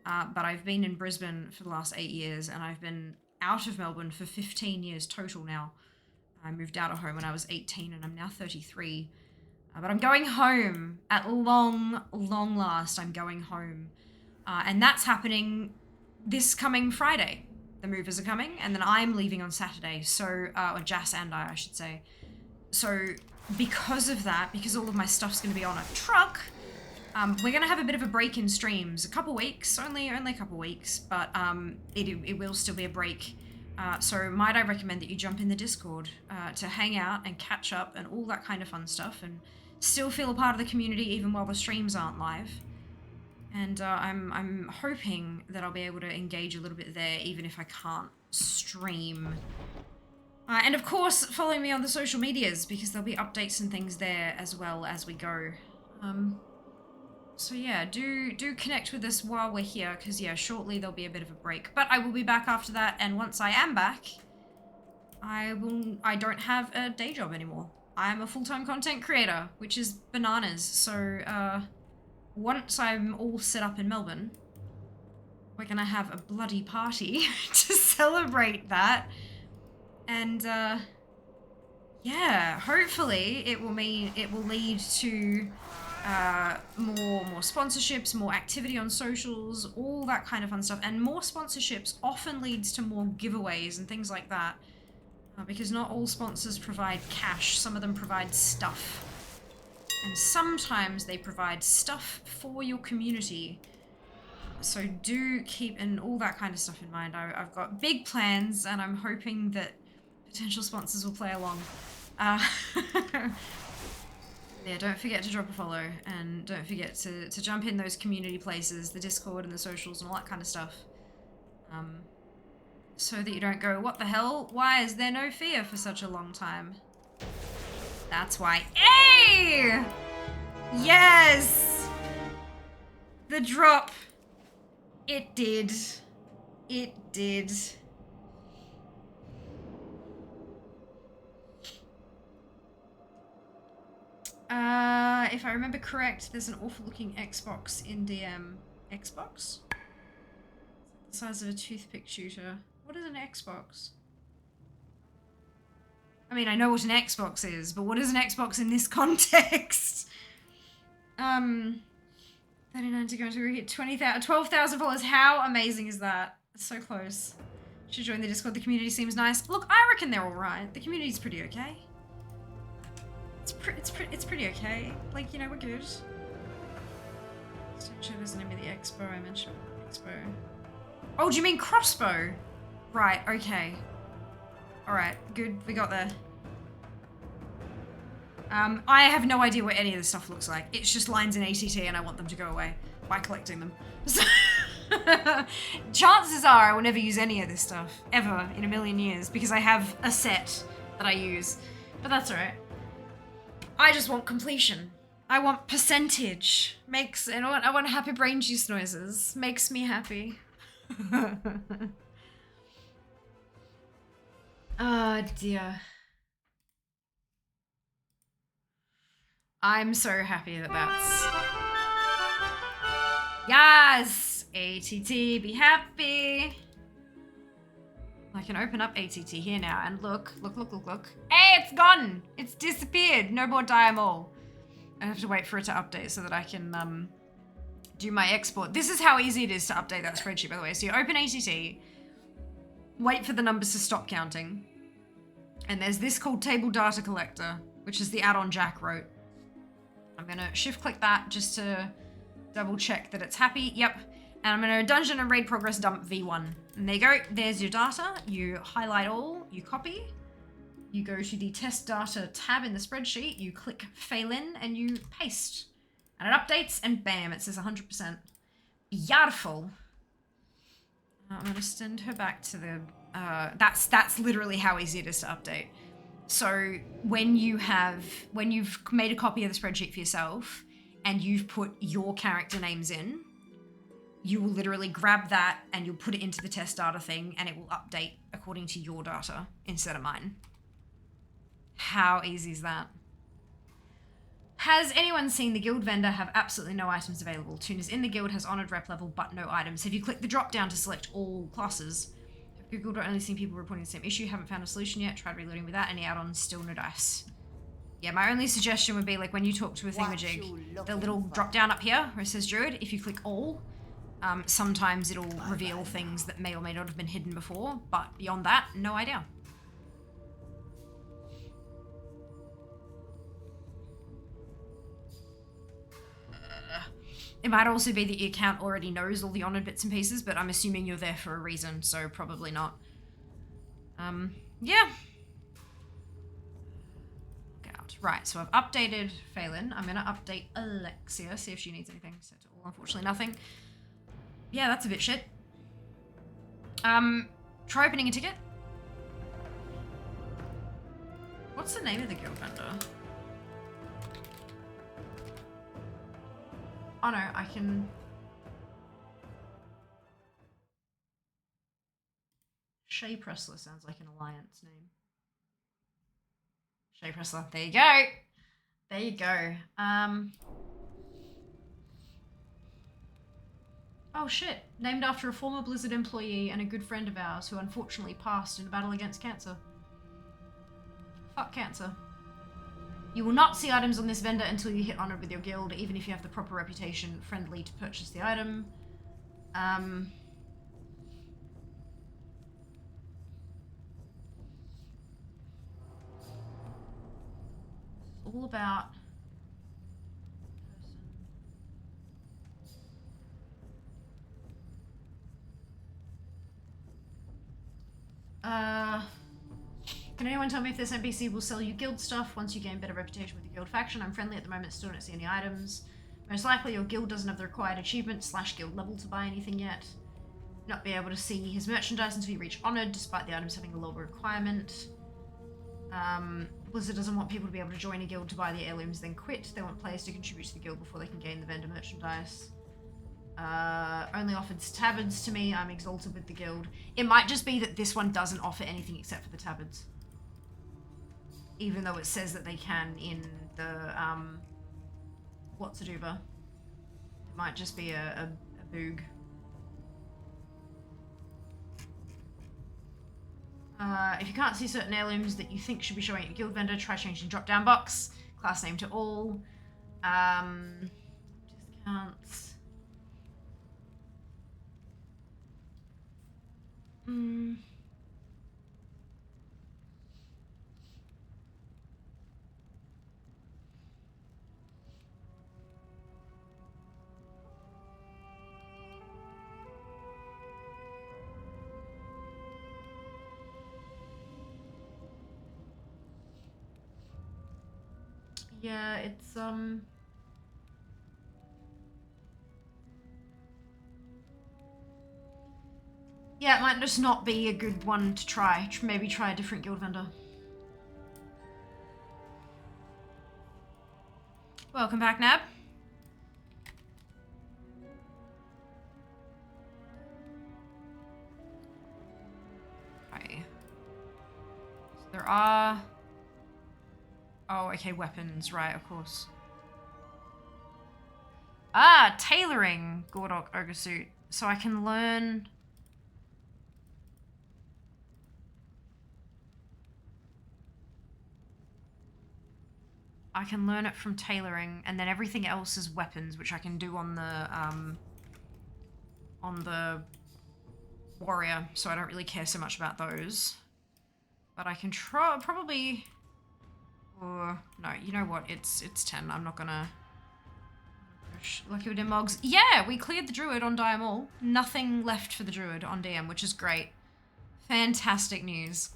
but I've been in Brisbane for the last 8 years, and I've been out of Melbourne for 15 years total now. I moved out of home when I was 18, and I'm now 33. But I'm going home at long last. I'm going home. And that's happening this coming Friday. The movers are coming, and then I'm leaving on Saturday. So, or Jas and I should say. So, because of that, because all of my stuff's going to be on a truck, we're going to have a bit of a break in streams. A couple weeks, only a couple weeks, but it will still be a break. So might I recommend that you jump in the Discord to hang out and catch up and all that kind of fun stuff, and still feel a part of the community even while the streams aren't live. And I'm hoping that I'll be able to engage a little bit there, even if I can't stream. And of course, follow me on the social medias, because there'll be updates and things there as well as we go. So yeah, do connect with us while we're here, because yeah, shortly there'll be a bit of a break. But I will be back after that, and once I am back, I don't have a day job anymore. I'm a full-time content creator, which is bananas. So once I'm all set up in Melbourne, we're gonna have a bloody party to celebrate that. And yeah, hopefully it will lead to more sponsorships, more activity on socials, all that kind of fun stuff. And more sponsorships often leads to more giveaways and things like that, because not all sponsors provide cash. Some of them provide stuff, and sometimes they provide stuff for your community. So do keep all that kind of stuff in mind. I've got big plans, and I'm hoping that potential sponsors will play along. Yeah, don't forget to drop a follow, and don't forget to jump in those community places, the Discord and the socials and all that kind of stuff. So that you don't go, what the hell? Why is there no fear for such a long time? That's why. Hey! Yes! The drop. It did. It did. If I remember correct, there's an awful looking Xbox in DM. Xbox? The size of a toothpick shooter. What is an Xbox? I mean, I know what an Xbox is, but what is an Xbox in this context? 39 to go to hit 12,000 followers. How amazing is that? It's so close. Should join the Discord. The community seems nice. Look, I reckon they're all right. The community's pretty okay. It's pretty okay. Like, you know, we're good. Essentially, there's an enemy at the expo. I mentioned expo. Oh, do you mean crossbow? Right, okay. Alright, good. We got there. I have no idea what any of this stuff looks like. It's just lines in ATT and I want them to go away by collecting them. So chances are I will never use any of this stuff, ever, in a million years, because I have a set that I use. But that's alright. I just want completion. I want percentage. I want happy brain juice noises. Makes me happy. Oh dear. I'm so happy that that's... Yes! ATT, be happy. I can open up ATT here now and look. Hey, it's gone! It's disappeared. No more Diamol. I have to wait for it to update so that I can do my export. This is how easy it is to update that spreadsheet, by the way. So you open ATT, wait for the numbers to stop counting, and there's this called Table Data Collector, which is the add-on Jack wrote. I'm gonna shift click that just to double check that it's happy. Yep. And I'm gonna dungeon and raid progress dump V1. And there you go. There's your data. You highlight all, you copy. You go to the test data tab in the spreadsheet, you click fail in and you paste. And it updates and bam, it says 100%. Beautiful. I'm gonna send her back to the, that's literally how easy it is to update. So when you've made a copy of the spreadsheet for yourself and you've put your character names in, you will literally grab that and you'll put it into the test data thing and it will update according to your data instead of mine. How easy is that? Has anyone seen the guild vendor have absolutely no items available? Tuners in the guild has honored rep level but no items. Have you clicked the drop down to select all classes? Have Googled only seen people reporting the same issue? Haven't found a solution yet. Tried reloading without any add-ons. Still no dice. Yeah, my only suggestion would be like when you talk to a thingamajig, the little drop down up here where it says Druid, if you click all, sometimes it'll reveal things that may or may not have been hidden before, but beyond that, no idea. It might also be that your account already knows all the honored bits and pieces, but I'm assuming you're there for a reason, so probably not. Yeah. Look out. Right, so I've updated Phelan. I'm gonna update Alexia, see if she needs anything. Set to all, unfortunately nothing. Yeah, that's a bit shit. Try opening a ticket. What's the name of the guild vendor? Oh no, I can... Shea Pressler sounds like an alliance name. Shea Pressler, there you go! There you go. Oh shit, named after a former Blizzard employee and a good friend of ours who unfortunately passed in a battle against cancer. Fuck cancer. You will not see items on this vendor until you hit honor with your guild, even if you have the proper reputation friendly to purchase the item. It's all about Can anyone tell me if this NPC will sell you guild stuff once you gain better reputation with the guild faction? I'm friendly at the moment, still don't see any items. Most likely your guild doesn't have the required achievement / guild level to buy anything yet. Not be able to see his merchandise until you reach honored, despite the items having a lower requirement. Blizzard doesn't want people to be able to join a guild to buy the heirlooms then quit. They want players to contribute to the guild before they can gain the vendor merchandise. Only offered tabards to me. I'm exalted with the guild. It might just be that this one doesn't offer anything except for the tabards. Even though it says that they can in the, what's-a-doober. It might just be a boog. If you can't see certain heirlooms that you think should be showing at your guild vendor, try changing drop-down box. Class name to all. Discounts. Yeah, it's yeah, it might just not be a good one to try. Maybe try a different guild vendor. Welcome back, Nab. Okay. So there are... Oh, okay, weapons, right, of course. Ah, tailoring Gordok Ogre Suit. So I can learn... I can learn it from tailoring, and then everything else is weapons, which I can do on the warrior, so I don't really care so much about those. But I can try, probably... no, you know what, it's 10, I'm not gonna... Lucky with Mogs. Yeah, we cleared the druid on DM all. Nothing left for the druid on DM, which is great. Fantastic news.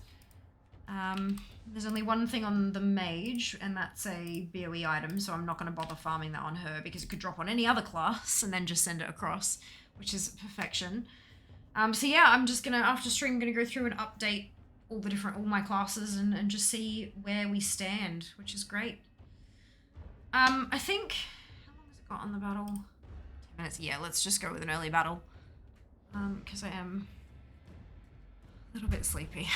There's only one thing on the mage, and that's a BOE item, so I'm not going to bother farming that on her because it could drop on any other class and then just send it across, which is perfection. So yeah, I'm just gonna, after stream, I'm gonna go through and update all my classes and just see where we stand, which is great. I think, how long has it got on the battle? 10 minutes, yeah, let's just go with an early battle. Because I am a little bit sleepy.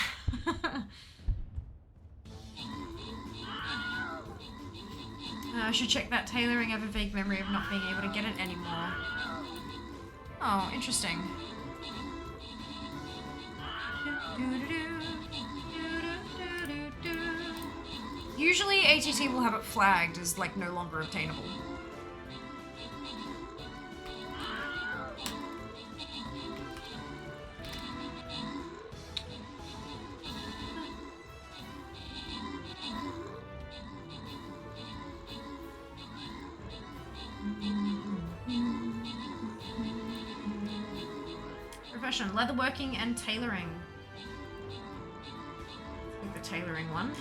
I should check that tailoring. I have a vague memory of not being able to get it anymore. Oh, interesting. Usually ATT will have it flagged as like no longer obtainable. Profession, leatherworking and tailoring. Take the tailoring one.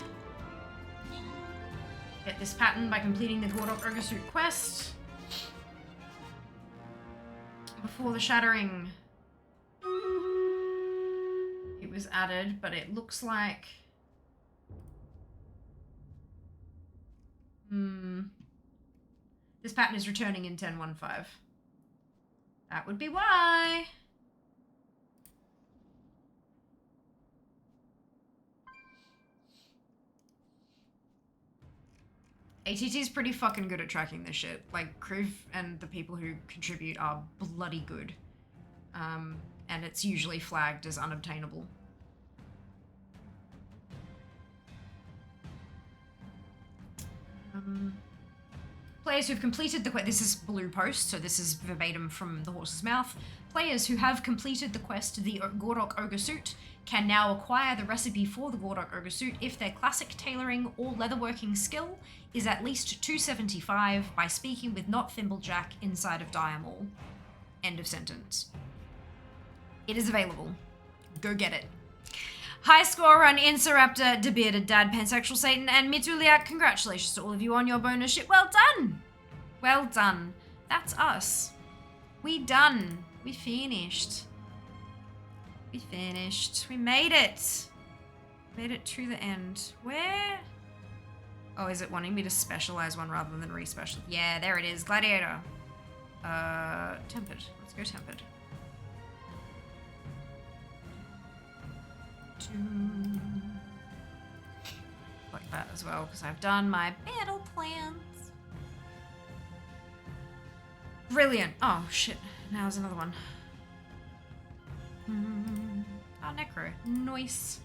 Get this pattern by completing the Gordok Ogre Suit quest. Before the shattering, it was added, but it looks like... This pattern is returning in 10.1.5. That would be why. ATT is pretty fucking good at tracking this shit. Like, Kriv and the people who contribute are bloody good. And it's usually flagged as unobtainable. Players who've completed the quest, this is blue post, so this is verbatim from the horse's mouth. Players who have completed the quest, the Gordok Ogre Suit, can now acquire the recipe for the Gordok Ogre Suit if their classic tailoring or leatherworking skill is at least 275 by speaking with not Thimblejack inside of Diamol. End of sentence. It is available. Go get it. High score on Insuraptor, DeBearded Dad, Pansexual Satan, and Mituliak. Congratulations to all of you on your bonus ship. Well done! Well done. That's us. We done. We finished. We finished. We made it. Made it to the end. Where? Oh, is it wanting me to specialize one rather than re-special? Yeah, there it is. Gladiator. Tempered. Let's go tempered. Like that as well, because I've done my battle plans. Brilliant. Oh, shit. Now there's another one. Oh, Necro. Nice.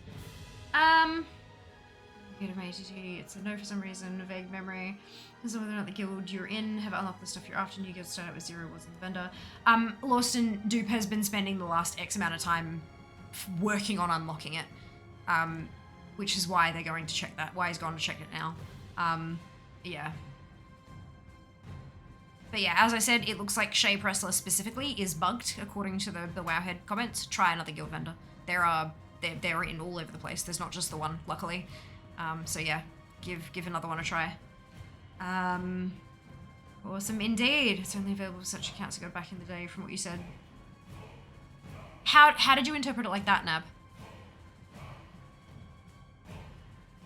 Get of ATT. It's a no for some reason, a vague memory. Depends on whether or not the guild you're in have unlocked the stuff you're after. New guild start out with 0 was in the vendor. Lawson Dupe has been spending the last X amount of time working on unlocking it, which is why they're going to check that. Why he's gone to check it now. Yeah. But yeah, as I said, it looks like Shea Pressler specifically is bugged, according to the Wowhead comments. Try another guild vendor. They're in all over the place. There's not just the one, luckily. So yeah, give another one a try. Awesome indeed. It's only available for such accounts that go back in the day from what you said. How did you interpret it like that, Nab?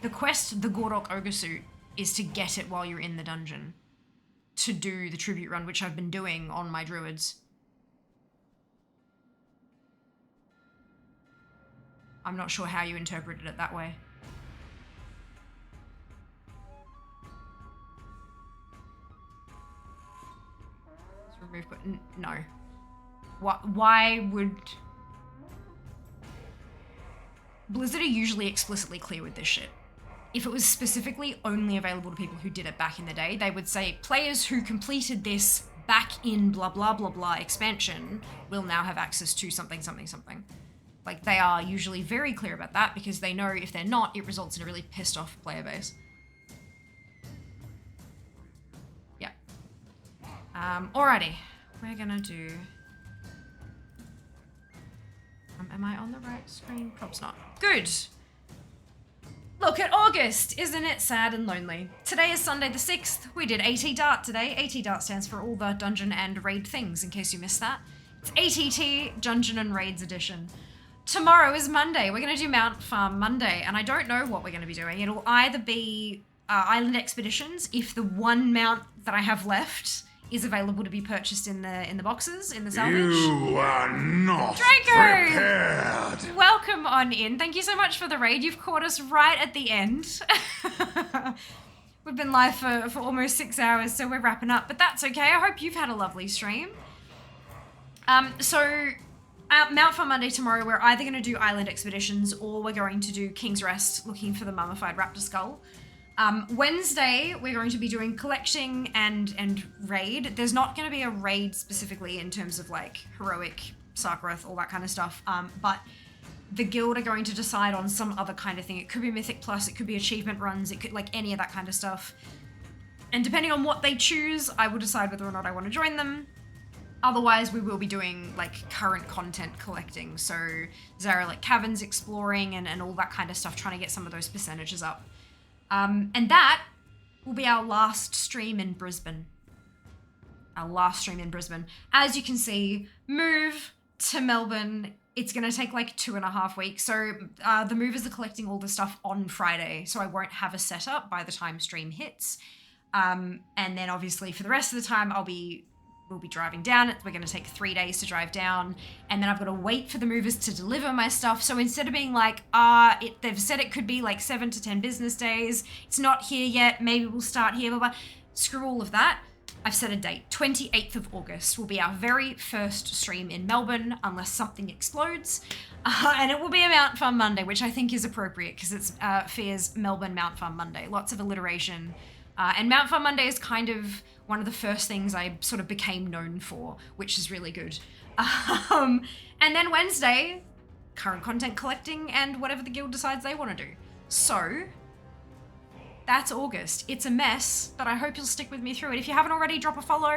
The quest, the Gordok Ogre suit, is to get it while you're in the dungeon. To do the tribute run, which I've been doing on my druids. I'm not sure how you interpreted it that way. Remove, but no. Why would... Blizzard are usually explicitly clear with this shit. If it was specifically only available to people who did it back in the day, they would say players who completed this back in blah blah blah blah expansion will now have access to something something something. Like, they are usually very clear about that because they know if they're not, it results in a really pissed off player base. Yeah. Alrighty. We're gonna do... am I on the right screen? Probably not. Good. Look at August. Isn't it sad and lonely? Today is Sunday the 6th. We did AT Dart today. AT Dart stands for all the dungeon and raid things, in case you missed that. It's ATT Dungeon and Raids edition. Tomorrow is Monday. We're going to do Mount Farm Monday, and I don't know what we're going to be doing. It'll either be Island Expeditions, if the one mount that I have left is available to be purchased in the boxes, in the salvage. You are not Draco! prepared. Welcome on in. Thank you so much for the raid. You've caught us right at the end. We've been live for almost 6 hours, so we're wrapping up, but that's okay. I hope you've had a lovely stream. Mount Farm Monday tomorrow, we're either going to do Island Expeditions or we're going to do King's Rest, looking for the mummified raptor skull. Wednesday, we're going to be doing collecting and raid. There's not going to be a raid specifically in terms of like heroic, Sarkroth, all that kind of stuff. But the guild are going to decide on some other kind of thing. It could be Mythic Plus, it could be achievement runs, it could like any of that kind of stuff. And depending on what they choose, I will decide whether or not I want to join them. Otherwise, we will be doing like current content collecting. So Zaralik Caverns exploring and all that kind of stuff, trying to get some of those percentages up. And that will be our last stream in Brisbane. As you can see, move to Melbourne. It's going to take like 2.5 weeks. So the movers are collecting all the stuff on Friday. So I won't have a setup by the time stream hits. And then obviously for the rest of the time, we'll be driving down. We're going to take 3 days to drive down, and then I've got to wait for the movers to deliver my stuff. So instead of being like, they've said it could be like 7 to 10 business days, it's not here yet, maybe we'll start here, blah, blah. Screw all of that. I've set a date. 28th of August will be our very first stream in Melbourne, unless something explodes. And it will be a Mount Farm Monday, which I think is appropriate because it's Fear's Melbourne Mount Farm Monday. Lots of alliteration. And Mount Farm Monday is kind of one of the first things I sort of became known for, which is really good. And then Wednesday, current content collecting and whatever the guild decides they want to do. So that's August. It's a mess, but I hope you'll stick with me through it. If you haven't already, drop a follow.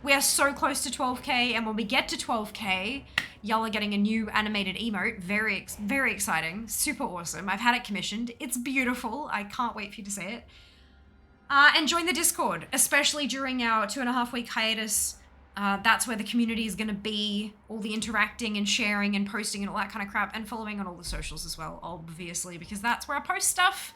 We are so close to 12k, and when we get to 12k, y'all are getting a new animated emote. Very, very exciting. Super awesome. I've had it commissioned. It's beautiful. I can't wait for you to see it. And join the Discord, especially during our 2.5 week hiatus. That's where the community is going to be, all the interacting and sharing and posting and all that kind of crap, and following on all the socials as well, obviously, because that's where I post stuff.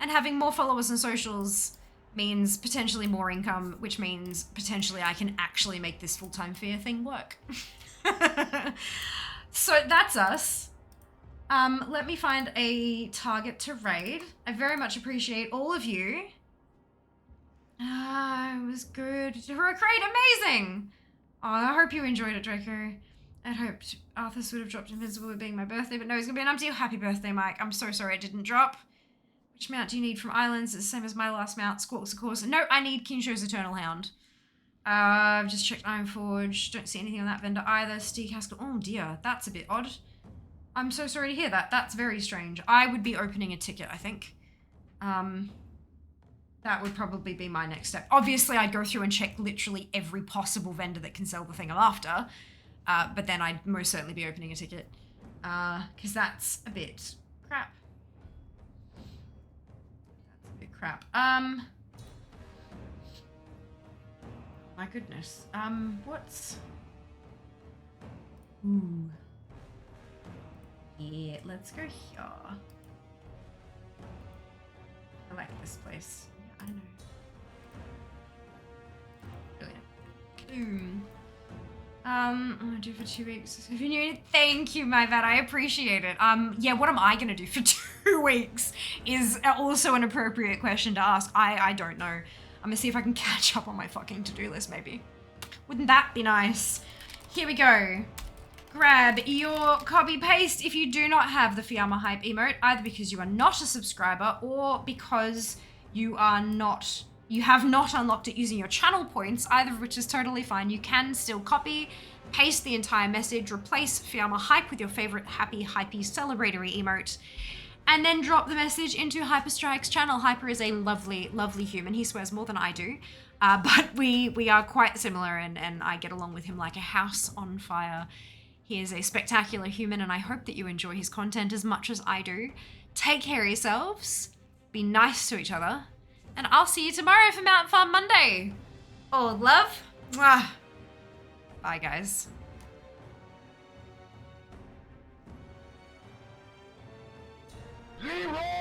And having more followers and socials means potentially more income, which means potentially I can actually make this full-time Fear thing work. So that's us. Let me find a target to raid. I very much appreciate all of you. It was good. Heroic raid, amazing! Oh, I hope you enjoyed it, Draco. I'd hoped Arthas would have dropped Invincible with being my birthday, but no, it's gonna be an empty. Happy birthday, Mike. I'm so sorry it didn't drop. Which mount do you need from Islands? It's the same as my last mount, Squawks, of course. No, I need Kinsho's Eternal Hound. I've just checked Ironforge. Don't see anything on that vendor either. Steak Haskell. Oh dear, that's a bit odd. I'm so sorry to hear that. That's very strange. I would be opening a ticket, I think. That would probably be my next step. Obviously, I'd go through and check literally every possible vendor that can sell the thing I'm after. But then I'd most certainly be opening a ticket. Because that's a bit crap. My goodness. What's... Ooh. Yeah, let's go here. I like this place. Yeah, I know. Brilliant. I'm gonna do for 2 weeks. If you knew, thank you, my bad. I appreciate it. Yeah, what am I gonna do for 2 weeks is also an appropriate question to ask. I don't know. I'm gonna see if I can catch up on my fucking to-do list, maybe. Wouldn't that be nice? Here we go. Grab your copy paste if you do not have the Fiamma Hype emote, either because you are not a subscriber or because you have not unlocked it using your channel points, either of which is totally fine. You can still copy, paste the entire message, replace Fiamma Hype with your favorite happy, hypey, celebratory emote, and then drop the message into Hyperstrike's channel. Hyper is a lovely, lovely human. He swears more than I do, but we are quite similar, and I get along with him like a house on fire. He is a spectacular human, and I hope that you enjoy his content as much as I do. Take care of yourselves, be nice to each other, and I'll see you tomorrow for Mount Farm Monday. All love. Mwah. Bye, guys. Leroy!